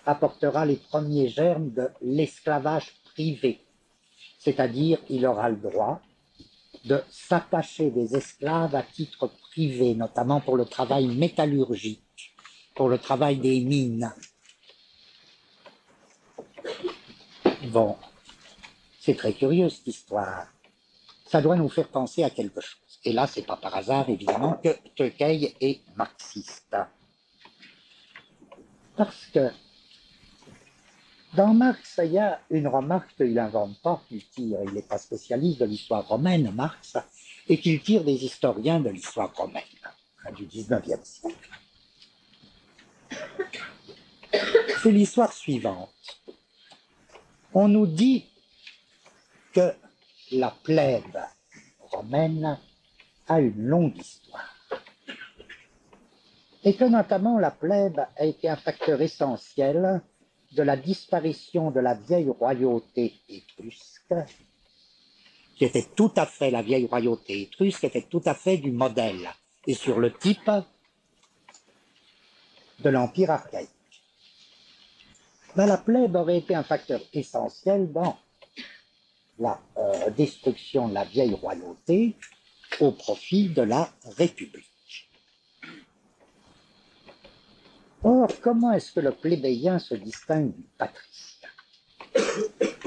apportera les premiers germes de l'esclavage privé. C'est-à-dire, il aura le droit de s'attacher des esclaves à titre privé, notamment pour le travail métallurgique, pour le travail des mines. Bon, c'est très curieux cette histoire. Ça doit nous faire penser à quelque chose. Et là, c'est pas par hasard, évidemment, que Tocqueuil est marxiste. Parce que dans Marx, il y a une remarque qu'il n'invente pas, qu'il tire. Il n'est pas spécialiste de l'histoire romaine, Marx, et qu'il tire des historiens de l'histoire romaine du 19e siècle. C'est l'histoire suivante. On nous dit que la plèbe romaine a une longue histoire. Et que notamment la plèbe a été un facteur essentiel de la disparition de la vieille royauté étrusque, qui était tout à fait, la vieille royauté étrusque était tout à fait du modèle et sur le type de l'Empire archaïque. Ben, la plèbe aurait été un facteur essentiel dans la destruction de la vieille royauté au profit de la République. Or, comment est-ce que le plébéien se distingue du patricien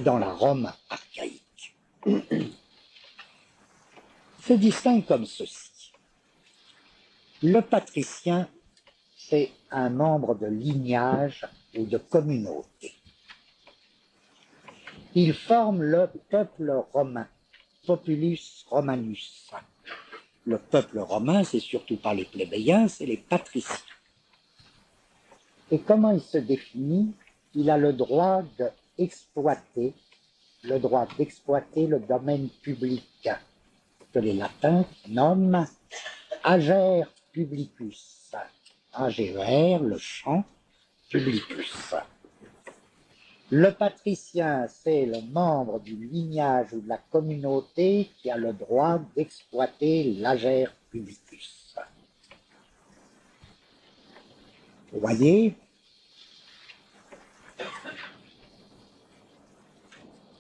dans la Rome archaïque? Il se distingue comme ceci. Le patricien, c'est un membre de lignage ou de communauté. Il forme le peuple romain, populus romanus. Le peuple romain, c'est surtout pas les plébéiens, c'est les patriciens. Et comment il se définit? Il a le droit d'exploiter le domaine public, que les latins nomment ager publicus. Ager, le champ, publicus. Le patricien, c'est le membre du lignage ou de la communauté qui a le droit d'exploiter l'ager publicus. Vous voyez, il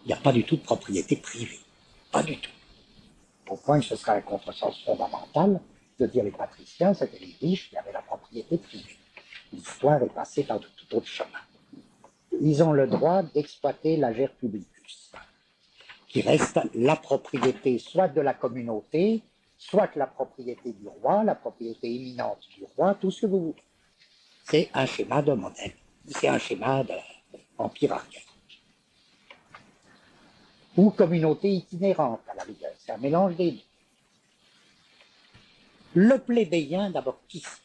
n'y a pas du tout de propriété privée. Pas du tout. Au point que ce serait un contresens fondamental de dire les patriciens, c'était les riches qui avaient la propriété privée. L'histoire est passée par de tout autre chemin. Ils ont le droit d'exploiter l'ager publicus, qui reste la propriété soit de la communauté, soit la propriété du roi, la propriété éminente du roi, tout ce que vous voulez. C'est un schéma de modèle, c'est un schéma d'empire archaïque. Ou communauté itinérante, à la rigueur, c'est un mélange des deux. Le plébéien, d'abord, qui c'est?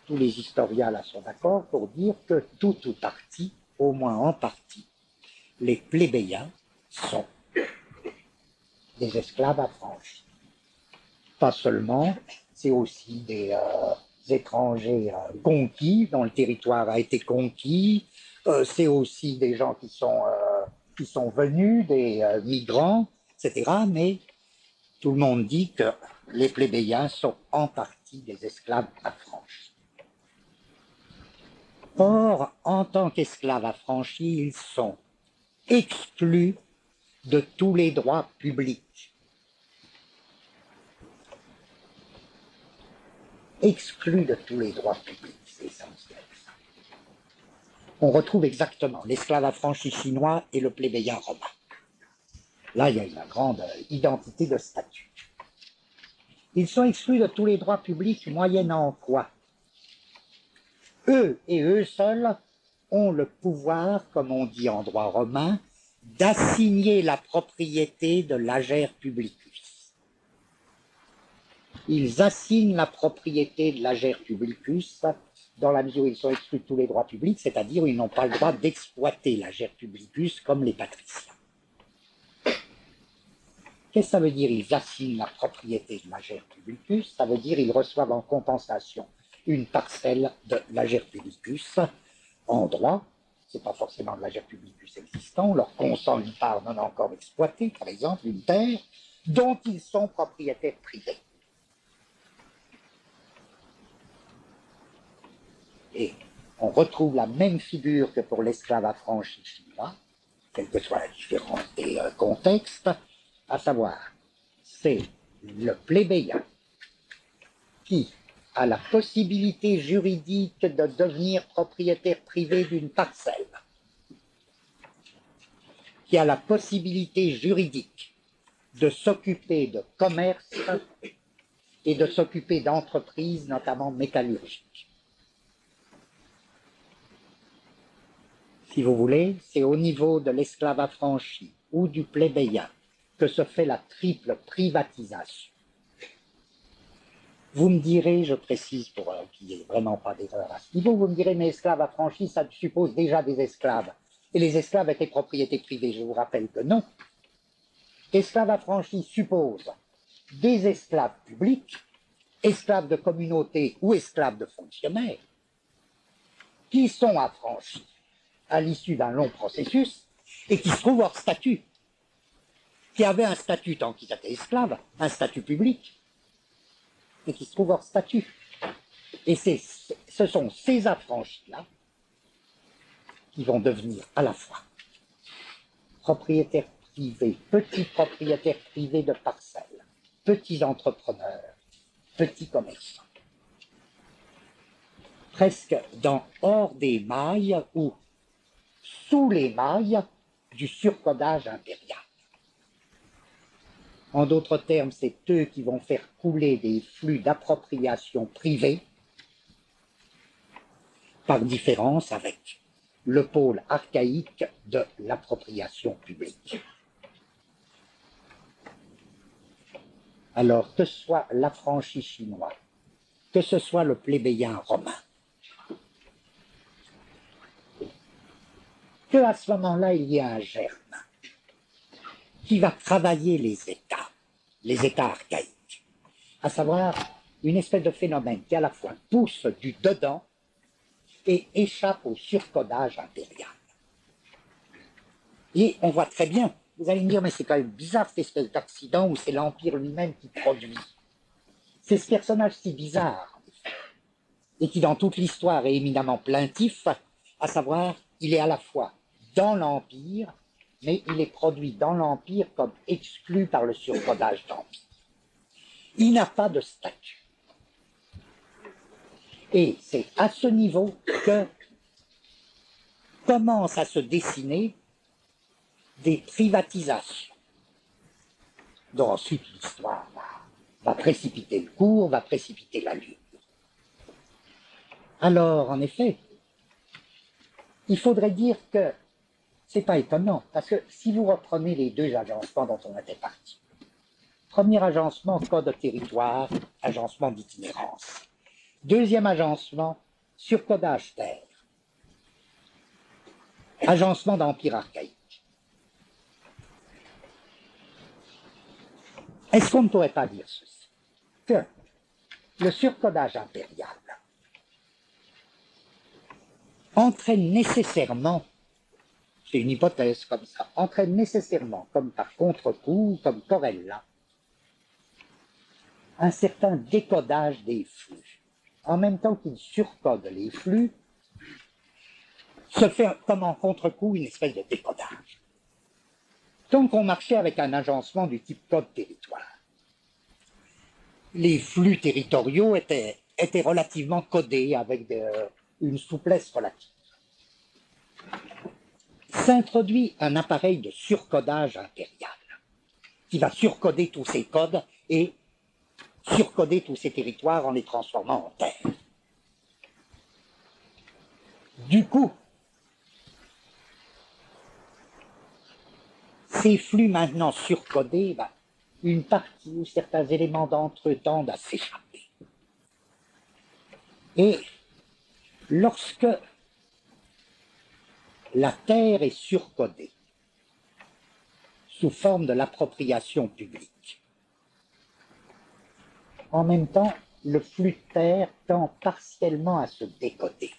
Tous les historiens là sont d'accord pour dire que tout ou partie, au moins en partie, les plébéiens sont des esclaves affranchis. Pas seulement, c'est aussi des étrangers conquis, dont le territoire a été conquis, c'est aussi des gens qui sont venus, des migrants, etc. Mais tout le monde dit que les plébéiens sont en partie des esclaves affranchis. Or, en tant qu'esclaves affranchis, ils sont exclus de tous les droits publics. Exclus de tous les droits publics, c'est essentiel. On retrouve exactement l'esclave affranchi chinois et le plébéien romain. Là, il y a une grande identité de statut. Ils sont exclus de tous les droits publics moyennant quoi? Eux et eux seuls ont le pouvoir, comme on dit en droit romain, d'assigner la propriété de l'ager publicus. Ils assignent la propriété de l'ager publicus dans la mesure où ils sont exclus de tous les droits publics, c'est-à-dire ils n'ont pas le droit d'exploiter l'ager publicus comme les patriciens. Qu'est-ce que ça veut dire, ils assignent la propriété de l'ager publicus? Ça veut dire ils reçoivent en compensation une parcelle de l'ager publicus en droit. Ce n'est pas forcément de l'ager publicus existant, on leur consent une part non encore exploitée, par exemple une terre, dont ils sont propriétaires privés. Et on retrouve la même figure que pour l'esclave affranchi chinois, quelle que soit la différence des contextes, à savoir, c'est le plébéien qui a la possibilité juridique de devenir propriétaire privé d'une parcelle, qui a la possibilité juridique de s'occuper de commerce et de s'occuper d'entreprises, notamment métallurgiques. Si vous voulez, c'est au niveau de l'esclave affranchi ou du plébéien que se fait la triple privatisation. Vous me direz, je précise pour qu'il n'y ait vraiment pas d'erreur à ce niveau, vous me direz, mais esclaves affranchis, ça suppose déjà des esclaves. Et les esclaves étaient propriété privée. Je vous rappelle que non. Esclaves affranchis suppose des esclaves publics, esclaves de communauté ou esclaves de fonctionnaires, qui sont affranchis à l'issue d'un long processus et qui se trouvent hors statut, qui avaient un statut tant qu'ils étaient esclaves, un statut public, et qui se trouvent hors statut. Et ce sont ces affranchis-là qui vont devenir à la fois propriétaires privés, petits propriétaires privés de parcelles, petits entrepreneurs, petits commerçants. Presque hors des mailles ou sous les mailles du surcodage impérial. En d'autres termes, c'est eux qui vont faire couler des flux d'appropriation privée, par différence avec le pôle archaïque de l'appropriation publique. Alors, que ce soit l'affranchi chinois, que ce soit le plébéien romain, qu'à ce moment-là, il y a un germe qui va travailler les États archaïques, à savoir une espèce de phénomène qui à la fois pousse du dedans et échappe au surcodage impérial. Et on voit très bien, vous allez me dire, mais c'est quand même bizarre cette espèce d'accident où c'est l'Empire lui-même qui produit. C'est ce personnage si bizarre, et qui dans toute l'histoire est éminemment plaintif, à savoir, il est à la fois dans l'Empire, mais il est produit dans l'Empire comme exclu par le surcodage d'Empire. Il n'a pas de statut. Et c'est à ce niveau que commencent à se dessiner des privatisations, dont ensuite l'histoire va précipiter le cours, va précipiter la lutte. Alors, en effet, il faudrait dire que c'est pas étonnant, parce que si vous reprenez les deux agencements dont on était parti, premier agencement, code territoire, agencement d'itinérance. Deuxième agencement, surcodage terre, agencement d'empire archaïque. Est-ce qu'on ne pourrait pas dire ceci, que le surcodage impérial entraîne nécessairement, c'est une hypothèse comme ça, entraîne nécessairement, comme par contre-coup, comme Corella, un certain décodage des flux. En même temps qu'il surcode les flux, se fait comme en contre-coup une espèce de décodage. Donc on marchait avec un agencement du type code territoire. Les flux territoriaux étaient relativement codés avec une souplesse relative. S'introduit un appareil de surcodage impérial. qui va surcoder tous ces codes et surcoder tous ces territoires en les transformant en terre. Du coup, ces flux maintenant surcodés, une partie ou certains éléments d'entre eux tendent à s'échapper. Et lorsque la terre est surcodée sous forme de l'appropriation publique, en même temps, le flux de terre tend partiellement à se décoder.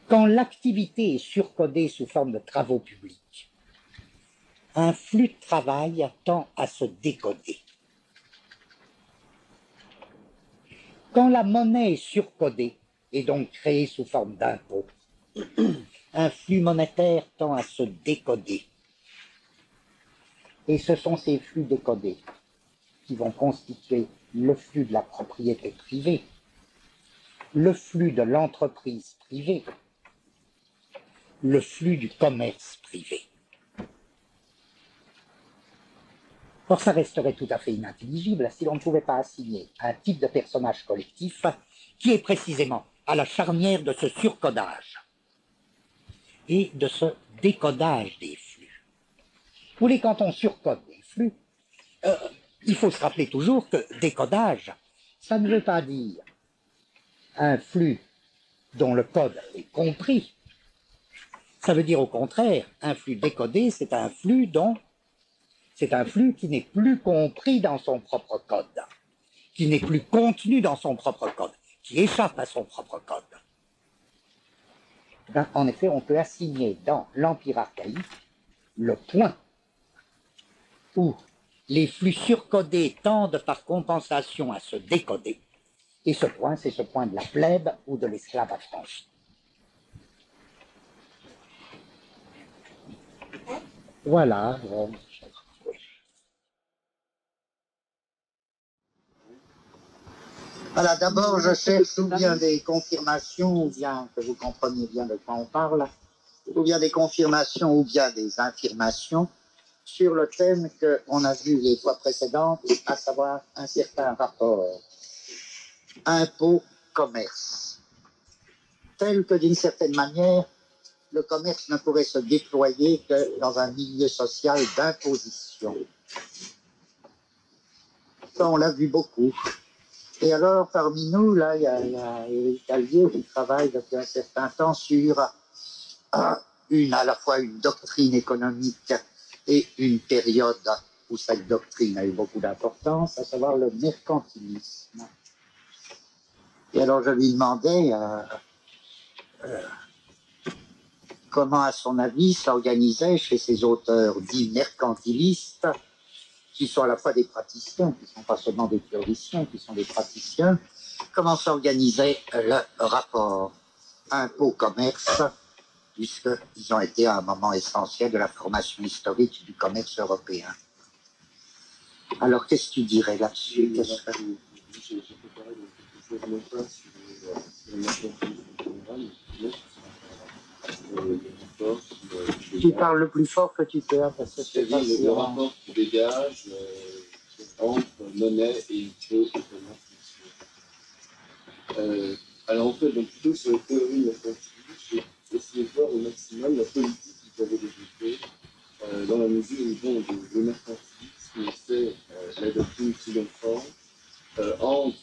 Quand l'activité est surcodée sous forme de travaux publics, un flux de travail tend à se décoder. Quand la monnaie est surcodée et donc créée sous forme d'impôt, un flux monétaire tend à se décoder. Et ce sont ces flux décodés qui vont constituer le flux de la propriété privée, le flux de l'entreprise privée, le flux du commerce privé. Or, ça resterait tout à fait inintelligible si l'on ne pouvait pas assigner un type de personnage collectif qui est précisément à la charnière de ce surcodage et de ce décodage des flux. Vous voyez, quand on surcode des flux, il faut se rappeler toujours que décodage, ça ne veut pas dire un flux dont le code est compris. Ça veut dire au contraire, un flux décodé, c'est un flux qui n'est plus compris dans son propre code, qui n'est plus contenu dans son propre code, qui échappe à son propre code. En effet, on peut assigner dans l'Empire archaïque le point où les flux surcodés tendent par compensation à se décoder, et ce point, c'est ce point de la plèbe ou de l'esclave affranchi. Voilà. Voilà, d'abord, je cherche ou bien des confirmations, ou bien que vous compreniez bien de quoi on parle, ou bien des confirmations, ou bien des affirmations sur le thème qu'on a vu les fois précédentes, à savoir un certain rapport impôt-commerce, tel que d'une certaine manière, le commerce ne pourrait se déployer que dans un milieu social d'imposition. Ça, on l'a vu beaucoup. Et alors, parmi nous, là, il y a Éric Allier qui travaille depuis un certain temps sur à la fois une doctrine économique et une période où cette doctrine a eu beaucoup d'importance, à savoir le mercantilisme. Et alors, je lui demandais comment, à son avis, s'organisait chez ces auteurs dits mercantilistes, qui sont à la fois des praticiens, qui ne sont pas seulement des théoriciens, qui sont des praticiens, comment s'organisait le rapport impôt-commerce, puisqu'ils ont été à un moment essentiel de la formation historique du commerce européen. Alors, qu'est-ce que tu dirais là-dessus? Tu parles le plus fort que tu peux, parce que c'est pas le rapport qui dégage entre monnaie et impôt et commerce. Alors en fait, donc plutôt sur la théorie mercantiliste, j'ai essayé de voir au maximum la politique qu'ils avaient développée dans la mesure où bon, le mercantilisme, c'est la doctrine triomphante entre,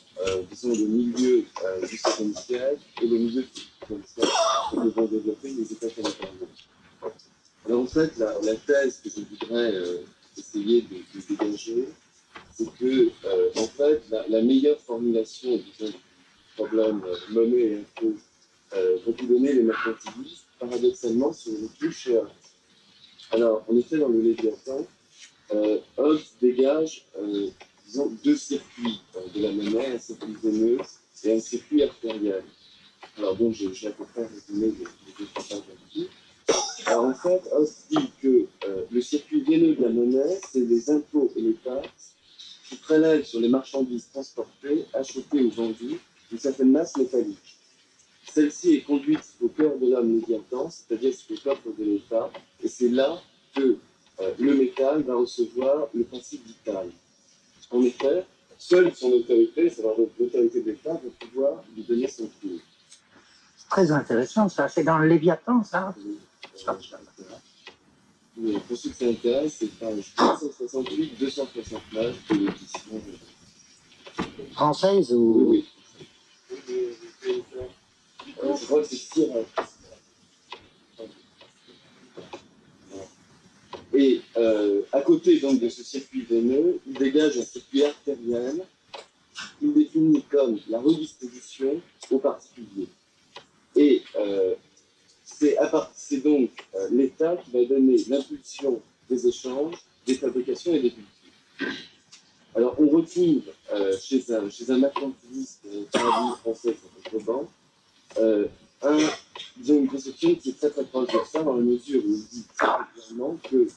disons, le milieu du XVIe siècle et le milieu du XVIe siècle que vont développer les États californiens. Alors en fait, la thèse que je voudrais essayer de dégager, c'est que en fait, la meilleure formulation, disons, du problème monnaie et impôt vont vous donner les mercantilistes, paradoxalement, sur le plus cher. Alors, en effet, dans le Léviathan, Hobbes dégage, disons, deux circuits de la monnaie, un circuit veineux et un circuit artériel. Alors bon, j'ai à peu près résumé les deux passages là-dessus. Alors en fait, Hobbes dit que le circuit veineux de la monnaie, c'est les impôts et les taxes qui prélèvent sur les marchandises transportées, achetées ou vendues, une certaine masse métallique. Celle-ci est conduite au cœur de l'homme Léviathan, c'est-à-dire au coffre de l'État, et c'est là que le métal va recevoir le principe vital. En effet, seule son autorité, c'est-à-dire l'autorité de l'État, va pouvoir lui donner son cours. C'est très intéressant, ça. C'est dans le Léviathan, ça. Mais pour ceux qui s'intéressent, c'est page 268, 269 de l'édition. Française ou... Oui, oui. Je crois que c'est Sirac. Et à côté donc, de ce circuit veineux, il dégage un circuit artériel qu'il définit comme la redistribution aux particuliers. Et c'est donc l'État qui va donner l'impulsion des échanges, des fabrications et des cultures. Alors on retrouve chez un mercantiliste traduit français qui s'appelle Vauban, disons une conception qui est très très proche de ça, dans la mesure où il dit très clairement que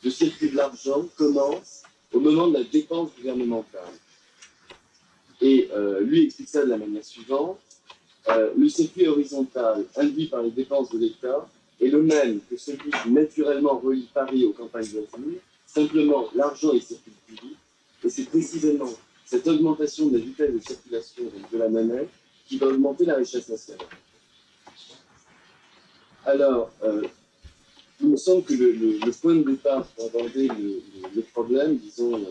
le circuit de l'argent commence au moment de la dépense gouvernementale. Et lui explique ça de la manière suivante. Le circuit horizontal induit par les dépenses de l'État est le même que celui qui naturellement relie Paris aux campagnes voisines. Simplement, l'argent y circule plus vite. Et c'est précisément cette augmentation de la vitesse de circulation de la monnaie qui va augmenter la richesse nationale. Alors, il me semble que le point de départ pour aborder le problème, disons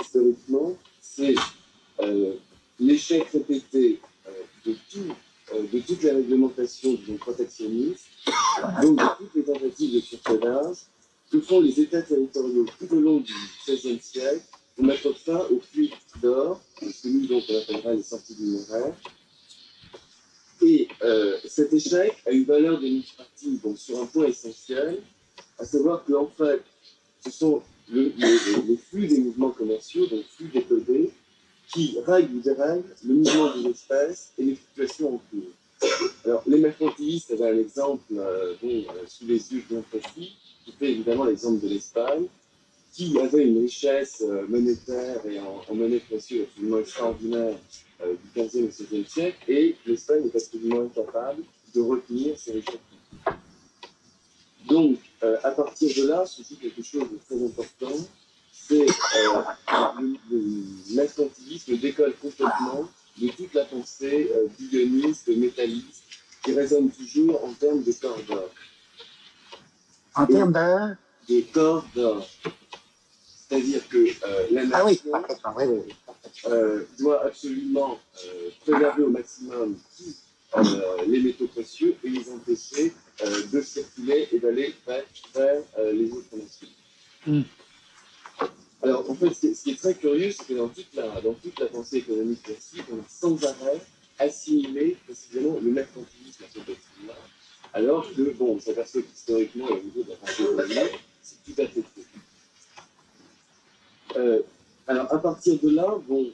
historiquement, c'est l'échec répété de toutes les réglementations disons, protectionnistes, donc de toutes les tentatives de surprenage que font les États territoriaux tout au long du XVIe siècle pour mettre fin aux fuites d'or, ce que nous donc, on appellera les sorties linéaires. Et cet échec a une valeur démonstrative donc, sur un point essentiel, à savoir qu'en fait, ce sont les flux des mouvements commerciaux, donc flux décodés, qui règlent ou dérèglent le mouvement des espèces et les fluctuations en cours. Alors, les mercantilistes avaient un exemple sous les yeux bien précis, qui fait évidemment l'exemple de l'Espagne, qui avait une richesse monétaire et en monnaie précieuse absolument extraordinaire du XVe et XVIe siècle, et l'Espagne est absolument incapable de retenir ces richesses. Donc, à partir de là, se joue quelque chose de très important, c'est le mercantilisme décolle complètement de toute la pensée billoniste, métalliste, qui résonne toujours en termes de corps d'or. En termes de corps d'or. C'est-à-dire que la nation doit absolument préserver au maximum tous les métaux précieux et les empêcher de circuler et d'aller vers les autres nations. Alors, en fait, ce qui est très curieux, c'est que dans toute la pensée économique classique, on a sans arrêt assimilé précisément le mercantilisme à ce doctrine-là, alors que, bon, on s'aperçoit qu'historiquement, au niveau de la pensée économique, c'est tout à fait faux. Alors, à partir de là, bon,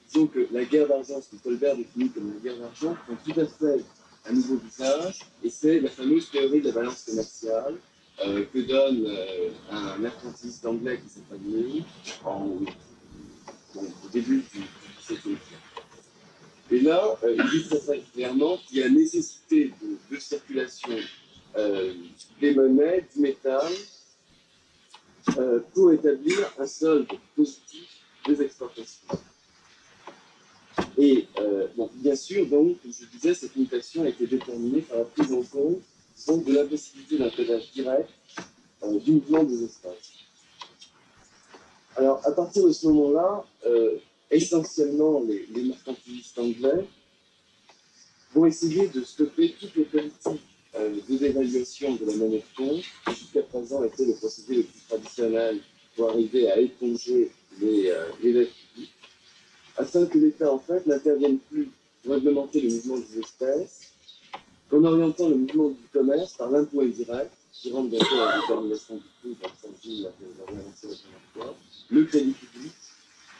disons que la guerre d'argent, ce que Colbert définit comme la guerre d'argent, prend tout à fait un nouveau visage, et c'est la fameuse théorie de la balance commerciale que donne un mercantiliste anglais qui s'appelle May au début du XVIIe siècle. Et là, il dit très clairement qu'il y a nécessité de circulation des monnaies, du métal, pour établir un solde positif des exportations. Et bon, bien sûr, donc, comme je disais, cette mutation a été déterminée par la prise en compte donc, de l'impossibilité d'un codage direct du mouvement des espaces. Alors, à partir de ce moment-là, essentiellement, les mercantilistes anglais vont essayer de stopper toutes les politiques de dévaluation de la monnaie de compte, qui jusqu'à présent était le procédé le plus traditionnel pour arriver à éponger les dettes publiques, afin que l'État, en fait, n'intervienne plus pour réglementer le mouvement des espèces, qu'en orientant le mouvement du commerce par l'impôt indirect, qui rentre bientôt à la détermination du prix, dans le sens où l'avait annoncé la première fois, le crédit public,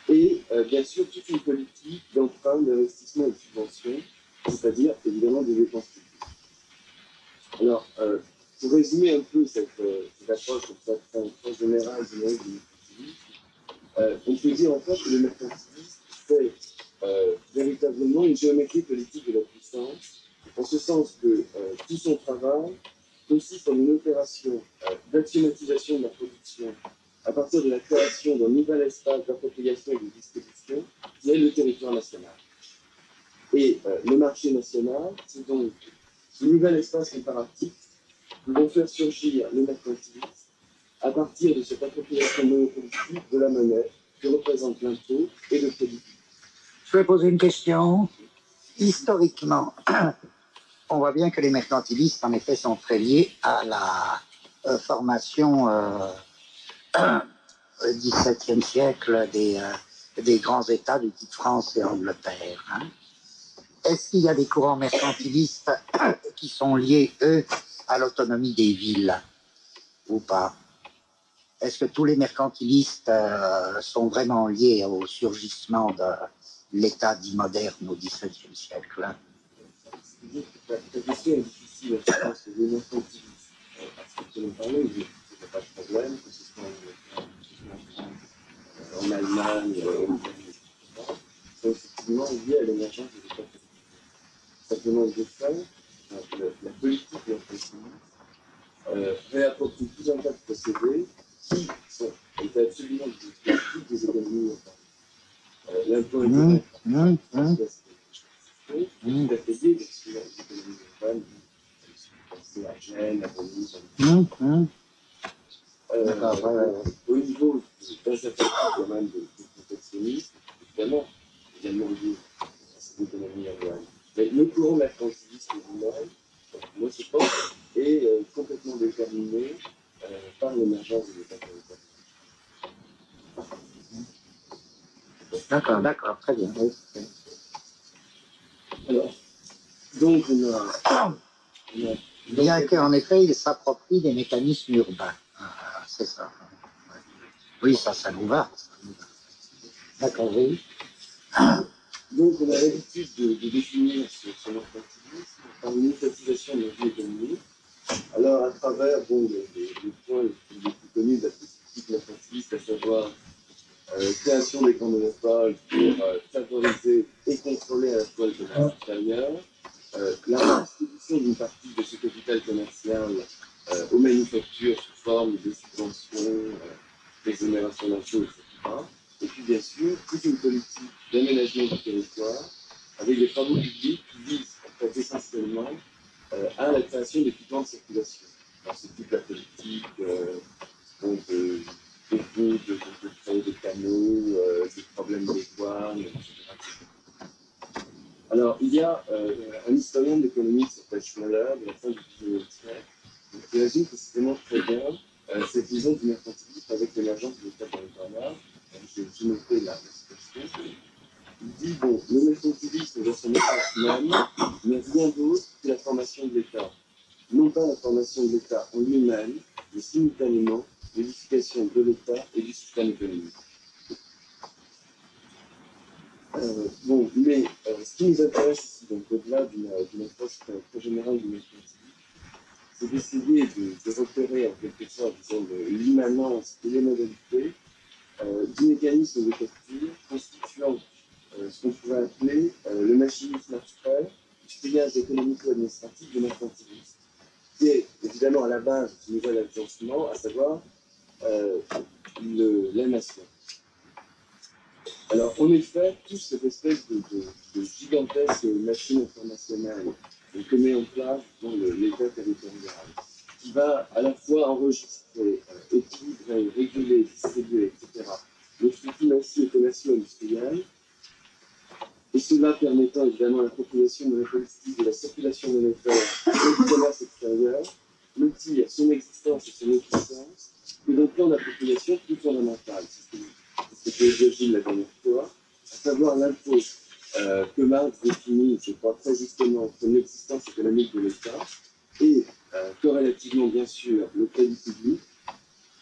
et bien sûr toute une politique d'emprunt, d'investissement et de subvention, c'est-à-dire évidemment des dépenses publiques. Alors, pour résumer un peu cette approche très générale du mercantilisme, on peut dire en fait que le mercantilisme, c'est véritablement une géométrie politique de la puissance, en ce sens que tout son travail consiste en une opération d'axiomatisation de la production à partir de la création d'un nouvel espace d'appropriation et de distribution qui est le territoire national. Et le marché national, c'est donc ce nouvel espace comparatif qui vont faire surgir les mercantilistes à partir de cette appropriation monopolistique de la monnaie que représente l'impôt et le crédit. Je vais poser une question. Historiquement, on voit bien que les mercantilistes, en effet, sont très liés à la formation au XVIIe siècle des grands États du type France et Angleterre. Hein. Est-ce qu'il y a des courants mercantilistes qui sont liés, eux, à l'autonomie des villes ou pas? Est-ce que tous les mercantilistes sont vraiment liés au surgissement de l'État dit moderne au XVIIe siècle? La question est difficile, je pense que les mercantilistes, parce que l'on parlait, il n'y a pas de problème, que ce soit en Allemagne, en Italie, etc., sont effectivement liés à l'émergence des États politiques. Simplement, de fait, la politique de mercantiliste réapproprie tout un tas de procédés qui étaient absolument des économies locales. L'impôt indirect, tout à fait lié avec les économies locales, la Gênes, la Venise. Au niveau d'un certain type quand même de protectionnisme, évidemment, également lié à ces économies locales. Mais le courant mercantiliste lui-même, moi je pense, est complètement déterminé par l'émergence des États territoriaux. D'accord, très bien. Alors, donc on a Bien qu'en effet, il s'approprie des mécanismes urbains. C'est ça. Oui, ça nous va. D'accord, oui. Donc, on a l'habitude de définir ce mercantilisme par une étatisation de la vie économique. Alors, à travers les points les plus connus de la politique mercantiliste, à savoir création des grands monopoles pour favoriser et contrôler à la fois le commerce extérieur, la distribution d'une partie de ce capital commercial aux manufactures sous forme de subventions, d'exonération d'impôts, etc. Et puis, bien sûr, toute une politique d'aménagement du territoire avec des travaux publics qui visent en fait, essentiellement à la création d'équipements de circulation. Alors, c'est toute la politique des routes, de créer des canaux, des problèmes des douanes, etc. Alors, il y a un historien de l'économie qui s'appelle Schneller, de la fin du XIXe siècle, qui résume précisément très bien cette vision du mercantilisme avec l'émergence de l'État territorial. J'ai noté la citation. Il dit, bon, le mercantilisme dans son essence même n'est rien d'autre que la formation de l'État. Non pas la formation de l'État en lui-même, mais simultanément l'édification de l'État et du système économique. Mais ce qui nous intéresse ici, donc au-delà d'une approche très générale du mercantilisme, c'est d'essayer de repérer en quelque sorte, disons, l'immanence et les modalités du mécanisme de capture constituant ce qu'on pourrait appeler le machinisme abstrait du triage économico-administratif du mercantilisme, qui est évidemment à la base du nouvel agencement, à savoir la nation. Alors, en effet, toute cette espèce de gigantesque machine internationale que met en place l'État territorial, qui va à la fois enregistrer, équilibrer, réguler, distribuer, etc., le flux financier, commercial, industriel, et cela permettant évidemment l'appropriation monopolistique de la circulation monétaire et du commerce extérieur, ne tire son existence et son efficience que d'un plan d'appropriation plus fondamental. C'est ce que j'ai dit la dernière fois, à savoir l'impôt que Marx définit, je crois très justement, comme l'existence économique de l'État, et corrélativement bien sûr le crédit public,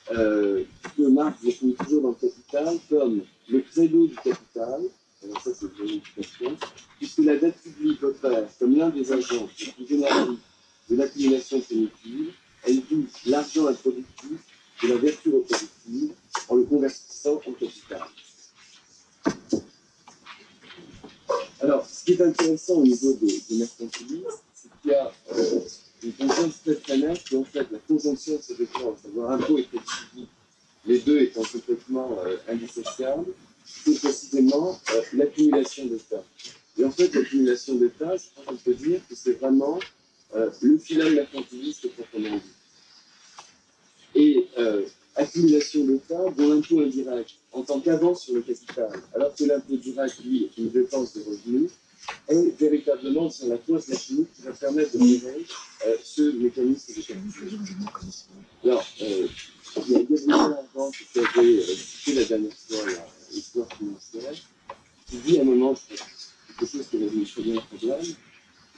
que Marx définit toujours dans le Capital comme le credo du capital. Alors ça c'est une explication, puisque la dette publique opère comme l'un des agents les plus généralistes de l'accumulation primitive, elle double l'argent improductif de la vertu reproductive en le convertissant en capital. Alors, ce qui est intéressant au niveau des mercantilistes, c'est qu'il y a une contrainte très nette, qui en fait la conjonction de ces deux points, à savoir impôt et crédit public, les deux étant complètement indissociables, c'est précisément l'accumulation d'État. Et en fait, l'accumulation d'État, on peut dire que c'est vraiment le filet mercantiliste proprement dit. Et accumulation d'État dont l'impôt indirect en tant qu'avance sur le capital, alors que l'impôt direct, lui, est une dépense de revenus, est véritablement sur la cause chimique qui va permettre de gérer ce mécanisme de capital. Alors, il y a Gabriel Argand qui avait cité la dernière fois l'histoire financière, qui dit à un moment quelque chose qui résout très bien le problème.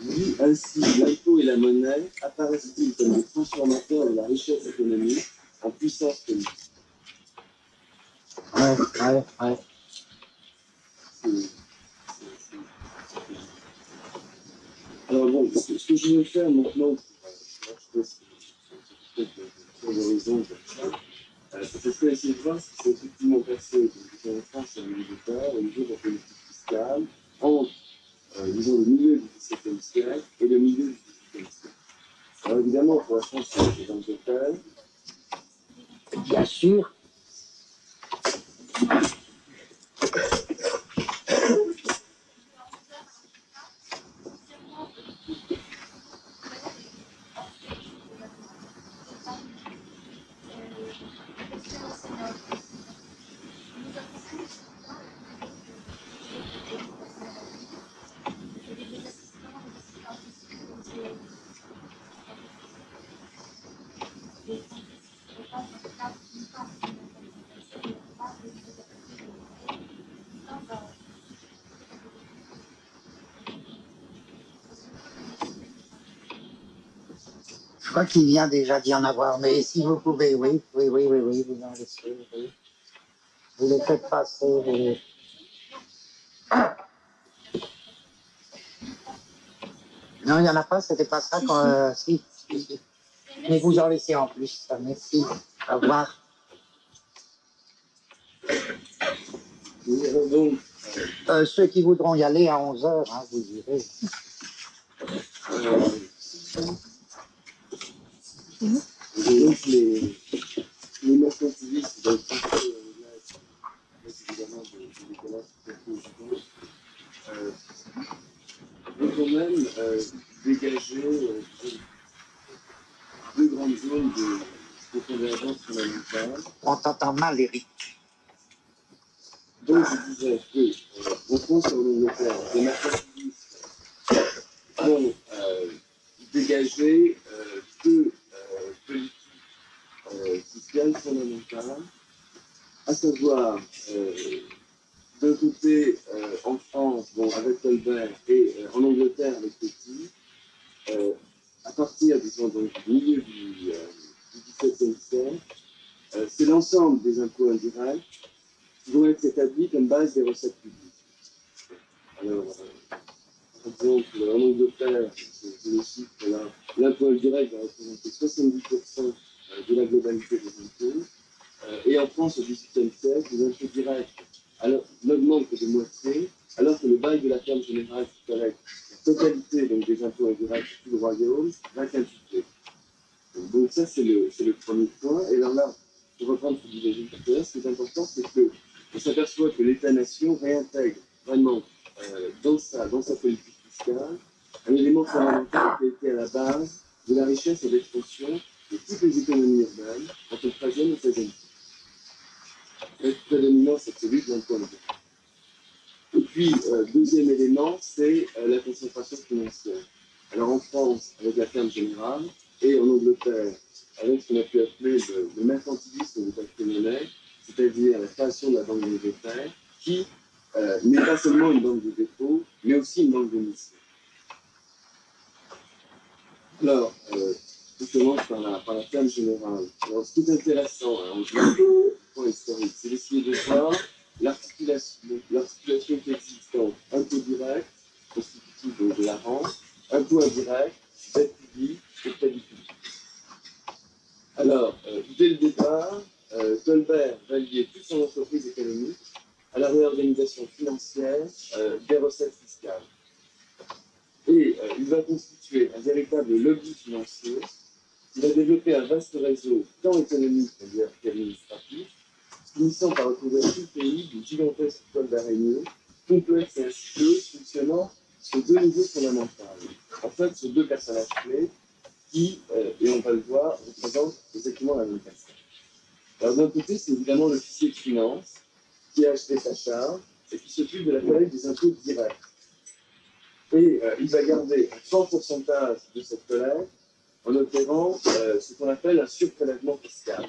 Il dit ainsi, l'impôt et la monnaie apparaissent-ils comme des transformateurs de la richesse économique en puissance politique. Ouais. Alors bon, ce que je vais faire maintenant, je pense que sur l'horizon comme ça, c'est essayer de voir ce qui s'est effectivement passé en France et en Angleterre au niveau de la politique fiscale entre, disons, le milieu du XVIIe siècle et le milieu du XVIIIe siècle. Alors évidemment, pour la France et l'Angleterre, bien sûr. Je crois qu'il vient déjà d'y en avoir, mais si vous pouvez, oui, vous en laissez, oui. Vous les faites passer, oui. Non, il n'y en a pas, c'était pas ça quand... si. Mais vous en laissez en plus, ça, merci. Au revoir. donc, Ceux qui voudront y aller à 11h, hein, vous irez. donc les mercantilistes dans le passé, évidemment de Nicolas vont quand même dégager deux grandes zones de convergence fondamentale. On t'entend mal, Eric. Donc je disais que, en France et en Angleterre, les mercantilistes vont dégager deux politiques fiscales fondamentales, à savoir, d'un côté, en France, bon, avec Colbert, et en Angleterre avec Petit, à partir, disons, donc, du milieu du XVIIe siècle, c'est l'ensemble des impôts indirects qui vont être établis comme base des recettes publiques. Alors, par exemple, en Angleterre, c'est le chiffre là, l'impôt indirect va représenter 70% de la globalité des impôts. Et en France, au XVIIIe siècle, les impôts directs n'augmentent que de moitié, alors que le bail de la ferme générale qui collecte la totalité donc, des impôts indirects sur tout le royaume va quintupler. Donc ça, c'est le premier point. Et alors là, pour reprendre ce que disait Gilles tout à l'heure, ce qui est important, c'est qu'on s'aperçoit que l'État-nation réintègre vraiment dans sa politique fiscale un élément fondamental qui a été à la base de la richesse et de l'expansion de toutes les économies urbaines entre le 13e et le 16e siècle. La prédominance absolue de l'emploi local. Et puis, deuxième élément, c'est la concentration financière. Alors en France, avec la ferme générale, et en Angleterre, avec ce qu'on a pu appeler le mercantilisme de papier-monnaie, c'est-à-dire la création de la banque monétaire, qui n'est pas seulement une banque de dépôt, mais aussi une banque d'émission. Alors, je commence par la ferme générale. Alors, ce qui est intéressant, hein, en point historique, c'est d'essayer de voir l'articulation qui existe entre impôt direct, constitutif de la rente, impôt indirect, dette publique et crédit public. Alors, dès le départ, Colbert va lier toute son entreprise économique à la réorganisation financière des recettes fiscales. Et il va constituer un véritable lobby financier. Il va développer un vaste réseau tant économique qu'administratif, finissant par recouvrir tout le pays d'une gigantesque toile d'araignée, complexe et insidieuse, fonctionnant sur deux niveaux fondamentaux. En fait, sur deux personnages clés qui, et on va le voir, représentent exactement la même personne. Alors d'un côté, c'est évidemment l'officier de finance qui a acheté sa charge et qui s'occupe de la collecte des impôts directs. Et il va garder un fort pourcentage de cette collecte en opérant ce qu'on appelle un surprélèvement fiscal.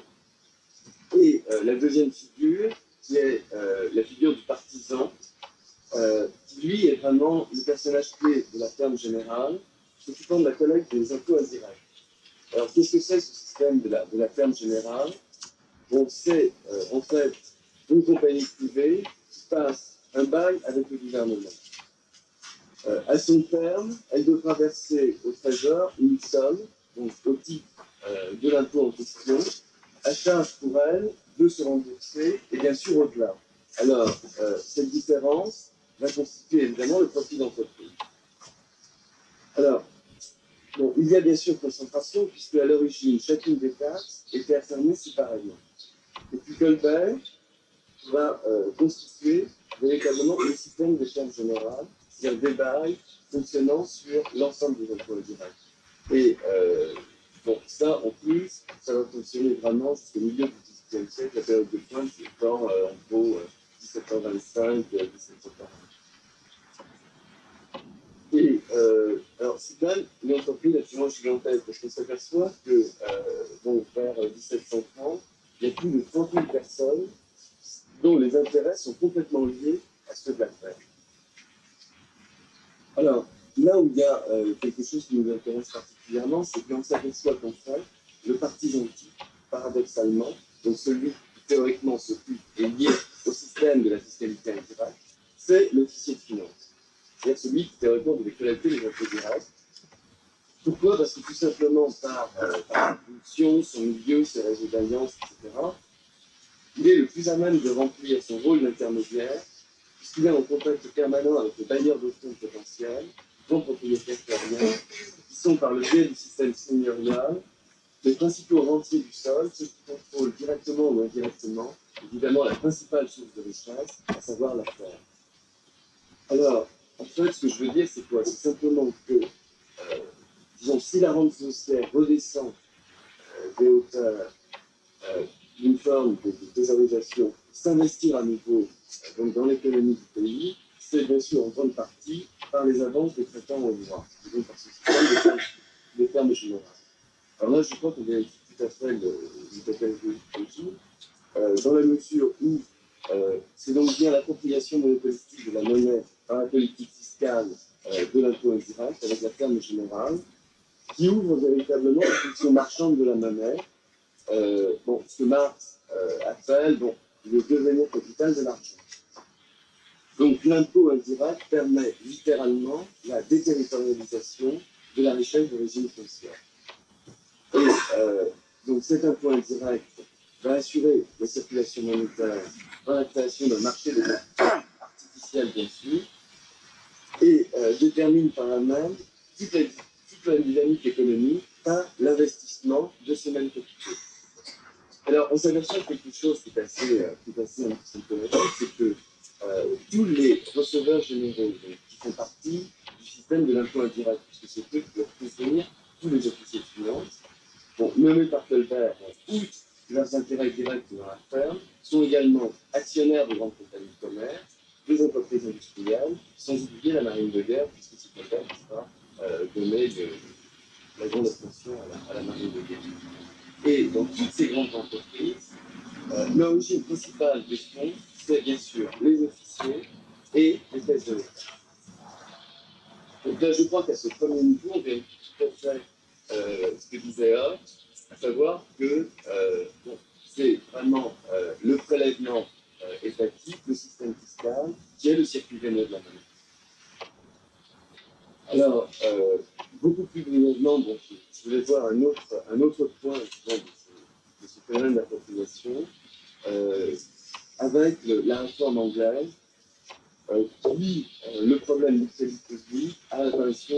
Et la deuxième figure, qui est la figure du partisan, qui lui est vraiment le personnage clé de la ferme générale, s'occupant de la collecte des impôts indirects. Alors qu'est-ce que c'est ce système de la ferme générale? Bon, c'est en fait une compagnie privée qui passe un bail avec le gouvernement. À son terme, elle devra verser au Trésor une somme, donc au titre de l'impôt en question, à charge pour elle de se rembourser et bien sûr au-delà. Alors, cette différence va constituer évidemment le profit d'entreprise. Alors, bon, il y a bien sûr concentration, puisque à l'origine, chacune des taxes était affirmée séparément. Et puis Colbert va constituer véritablement le système des fermes générales, c'est-à-dire des bails fonctionnant sur l'ensemble des impôts indirects. Et bon, ça, en plus, ça va fonctionner vraiment jusqu'au milieu du XVIIIe siècle, la période de pointe, c'est quand, en gros, 1725, 1740. Et alors, c'est quand même une entreprise absolument gigantesque, parce qu'on s'aperçoit que, donc, vers 1730, il y a plus de 30 000 personnes dont les intérêts sont complètement liés à ceux de la ferme. Alors, là où il y a quelque chose qui nous intéresse particulièrement, c'est qu'on s'aperçoit qu'en fait, le partisan type, paradoxalement, donc celui qui théoriquement s'occupe et lié au système de la fiscalité indirecte, c'est l'officier de finance. C'est-à-dire celui qui théoriquement devait collecter les impôts directs. Pourquoi? Parce que tout simplement par fonction, son milieu, ses réseaux d'alliance, etc., il est le plus à même de remplir son rôle d'intermédiaire, puisqu'il est en contact permanent avec les bailleurs de fonds potentiels, grands propriétaires terriens, qui sont par le biais du système seigneurial, les principaux rentiers du sol, ceux qui contrôlent directement ou indirectement, évidemment, la principale source de richesse, à savoir la terre. Alors, en fait, ce que je veux dire, c'est quoi? C'est simplement que, disons, si la rente foncière redescend des hauteurs d'une forme de thésaurisation, s'investir à nouveau donc dans l'économie du pays, c'est bien sûr en grande partie par les avances des traitants au droit, donc par ce système des fermes générales. Alors là, je crois qu'on vérifie tout à fait l'hypothèse de Gilles, dans la mesure où c'est donc bien l'appropriation monopolistique de la monnaie par la politique fiscale de l'impôt indirect avec la ferme générale qui ouvre véritablement la fonction marchande de la monnaie. Bon, ce que Marx appelle le devenir capital de l'argent. Donc l'impôt indirect permet littéralement la déterritorialisation de la richesse d'origine foncière. Et donc cet impôt indirect va assurer la circulation monétaire par la création d'un marché de capitaux artificiel, bien sûr, et détermine par là même toute la dynamique économique par l'investissement de ces mêmes capitaux. Alors, on s'aperçoit quelque chose qui est assez intéressant, c'est que tous les receveurs généraux qui font partie du système de l'impôt indirect, puisque c'est eux qui doivent contenir tous les officiers de finance, nommés par Colbert, outre leurs intérêts directs dans la ferme, sont également actionnaires de grandes compagnies de commerce, des entreprises industrielles, sans oublier la marine de guerre, puisque c'est Colbert qui va donner la grande attention à la marine de guerre. Et dans toutes ces grandes entreprises, l'origine principale des fonds, c'est bien sûr les officiers et les caisses de l'État. Donc là, je crois qu'à ce premier niveau, on vérifie tout à fait ce que disait Hobbes, à savoir que c'est vraiment le prélèvement étatique, le système fiscal, qui est le circuit veineux de la monnaie. Alors, beaucoup plus brièvement, je voulais voir un autre point de ce phénomène d'appropriation, avec la réforme anglaise, qui lie le problème du crédit public à l'apparition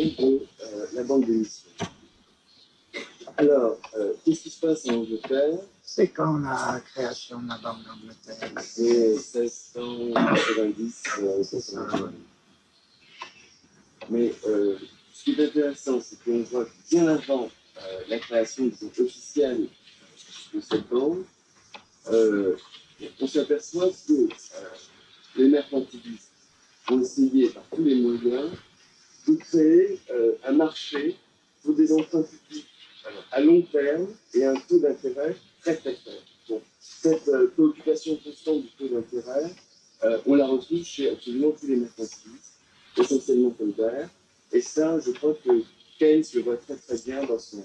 quand la création de la Banque d'Angleterre? C'est 1690, C'est ça. Mais ce qui est intéressant, c'est qu'on voit que bien avant la création officielle de cette banque, on s'aperçoit que les mercantilistes ont essayé par tous les moyens de créer un marché pour des emprunts publics à long terme et un taux d'intérêt très très faible. Bon, cette préoccupation constante du taux d'intérêt, on la retrouve chez absolument tous les mercantilistes, essentiellement Colbert. Et ça, je crois que Keynes le voit très très bien dans son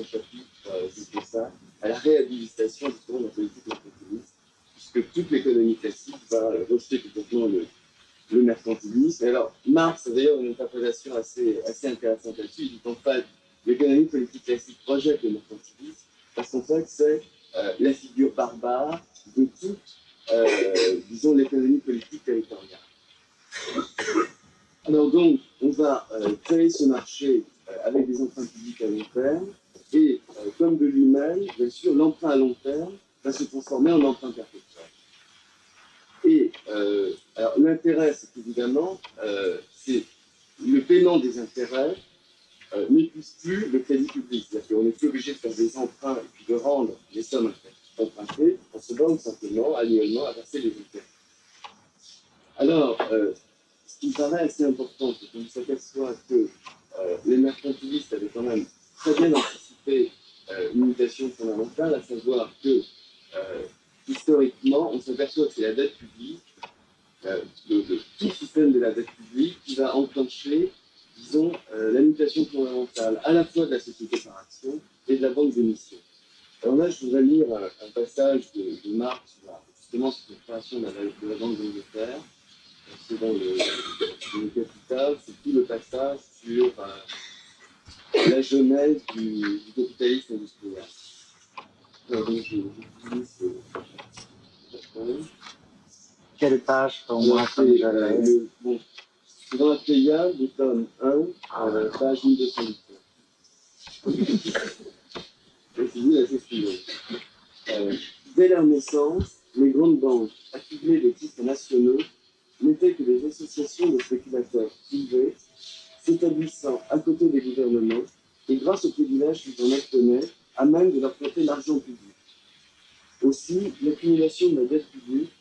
chapitre de ça, à la réhabilitation justement de la politique mercantiliste, puisque toute l'économie classique va rejeter complètement le mercantilisme. Et alors, Marx a d'ailleurs une interprétation assez intéressante là-dessus. Il dit qu'en fait, l'économie politique classique rejette le mercantilisme parce qu'en fait, c'est la figure barbare de toute, disons, l'économie politique territoriale. Alors donc, on va créer ce marché avec des emprunts publics à long terme et, comme de lui-même, bien sûr, l'emprunt à long terme va se transformer en emprunt perpétuel. Et alors l'intérêt, c'est évidemment, c'est le paiement des intérêts n'épuise plus le crédit public. C'est-à-dire qu'on n'est plus obligé de faire des emprunts et puis de rendre les sommes empruntées, on se borne simplement, annuellement, à verser les intérêts. Alors, ce qui me paraît assez important, c'est qu'on s'aperçoit que les mercantilistes avaient quand même très bien anticipé une mutation fondamentale, à savoir que historiquement, on s'aperçoit que c'est la dette publique, tout le système de la dette publique, qui va enclencher, disons, la mutation fondamentale, à la fois de la société par action et de la banque d'émission. Alors là, je voudrais lire un passage de Marx, justement, sur la création de la Banque d'Angleterre. C'est dans le Capital, c'est tout le passage sur la genèse du capitalisme industriel. Alors, donc, je finis ce passage. Quelle page pour moi? Bon, c'est dans la Pléiade, du tome 1, page 1208. Et c'est dit la chose suivante. Dès leur naissance, les grandes banques, affublées de titres nationaux, n'étaient que des associations de spéculateurs privés s'établissant à côté des gouvernements et grâce aux privilèges qu'ils en obtenaient, à même de leur prêter l'argent public. Aussi, l'accumulation de la dette publique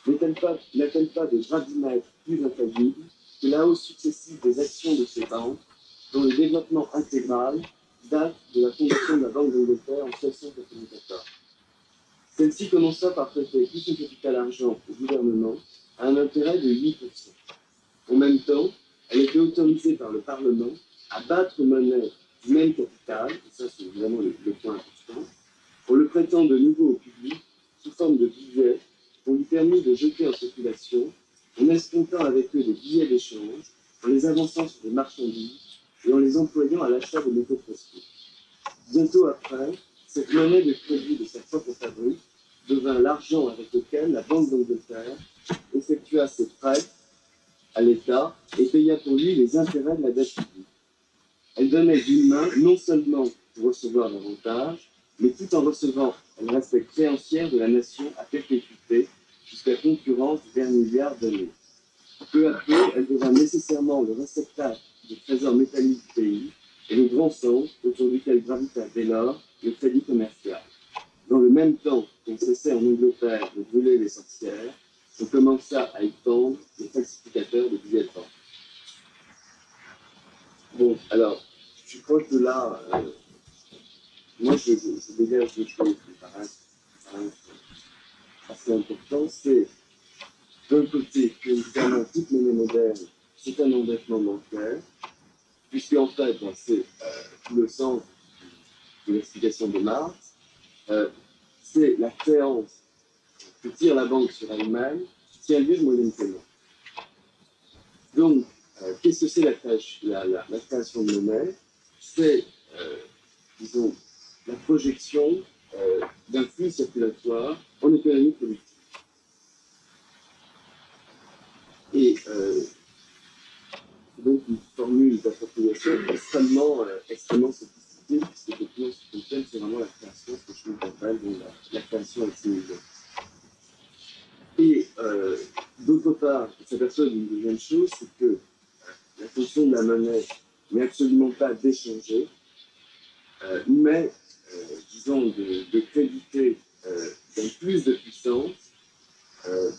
n'a-t-elle pas de gradimètre plus infaillible que la hausse successive des actions de ces banques, dont le développement intégral date de la fondation de la Banque d'Angleterre en 1694. Celle-ci commença par prêter tout son capital argent au gouvernement à un intérêt de 8%. En même temps, elle était autorisée par le Parlement à battre monnaie du même capital, et ça c'est évidemment le point important, en le prêtant de nouveau au public sous forme de billets qu'on lui permit de jeter en circulation, en escomptant avec eux des billets d'échange, en les avançant sur des marchandises et en les employant à l'achat de métaux précieux. Bientôt après, cette monnaie de crédit de sa propre fabrique devint l'argent avec lequel la Banque d'Angleterre effectua ses prêts à l'État et paya pour lui les intérêts de la dette publique. Elle donnait d'une main non seulement pour recevoir davantage, mais tout en recevant, elle restait créancière de la nation à perpétuité jusqu'à la concurrence du dernier milliard d'années. Peu à peu, elle devint nécessairement le réceptacle du trésor métallique du pays et le grand centre autour duquel gravita dès lors le crédit commercial. Dans le même temps qu'on cessait en Angleterre de brûler les sorcières, on commença à y pendre les falsificateurs de billets de banque. Bon, alors, je crois que là, moi je dégage des choses qui paraissent assez importantes. C'est d'un côté que, évidemment, toute monnaie moderne, c'est un endettement bancaire, puisque en fait, c'est tout le sens de l'explication de Marx, c'est la créance que tire la banque sur elle-même qui a lieu de moyen de paiement. Donc, qu'est-ce que c'est la création de monnaie? C'est, disons, la projection d'un flux circulatoire en économie politique. Et donc une formule d'appropriation extrêmement sophistiquée, puisque effectivement, ce qu'on fait, c'est vraiment la création, ce que je m'appelle fonction de la monnaie, mais absolument pas d'échanger, mais, disons, de créditer d'un plus de puissance,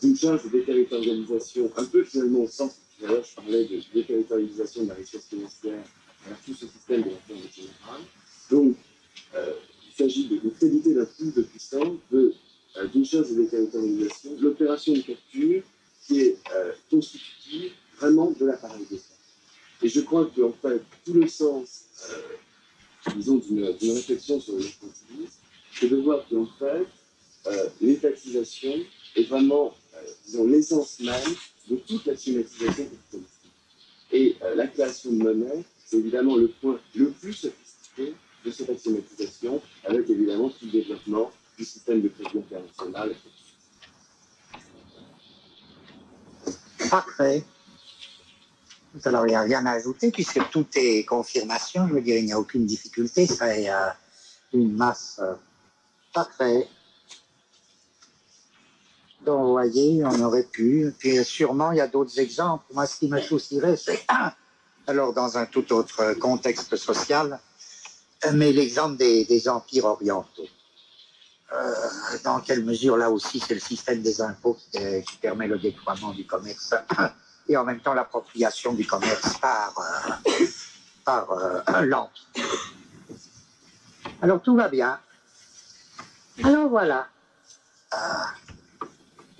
d'une charge de déterritorialisation, un peu finalement au sens, tout à l'heure je parlais de déterritorialisation de la richesse financière à tout ce système de la forme générale. Donc, il s'agit de créditer d'un plus de puissance, d'une charge de déterritorialisation, de l'opération de capture qui est constitutive vraiment de l'appareil d'État. Et je crois que, en fait, tout le sens, disons, d'une réflexion sur le mercantilisme, c'est de voir qu'en fait, l'étatisation est vraiment, disons, l'essence même de toute la schématisation capitalistique. Et la création de monnaie, c'est évidemment le point le plus sophistiqué de cette axiomatisation, avec évidemment tout le développement du système de crédit international. Parfait. Alors, il n'y a rien à ajouter puisque tout est confirmation. Je veux dire, il n'y a aucune difficulté. Ça est une masse parfaite. Donc, vous voyez, on aurait pu. Puis, sûrement, il y a d'autres exemples. Moi, ce qui me soucierait, c'est, alors, dans un tout autre contexte social, mais l'exemple des empires orientaux. Dans quelle mesure, là aussi, c'est le système des impôts qui permet le déploiement du commerce et en même temps l'appropriation du commerce par l'empire. Alors tout va bien. Alors voilà.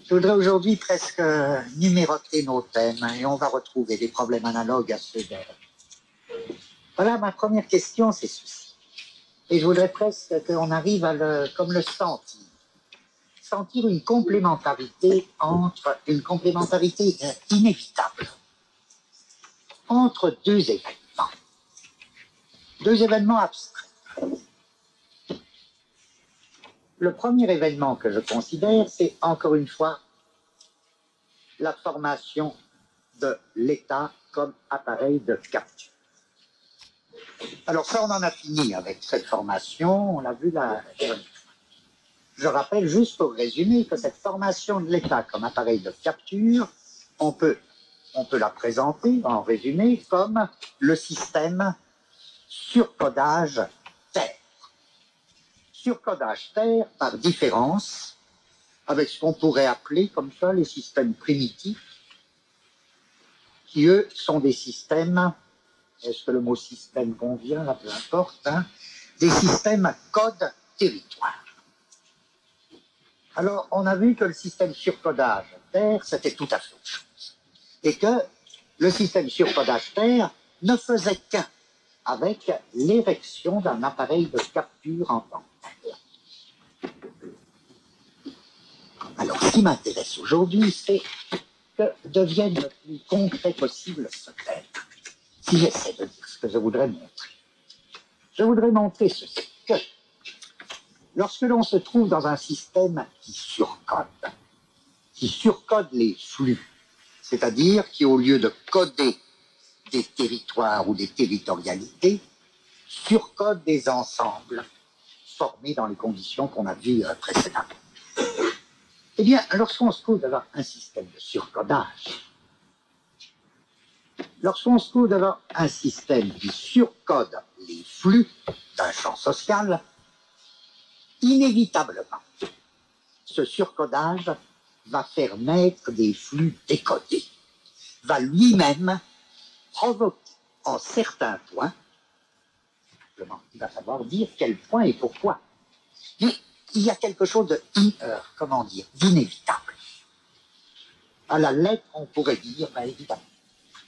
Je voudrais aujourd'hui presque numéroter nos thèmes et on va retrouver des problèmes analogues à ceux d'elle. Voilà, ma première question, c'est ceci. Et je voudrais presque qu'on arrive à comme le sentir une complémentarité inévitable entre deux événements abstraits. Le premier événement que je considère, c'est encore une fois la formation de l'État comme appareil de capture. Alors ça, on en a fini avec cette formation, on l'a vu la dernière fois. Je rappelle juste pour résumer que cette formation de l'État comme appareil de capture, on peut la présenter en résumé comme le système surcodage terre. Surcodage terre par différence avec ce qu'on pourrait appeler comme ça les systèmes primitifs qui eux sont des systèmes, est-ce que le mot système convient là, peu importe, hein, des systèmes code territoire. Alors, on a vu que le système surcodage terre, c'était tout à fait autre chose. Et que le système surcodage terre ne faisait qu'un avec l'érection d'un appareil de capture en tant que tel. Alors, ce qui m'intéresse aujourd'hui, c'est que devienne le plus concret possible ce thème. Si j'essaie de dire ce que je voudrais montrer. Je voudrais montrer ceci, que lorsque l'on se trouve dans un système qui surcode les flux, c'est-à-dire qui, au lieu de coder des territoires ou des territorialités, surcode des ensembles formés dans les conditions qu'on a vues précédemment. Eh bien, lorsqu'on se trouve devant un système de surcodage, lorsqu'on se trouve devant un système qui surcode les flux d'un champ social, inévitablement, ce surcodage va faire naître des flux décodés, va lui-même provoquer en certains points, simplement, il va falloir dire quel point et pourquoi. Mais il y a quelque chose d'inévitable. À la lettre, on pourrait dire, évidemment,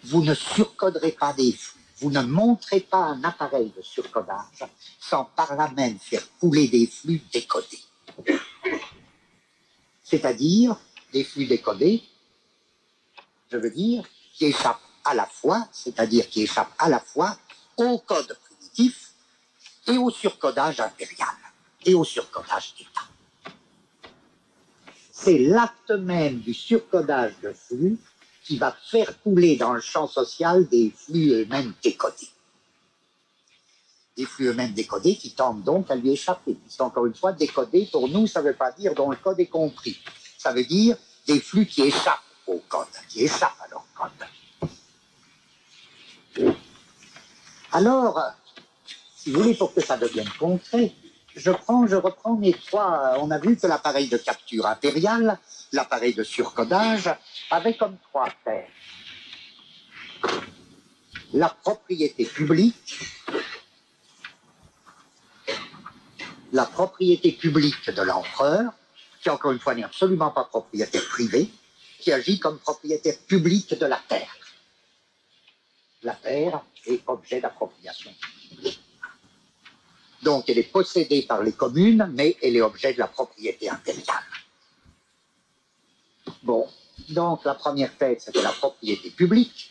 vous ne surcoderez pas des flux, vous ne montrez pas un appareil de surcodage sans par là même faire couler des flux décodés. C'est-à-dire des flux décodés, je veux dire, qui échappent à la fois, c'est-à-dire qui échappent à la fois au code primitif et au surcodage impérial et au surcodage d'État. C'est l'acte même du surcodage de flux qui va faire couler dans le champ social des flux eux-mêmes décodés. Des flux eux-mêmes décodés qui tentent donc à lui échapper. C'est encore une fois, décodé pour nous, ça ne veut pas dire dont le code est compris. Ça veut dire des flux qui échappent au code, qui échappent à leur code. Alors, si vous voulez, pour que ça devienne concret, je reprends mes trois. On a vu que l'appareil de capture impériale, l'appareil de surcodage, avait comme trois terres. La propriété publique, la propriété publique de l'empereur, qui encore une fois n'est absolument pas propriétaire privé, qui agit comme propriétaire publique de la terre. La terre est objet d'appropriation. Donc elle est possédée par les communes, mais elle est objet de la propriété impériale. Bon, donc la première tête, c'était la propriété publique.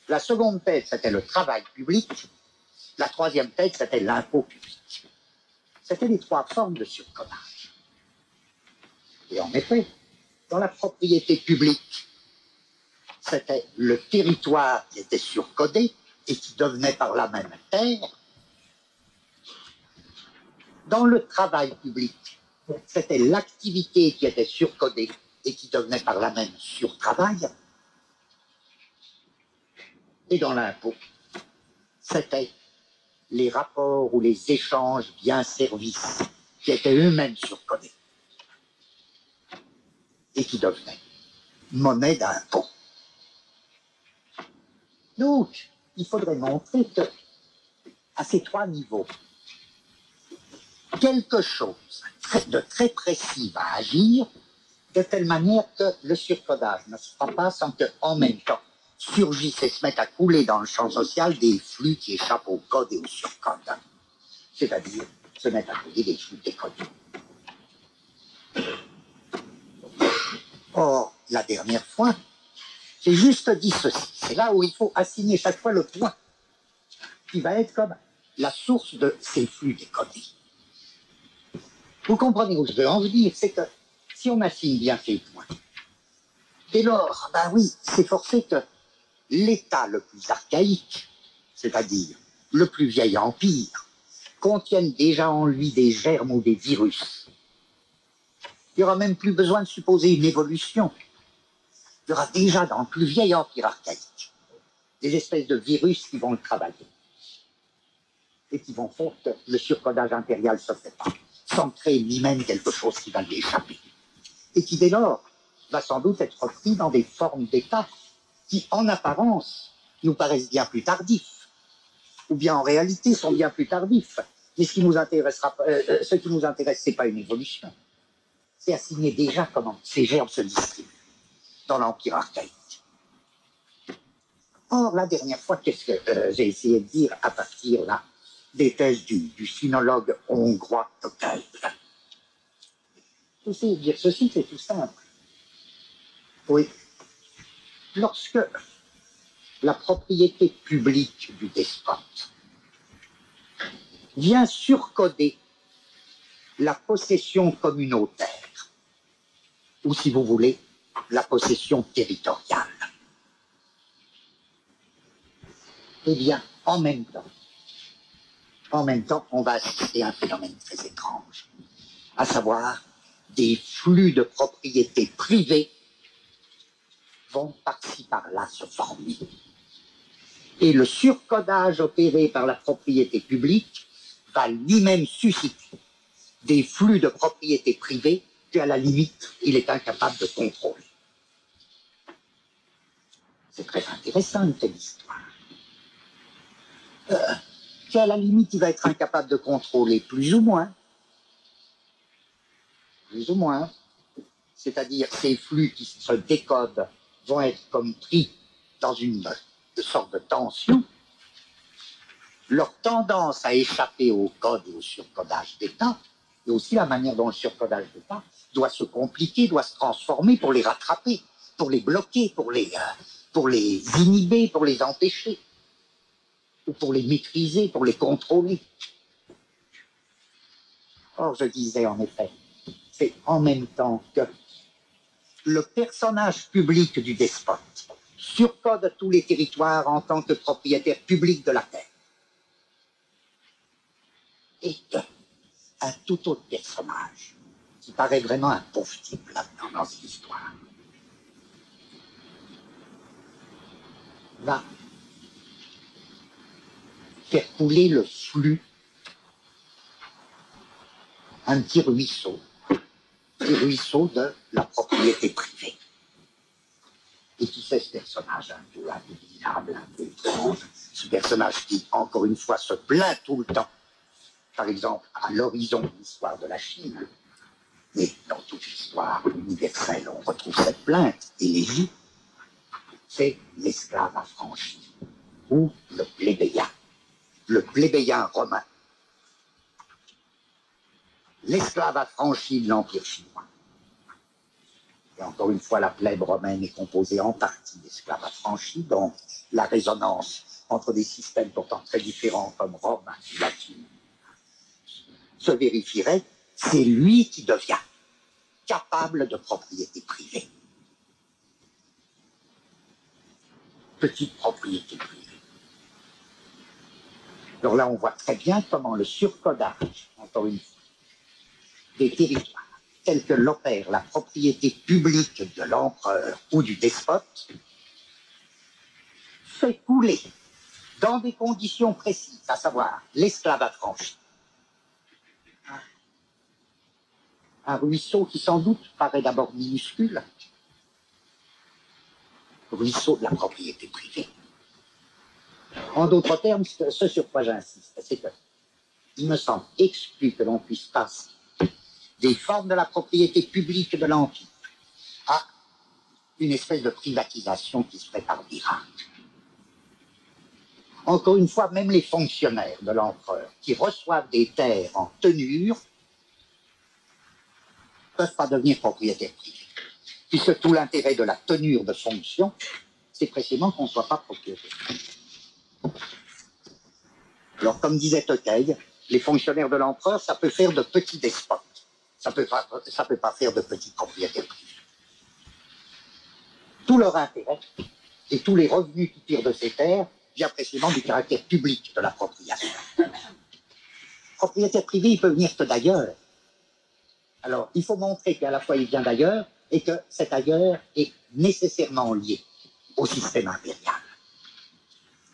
La seconde tête, c'était le travail public. La troisième tête, c'était l'impôt public. C'était les trois formes de surcodage. Et en effet, dans la propriété publique, c'était le territoire qui était surcodé et qui devenait par la même terre. Dans le travail public, c'était l'activité qui était surcodée et qui devenait par la même surtravail. Et dans l'impôt, c'était les rapports ou les échanges biens-services qui étaient eux-mêmes surcodés et qui devenaient monnaie d'impôt. Donc, il faudrait montrer que, à ces trois niveaux, quelque chose de très précis va agir de telle manière que le surcodage ne se fera pas sans qu'en même temps surgissent et se mettent à couler dans le champ social des flux qui échappent au code et au surcode. C'est-à-dire se mettent à couler des flux décodés. Or, la dernière fois, j'ai juste dit ceci. C'est là où il faut assigner chaque fois le point qui va être comme la source de ces flux décodés. Vous comprenez où je veux en venir, c'est que si on assigne bien ces points, dès lors, ben oui, c'est forcé que l'état le plus archaïque, c'est-à-dire le plus vieil empire, contienne déjà en lui des germes ou des virus. Il n'y aura même plus besoin de supposer une évolution. Il y aura déjà dans le plus vieil empire archaïque des espèces de virus qui vont le travailler et qui vont faire que le surcodage impérial ne se fait pas, sans créer lui-même quelque chose qui va lui échapper. Et qui, dès lors, va sans doute être pris dans des formes d'état qui, en apparence, nous paraissent bien plus tardifs, ou bien en réalité sont bien plus tardifs. Mais ce qui nous intéresse, ce n'est pas une évolution. C'est assigner déjà comment ces germes se distribuent dans l'Empire archaïque. Or, la dernière fois, qu'est-ce que j'ai essayé de dire à partir là des thèses du sinologue hongrois Tokaj? J'ai essayé de dire ceci, c'est tout simple. Oui. Lorsque la propriété publique du despote vient surcoder la possession communautaire, ou si vous voulez, la possession territoriale, eh bien, en même temps, on va assister à un phénomène très étrange, à savoir des flux de propriété privée vont par-ci par-là se former. Et le surcodage opéré par la propriété publique va lui-même susciter des flux de propriété privée qu'à la limite, il est incapable de contrôler. C'est très intéressant une telle histoire. Qu'à la limite, il va être incapable de contrôler, plus ou moins. Plus ou moins. C'est-à-dire ces flux qui se décodent vont être comme pris dans une sorte de tension. Leur tendance à échapper au code et au surcodage d'État, et aussi la manière dont le surcodage d'État doit se compliquer, doit se transformer pour les rattraper, pour les bloquer, pour les inhiber, pour les empêcher, ou pour les maîtriser, pour les contrôler. Or, je disais en effet, c'est en même temps que le personnage public du despote surcode tous les territoires en tant que propriétaire public de la terre. Et un tout autre personnage qui paraît vraiment un pauvre type là-dedans dans cette histoire va faire couler le flux, un petit ruisseau de la propriété privée. Et qui c'est ce personnage un peu abominable, un peu étrange, ce personnage qui, encore une fois, se plaint tout le temps, par exemple, à l'horizon de l'histoire de la Chine, mais dans toute l'histoire universelle, on retrouve cette plainte élégie, c'est l'esclave affranchi, ou le plébéien romain. L'esclave affranchi de l'Empire chinois. Et encore une fois, la plèbe romaine est composée en partie d'esclaves affranchis, donc la résonance entre des systèmes pourtant très différents comme Rome et Latine se vérifierait, c'est lui qui devient capable de propriété privée. Petite propriété privée. Alors là, on voit très bien comment le surcodage, encore une fois, des territoires tels que l'opère la propriété publique de l'empereur ou du despote fait couler dans des conditions précises, à savoir l'esclave affranchi. Un ruisseau qui sans doute paraît d'abord minuscule, ruisseau de la propriété privée. En d'autres termes, ce sur quoi j'insiste, c'est que il me semble exclu que l'on puisse passer des formes de la propriété publique de l'Empire à une espèce de privatisation qui se fait par miracle. Encore une fois, même les fonctionnaires de l'empereur qui reçoivent des terres en tenure ne peuvent pas devenir propriétaires privés. Puisque tout l'intérêt de la tenure de fonction, c'est précisément qu'on ne soit pas propriétaire. Alors, comme disait Tocqueville, les fonctionnaires de l'empereur, ça peut faire de petits despotes. Ça peut pas faire de petits propriétaires privés. Tout leur intérêt et tous les revenus qu'ils tirent de ces terres vient précisément du caractère public de l'appropriation. Propriétaire privé, il peut venir que d'ailleurs. Alors, il faut montrer qu'à la fois il vient d'ailleurs et que cet ailleurs est nécessairement lié au système impérial.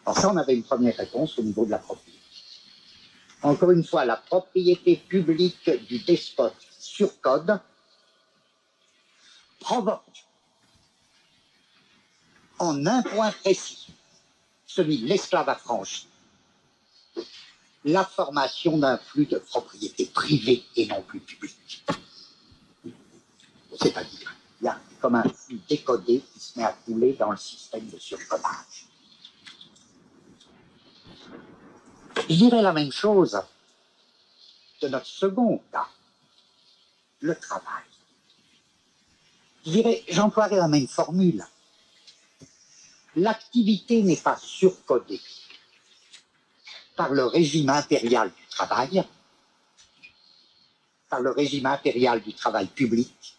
Alors ça, on avait une première réponse au niveau de la propriété. Encore une fois, la propriété publique du despote sur code provoque en un point précis, celui de l'esclave affranchi, la formation d'un flux de propriété privée et non plus publique. C'est-à-dire, il y a comme un flux décodé qui se met à couler dans le système de surcodage. Je dirais la même chose de notre second cas, le travail. Je dirais, j'emploierais la même formule. L'activité n'est pas surcodée par le régime impérial du travail, par le régime impérial du travail public,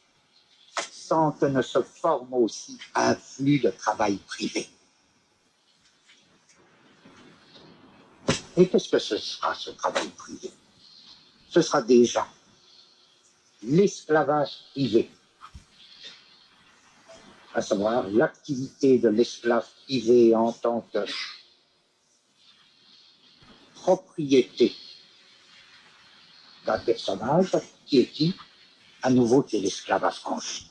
sans que ne se forme aussi un flux de travail privé. Et qu'est-ce que ce sera, ce travail privé? Ce sera déjà l'esclavage privé, à savoir l'activité de l'esclave privé en tant que propriété d'un personnage qui est qui? À nouveau, qui est l'esclave affranchi.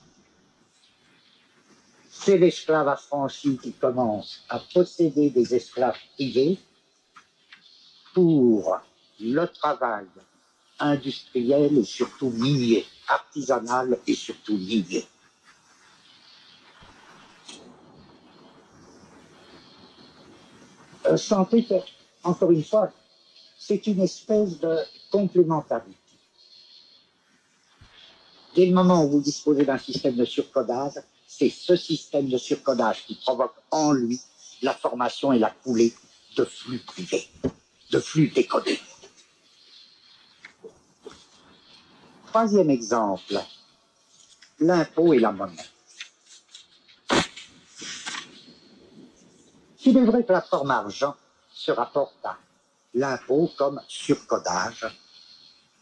C'est l'esclave affranchi qui commence à posséder des esclaves privés pour le travail industriel et surtout minier, artisanal et surtout minier. Sentez que, encore une fois, c'est une espèce de complémentarité. Dès le moment où vous disposez d'un système de surcodage, c'est ce système de surcodage qui provoque en lui la formation et la coulée de flux privés, de flux décodés. Troisième exemple, l'impôt et la monnaie. Il est vrai que la forme argent se rapporte à l'impôt comme surcodage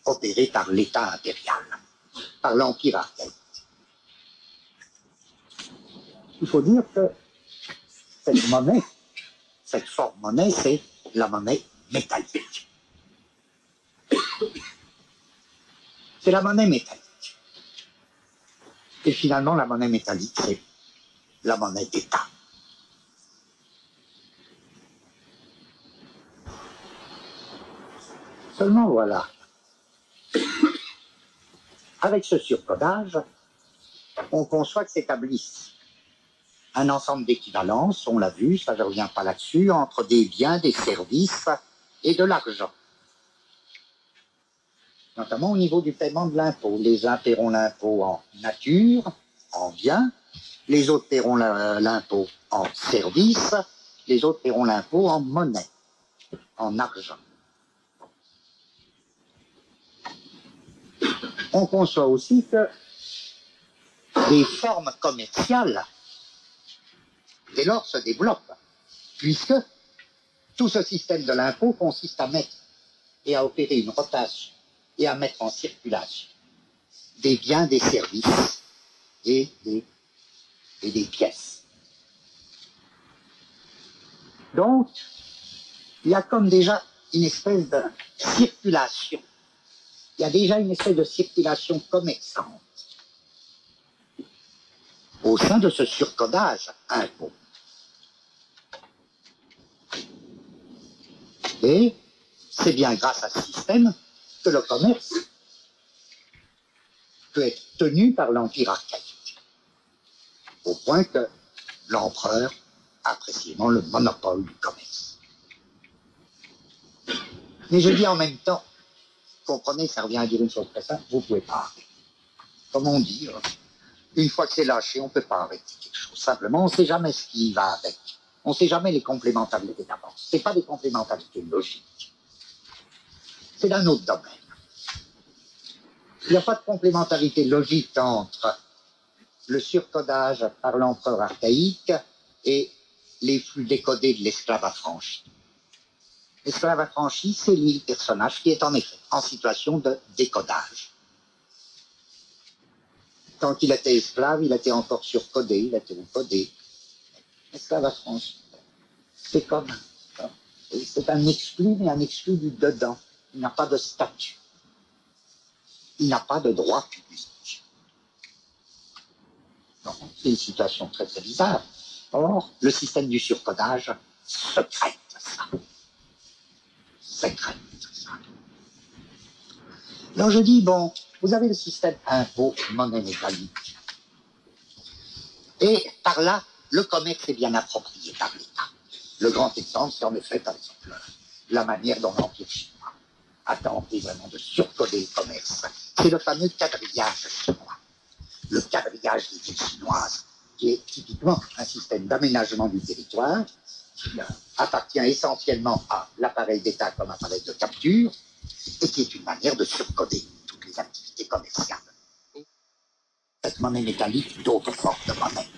opéré par l'État impérial, par l'Empire archaïque. Il faut dire que cette monnaie, cette forme monnaie, c'est la monnaie métallique. C'est la monnaie métallique. Et finalement, la monnaie métallique, c'est la monnaie d'État. Seulement voilà, avec ce surcodage, on conçoit que s'établissent un ensemble d'équivalences, on l'a vu, ça je ne reviens pas là-dessus, entre des biens, des services et de l'argent. Notamment au niveau du paiement de l'impôt. Les uns paieront l'impôt en nature, en biens, les autres paieront l'impôt en services, les autres paieront l'impôt en monnaie, en argent. On conçoit aussi que des formes commerciales, dès lors, se développent, puisque tout ce système de l'impôt consiste à mettre et à opérer une rotation et à mettre en circulation des biens, des services et des pièces. Donc, il y a comme déjà une espèce de circulation. Il y a déjà une espèce de circulation commerçante au sein de ce surcodage impôt. Et c'est bien grâce à ce système que le commerce peut être tenu par l'Empire archaïque, au point que l'empereur a précisément le monopole du commerce. Mais je dis en même temps, comprenez, ça revient à dire une chose très simple, vous ne pouvez pas arrêter. Comme on dit, une fois que c'est lâché, on ne peut pas arrêter quelque chose. Simplement, on ne sait jamais ce qui va avec. On ne sait jamais les complémentarités d'avance. Ce n'est pas des complémentarités logiques. C'est d'un autre domaine. Il n'y a pas de complémentarité logique entre le surcodage par l'empereur archaïque et les flux décodés de l'esclave affranchi. L'esclave affranchi, c'est lui le personnage qui est en effet en situation de décodage. Quand il était esclave, il était encore surcodé, il était encodé. L'esclave affranchi, c'est comme ça. C'est un exclu, mais un exclu du dedans. Il n'a pas de statut. Il n'a pas de droit public. C'est une situation très très bizarre. Or, le système du surcodage secrète ça. Secrète ça. Alors je dis, bon, vous avez le système impôt, monnaie métallique. Et par là, le commerce est bien approprié par l'État. Le grand exemple, c'est en effet, par exemple, la manière dont l'Empire chinois a tenté vraiment de surcoder le commerce. C'est le fameux quadrillage chinois. Le quadrillage des villes chinoises, qui est typiquement un système d'aménagement du territoire, qui appartient essentiellement à l'appareil d'État comme appareil de capture, et qui est une manière de surcoder toutes les activités commerciales. Cette monnaie métallique, d'autres formes de monnaie.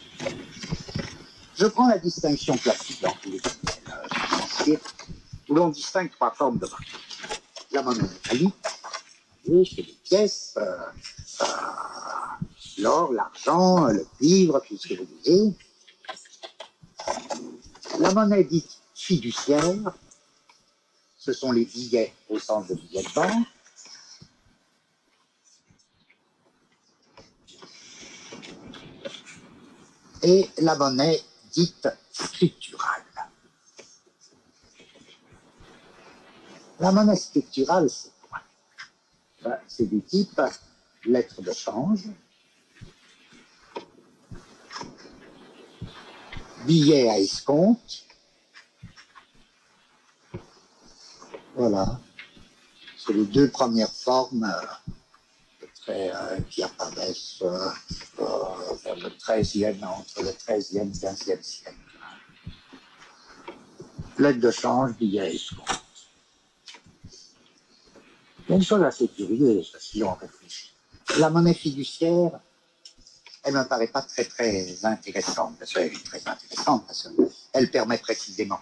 Je prends la distinction classique dans tous les systèmes financiers, où l'on distingue trois formes de monnaie. La monnaie métallique, c'est des pièces, l'or, l'argent, le cuivre, tout ce que vous voulez. La monnaie dite fiduciaire, ce sont les billets au sens de billets de banque. Et la monnaie dite scripturale. La monnaie scripturale, c'est quoi? C'est du type lettre de change, billet à escompte. Voilà. C'est les deux premières formes qui apparaissent vers le 13e, entre le 13e et le 15e siècle. Lettre de change, billet à escompte. Il y a une chose assez curieuse, si on réfléchit. La monnaie fiduciaire, elle ne me paraît pas très très intéressante, parce qu'elle est très intéressante, parce qu'elle permet précisément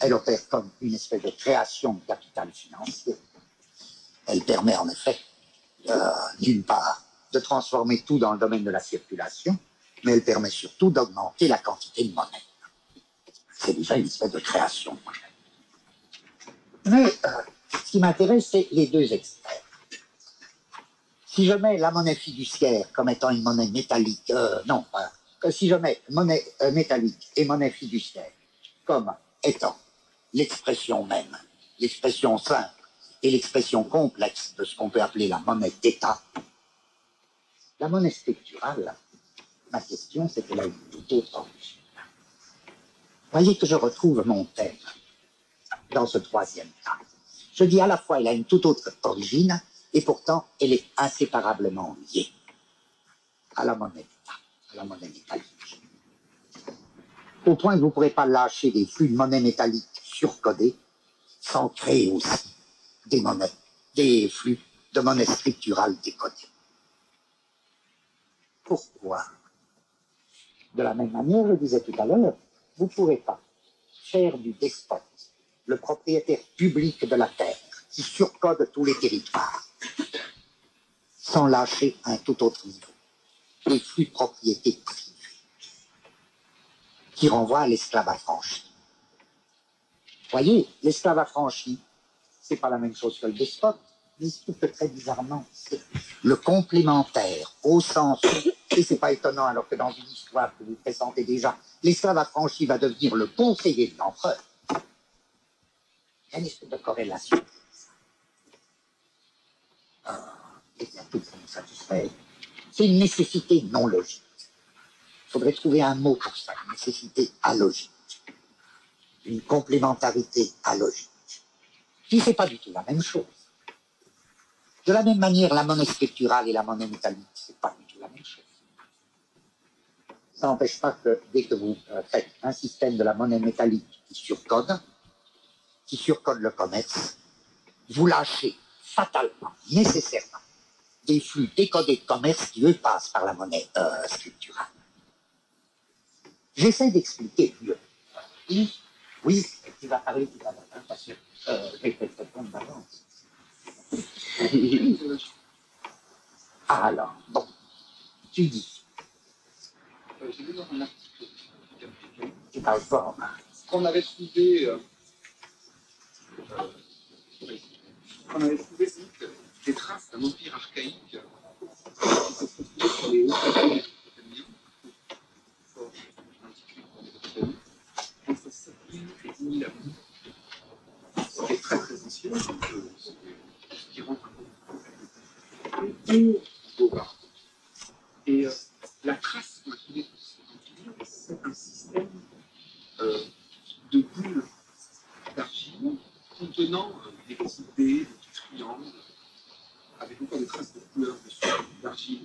elle opère comme une espèce de création de capital financier. Elle permet en effet, d'une part, de transformer tout dans le domaine de la circulation, mais elle permet surtout d'augmenter la quantité de monnaie. C'est déjà une espèce de création. Mais ce qui m'intéresse, c'est les deux extrêmes. Si je mets la monnaie fiduciaire comme étant une monnaie métallique, si je mets monnaie métallique et monnaie fiduciaire comme étant l'expression même, l'expression simple et l'expression complexe de ce qu'on peut appeler la monnaie d'État, la monnaie scripturale, ma question, c'est qu'elle a une toute autre origine. Voyez que je retrouve mon thème dans ce troisième cas. Je dis à la fois, elle a une toute autre origine, et pourtant, elle est inséparablement liée à la monnaie d'État, à la monnaie métallique. Au point que vous ne pourrez pas lâcher des flux de monnaie métallique surcodés sans créer aussi des flux de monnaie scripturale décodés. Pourquoi? De la même manière, je disais tout à l'heure, vous ne pourrez pas faire du despote le propriétaire public de la terre qui surcode tous les territoires sans lâcher un tout autre niveau, les flux de propriété privée qui renvoient à l'esclave affranchi. Voyez, l'esclave affranchi, c'est pas la même chose que le despote, mais il se trouve que très bizarrement, c'est le complémentaire au sens où, et c'est pas étonnant alors que dans une histoire que vous présentez déjà, l'esclave affranchi va devenir le conseiller de l'empereur. Il y a une espèce de corrélation. Et bien, tout ça nous satisfait. C'est une nécessité non logique. Il faudrait trouver un mot pour ça, une nécessité alogique. Une complémentarité alogique. Qui c'est pas du tout la même chose. De la même manière, la monnaie scripturale et la monnaie métallique, c'est pas du tout la même chose. Ça n'empêche pas que dès que vous faites un système de la monnaie métallique qui surcode le commerce, vous lâchez fatalement, nécessairement, des flux décodés de commerce qui, eux, passent par la monnaie scripturale. J'essaie d'expliquer mieux. Oui, tu vas parler tout à l'heure, hein, parce que j'ai fait te répondre d'avance. Ah, alors, bon, tu dis. J'ai vu dans un article africain Tu parles fort, hein. qu'on avait trouvé des traces d'un empire archaïque qui se trouvait sur les hauts plateaux mésopotamiens, fort antiqué pour les Mésopotamies, entre 7000 et 10 000 avant. C'était très très ancien, donc c'était ce qui rentre un peu au bas. Et la trace qu'on a trouvée de cet empire, c'est un système de boules d'argile contenant des petits dés, des petits triangles, avec encore des traces de couleur dessus, d'argile,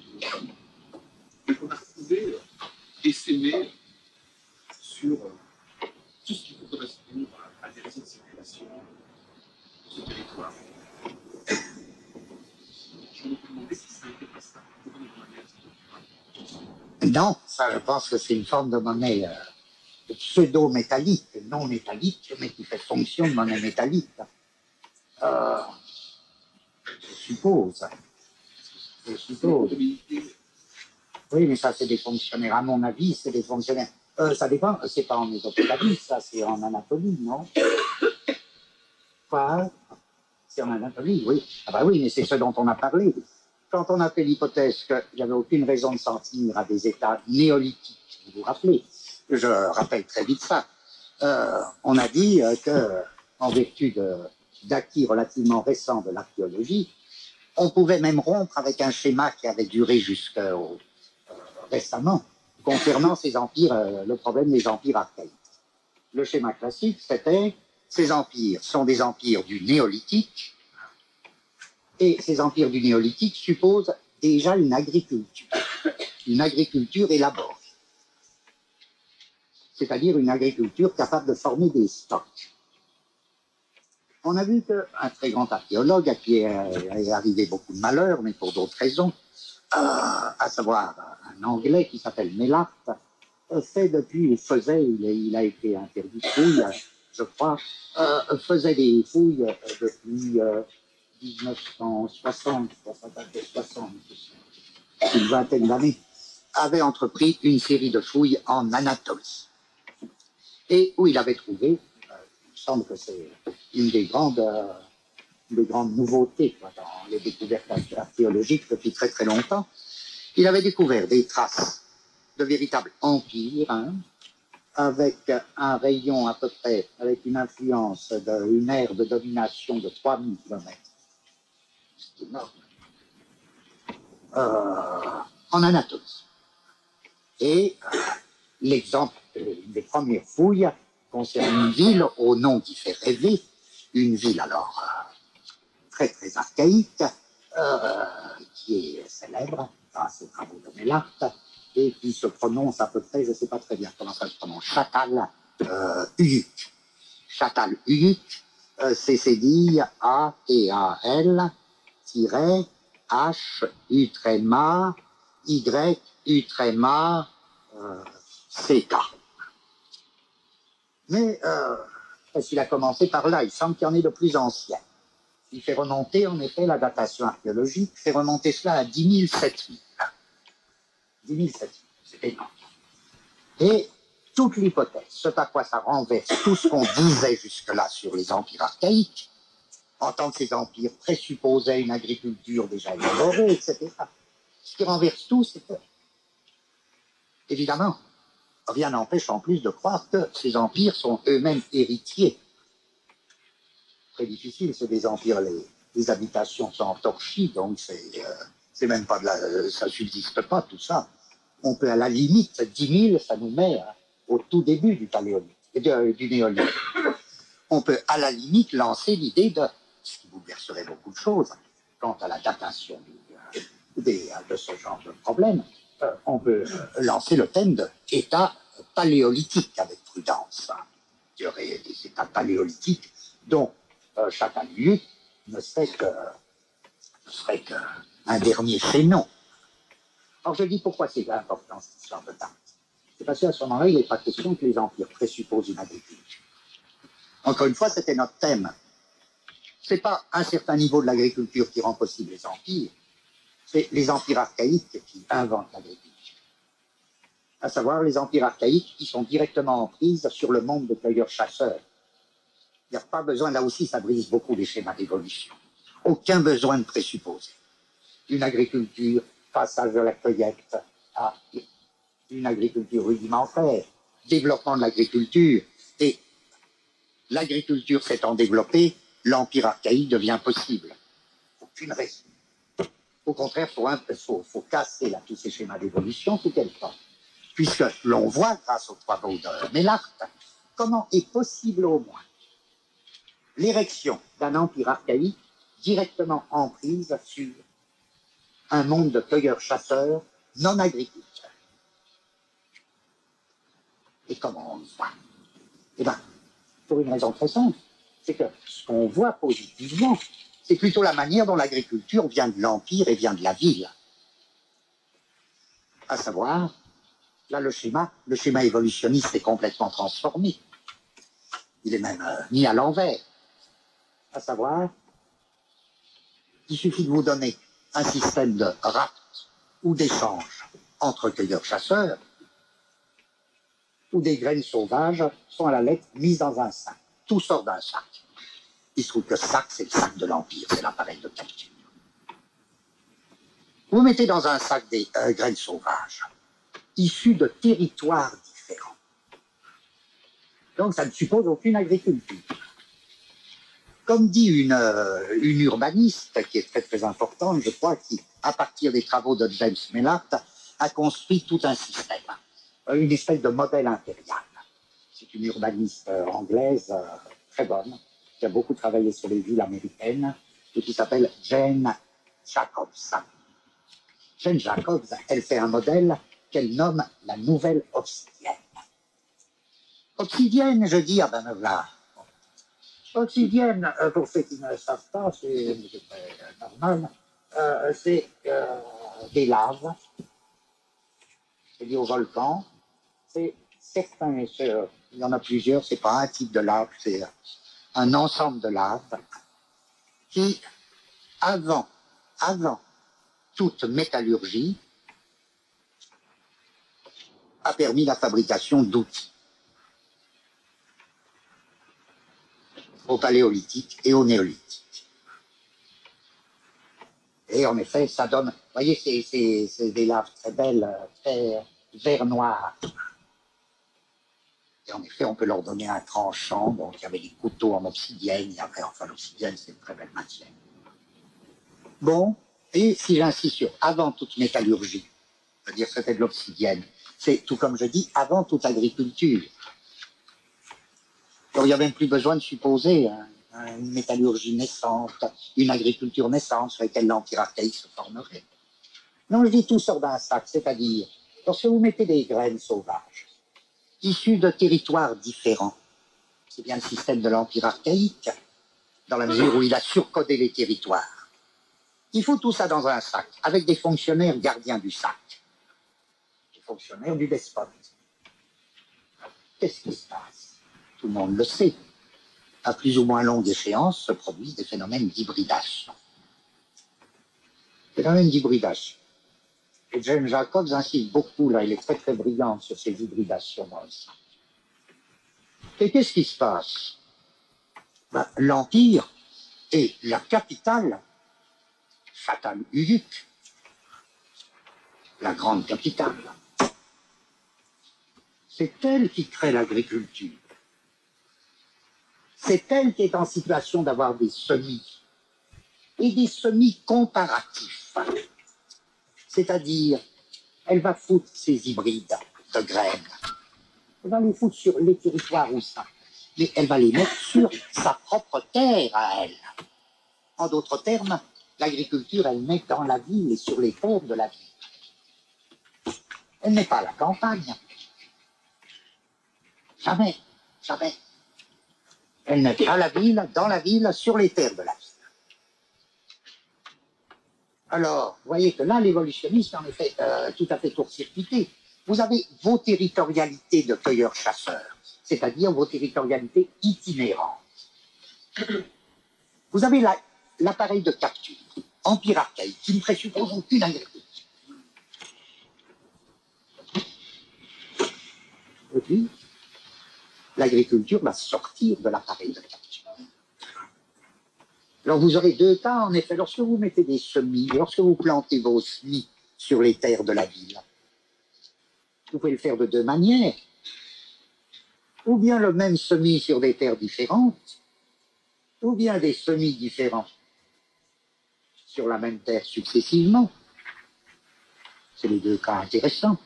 et qu'on a retrouvé essaimé sur tout ce qui peut correspondre à des réseaux de circulation de ce territoire. Je me demandais si ça n'était pas ça, pour une manière structurelle. Non, ça, je pense que c'est une forme de monnaie pseudo-métallique, non métallique, mais qui fait fonction de monnaie métallique. Je suppose. Oui, mais ça, c'est des fonctionnaires. À mon avis, c'est des fonctionnaires. Ça dépend. C'est pas en Mésopotamie, ça, c'est en Anatolie, non? Quoi? C'est en Anatolie, oui. Ah bah oui, mais c'est ce dont on a parlé. Quand on a fait l'hypothèse qu'il n'y avait aucune raison de s'en tenir à des États néolithiques, vous vous rappelez, je rappelle très vite ça, on a dit que, en vertu d'acquis relativement récents de l'archéologie, on pouvait même rompre avec un schéma qui avait duré jusqu'à récemment, concernant ces empires, le problème des empires archaïques. Le schéma classique, c'était ces empires sont des empires du néolithique, et ces empires du néolithique supposent déjà une agriculture élaborée, c'est-à-dire une agriculture capable de former des stocks. On a vu qu'un très grand archéologue, à qui est arrivé beaucoup de malheurs, mais pour d'autres raisons, à savoir un Anglais qui s'appelle Mellart, il a été interdit de fouilles, je crois, faisait des fouilles depuis 1960, une vingtaine d'années, avait entrepris une série de fouilles en Anatolie, et où il avait trouvé une semble que c'est une des grandes nouveautés quoi, dans les découvertes archéologiques depuis très très longtemps. Il avait découvert des traces de véritables empires, hein, avec un rayon à peu près, avec une influence d'une ère de domination de 3000 km. C'est énorme. En Anatolie. Et l'exemple des premières fouilles concerne une ville au nom qui fait rêver, une ville alors très très archaïque, qui est célèbre dans ses travaux de Mélart, et qui se prononce à peu près, je ne sais pas très bien comment ça se prononce, Çatal-Höyük. Çatal-Höyük, c'est cédille A-T-A-L-H-U-Y-U-C-K. Mais il a commencé par là, il semble qu'il y en ait de plus anciens. Il fait remonter, en effet, la datation archéologique, fait remonter cela à 10 000, 7 000. 10 000, 7 000, c'est énorme. Et toute l'hypothèse, ce à quoi ça renverse tout ce qu'on disait jusque-là sur les empires archaïques, en tant que ces empires présupposaient une agriculture déjà élaborée, etc. Ce qui renverse tout, c'est que, évidemment, rien n'empêche en plus de croire que ces empires sont eux-mêmes héritiers. Très difficile, c'est des empires, les habitations sont en torchis, donc c'est même pas de la, ça subsiste pas tout ça. On peut à la limite, 10 000, ça nous met au tout début du Paléolithique, du Néolithique. On peut à la limite lancer l'idée de, ce qui bouleverserait beaucoup de choses, quant à la datation de ce genre de problème, on peut lancer le thème d'état paléolithique avec prudence. Il y aurait des états paléolithiques dont Çatal-Höyük ne serait qu'un dernier prénom. Alors je dis pourquoi c'est important cette histoire de date. C'est parce qu'à ce moment-là, il n'est pas question que les empires présupposent une agriculture. Encore une fois, c'était notre thème. Ce n'est pas un certain niveau de l'agriculture qui rend possible les empires, c'est les empires archaïques qui inventent l'agriculture. À savoir les empires archaïques qui sont directement en prise sur le monde des cueilleurs-chasseurs. Il n'y a pas besoin, là aussi ça brise beaucoup les schémas d'évolution. Aucun besoin de présupposer une agriculture, passage de la cueillette à une agriculture rudimentaire, développement de l'agriculture, et l'agriculture s'étant développée, l'empire archaïque devient possible. Aucune raison. Au contraire, il faut casser là, tous ces schémas d'évolution sous quelle forme. Puisque l'on voit, grâce aux travaux de Mélart, comment est possible au moins l'érection d'un empire archaïque directement en prise sur un monde de cueilleurs-chasseurs non agriculteurs. Et comment on le voit? Eh bien, pour une raison très simple, c'est que ce qu'on voit positivement, c'est plutôt la manière dont l'agriculture vient de l'empire et vient de la ville. À savoir, là le schéma évolutionniste est complètement transformé. Il est même mis à l'envers. À savoir, il suffit de vous donner un système de rapt ou d'échange entre cueilleurs-chasseurs, où des graines sauvages sont à la lettre mises dans un sac. Tout sort d'un sac. Il se trouve que ce sac, c'est le sac de l'Empire, c'est l'appareil de capture. Vous mettez dans un sac des graines sauvages, issues de territoires différents. Donc ça ne suppose aucune agriculture. Comme dit une urbaniste qui est très très importante, je crois, qui, à partir des travaux de James Mélart, a construit tout un système, une espèce de modèle impérial. C'est une urbaniste anglaise très bonne, qui a beaucoup travaillé sur les villes américaines, et qui s'appelle Jane Jacobs. Jane Jacobs, elle fait un modèle qu'elle nomme la nouvelle obsidienne. Obsidienne, je dis, ah ben voilà. Obsidienne, pour ceux qui ne le savent pas, c'est normal, c'est des laves, c'est lié au volcan, c'est certains, il y en a plusieurs, c'est pas un type de lave, c'est un ensemble de laves qui, avant toute métallurgie, a permis la fabrication d'outils. au paléolithique et au néolithique. Et en effet, ça donne, vous voyez, c'est des laves très belles, très vert noir. Et en effet, on peut leur donner un tranchant. Donc, il y avait des couteaux en obsidienne. Et après, enfin, l'obsidienne, c'est une très belle matière. Bon, et si j'insiste sur avant toute métallurgie, c'est-à-dire c'était de l'obsidienne, c'est tout comme je dis, avant toute agriculture. Alors, il n'y a même plus besoin de supposer une métallurgie naissante, une agriculture naissante sur laquelle l'empire archaïque se formerait. Non, je dis tout sort d'un sac, c'est-à-dire, lorsque vous mettez des graines sauvages, issues de territoires différents, c'est bien le système de l'empire archaïque, dans la mesure où il a surcodé les territoires. Il faut tout ça dans un sac, avec des fonctionnaires gardiens du sac, des fonctionnaires du despote. Qu'est-ce qui se passe? Tout le monde le sait. À plus ou moins longue échéance se produisent des phénomènes d'hybridation. Phénomènes d'hybridation. Et James Jacobs insiste beaucoup, là, il est très très brillant sur ces hybridations dans le sac. Et qu'est-ce qui se passe? Ben, l'Empire et la capitale, Fatal Uyuk, la grande capitale, c'est elle qui crée l'agriculture. C'est elle qui est en situation d'avoir des semis, et des semis comparatifs. C'est-à-dire, elle va foutre ses hybrides de graines. Elle va les foutre sur les territoires où ça. Mais elle va les mettre sur sa propre terre à elle. En d'autres termes, l'agriculture, elle met dans la ville et sur les terres de la ville. Elle n'est pas à la campagne. Jamais, jamais. Elle n'est pas à la ville, dans la ville, sur les terres de la ville. Alors, vous voyez que là, l'évolutionniste, en effet, tout à fait court-circuité. Vous avez vos territorialités de cueilleurs-chasseurs, c'est-à-dire vos territorialités itinérantes. Vous avez l'appareil de capture, empire archaïque, qui ne présuppose aucune agriculture. Et puis, l'agriculture va sortir de l'appareil de capture. Alors vous aurez deux cas, en effet, lorsque vous mettez des semis, lorsque vous plantez vos semis sur les terres de la ville, vous pouvez le faire de deux manières. Ou bien le même semis sur des terres différentes, ou bien des semis différents sur la même terre successivement. C'est les deux cas intéressants.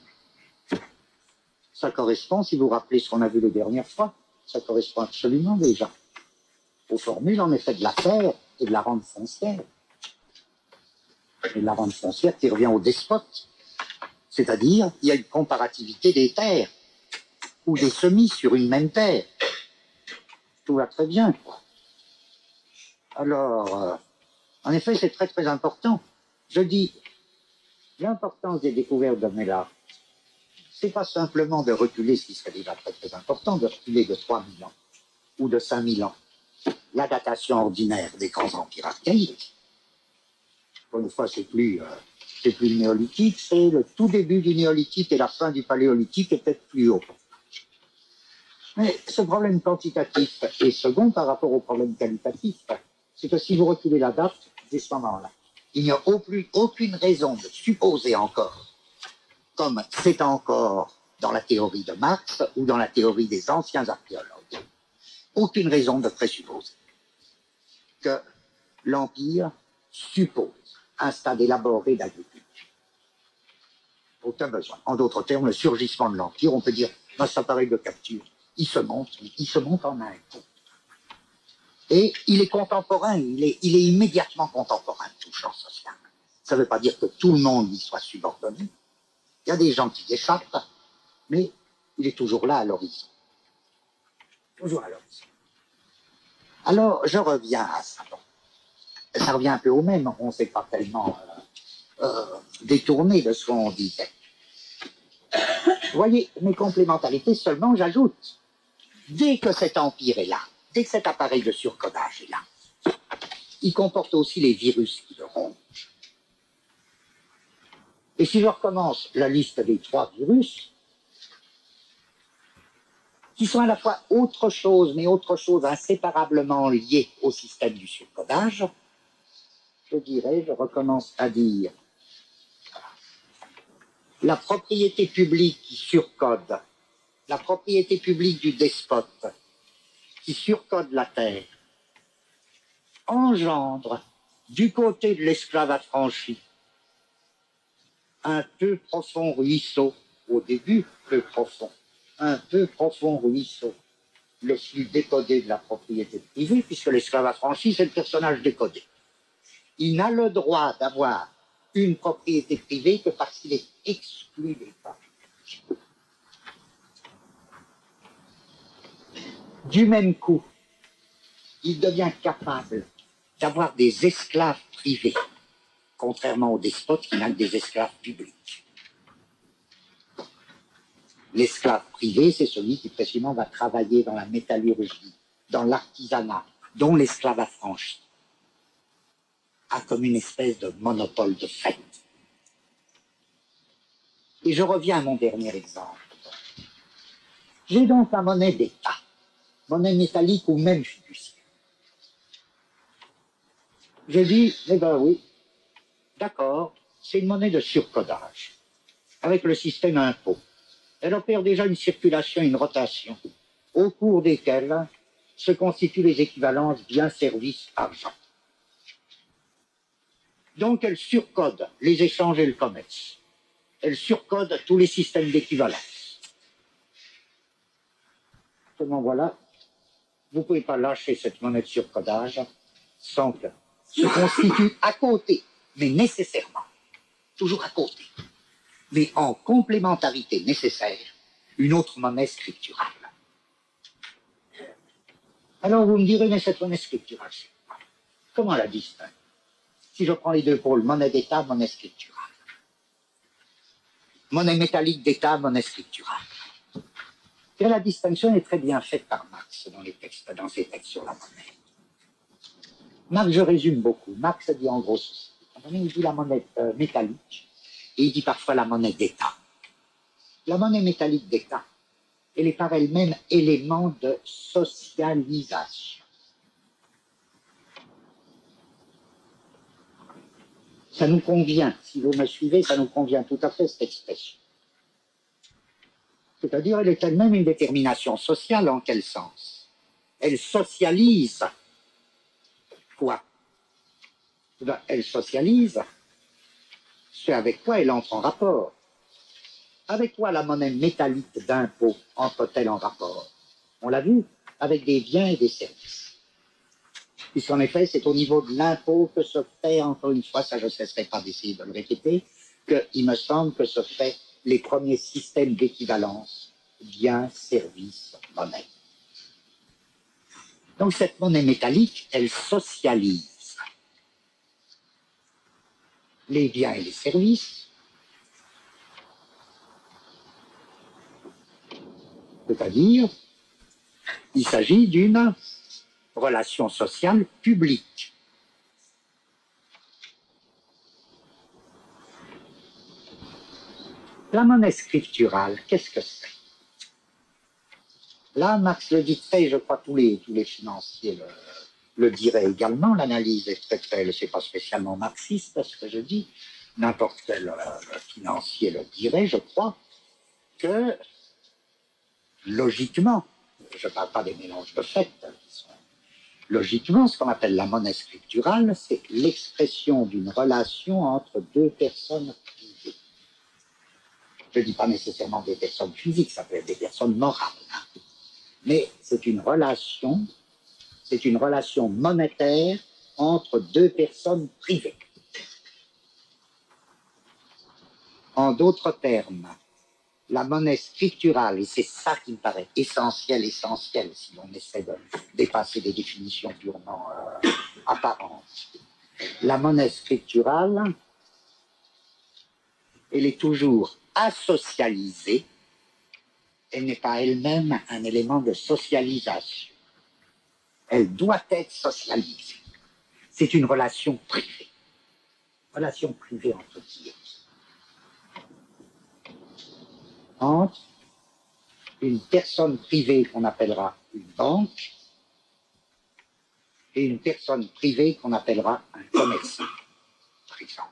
Ça correspond, si vous vous rappelez ce qu'on a vu les dernières fois, ça correspond absolument déjà aux formules, en effet, de la terre et de la rente foncière. Et la rente foncière qui revient au despote. C'est-à-dire, il y a une comparativité des terres, ou des semis sur une même terre. Tout va très bien, quoi. Alors, en effet, c'est très très important. Je dis, l'importance des découvertes de Mella, c'est pas simplement de reculer, ce qui serait déjà très très important, de reculer de 3000 ans, ou de 5000 ans, la datation ordinaire des grands empires archaïques. Pour une fois, c'est plus le néolithique, c'est le tout début du néolithique et la fin du paléolithique est peut-être plus haut. Mais ce problème quantitatif est second par rapport au problème qualitatif. C'est que si vous reculez la date de ce moment-là, il n'y a aucune raison de supposer encore, comme c'est encore dans la théorie de Marx ou dans la théorie des anciens archéologues, aucune raison de présupposer que l'Empire suppose un stade élaboré d'agriculture. Aucun besoin. En d'autres termes, le surgissement de l'Empire, on peut dire, dans cet appareil de capture, il se monte en un coup. Et il est contemporain, il est immédiatement contemporain de tout champ social. Ça ne veut pas dire que tout le monde y soit subordonné. Il y a des gens qui échappent, mais il est toujours là à l'horizon. Toujours à l'horizon. Alors, je reviens à ça. Ça revient un peu au même, on ne s'est pas tellement détourné de ce qu'on disait. Vous voyez, mes complémentarités, seulement j'ajoute, dès que cet empire est là, dès que cet appareil de surcodage est là, il comporte aussi les virus qui le rongent. Et si je recommence la liste des 3 virus, qui sont à la fois autre chose, mais autre chose inséparablement liée au système du surcodage, je dirais, je recommence à dire, la propriété publique qui surcode, la propriété publique du despote qui surcode la terre, engendre du côté de l'esclave affranchi un peu profond ruisseau, au début peu profond, un peu profond ruisseau, le flux décodé de la propriété privée, puisque l'esclave affranchi, c'est le personnage décodé. Il n'a le droit d'avoir une propriété privée que parce qu'il est exclu des femmes. Du même coup, il devient capable d'avoir des esclaves privés, contrairement aux despotes qui n'ont que des esclaves publics. L'esclave privé, c'est celui qui précisément va travailler dans la métallurgie, dans l'artisanat, dont l'esclave affranchi a comme une espèce de monopole de fait. Et je reviens à mon dernier exemple. J'ai donc la monnaie d'État, monnaie métallique ou même fiduciaire. Je dis, eh ben oui, d'accord, c'est une monnaie de surcodage, avec le système impôt. Elle opère déjà une circulation et une rotation, au cours desquelles se constituent les équivalences biens-services-argent. Donc elle surcode les échanges et le commerce. Elle surcode tous les systèmes d'équivalence. Seulement voilà, vous ne pouvez pas lâcher cette monnaie de surcodage sans que se constitue à côté, mais nécessairement, toujours à côté, mais en complémentarité nécessaire, une autre monnaie scripturale. Alors vous me direz, mais cette monnaie scripturale, c'est quoi? Comment la distingue? Si je prends les deux pôles, monnaie d'État, monnaie scripturale. Monnaie métallique d'État, monnaie scripturale. Et la distinction est très bien faite par Marx dans ses textes sur la monnaie. Marx, je résume beaucoup. Marx dit en gros ceci. Il dit la monnaie métallique et il dit parfois la monnaie d'État. La monnaie métallique d'État, elle est par elle-même élément de socialisation. Ça nous convient, si vous me suivez, ça nous convient tout à fait cette expression. C'est-à-dire, elle est elle-même une détermination sociale. En quel sens? Elle socialise quoi? Elle socialise ce avec quoi elle entre en rapport. Avec quoi la monnaie métallique d'impôt entre-t-elle en rapport? On l'a vu, avec des biens et des services. Puisqu'en effet, c'est au niveau de l'impôt que se fait, encore une fois, ça je ne cesserai pas d'essayer de le répéter, qu'il me semble que se fait les premiers systèmes d'équivalence, biens, services, monnaie. Donc cette monnaie métallique, elle socialise les biens et les services, c'est-à-dire, il s'agit d'une relation sociale publique. La monnaie scripturale, qu'est-ce que c'est? Là, Marx le dit très, je crois tous les financiers le diraient également, l'analyse est très très, c'est pas spécialement marxiste ce que je dis, n'importe quel financier le dirait, je crois, que logiquement, je ne parle pas des mélanges de faits, logiquement, ce qu'on appelle la monnaie scripturale, c'est l'expression d'une relation entre deux personnes privées. Je ne dis pas nécessairement des personnes physiques, ça peut être des personnes morales. Mais c'est une relation monétaire entre deux personnes privées. En d'autres termes, la monnaie scripturale, et c'est ça qui me paraît essentiel, si l'on essaie de dépasser des définitions purement apparentes. La monnaie scripturale, elle est toujours asocialisée, elle n'est pas elle-même un élément de socialisation. Elle doit être socialisée. C'est une relation privée. Relation privée entre qui? Entre une personne privée qu'on appellera une banque et une personne privée qu'on appellera un commerçant, par exemple.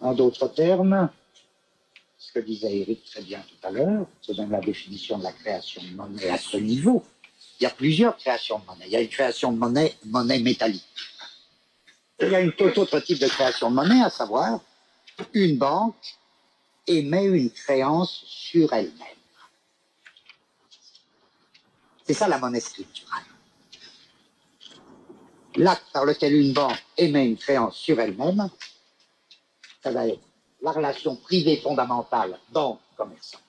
En d'autres termes, ce que disait Éric très bien tout à l'heure, c'est dans la définition de la création de monnaie à ce niveau. Il y a plusieurs créations de monnaie. Il y a une création de monnaie métallique. Il y a une tout autre type de création de monnaie, à savoir une banque émet une créance sur elle-même. C'est ça la monnaie scripturale. L'acte par lequel une banque émet une créance sur elle-même, ça va être la relation privée fondamentale banque-commerçant,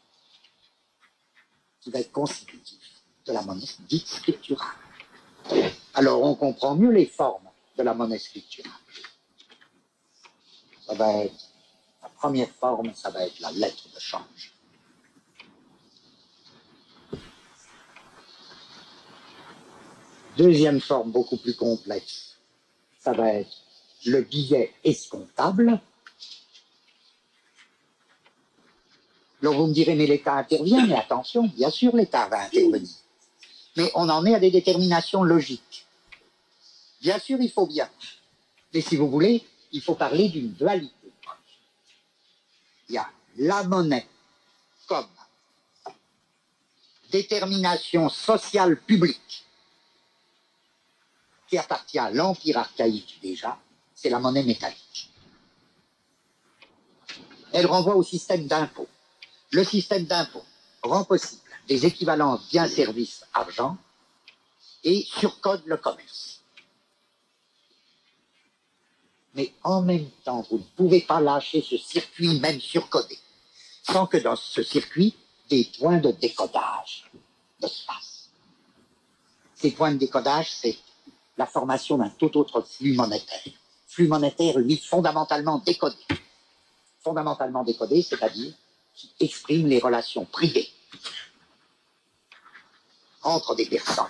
qui va être constitutive de la monnaie dite scripturale. Alors on comprend mieux les formes de la monnaie scripturale. Ça va être, la première forme, ça va être la lettre de change. Deuxième forme, beaucoup plus complexe, ça va être le billet escomptable. Alors vous me direz, mais l'État intervient, mais attention, bien sûr l'État va intervenir. Mais on en est à des déterminations logiques. Bien sûr, il faut bien. Mais si vous voulez, il faut parler d'une dualité. Il y a la monnaie comme détermination sociale publique qui appartient à l'Empire archaïque déjà, c'est la monnaie métallique. Elle renvoie au système d'impôt. Le système d'impôt rend possible des équivalences biens, services, argent et surcode le commerce. Mais en même temps, vous ne pouvez pas lâcher ce circuit même surcodé, sans que dans ce circuit, des points de décodage ne se passent. Ces points de décodage, c'est la formation d'un tout autre flux monétaire. Flux monétaire, lui, fondamentalement décodé. Fondamentalement décodé, c'est-à-dire qui exprime les relations privées entre des personnes.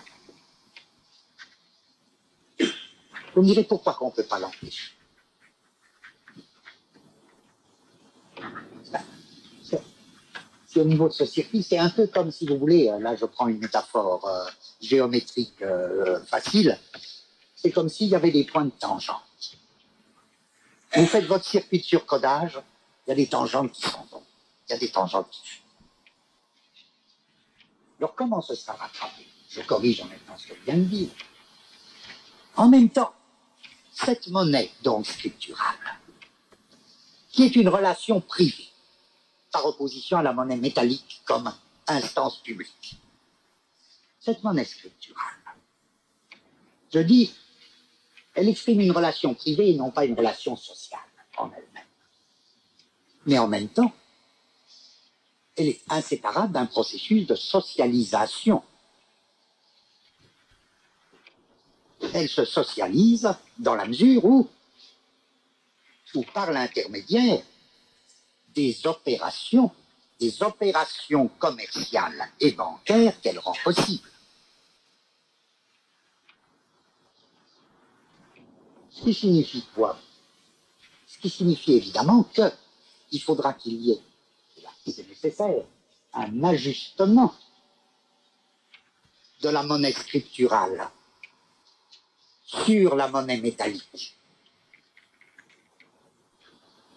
Vous me direz pourquoi on ne peut pas l'empêcher. C'est au niveau de ce circuit, c'est un peu comme si vous voulez, là je prends une métaphore géométrique facile, c'est comme s'il y avait des points de tangente. Vous faites votre circuit de surcodage, il y a des tangentes qui sont bonnes, il y a des tangentes qui fuient. Alors comment ce sera rattrapé? Je corrige en même temps ce que je viens de dire. En même temps, cette monnaie donc scripturale, qui est une relation privée, par opposition à la monnaie métallique comme instance publique. Cette monnaie scripturale, je dis, elle exprime une relation privée et non pas une relation sociale en elle-même. Mais en même temps, elle est inséparable d'un processus de socialisation. Elle se socialise dans la mesure où par l'intermédiaire des opérations commerciales et bancaires qu'elle rend possibles. Ce qui signifie quoi? Ce qui signifie évidemment qu'il faudra qu'il y ait, c'est nécessaire, un ajustement de la monnaie scripturale sur la monnaie métallique.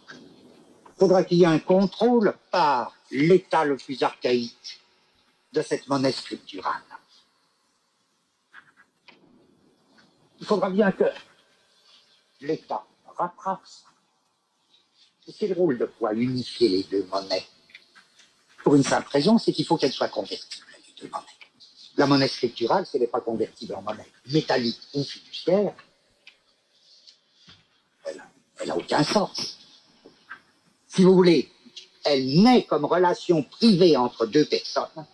Il faudra qu'il y ait un contrôle par l'état le plus archaïque de cette monnaie scripturale. Il faudra bien que l'État rattrape ça. C'est le rôle de quoi unifier les deux monnaies. Pour une simple raison, c'est qu'il faut qu'elles soient convertibles, les deux monnaies. La monnaie scripturale, si elle n'est pas convertible en monnaie métallique ou fiduciaire, elle n'a aucun sens. Si vous voulez, elle naît comme relation privée entre deux personnes,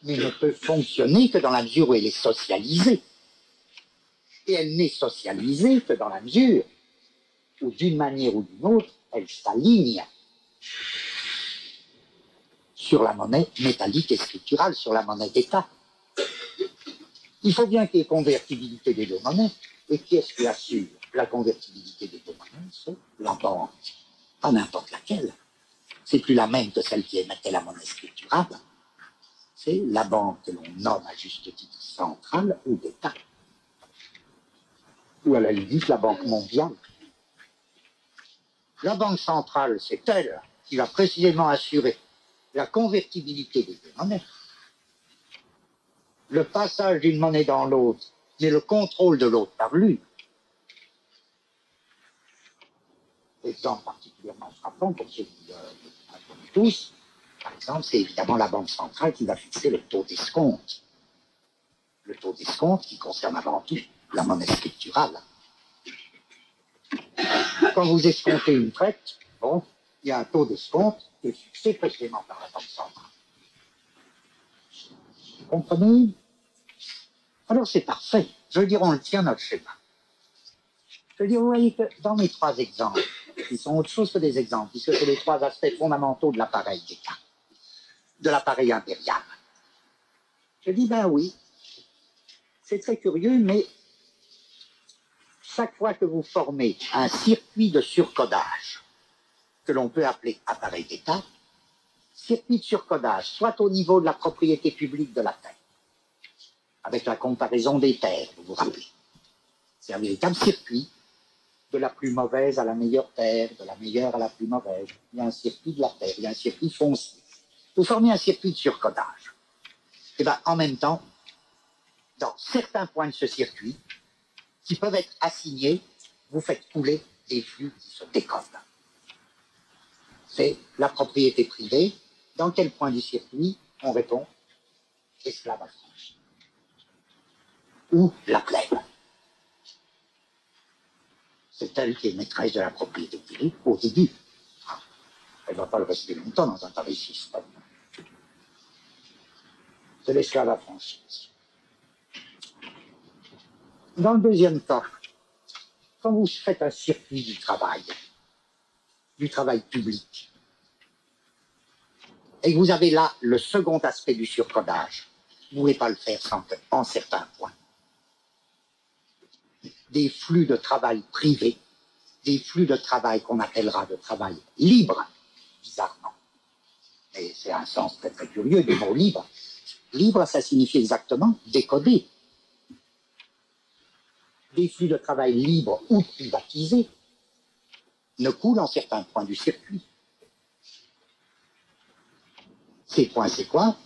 mais ne peut fonctionner que dans la mesure où elle est socialisée. Et elle n'est socialisée que dans la mesure où, d'une manière ou d'une autre, elle s'aligne sur la monnaie métallique et scripturale, sur la monnaie d'État. Il faut bien qu'il y ait convertibilité des deux monnaies. Et qui est-ce qui assure la convertibilité des deux monnaies? C'est la banque. Pas n'importe laquelle. c'est plus la même que celle qui émettait la monnaie scripturale. C'est la banque que l'on nomme à juste titre centrale ou d'État. Ou à la limite la Banque mondiale. La Banque centrale, c'est elle qui va précisément assurer la convertibilité des deux monnaies, le passage d'une monnaie dans l'autre, mais le contrôle de l'autre par lui. Exemple particulièrement frappant pour ceux qui connaissent tous, par exemple, c'est évidemment la Banque centrale qui va fixer le taux d'escompte. Le taux d'escompte qui concerne avant tout la monnaie scripturale. Quand vous escomptez une traite, bon, il y a un taux d'escompte qui est fixé précisément par la Banque centrale. Vous comprenez? Alors c'est parfait. Je veux dire, on le tient notre schéma. Je veux dire, vous voyez que dans mes trois exemples, qui sont autre chose que des exemples, puisque c'est les trois aspects fondamentaux de l'appareil d'État, de l'appareil impérial. Je dis, ben oui, c'est très curieux, mais chaque fois que vous formez un circuit de surcodage, que l'on peut appeler appareil d'État, circuit de surcodage, soit au niveau de la propriété publique de la terre, avec la comparaison des terres, vous vous rappelez. C'est un véritable circuit, de la plus mauvaise à la meilleure terre, de la meilleure à la plus mauvaise. Il y a un circuit de la terre, il y a un circuit foncier. Vous formez un circuit de surcodage. Et bien, en même temps, dans certains points de ce circuit, qui peuvent être assignés, vous faites couler des flux qui se décodent. C'est la propriété privée. Dans quel point du circuit on répond esclave affranchi. Ou la plèbe. C'est elle qui est maîtresse de la propriété privée au début. Elle ne va pas le rester longtemps dans un pareil système. C'est l'esclave affranchi. Dans le deuxième cas, quand vous faites un circuit du travail public, et que vous avez là le second aspect du surcodage, vous ne pouvez pas le faire sans que, en certains points, des flux de travail privés, des flux de travail qu'on appellera de travail libre, bizarrement. Mais c'est un sens très très curieux du mot libre. Libre, ça signifie exactement décoder. Des flux de travail libres ou privatisés ne coulent en certains points du circuit. Ces points, c'est quoi?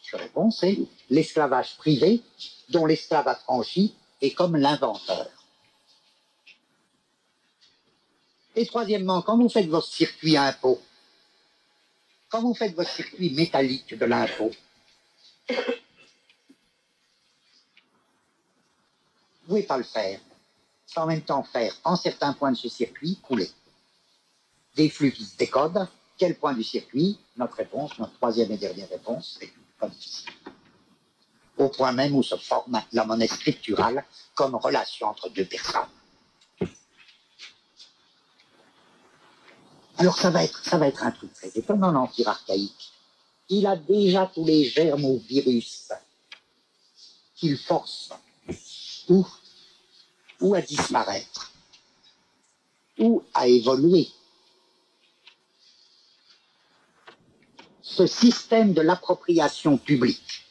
Je réponds, c'est l'esclavage privé dont l'esclave affranchi est comme l'inventeur. Et troisièmement, quand vous faites votre circuit impôt, quand vous faites votre circuit métallique de l'impôt, vous ne pouvez pas le faire sans en même temps faire, en certains points de ce circuit, couler des flux qui se décodent. Quel point du circuit? Notre réponse, notre troisième et dernière réponse, c'est pas difficile. Au point même où se forme la monnaie scripturale comme relation entre deux personnes. Alors ça va être un truc très étonnant, l'Empire archaïque. Il a déjà tous les germes ou virus qu'il force ou à disparaître, ou à évoluer. Ce système de l'appropriation publique,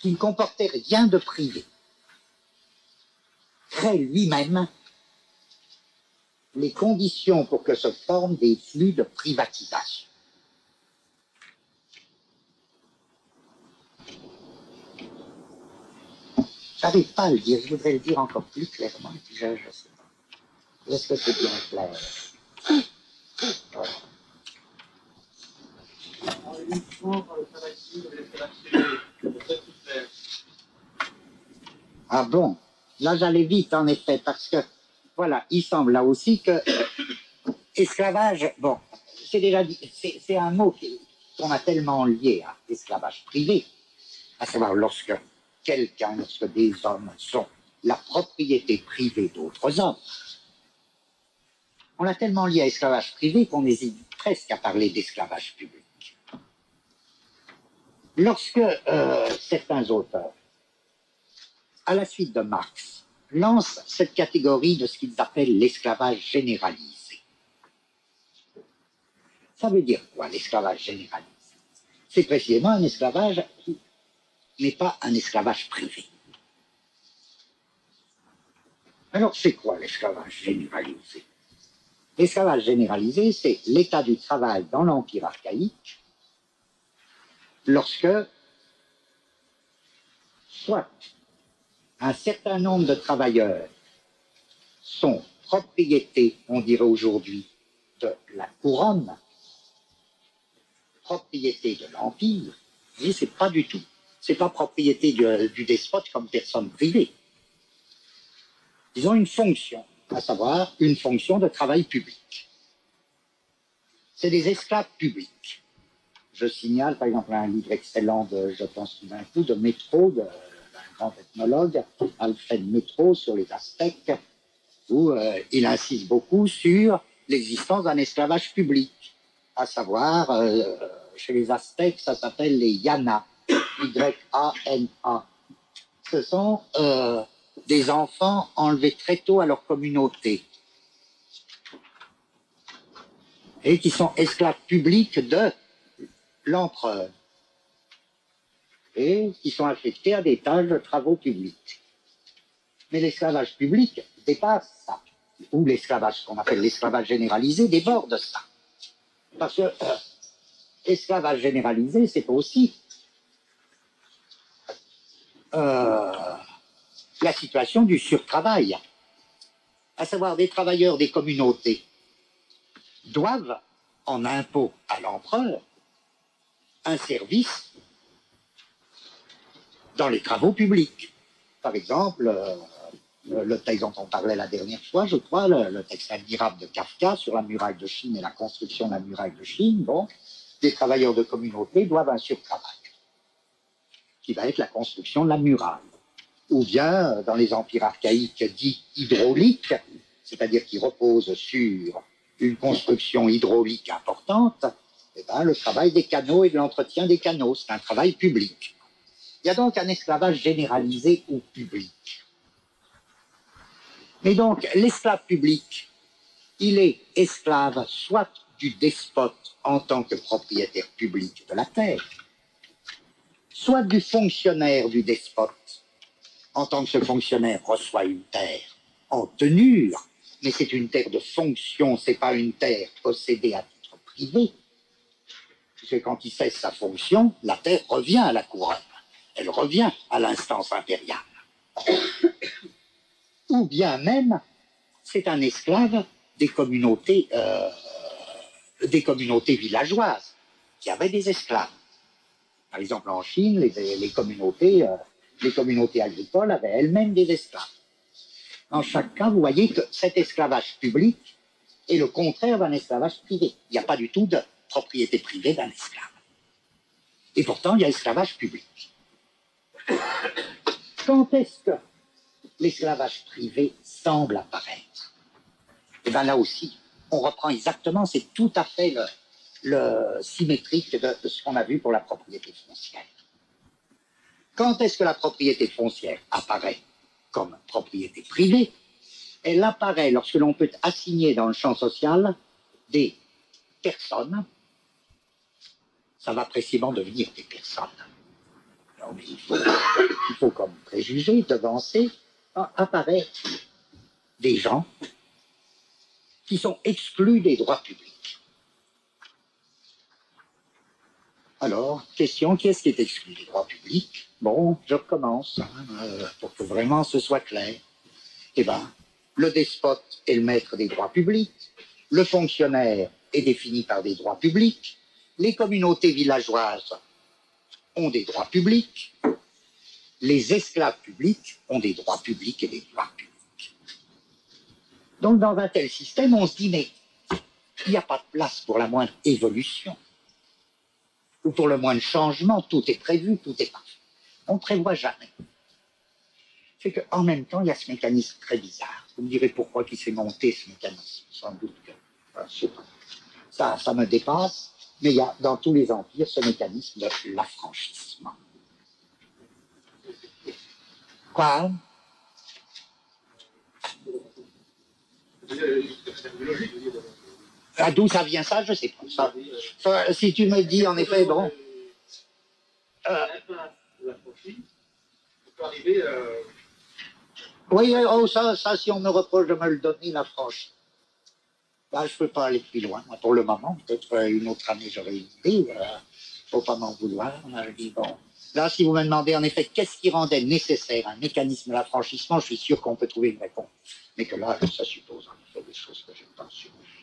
qui ne comportait rien de privé, crée lui-même les conditions pour que se forment des flux de privatisation. Je n'arrive pas à le dire, je voudrais le dire encore plus clairement, je sais pas. Est-ce que c'est bien clair? Voilà. Ah bon? Là, j'allais vite, en effet, parce que, voilà, il semble là aussi que esclavage, bon, c'est déjà dit, c'est un mot qu'on a tellement lié à esclavage privé, à savoir lorsque des hommes sont la propriété privée d'autres hommes. On l'a tellement lié à esclavage privé qu'on hésite presque à parler d'esclavage public. Lorsque certains auteurs, à la suite de Marx, lancent cette catégorie de ce qu'ils appellent l'esclavage généralisé, Ça veut dire quoi, l'esclavage généralisé? C'est précisément un esclavage qui n'est pas un esclavage privé. Alors, c'est quoi l'esclavage généralisé? L'esclavage généralisé, c'est l'état du travail dans l'Empire archaïque lorsque soit un certain nombre de travailleurs sont propriété, on dirait aujourd'hui, de la couronne, propriété de l'Empire, mais c'est pas du tout. C'est pas propriété du despote comme personne privée. Ils ont une fonction, à savoir une fonction de travail public. C'est des esclaves publics. Je signale, par exemple, un livre excellent de, je pense tout d'un coup, de Métro, d'un grand ethnologue, Alfred Métro, sur les Aztèques, où il insiste beaucoup sur l'existence d'un esclavage public, à savoir, chez les Aztèques, ça s'appelle les Yana, Y-A-N-A. Ce sont des enfants enlevés très tôt à leur communauté et qui sont esclaves publics de l'empereur et qui sont affectés à des tâches de travaux publics. Mais l'esclavage public dépasse ça, ou l'esclavage, qu'on appelle l'esclavage généralisé, déborde ça. Parce que l'esclavage généralisé, c'est aussi la situation du surtravail, à savoir des travailleurs des communautés doivent, en impôt à l'empereur, un service dans les travaux publics. Par exemple, le texte dont on parlait la dernière fois, je crois, le texte admirable de Kafka sur la muraille de Chine et la construction de la muraille de Chine, bon, des travailleurs de communauté doivent un surtravail, qui va être la construction de la muraille. Ou bien, dans les empires archaïques dits hydrauliques, c'est-à-dire qui reposent sur une construction hydraulique importante, eh ben, le travail des canaux et de l'entretien des canaux, c'est un travail public. Il y a donc un esclavage généralisé ou public. Mais donc, l'esclave public, il est esclave soit du despote en tant que propriétaire public de la terre, soit du fonctionnaire du despote, en tant que ce fonctionnaire reçoit une terre en tenure, mais c'est une terre de fonction, c'est pas une terre possédée à titre privé. Puisque quand il cesse sa fonction, la terre revient à la couronne, elle revient à l'instance impériale. Ou bien même, c'est un esclave des communautés villageoises qui avaient des esclaves. Par exemple, en Chine, les communautés agricoles avaient elles-mêmes des esclaves. Dans chaque cas, vous voyez que cet esclavage public est le contraire d'un esclavage privé. Il n'y a pas du tout de propriété privée d'un esclave. Et pourtant, il y a esclavage public. Quand est-ce que l'esclavage privé semble apparaître? Et bien là aussi, on reprend exactement, c'est tout à fait le symétrique de ce qu'on a vu pour la propriété foncière. Quand est-ce que la propriété foncière apparaît comme propriété privée? Elle apparaît lorsque l'on peut assigner dans le champ social des personnes. Ça va précisément devenir des personnes. Alors, mais il faut comme préjugé, devancer, apparaître des gens qui sont exclus des droits publics. Alors, question, qui est-ce qui est exclu des droits publics? Bon, je recommence, pour que vraiment ce soit clair. Eh bien, le despote est le maître des droits publics, le fonctionnaire est défini par des droits publics, les communautés villageoises ont des droits publics, les esclaves publics ont des droits publics et des droits publics. Donc, dans un tel système, on se dit, mais il n'y a pas de place pour la moindre évolution ou pour le moindre changement, tout est prévu, tout est parfait. On ne prévoit jamais. C'est qu'en même temps, il y a ce mécanisme très bizarre. Vous me direz pourquoi il s'est monté ce mécanisme, sans doute que je sais pas. Ça me dépasse, mais il y a dans tous les empires ce mécanisme de l'affranchissement. Quoi? D'où ça vient ça, je sais pas. Ça, si tu me dis, en effet, bon... Oui, oh, ça, si on me reproche de me le donner, la franchise. Bah, je ne peux pas aller plus loin, moi, pour le moment. Peut-être une autre année, j'aurai une idée. Faut pas m'en vouloir. Je dis, bon. Là, si vous me demandez, en effet, qu'est-ce qui rendait nécessaire un mécanisme d'affranchissement, je suis sûr qu'on peut trouver une réponse. Mais que là, ça suppose, en effet, des choses que je pense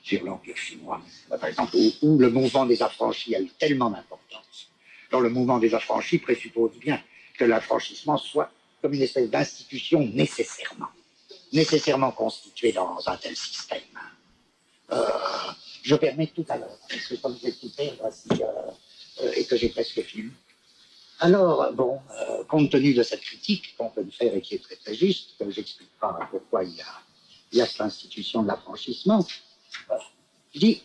sur l'Empire chinois. Par exemple, où le mouvement des affranchis a eu tellement d'importance. Alors, le mouvement des affranchis présuppose bien que l'affranchissement soit comme une espèce d'institution nécessairement constituée dans un tel système. Je permets tout à l'heure, parce que comme je vais tout perdre, et que j'ai presque fini. Alors, bon, compte tenu de cette critique qu'on peut me faire et qui est très très juste, que j'explique pas pourquoi il y a cette institution de l'affranchissement, je dis,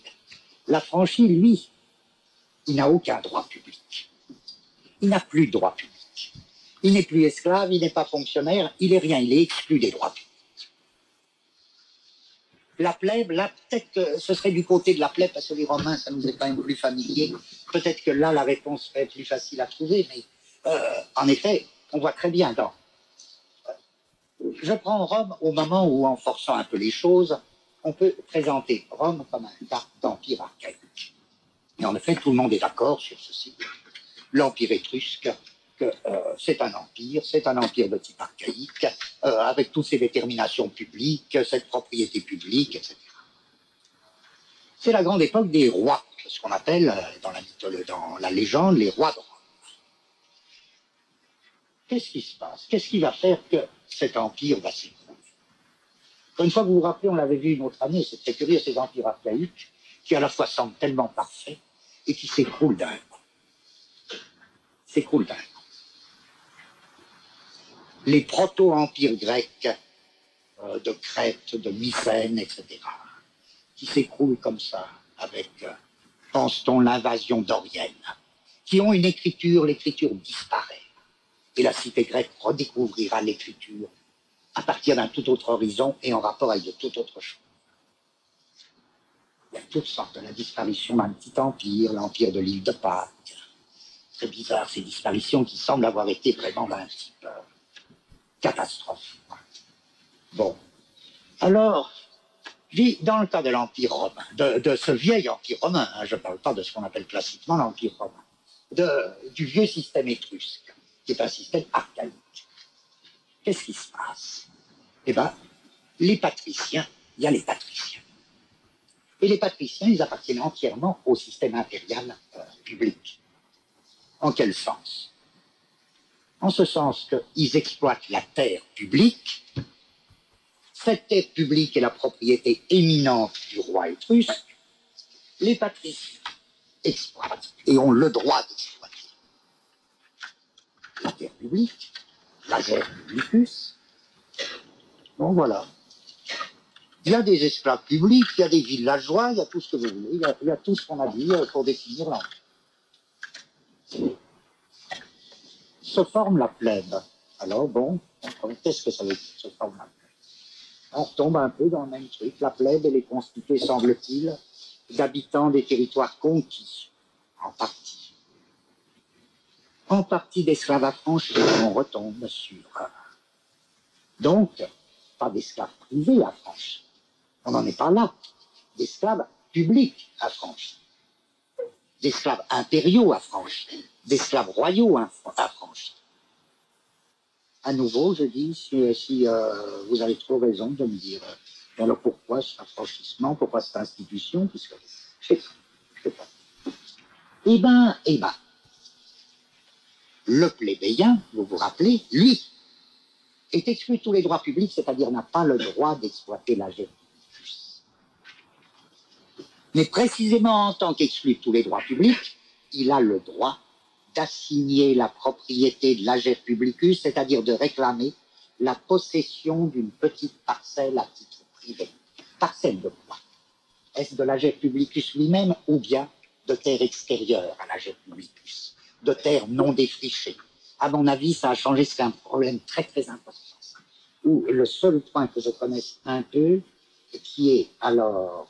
l'affranchi, lui, il n'a aucun droit public. Il n'a plus de droit public. Il n'est plus esclave, il n'est pas fonctionnaire, il n'est rien, il est exclu des droits publics. La plèbe, là, peut-être que ce serait du côté de la plèbe, parce que les Romains, ça nous est quand même plus familier. Peut-être que là, la réponse serait plus facile à trouver, mais en effet, on voit très bien dans... Je prends Rome au moment où, en forçant un peu les choses, on peut présenter Rome comme un cas d'empire archaïque. Et en effet, tout le monde est d'accord sur ceci. L'empire étrusque, c'est un empire de type archaïque, avec toutes ses déterminations publiques, cette propriété publique, etc. C'est la grande époque des rois, ce qu'on appelle dans la légende les rois de Rome. Qu'est-ce qui se passe? Qu'est-ce qui va faire que cet empire va s'écrouler? Une fois que vous vous rappelez, on l'avait vu une autre année, c'est très curieux, ces empires archaïques, qui à la fois semblent tellement parfaits et qui s'écroulent d'un coup. Les proto-empires grecs de Crète, de Mycène, etc., qui s'écroulent comme ça avec, pense-t-on, l'invasion dorienne, qui ont une écriture, l'écriture disparaît. Et la cité grecque redécouvrira l'écriture à partir d'un tout autre horizon et en rapport avec de toute autre chose. Il y a toutes sortes de la disparition d'un petit empire, l'empire de l'île de Pâques. C'est bizarre, ces disparitions qui semblent avoir été vraiment d'un type catastrophe. Bon. Alors, dans le cas de l'Empire romain, de ce vieil Empire romain, hein, je ne parle pas de ce qu'on appelle classiquement l'Empire romain, du vieux système étrusque, qui est un système archaïque. Qu'est-ce qui se passe? Eh bien, les patriciens, il y a les patriciens. Et les patriciens, ils appartiennent entièrement au système impérial public. En quel sens? En ce sens qu'ils exploitent la terre publique. Cette terre publique est la propriété éminente du roi étrusque. Les patriciens exploitent et ont le droit d'exploiter la terre publique, l'ager publicus. Bon, voilà. Il y a des esclaves publics, il y a des villageois, il y a tout ce que vous voulez, il y a tout ce qu'on a dit pour définir l'empire. Se forme la plèbe. Alors bon, qu'est-ce que ça veut dire, se forme la plèbe? On retombe un peu dans le même truc. La plèbe, elle est constituée, semble-t-il, d'habitants des territoires conquis, en partie. En partie d'esclaves affranchis, on retombe sur... Donc, pas d'esclaves privés affranchis. On n'en est pas là. D'esclaves publics affranchis. D'esclaves impériaux affranchis. D'esclaves royaux affranchis. À nouveau, je dis, si vous avez trop raison de me dire, alors pourquoi cet affranchissement, pourquoi cette institution, puisque je sais pas. Eh ben, le plébéien, vous vous rappelez, lui, est exclu de tous les droits publics, c'est-à-dire n'a pas le droit d'exploiter l'ager publicus. Mais précisément en tant qu'exclu de tous les droits publics, il a le droit d'assigner la propriété de l'ager publicus, c'est-à-dire de réclamer la possession d'une petite parcelle à titre privé. Parcelle de quoi? Est-ce de l'ager publicus lui-même ou bien de terre extérieure à l'ager publicus, de terre non défrichée? À mon avis, ça a changé, c'est un problème très très important. Où le seul point que je connaisse un peu, qui est alors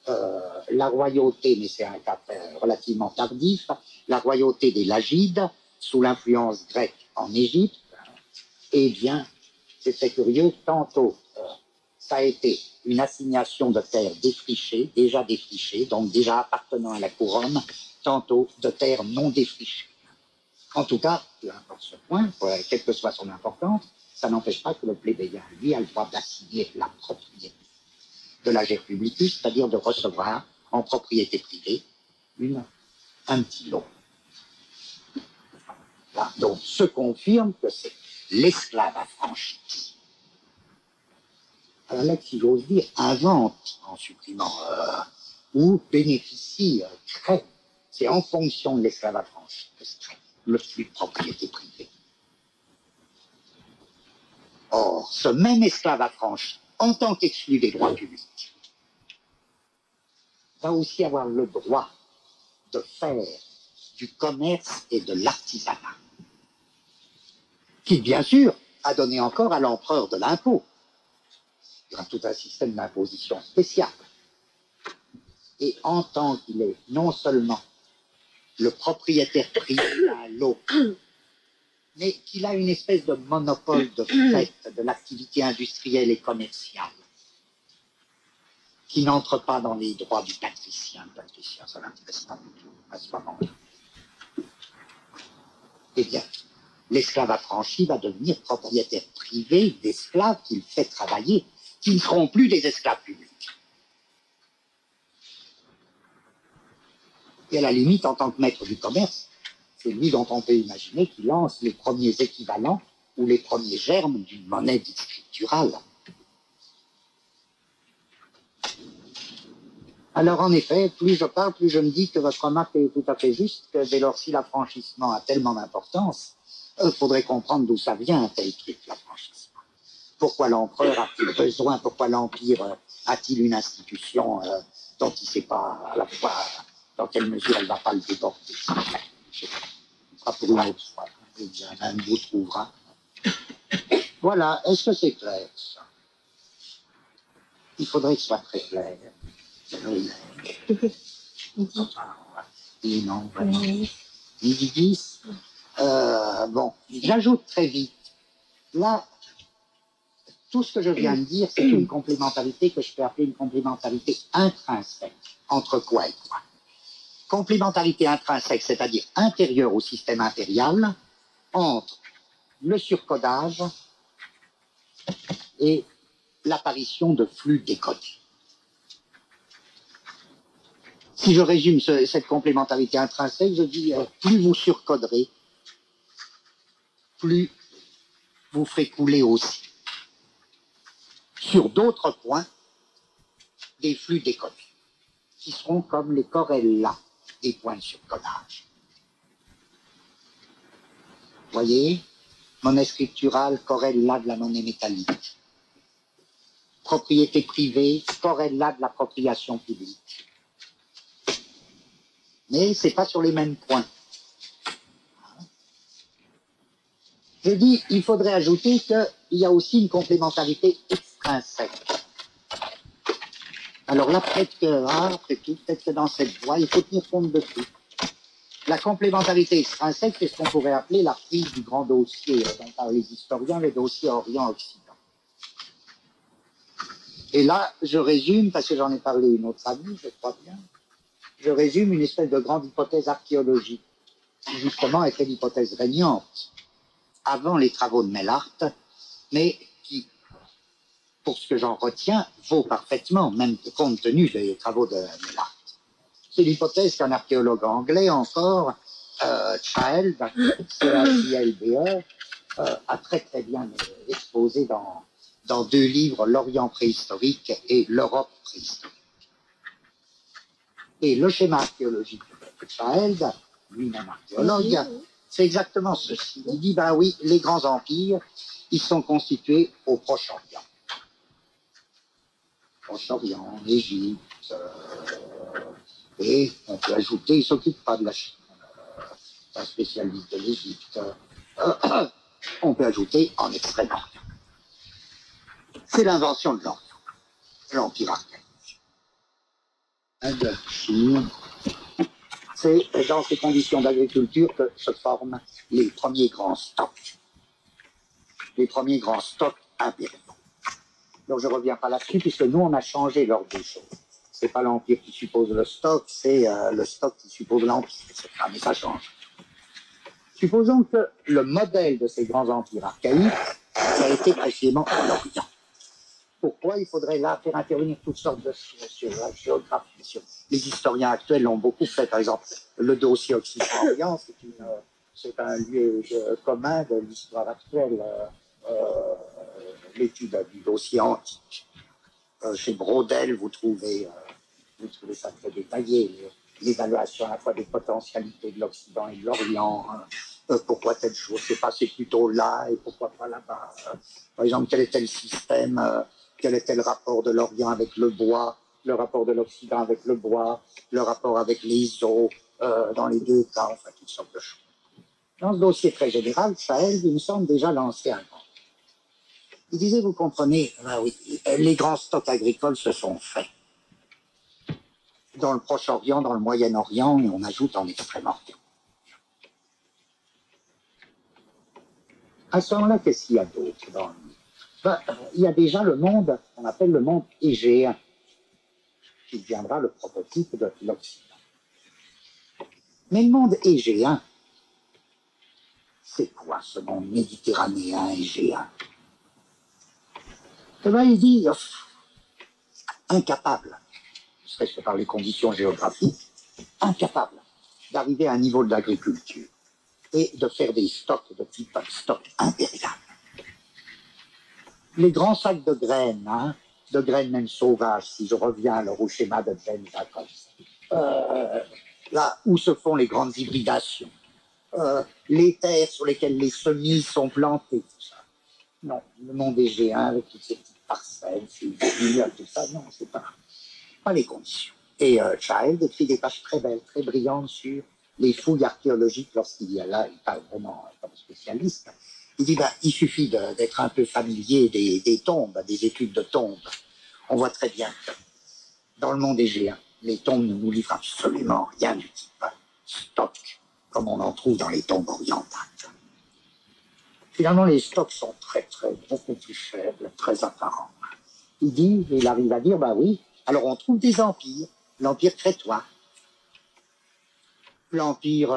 la royauté, mais c'est un cas relativement tardif, la royauté des Lagides, sous l'influence grecque en Égypte, eh bien, c'est curieux, tantôt ça a été une assignation de terres défrichées, donc déjà appartenant à la couronne, tantôt de terres non défrichées. En tout cas, peu importe ce point, quelle que soit son importance, ça n'empêche pas que le plébéien, lui, a le droit d'assigner la propriété de l'agere publicus, c'est-à-dire de recevoir en propriété privée un petit lot. Voilà. Donc, se confirme que c'est l'esclave affranchi. À la lettre, si j'ose dire, invente en supprimant ou bénéficie, crée. C'est en fonction de l'esclave affranchi que se crée le flux de propriété privée. Or, ce même esclave affranchi, en tant qu'exclu des droits publics, va aussi avoir le droit de faire du commerce et de l'artisanat, qui, bien sûr, a donné encore à l'empereur de l'impôt. Il y aura tout un système d'imposition spécial. Et en tant qu'il est non seulement le propriétaire privé d'un lot, mais qu'il a une espèce de monopole de fait de l'activité industrielle et commerciale, qui n'entre pas dans les droits du patricien. Le patricien, ça n'intéresse pas du tout à ce moment-là. Eh bien, l'esclave affranchi va devenir propriétaire privé d'esclaves qu'il fait travailler, qui ne seront plus des esclaves publics. Et à la limite, en tant que maître du commerce, c'est lui dont on peut imaginer qu'il lance les premiers équivalents ou les premiers germes d'une monnaie dite scripturale. Alors en effet, plus je parle, plus je me dis que votre remarque est tout à fait juste, que dès lors si l'affranchissement a tellement d'importance, il faudrait comprendre d'où ça vient un tel truc, l'affranchissement. Pourquoi l'empereur a-t-il besoin, pourquoi l'Empire a-t-il une institution dont il ne sait pas à la fois dans quelle mesure elle ne va pas le déborder. Ce sera pour une autre fois. Un de vous trouvera. Voilà, est-ce que c'est clair ça? Il faudrait que ce soit très clair. Oui. Et non, vraiment. Midi 10. Bon, j'ajoute très vite. Là, tout ce que je viens de dire, c'est une complémentarité que je peux appeler une complémentarité intrinsèque. Entre quoi et quoi? Complémentarité intrinsèque, c'est-à-dire intérieure au système impérial, entre le surcodage et l'apparition de flux décodés. Si je résume cette complémentarité intrinsèque, je dis plus vous surcoderez, plus vous ferez couler aussi, sur d'autres points, des flux décodés, qui seront comme les corrélats des points de surcodage. Vous voyez, monnaie scripturale, corrélat de la monnaie métallique. Propriété privée, corrélat de l'appropriation publique. Mais ce n'est pas sur les mêmes points. Je dis, il faudrait ajouter qu'il y a aussi une complémentarité extrinsèque. Alors là, peut-être que, après tout, peut-être que dans cette voie, il faut tenir compte de tout. La complémentarité extrinsèque, c'est ce qu'on pourrait appeler la prise du grand dossier, dont parlent les historiens, le dossier Orient-Occident. Et là, je résume, parce que j'en ai parlé une autre amie, je crois bien, je résume une espèce de grande hypothèse archéologique, qui justement était l'hypothèse régnante avant les travaux de Mellart, mais qui, pour ce que j'en retiens, vaut parfaitement, même compte tenu des travaux de Mellart. C'est l'hypothèse qu'un archéologue anglais encore, Child, C-H-I-L-D-E, a très très bien exposé dans deux livres, L'Orient préhistorique et l'Europe préhistorique. Et le schéma archéologique de Child, lui-même archéologue, c'est exactement ceci. Il dit, ben oui, les grands empires, ils sont constitués au Proche-Orient. Proche-Orient, Égypte, et on peut ajouter, il ne s'occupe pas de la Chine, c'est un spécialiste de l'Égypte. On peut ajouter en Extrême-Orient. C'est l'invention de l'Orient, l'Empire archaïque. Indochine. C'est dans ces conditions d'agriculture que se forment les premiers grands stocks. Les premiers grands stocks impériaux. Donc je ne reviens pas là-dessus, puisque nous, on a changé l'ordre des choses. Ce n'est pas l'Empire qui suppose le stock, c'est le stock qui suppose l'Empire, etc. Mais ça change. Supposons que le modèle de ces grands empires archaïques, ça a été précisément l'Orient. Pourquoi il faudrait là faire intervenir toutes sortes de choses sur la géographie. Les historiens actuels l'ont beaucoup fait. Par exemple, le dossier Occident-Orient, c'est un lieu commun de l'histoire actuelle. L'étude du dossier antique. Chez Braudel, vous trouvez ça très détaillé. L'évaluation à la fois des potentialités de l'Occident et de l'Orient. Pourquoi telle chose s'est passée plutôt là et pourquoi pas là-bas. Par exemple, quel était le système, quel était le rapport de l'Orient avec le bois, le rapport de l'Occident avec le bois, le rapport avec les eaux, dans les deux cas, enfin, toutes sortes de choses. Dans ce dossier très général, Chaël, il me semble, déjà lancé un grand. Il disait, vous comprenez, oui, les grands stocks agricoles se sont faits. Dans le Proche-Orient, dans le Moyen-Orient, et on ajoute en Extrême-Orient. À ce moment-là, qu'est-ce qu'il y a d'autre dans le monde? Il y a déjà le monde, qu'on appelle le monde égéen, qui deviendra le prototype de l'Occident. Mais le monde égéen, c'est quoi ce monde méditerranéen égéen? Eh bien, il dit, incapable, serait-ce par les conditions géographiques, incapable d'arriver à un niveau d'agriculture et de faire des stocks de type stock impérial. Les grands sacs de graines même sauvages, si je reviens alors au schéma de Ben Jacobs, là où se font les grandes hybridations, les terres sur lesquelles les semis sont plantés, tout ça. Non, le monde égéen avec toutes ces petites parcelles, ces villes, tout ça, non, c'est pas les conditions. Et Child écrit des pages très belles, très brillantes sur les fouilles archéologiques lorsqu'il y a là, il parle vraiment comme spécialiste. Il dit, il suffit d'être un peu familier des tombes, des études de tombes. On voit très bien que dans le monde égéen, les tombes ne nous livrent absolument rien du type stock, comme on en trouve dans les tombes orientales. Finalement, les stocks sont beaucoup plus faibles, très apparents. Il arrive à dire, oui, alors on trouve des empires, l'empire crétois, l'empire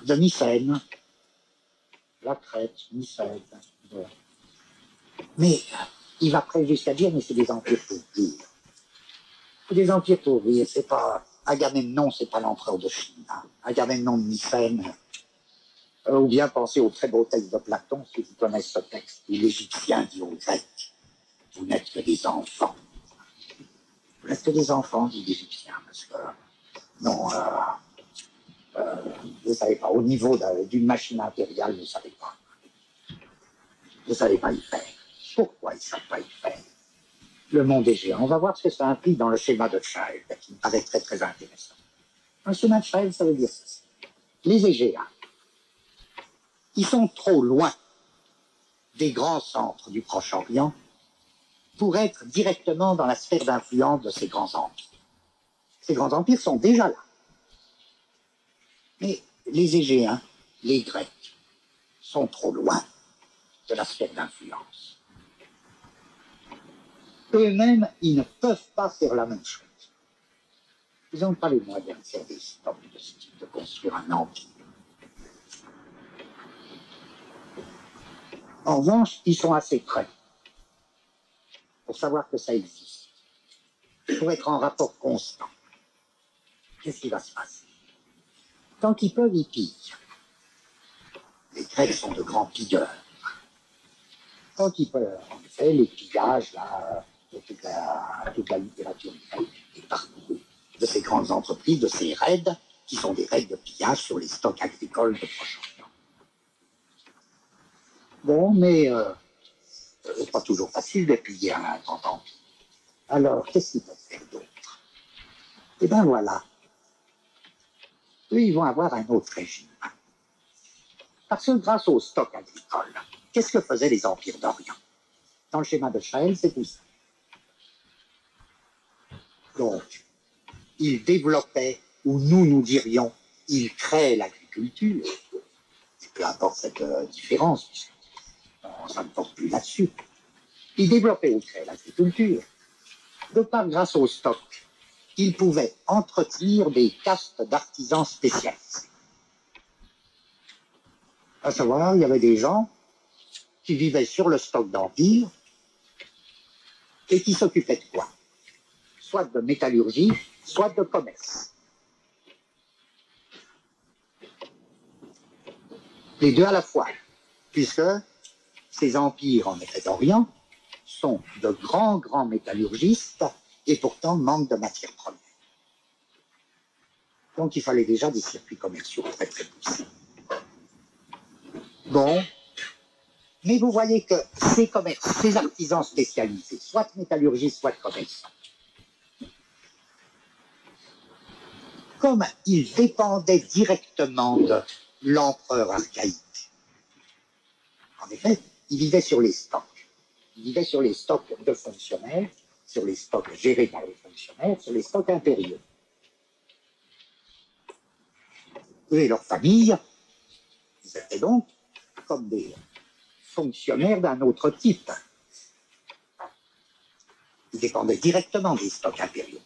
de Mycène, la Crète, Mycène. Mais il va presque jusqu'à dire, mais c'est des empires pour vivre. C'est des empires pour vivre, c'est pas... Agamemnon, c'est pas l'empereur de Chine. Agamemnon de Mycène, ou bien pensez au très beau texte de Platon, ceux qui connaissent ce texte, où l'Égyptien dit aux Grecs, vous n'êtes que des enfants. Vous n'êtes que des enfants, dit l'Égyptien, parce que, non, vous ne savez pas, au niveau d'une machine impériale, vous ne savez pas. Vous ne savez pas y faire. Pourquoi ils ne savent pas y faire? Le monde est géant. On va voir ce que ça implique dans le schéma de Child, qui me paraît très, très intéressant. Le schéma de Child, ça veut dire ceci. Les Égéens, ils sont trop loin des grands centres du Proche-Orient pour être directement dans la sphère d'influence de ces grands empires. Ces grands empires sont déjà là. Mais les Égéens, les Grecs, sont trop loin de la sphère d'influence. Eux-mêmes, ils ne peuvent pas faire la même chose. Ils n'ont pas les moyens de faire des stocks de ce type, de construire un empire. En revanche, ils sont assez près pour savoir que ça existe, pour être en rapport constant. Qu'est-ce qui va se passer? Tant qu'ils peuvent, ils pillent. Les Grecs sont de grands pilleurs. Tant qu'ils peuvent, en effet, les pillages, là, de toute la littérature grecque est parcourue de ces grandes entreprises, de ces raids, qui sont des raids de pillage sur les stocks agricoles de Proche-Orient. Bon, mais c'est pas toujours facile de piller un grand empire. Alors, qu'est-ce qu'ils peuvent faire d'autre? Eh bien voilà. Eux, ils vont avoir un autre régime. Parce que grâce au stock agricole, qu'est-ce que faisaient les empires d'Orient? Dans le schéma de Chaël, c'est tout ça. Donc, il développait, ou nous dirions, il crée l'agriculture, et peu importe cette différence, ça ne porte plus là-dessus, il développait ou créait l'agriculture, de par grâce au stock, il pouvait entretenir des castes d'artisans spécialisés. À savoir, il y avait des gens qui vivaient sur le stock d'Empire et qui s'occupaient de quoi? Soit de métallurgie, soit de commerce. Les deux à la fois, puisque ces empires, en effet d'Orient, sont de grands métallurgistes et pourtant manquent de matières premières. Donc il fallait déjà des circuits commerciaux très poussés. Bon, mais vous voyez que ces artisans spécialisés, soit métallurgistes, soit commerçants, comme ils dépendaient directement de l'empereur archaïque, en effet, ils vivaient sur les stocks. Ils vivaient sur les stocks de fonctionnaires, sur les stocks gérés par les fonctionnaires, sur les stocks impériaux. Eux et leurs familles, ils étaient donc comme des fonctionnaires d'un autre type. Ils dépendaient directement des stocks impériaux.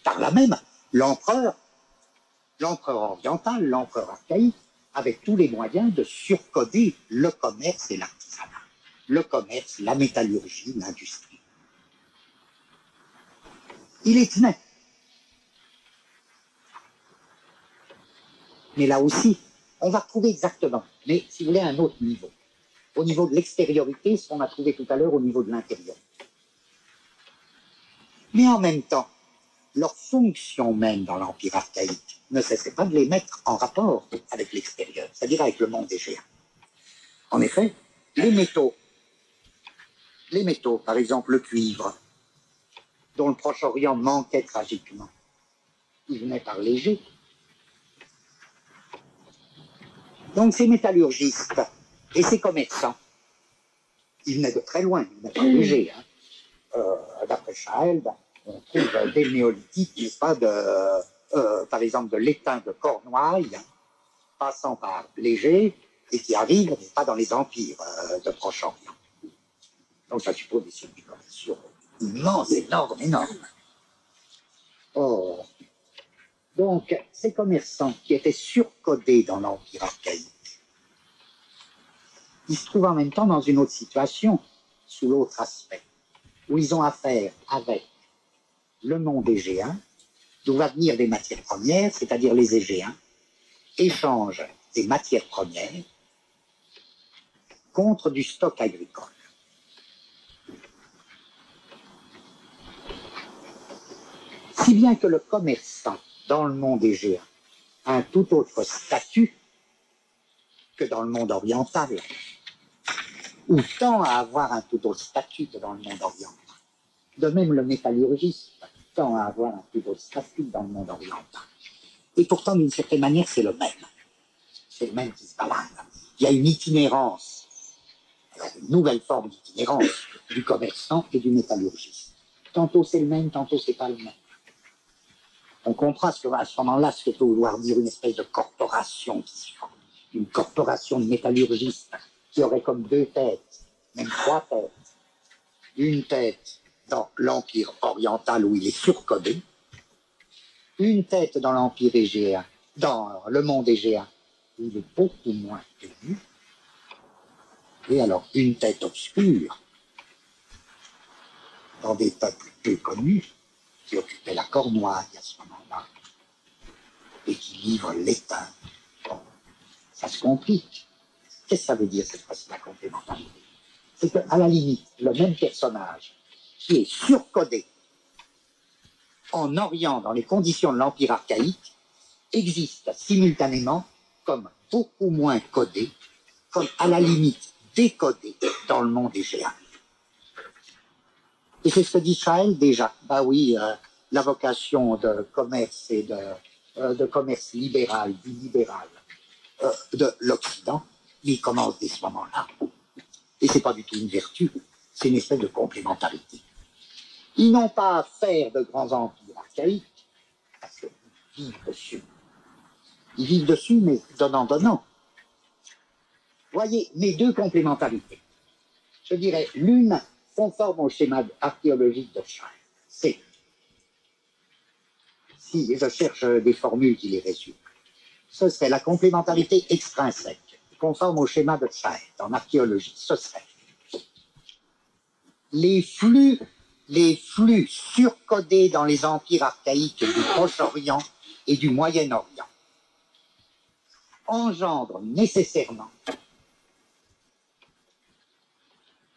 Par là même, l'empereur oriental, l'empereur archaïque, avait tous les moyens de surcoder le commerce et l'artisanat. Le commerce, la métallurgie, l'industrie. Il est tenait. Mais là aussi, on va retrouver exactement, mais si vous voulez, à un autre niveau. Au niveau de l'extériorité, ce qu'on a trouvé tout à l'heure au niveau de l'intérieur. Mais en même temps, leur fonction même dans l'Empire archaïque ne cessait pas de les mettre en rapport avec l'extérieur, c'est-à-dire avec le monde des géants. En effet, les métaux, par exemple le cuivre, dont le Proche-Orient manquait tragiquement, il venait par léger. Donc ces métallurgistes et ces commerçants, ils venaient de très loin, ils venaient par léger. D'après Chaël, on trouve des néolithiques, n'est-ce pas, par exemple de l'étain de Cornouailles, passant par Léger, et qui arrivent, n'est-ce pas, dans les empires de Proche-Orient. Donc ça suppose des circuits commerciaux immenses, énormes. Donc ces commerçants qui étaient surcodés dans l'Empire archaïque, ils se trouvent en même temps dans une autre situation, sous l'autre aspect, où ils ont affaire avec le monde égéen, d'où va venir des matières premières, c'est-à-dire les Égéens, échangent des matières premières contre du stock agricole. Si bien que le commerçant dans le monde égéen a un tout autre statut que dans le monde oriental, ou tend à avoir un tout autre statut que dans le monde oriental. De même, le métallurgiste tend à avoir un tout autre statut dans le monde oriental. Et pourtant, d'une certaine manière, c'est le même. C'est le même qui se balade. Il y a une itinérance, une nouvelle forme d'itinérance du commerçant et du métallurgiste. Tantôt c'est le même, tantôt c'est pas le même. On comprend à ce moment-là ce que peut vouloir dire une espèce de corporation qui se forme. Une corporation de métallurgistes qui aurait comme deux têtes, même trois têtes. Une tête dans l'Empire oriental où il est surcodé, une tête dans l'Empire égéen, dans le monde égéen où il est beaucoup moins connu, et alors une tête obscure dans des peuples peu connus qui occupaient la Cornouaille à ce moment-là et qui livrent l'étain. Bon, ça se complique. Qu'est-ce que ça veut dire cette fois-ci la complémentarité? C'est qu'à la limite, le même personnage qui est surcodé en Orient dans les conditions de l'Empire archaïque existe simultanément comme beaucoup moins codé, comme à la limite décodé dans le monde égéen. Et c'est ce que dit Chaël déjà. Bah oui, la vocation de commerce et de commerce libéral, du libéral de l'Occident, il commence dès ce moment-là. Et c'est pas du tout une vertu, c'est une espèce de complémentarité. Ils n'ont pas à faire de grands empires archaïques, Parce qu'ils vivent dessus. Ils vivent dessus, mais donnant. Voyez, mes deux complémentarités. Je dirais l'une conforme au schéma archéologique de Schein. C'est, si je cherche des formules qui les résument, ce serait la complémentarité extrinsèque, conforme au schéma de Schein en archéologie. Ce serait les flux surcodés dans les empires archaïques du Proche-Orient et du Moyen-Orient engendrent nécessairement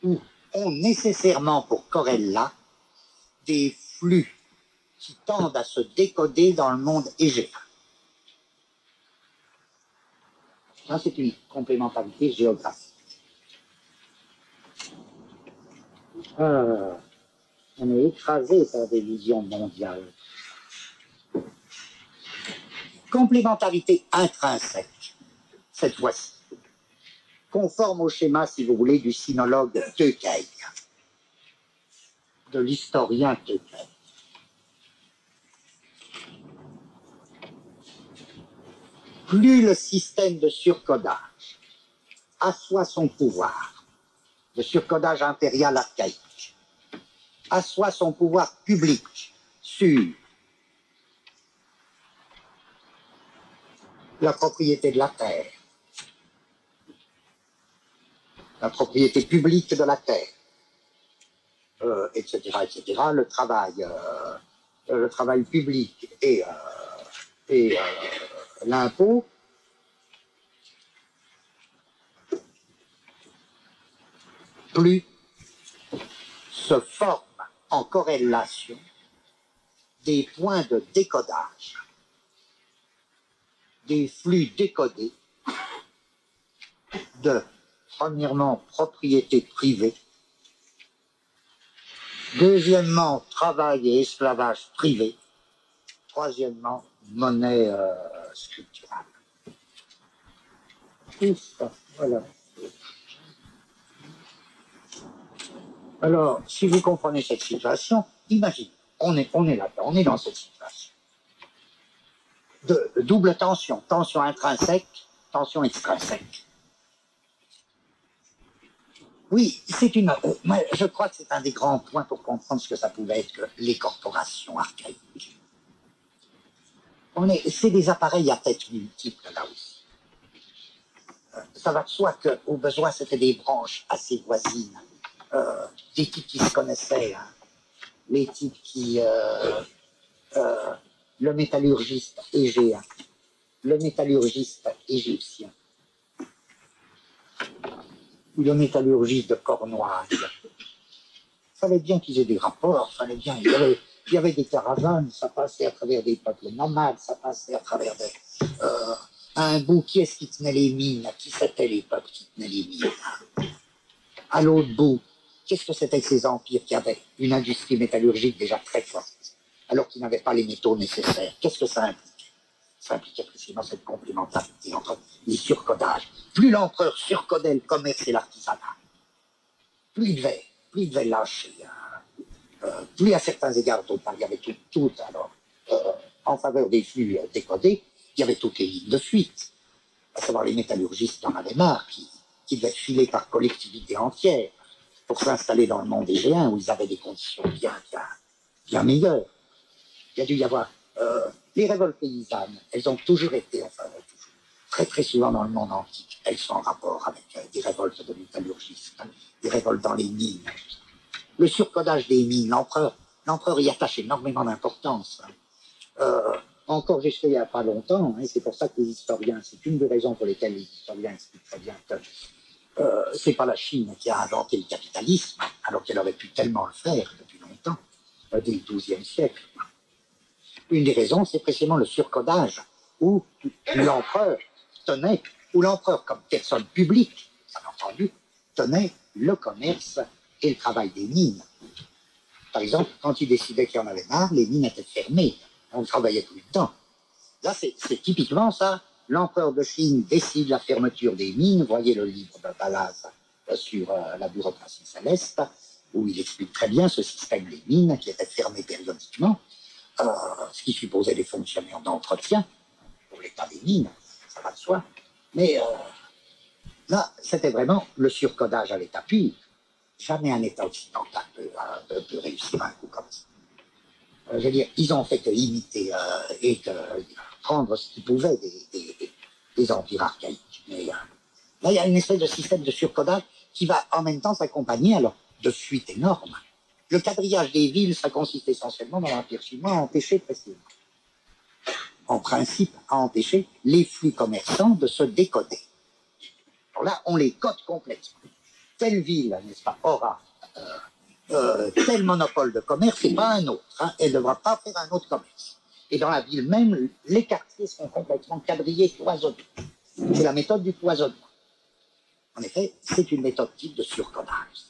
ou ont nécessairement pour corrélat des flux qui tendent à se décoder dans le monde égéen. Ça, c'est une complémentarité géographique. On est écrasé par des visions mondiales. Complémentarité intrinsèque, cette fois-ci, conforme au schéma, si vous voulez, du sinologue Teucay, de l'historien Teucay. Plus le système de surcodage assoit son pouvoir, de surcodage impérial archaïque, assoit son pouvoir public sur la propriété de la terre, la propriété publique de la terre, etc., etc., le travail public et l'impôt, plus se forment en corrélation des points de décodage, des flux décodés de, premièrement, propriété privée, deuxièmement, travail et esclavage privé, troisièmement, monnaie scripturale. Tout ça, voilà. Alors, si vous comprenez cette situation, imaginez, on est là-dedans, on est dans cette situation. De double tension, tension intrinsèque, tension extrinsèque. Oui, moi, je crois que c'est un des grands points pour comprendre ce que ça pouvait être que les corporations archaïques. C'est des appareils à tête multiple, là aussi. Ça va de soi qu'au besoin, c'était des branches assez voisines, des types qui se connaissaient, hein. Les types qui... le métallurgiste égéen, le métallurgiste égyptien, ou le métallurgiste de Cornouailles. Il fallait bien qu'ils aient des rapports, fallait bien, il y avait des caravanes, ça passait à travers des peuples nomades, ça passait à travers un bout, qui est-ce qui tenait les mines, qui c'était les peuples qui tenaient les mines. À l'autre bout, qu'est-ce que c'était que ces empires qui avaient une industrie métallurgique déjà très forte, alors qu'ils n'avaient pas les métaux nécessaires? Qu'est-ce que ça impliquait? Ça impliquait précisément cette complémentarité entre les surcodages. Plus l'empereur surcodait le commerce et l'artisanat, plus il devait lâcher. Plus à certains égards, d'autres, il y avait tout alors, en faveur des flux décodés, il y avait toutes les lignes de fuite. À savoir, les métallurgistes en avaient marre, qui devaient filer par collectivité entière pour s'installer dans le monde égéen où ils avaient des conditions bien meilleures. Il y a dû y avoir les révoltes paysannes, elles ont toujours été, enfin, très très souvent dans le monde antique, elles sont en rapport avec des révoltes de métallurgistes, des révoltes dans les mines. Le surcodage des mines, l'empereur y attache énormément d'importance. Encore jusqu'à il n'y a pas longtemps, et c'est pour ça que les historiens, c'est une des raisons pour lesquelles les historiens expliquent très bien que c'est pas la Chine qui a inventé le capitalisme, alors qu'elle aurait pu tellement le faire depuis longtemps, dès le XIIe siècle. Une des raisons, c'est précisément le surcodage, où l'empereur comme personne publique, bien entendu, tenait le commerce et le travail des mines. Par exemple, quand il décidait qu'il y en avait marre, les mines étaient fermées, on ne travaillait plus dedans. Là, c'est typiquement ça. L'empereur de Chine décide la fermeture des mines. Voyez le livre de Balaz sur la bureaucratie céleste, où il explique très bien ce système des mines qui était fermé périodiquement. ce qui supposait des fonctionnaires d'entretien pour l'état des mines, ça va de soi. Mais là, c'était vraiment le surcodage à l'état pur. Jamais un État occidental peut réussir un coup comme ça. Je veux dire, ils ont fait que imiter et que prendre ce qu'ils pouvaient des empires archaïques. Mais là, il y a une espèce de système de surcodage qui va en même temps s'accompagner alors de fuites énormes. Le quadrillage des villes, ça consiste essentiellement dans l'Empire chinois à empêcher précisément, en principe, à empêcher les flux commerçants de se décoder. Alors là, on les code complètement. Telle ville, n'est-ce pas, aura tel monopole de commerce et pas un autre. Hein, elle ne devra pas faire un autre commerce. Et dans la ville même, les quartiers seront complètement quadrillés, cloisonnés. C'est la méthode du cloisonnement. En effet, c'est une méthode type de surcodage.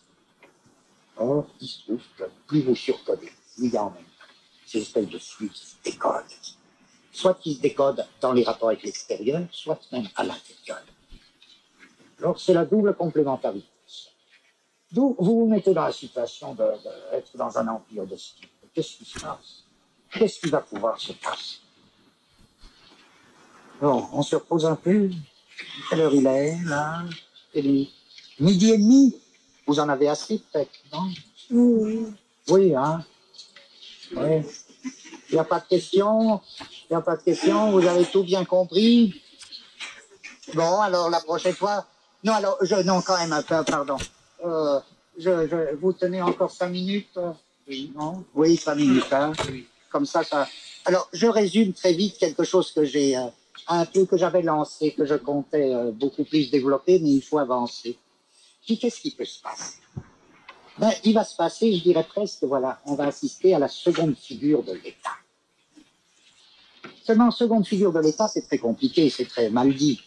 Or, il se trouve que plus vous surcodez, plus il y a en même temps ces espèces de flux qui se décodent. Soit qui se décodent dans les rapports avec l'extérieur, soit même à l'intérieur. Alors, c'est la double complémentarité. D'où vous vous mettez dans la situation d'être dans un empire de ce type. Qu'est-ce qui se passe? Qu'est-ce qui va pouvoir se passer? Bon, on se repose un peu. Quelle heure il est, là? Midi et demi? Vous en avez assez, peut-être, non? Oui. Oui, hein? Oui. Il n'y a pas de questions? Il n'y a pas de questions? Vous avez tout bien compris? Bon, alors, la prochaine fois... Non, alors, non, quand même un peu, pardon. Vous tenez encore 5 minutes? Oui, non? Oui, 5 minutes, hein? Oui. Comme ça... Alors, je résume très vite quelque chose que j'ai un peu, que j'avais lancé, que je comptais beaucoup plus développer, mais il faut avancer. Qu'est-ce qui peut se passer? Ben, il va se passer, je dirais presque, voilà, on va assister à la seconde figure de l'État. Seulement, seconde figure de l'État, c'est très compliqué, c'est très mal dit.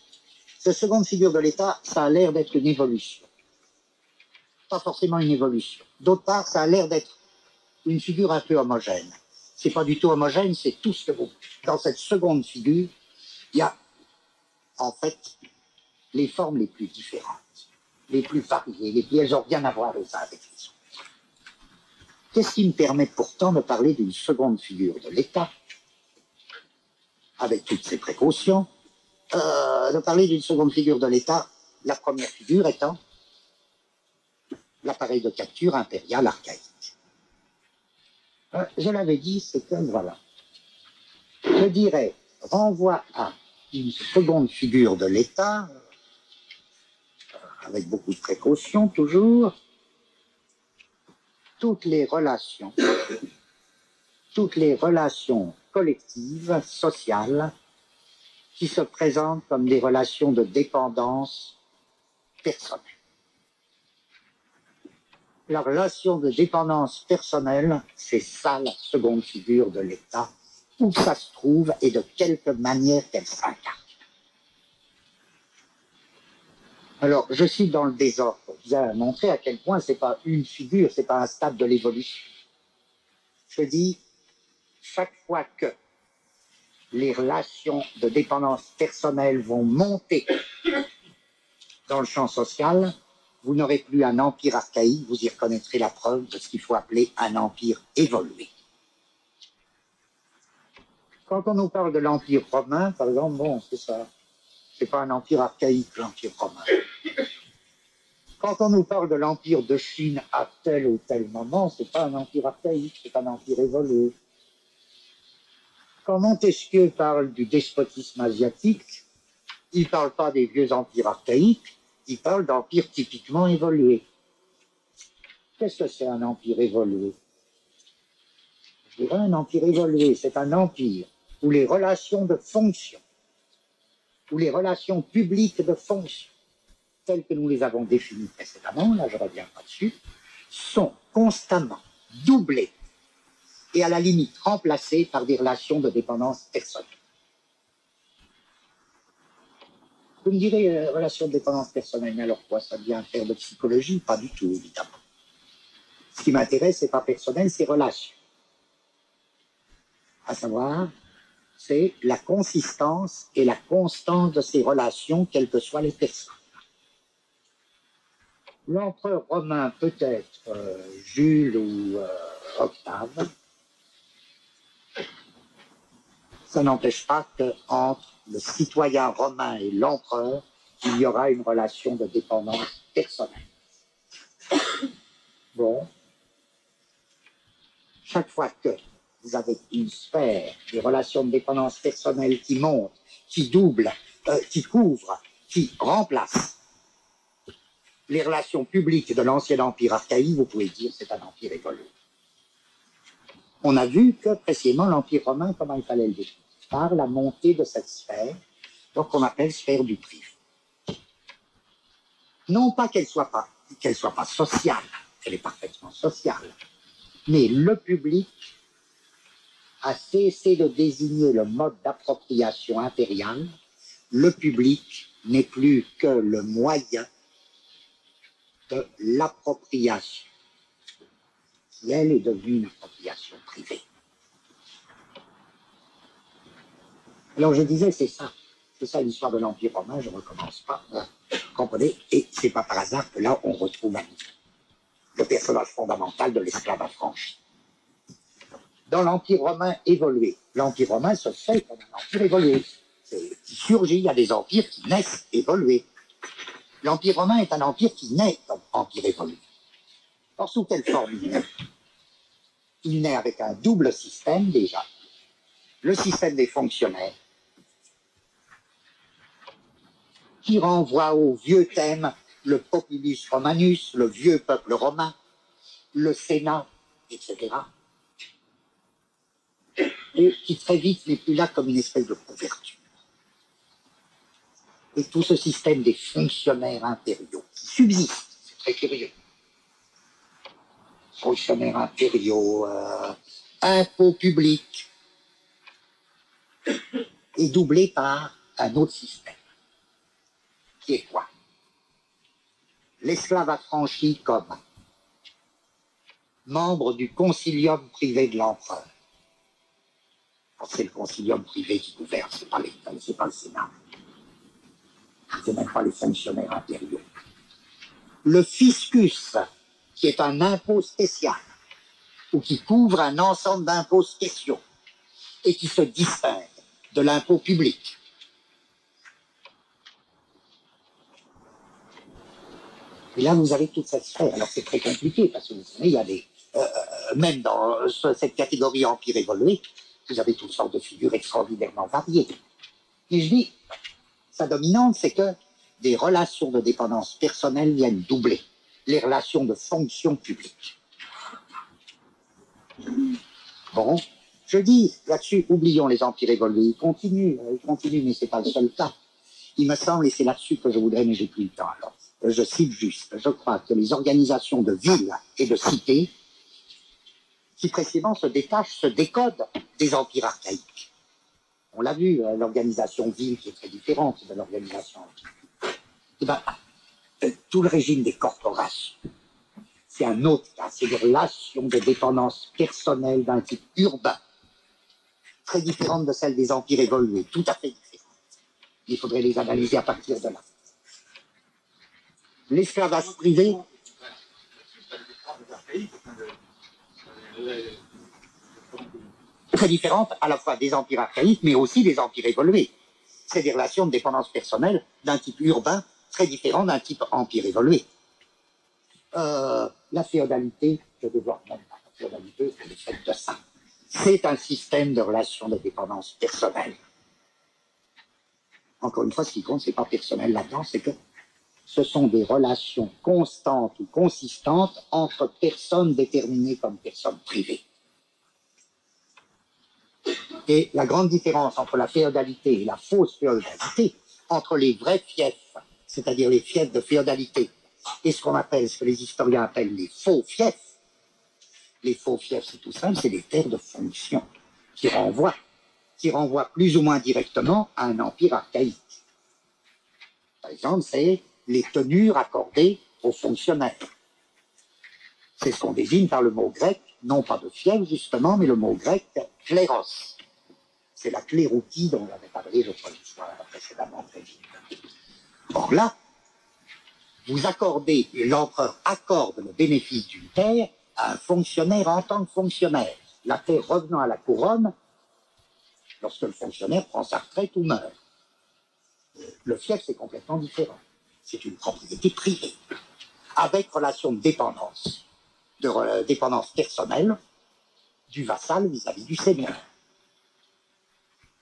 Cette seconde figure de l'État, ça a l'air d'être une évolution. Pas forcément une évolution. D'autre part, ça a l'air d'être une figure un peu homogène. C'est pas du tout homogène, c'est tout ce que vous... Dans cette seconde figure, il y a, en fait, les formes les plus différentes, les plus variées, elles n'ont rien à voir les uns avec les autres. Qu'est-ce qui me permet pourtant de parler d'une seconde figure de l'État, avec toutes ses précautions, de parler d'une seconde figure de l'État, la première figure étant l'appareil de capture impérial archaïque. Je l'avais dit, c'est que, voilà, je dirais, renvoie à une seconde figure de l'État, avec beaucoup de précautions toujours, toutes les relations collectives, sociales, qui se présentent comme des relations de dépendance personnelle. La relation de dépendance personnelle, c'est ça la seconde figure de l'État, où ça se trouve et de quelque manière qu'elle s'incarne. Alors, je cite dans le désordre pour bien montrer à quel point c'est pas une figure, c'est pas un stade de l'évolution. Je dis, chaque fois que les relations de dépendance personnelle vont monter dans le champ social, vous n'aurez plus un empire archaïque, vous y reconnaîtrez la preuve de ce qu'il faut appeler un empire évolué. Quand on nous parle de l'empire romain, par exemple, bon, c'est ça. C'est pas un empire archaïque, l'empire romain. Quand on nous parle de l'empire de Chine à tel ou tel moment, c'est pas un empire archaïque, c'est un empire évolué. Quand Montesquieu parle du despotisme asiatique, il ne parle pas des vieux empires archaïques, il parle d'empires typiquement évolués. Qu'est-ce que c'est un empire évolué? Je dirais un empire évolué, c'est un empire où les relations de fonction, où les relations publiques de fonction, telles que nous les avons définies précédemment, là je reviens pas dessus, sont constamment doublées et à la limite remplacées par des relations de dépendance personnelle. Vous me direz, relation de dépendance personnelle, mais alors quoi, ça devient faire de psychologie? Pas du tout, évidemment. Ce qui m'intéresse, c'est pas personnel, c'est relation. À savoir, c'est la consistance et la constance de ces relations, quelles que soient les personnes. L'empereur romain, peut-être Jules ou Octave, ça n'empêche pas qu'entre le citoyen romain et l'empereur, il y aura une relation de dépendance personnelle. Bon, chaque fois que vous avez une sphère des relations de dépendance personnelle qui monte, qui double, qui couvre, qui remplace les relations publiques de l'ancien empire archaïque, vous pouvez dire que c'est un empire évolué. On a vu que précisément l'empire romain, comment il fallait le décrire, par la montée de cette sphère, donc on appelle sphère du privé. Non pas qu'elle soit pas sociale, elle est parfaitement sociale, mais le public a cessé de désigner le mode d'appropriation impériale. Le public n'est plus que le moyen de l'appropriation, qui elle est devenue une appropriation privée. Alors je disais, c'est ça l'histoire de l'Empire romain, je ne recommence pas, vous comprenez, et c'est pas par hasard que là on retrouve le personnage fondamental de l'esclave affranchi. Dans l'Empire romain évolué, l'Empire romain se fait comme un empire évolué, qui surgit, il y a des empires qui naissent évolués. L'Empire romain est un empire qui naît comme empire évolué. Or, sous quelle forme il naît? Il naît avec un double système déjà. Le système des fonctionnaires, qui renvoie au vieux thème, le populus romanus, le vieux peuple romain, le Sénat, etc. Et qui très vite n'est plus là comme une espèce de couverture. Et tout ce système des fonctionnaires impériaux qui subsiste, c'est très curieux. Fonctionnaires impériaux, impôts publics, est doublé par un autre système. Qui est quoi? L'esclave affranchi comme membre du concilium privé de l'empereur. C'est le concilium privé qui gouverne, c'est pas le Sénat. C'est même pas les fonctionnaires impériaux. Le fiscus, qui est un impôt spécial, ou qui couvre un ensemble d'impôts spéciaux, et qui se distingue de l'impôt public. Et là, vous avez toute cette sphère. Alors, c'est très compliqué, parce que vous savez, il y a des... même dans cette catégorie empire évolué, vous avez toutes sortes de figures extraordinairement variées. Et je dis, sa dominante, c'est que des relations de dépendance personnelle viennent doubler les relations de fonction publique. Bon, je dis là-dessus, oublions les empires évolués, ils continuent, mais ce n'est pas le seul cas. Il me semble, et c'est là-dessus que je voudrais, mais j'ai plus le temps alors. Je cite juste, je crois que les organisations de villes et de cités, qui précisément se détachent, se décodent des empires archaïques. On l'a vu, l'organisation ville qui est très différente de l'organisation empire. Eh bien, tout le régime des corporations, c'est un autre cas, c'est des relations de dépendance personnelle d'un type urbain, très différentes de celles des empires évolués, tout à fait différentes. Il faudrait les analyser à partir de là. L'esclavage privé, très différentes à la fois des empires archaïques, mais aussi des empires évolués. C'est des relations de dépendance personnelle d'un type urbain, très différent d'un type empire évolué. La féodalité, je développe même pas la féodalité, c'est le fait de ça. C'est un système de relations de dépendance personnelle. Encore une fois, ce qui compte, c'est pas personnel là-dedans, c'est que ce sont des relations constantes ou consistantes entre personnes déterminées comme personnes privées. Et la grande différence entre la féodalité et la fausse féodalité, entre les vrais fiefs, c'est-à-dire les fiefs de féodalité, et ce qu'on appelle, ce que les historiens appellent les faux fiefs. Les faux fiefs, c'est tout simple, c'est des terres de fonction qui renvoient plus ou moins directement à un empire archaïque. Par exemple, c'est les tenures accordées aux fonctionnaires. C'est ce qu'on désigne par le mot grec, non pas de fief justement, mais le mot grec kléros. C'est la cléroutie dont j'avais parlé, je crois, précédemment très vite. Or là, l'empereur accorde le bénéfice d'une terre à un fonctionnaire en tant que fonctionnaire. La terre revenant à la couronne lorsque le fonctionnaire prend sa retraite ou meurt. Le fief, c'est complètement différent. C'est une propriété privée, avec relation de dépendance personnelle du vassal vis-à-vis du seigneur.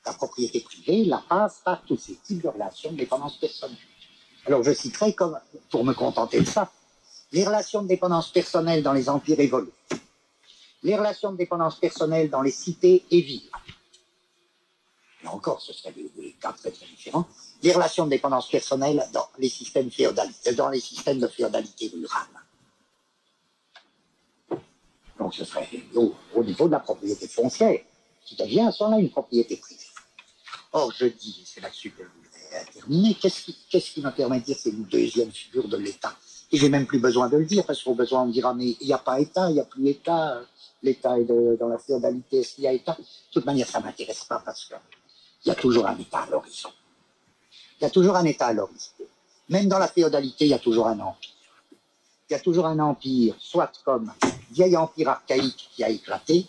La propriété privée, la passe par tous ces types de relations de dépendance personnelle. Alors je citerai, comme, pour me contenter de ça, les relations de dépendance personnelle dans les empires évolués, les relations de dépendance personnelle dans les cités et villes. Là encore, ce seraient des cas très très différents. Les relations de dépendance personnelle dans les systèmes de féodalité rurale. Donc ce serait au niveau de la propriété foncière, qui devient à ce moment-là une propriété privée. Or, je dis, et c'est là-dessus que je voudrais terminer, qu'est-ce qui me permet de dire que c'est une deuxième figure de l'État? Et j'ai même plus besoin de le dire, parce qu'au besoin on me dira, mais il n'y a pas État, il n'y a plus État, l'État est dans la féodalité, est-ce qu'il y a État? De toute manière, ça ne m'intéresse pas, parce qu'il y a toujours un État à l'horizon. Il y a toujours un État à l'horizon. Même dans la féodalité, il y a toujours un empire. Il y a toujours un empire, soit comme vieil empire archaïque qui a éclaté,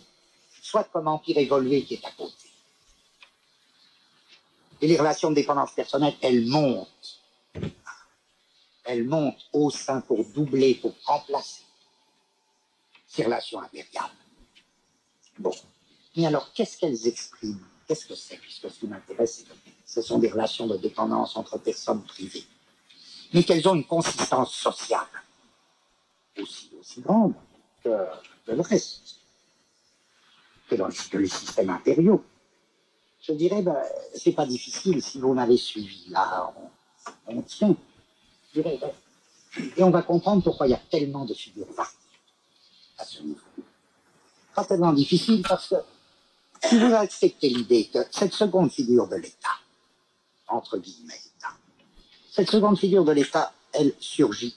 soit comme empire évolué qui est à côté. Et les relations de dépendance personnelle, elles montent. Elles montent au sein pour doubler, pour remplacer ces relations impériales. Bon. Mais alors, qu'est-ce qu'elles expriment? Qu'est-ce que c'est? Puisque ce qui m'intéresse, c'est que ce sont des relations de dépendance entre personnes privées. Mais qu'elles ont une consistance sociale aussi grande que le reste, que les systèmes impériaux. Je dirais, c'est pas difficile si vous m'avez suivi. Là, on tient. Je dirais, et on va comprendre pourquoi il y a tellement de figures variées à ce niveau. Pas tellement difficile parce que si vous acceptez l'idée que cette seconde figure de l'État, entre guillemets, État, cette seconde figure de l'État, elle surgit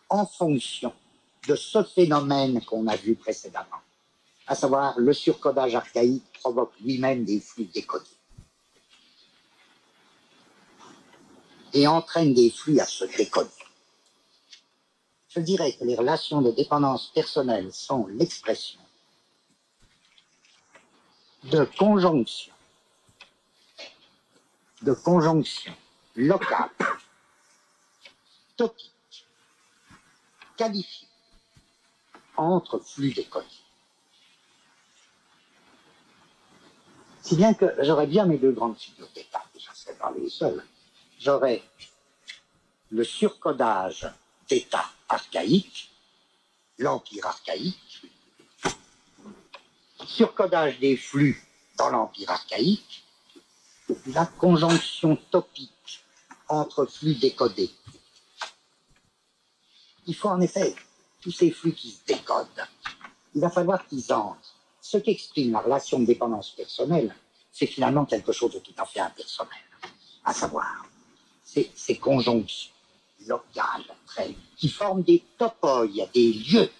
en fonction de ce phénomène qu'on a vu précédemment, à savoir le surcodage archaïque provoque lui-même des flux décodés et entraîne des flux à se décoder. Je dirais que les relations de dépendance personnelle sont l'expression de conjonctions locales, topiques, qualifiées entre flux décodés. Si bien que j'aurais bien mes deux grandes figures d'État, et je ne serais pas les seuls. J'aurais le surcodage d'État archaïque, l'empire archaïque, surcodage des flux dans l'empire archaïque, la conjonction topique entre flux décodés. Il faut en effet, tous ces flux qui se décodent, il va falloir qu'ils entrent. Ce qu'exprime la relation de dépendance personnelle, c'est finalement quelque chose de tout à fait impersonnel, à savoir ces conjonctions locales qui forment des topoi, des lieux,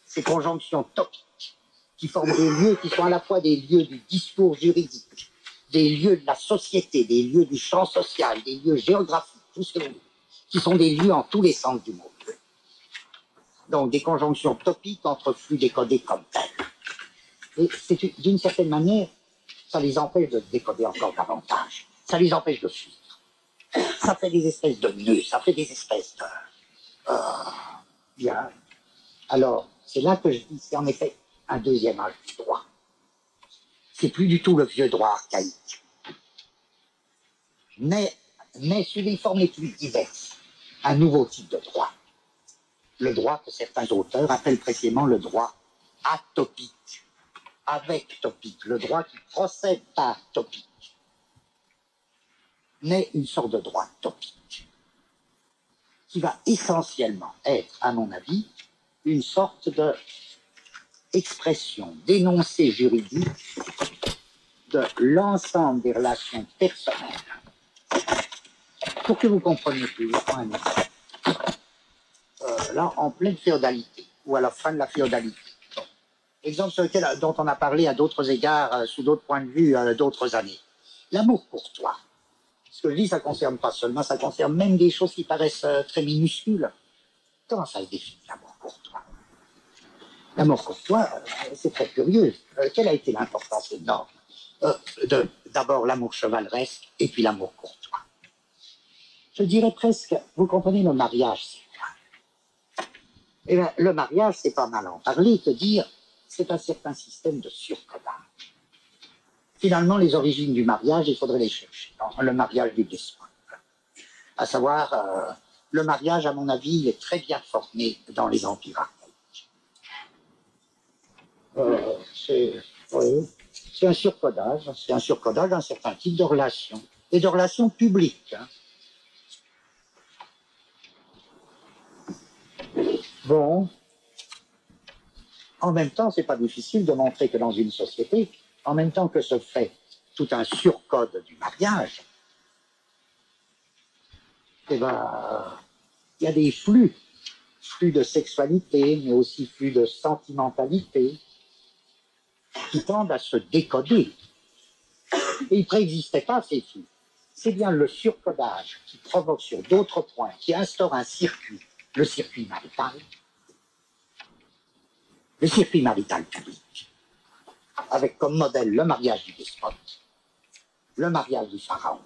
ces conjonctions topiques qui forment des lieux qui sont à la fois des lieux du discours juridique, des lieux de la société, des lieux du champ social, des lieux géographiques, tout ce que vous voulez, qui sont des lieux en tous les sens du mot. Donc des conjonctions topiques entre flux décodés comme tels. Et c'est d'une certaine manière, ça les empêche de décoder encore davantage. Ça les empêche de suivre. Ça fait des espèces de nœuds, ça fait des espèces de... bien. Alors, c'est là que je dis, c'est en effet un deuxième âge du droit. C'est plus du tout le vieux droit archaïque. Mais sous des formes les plus diverses, un nouveau type de droit. Le droit que certains auteurs appellent précisément le droit atopique, avec topique, le droit qui procède par topique, mais une sorte de droit topique, qui va essentiellement être, à mon avis, une sorte de expression, d'énoncé juridique de l'ensemble des relations personnelles. Pour que vous compreniez plus, un exemple. Là, en pleine féodalité, ou à la fin de la féodalité. Bon. Exemple sur lequel, dont on a parlé à d'autres égards, sous d'autres points de vue, d'autres années. L'amour courtois. Ce que je dis, ça ne concerne pas seulement, ça concerne même des choses qui paraissent très minuscules. Comment ça se définit, l'amour courtois? L'amour courtois, c'est très curieux. Quelle a été l'importance énorme D'abord l'amour chevaleresque et puis l'amour courtois. Je dirais presque, vous comprenez, le mariage, c'est quoi? Eh bien, le mariage, c'est pas mal en parler, te dire, c'est un certain système de surcodage. Finalement, les origines du mariage, il faudrait les chercher dans le mariage du despote. À savoir, le mariage, à mon avis, il est très bien formé dans les empires archaïques. C'est un surcodage d'un certain type de relations, et de relations publiques. Hein. Bon, en même temps, c'est pas difficile de montrer que dans une société, en même temps que se fait tout un surcode du mariage, eh ben, il y a des flux de sexualité, mais aussi flux de sentimentalité, qui tendent à se décoder. Et il ne préexistait pas ces flux. C'est bien le surcodage qui provoque sur d'autres points, qui instaure un circuit, le circuit marital public, avec comme modèle le mariage du despote, le mariage du pharaon.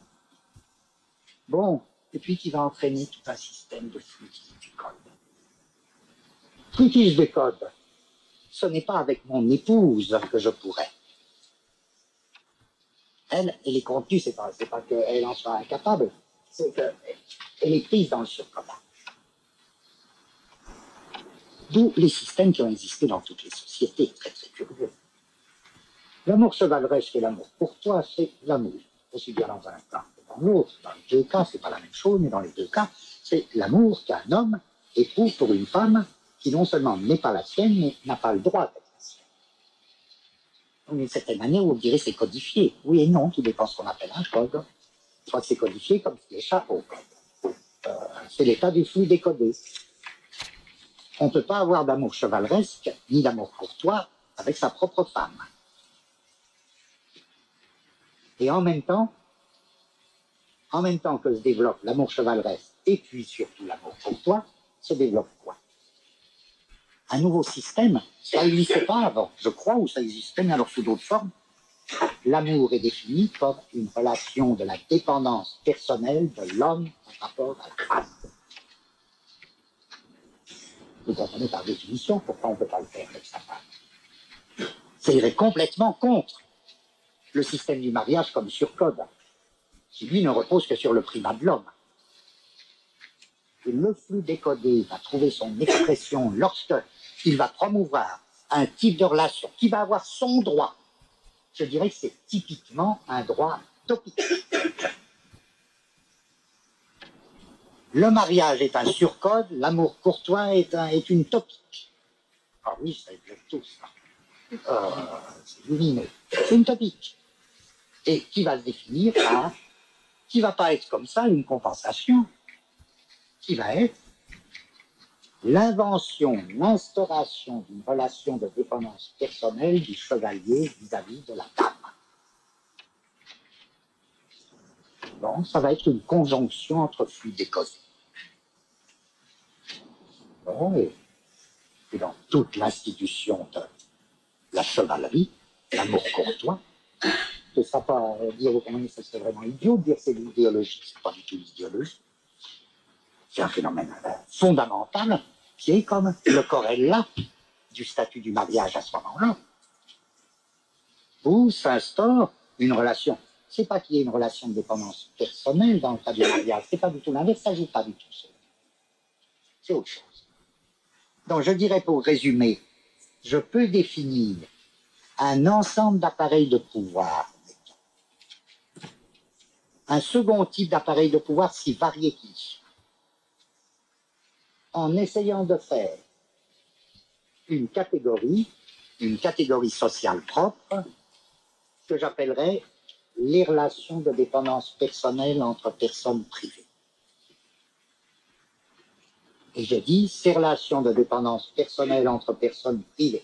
Bon, et puis qui va entraîner tout un système de flux qui se décode. Flux qui se décode, ce n'est pas avec mon épouse que je pourrais. Elle est contenue, c'est pas qu'elle en soit incapable, c'est qu'elle est prise dans le surcodage. D'où les systèmes qui ont existé dans toutes les sociétés, très très curieux. L'amour chevaleresque et l'amour courtois, c'est l'amour. Aussi bien dans un cas que dans l'autre. Dans les deux cas, c'est pas la même chose, mais dans les deux cas, c'est l'amour qu'un homme éprouve pour une femme qui non seulement n'est pas la sienne, mais n'a pas le droit d'être la sienne. Donc, d'une certaine manière, vous direz c'est codifié. Oui et non, tout dépend de ce qu'on appelle un code. Je crois que c'est codifié comme ce qui échappe au code. C'est l'état du flux décodé. On ne peut pas avoir d'amour chevaleresque ni d'amour courtois avec sa propre femme. Et en même temps que se développe l'amour chevaleresque et puis surtout l'amour courtois, se développe quoi? Un nouveau système, ça n'existait pas avant, je crois, ou ça existait, mais alors sous d'autres formes. L'amour est défini comme une relation de la dépendance personnelle de l'homme par rapport à la femme. Vous comprenez par définition pourquoi on ne peut pas le faire avec sa femme. Ça irait complètement contre le système du mariage comme surcode, qui lui ne repose que sur le primat de l'homme. Et le flux décodé va trouver son expression lorsqu'il va promouvoir un type de relation qui va avoir son droit. Je dirais que c'est typiquement un droit topique. Le mariage est un surcode, l'amour courtois est une topique. Ah oui, ça existe tout ça. C'est lumineux. C'est une topique. Et qui va se définir par, qui va pas être comme ça une compensation, qui va être l'invention, l'instauration d'une relation de dépendance personnelle du chevalier vis-à-vis de la dame. Bon, ça va être une conjonction entre flux décodés. Bon, et dans toute l'institution de la chevalerie, l'amour courtois, que ça pas dire aux communistes, c'est vraiment idiot de dire c'est l'idéologie, c'est pas du tout l'idéologie. C'est un phénomène fondamental qui est comme le corrélat du statut du mariage à ce moment-là, où s'instaure une relation. C'est pas qu'il y ait une relation de dépendance personnelle dans le cas du mariage, c'est pas du tout l'inverse, ça joue pas du tout ça. C'est autre chose. Donc je dirais pour résumer, je peux définir un ensemble d'appareils de pouvoir, un second type d'appareil de pouvoir si varié qu'il soit, en essayant de faire une catégorie sociale propre, que j'appellerais les relations de dépendance personnelle entre personnes privées. Et je dis, ces relations de dépendance personnelle entre personnes privées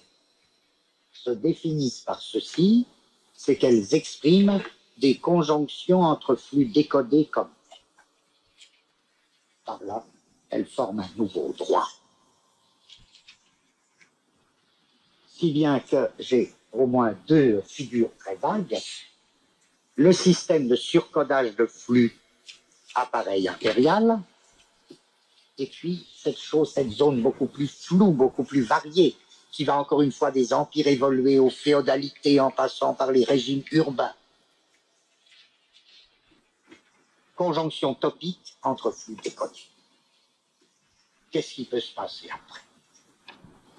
se définissent par ceci, c'est qu'elles expriment des conjonctions entre flux décodés comme elles. Par là, elles forment un nouveau droit. Si bien que j'ai au moins deux figures très vagues le système de surcodage de flux appareil impérial, et puis cette zone beaucoup plus floue, beaucoup plus variée, qui va encore une fois des empires évoluer aux féodalités en passant par les régimes urbains. Conjonction topique entre flux décodés. Qu'est-ce qui peut se passer après?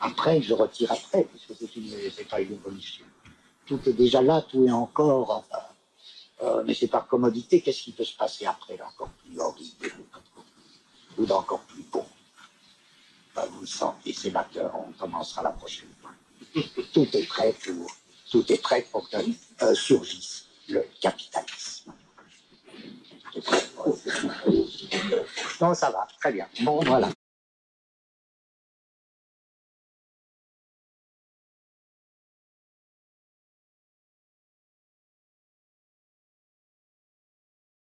Après, je retire après, puisque c'est pas une évolution. Tout est déjà là, tout est encore, enfin, mais c'est par commodité. Qu'est-ce qui peut se passer après, d'encore plus horrible ou d'encore plus beau? Ben, vous le sentez, sénateur, on commencera la prochaine fois. Tout est prêt pour que surgisse le capitalisme. Non, ça va, très bien. Bon, voilà.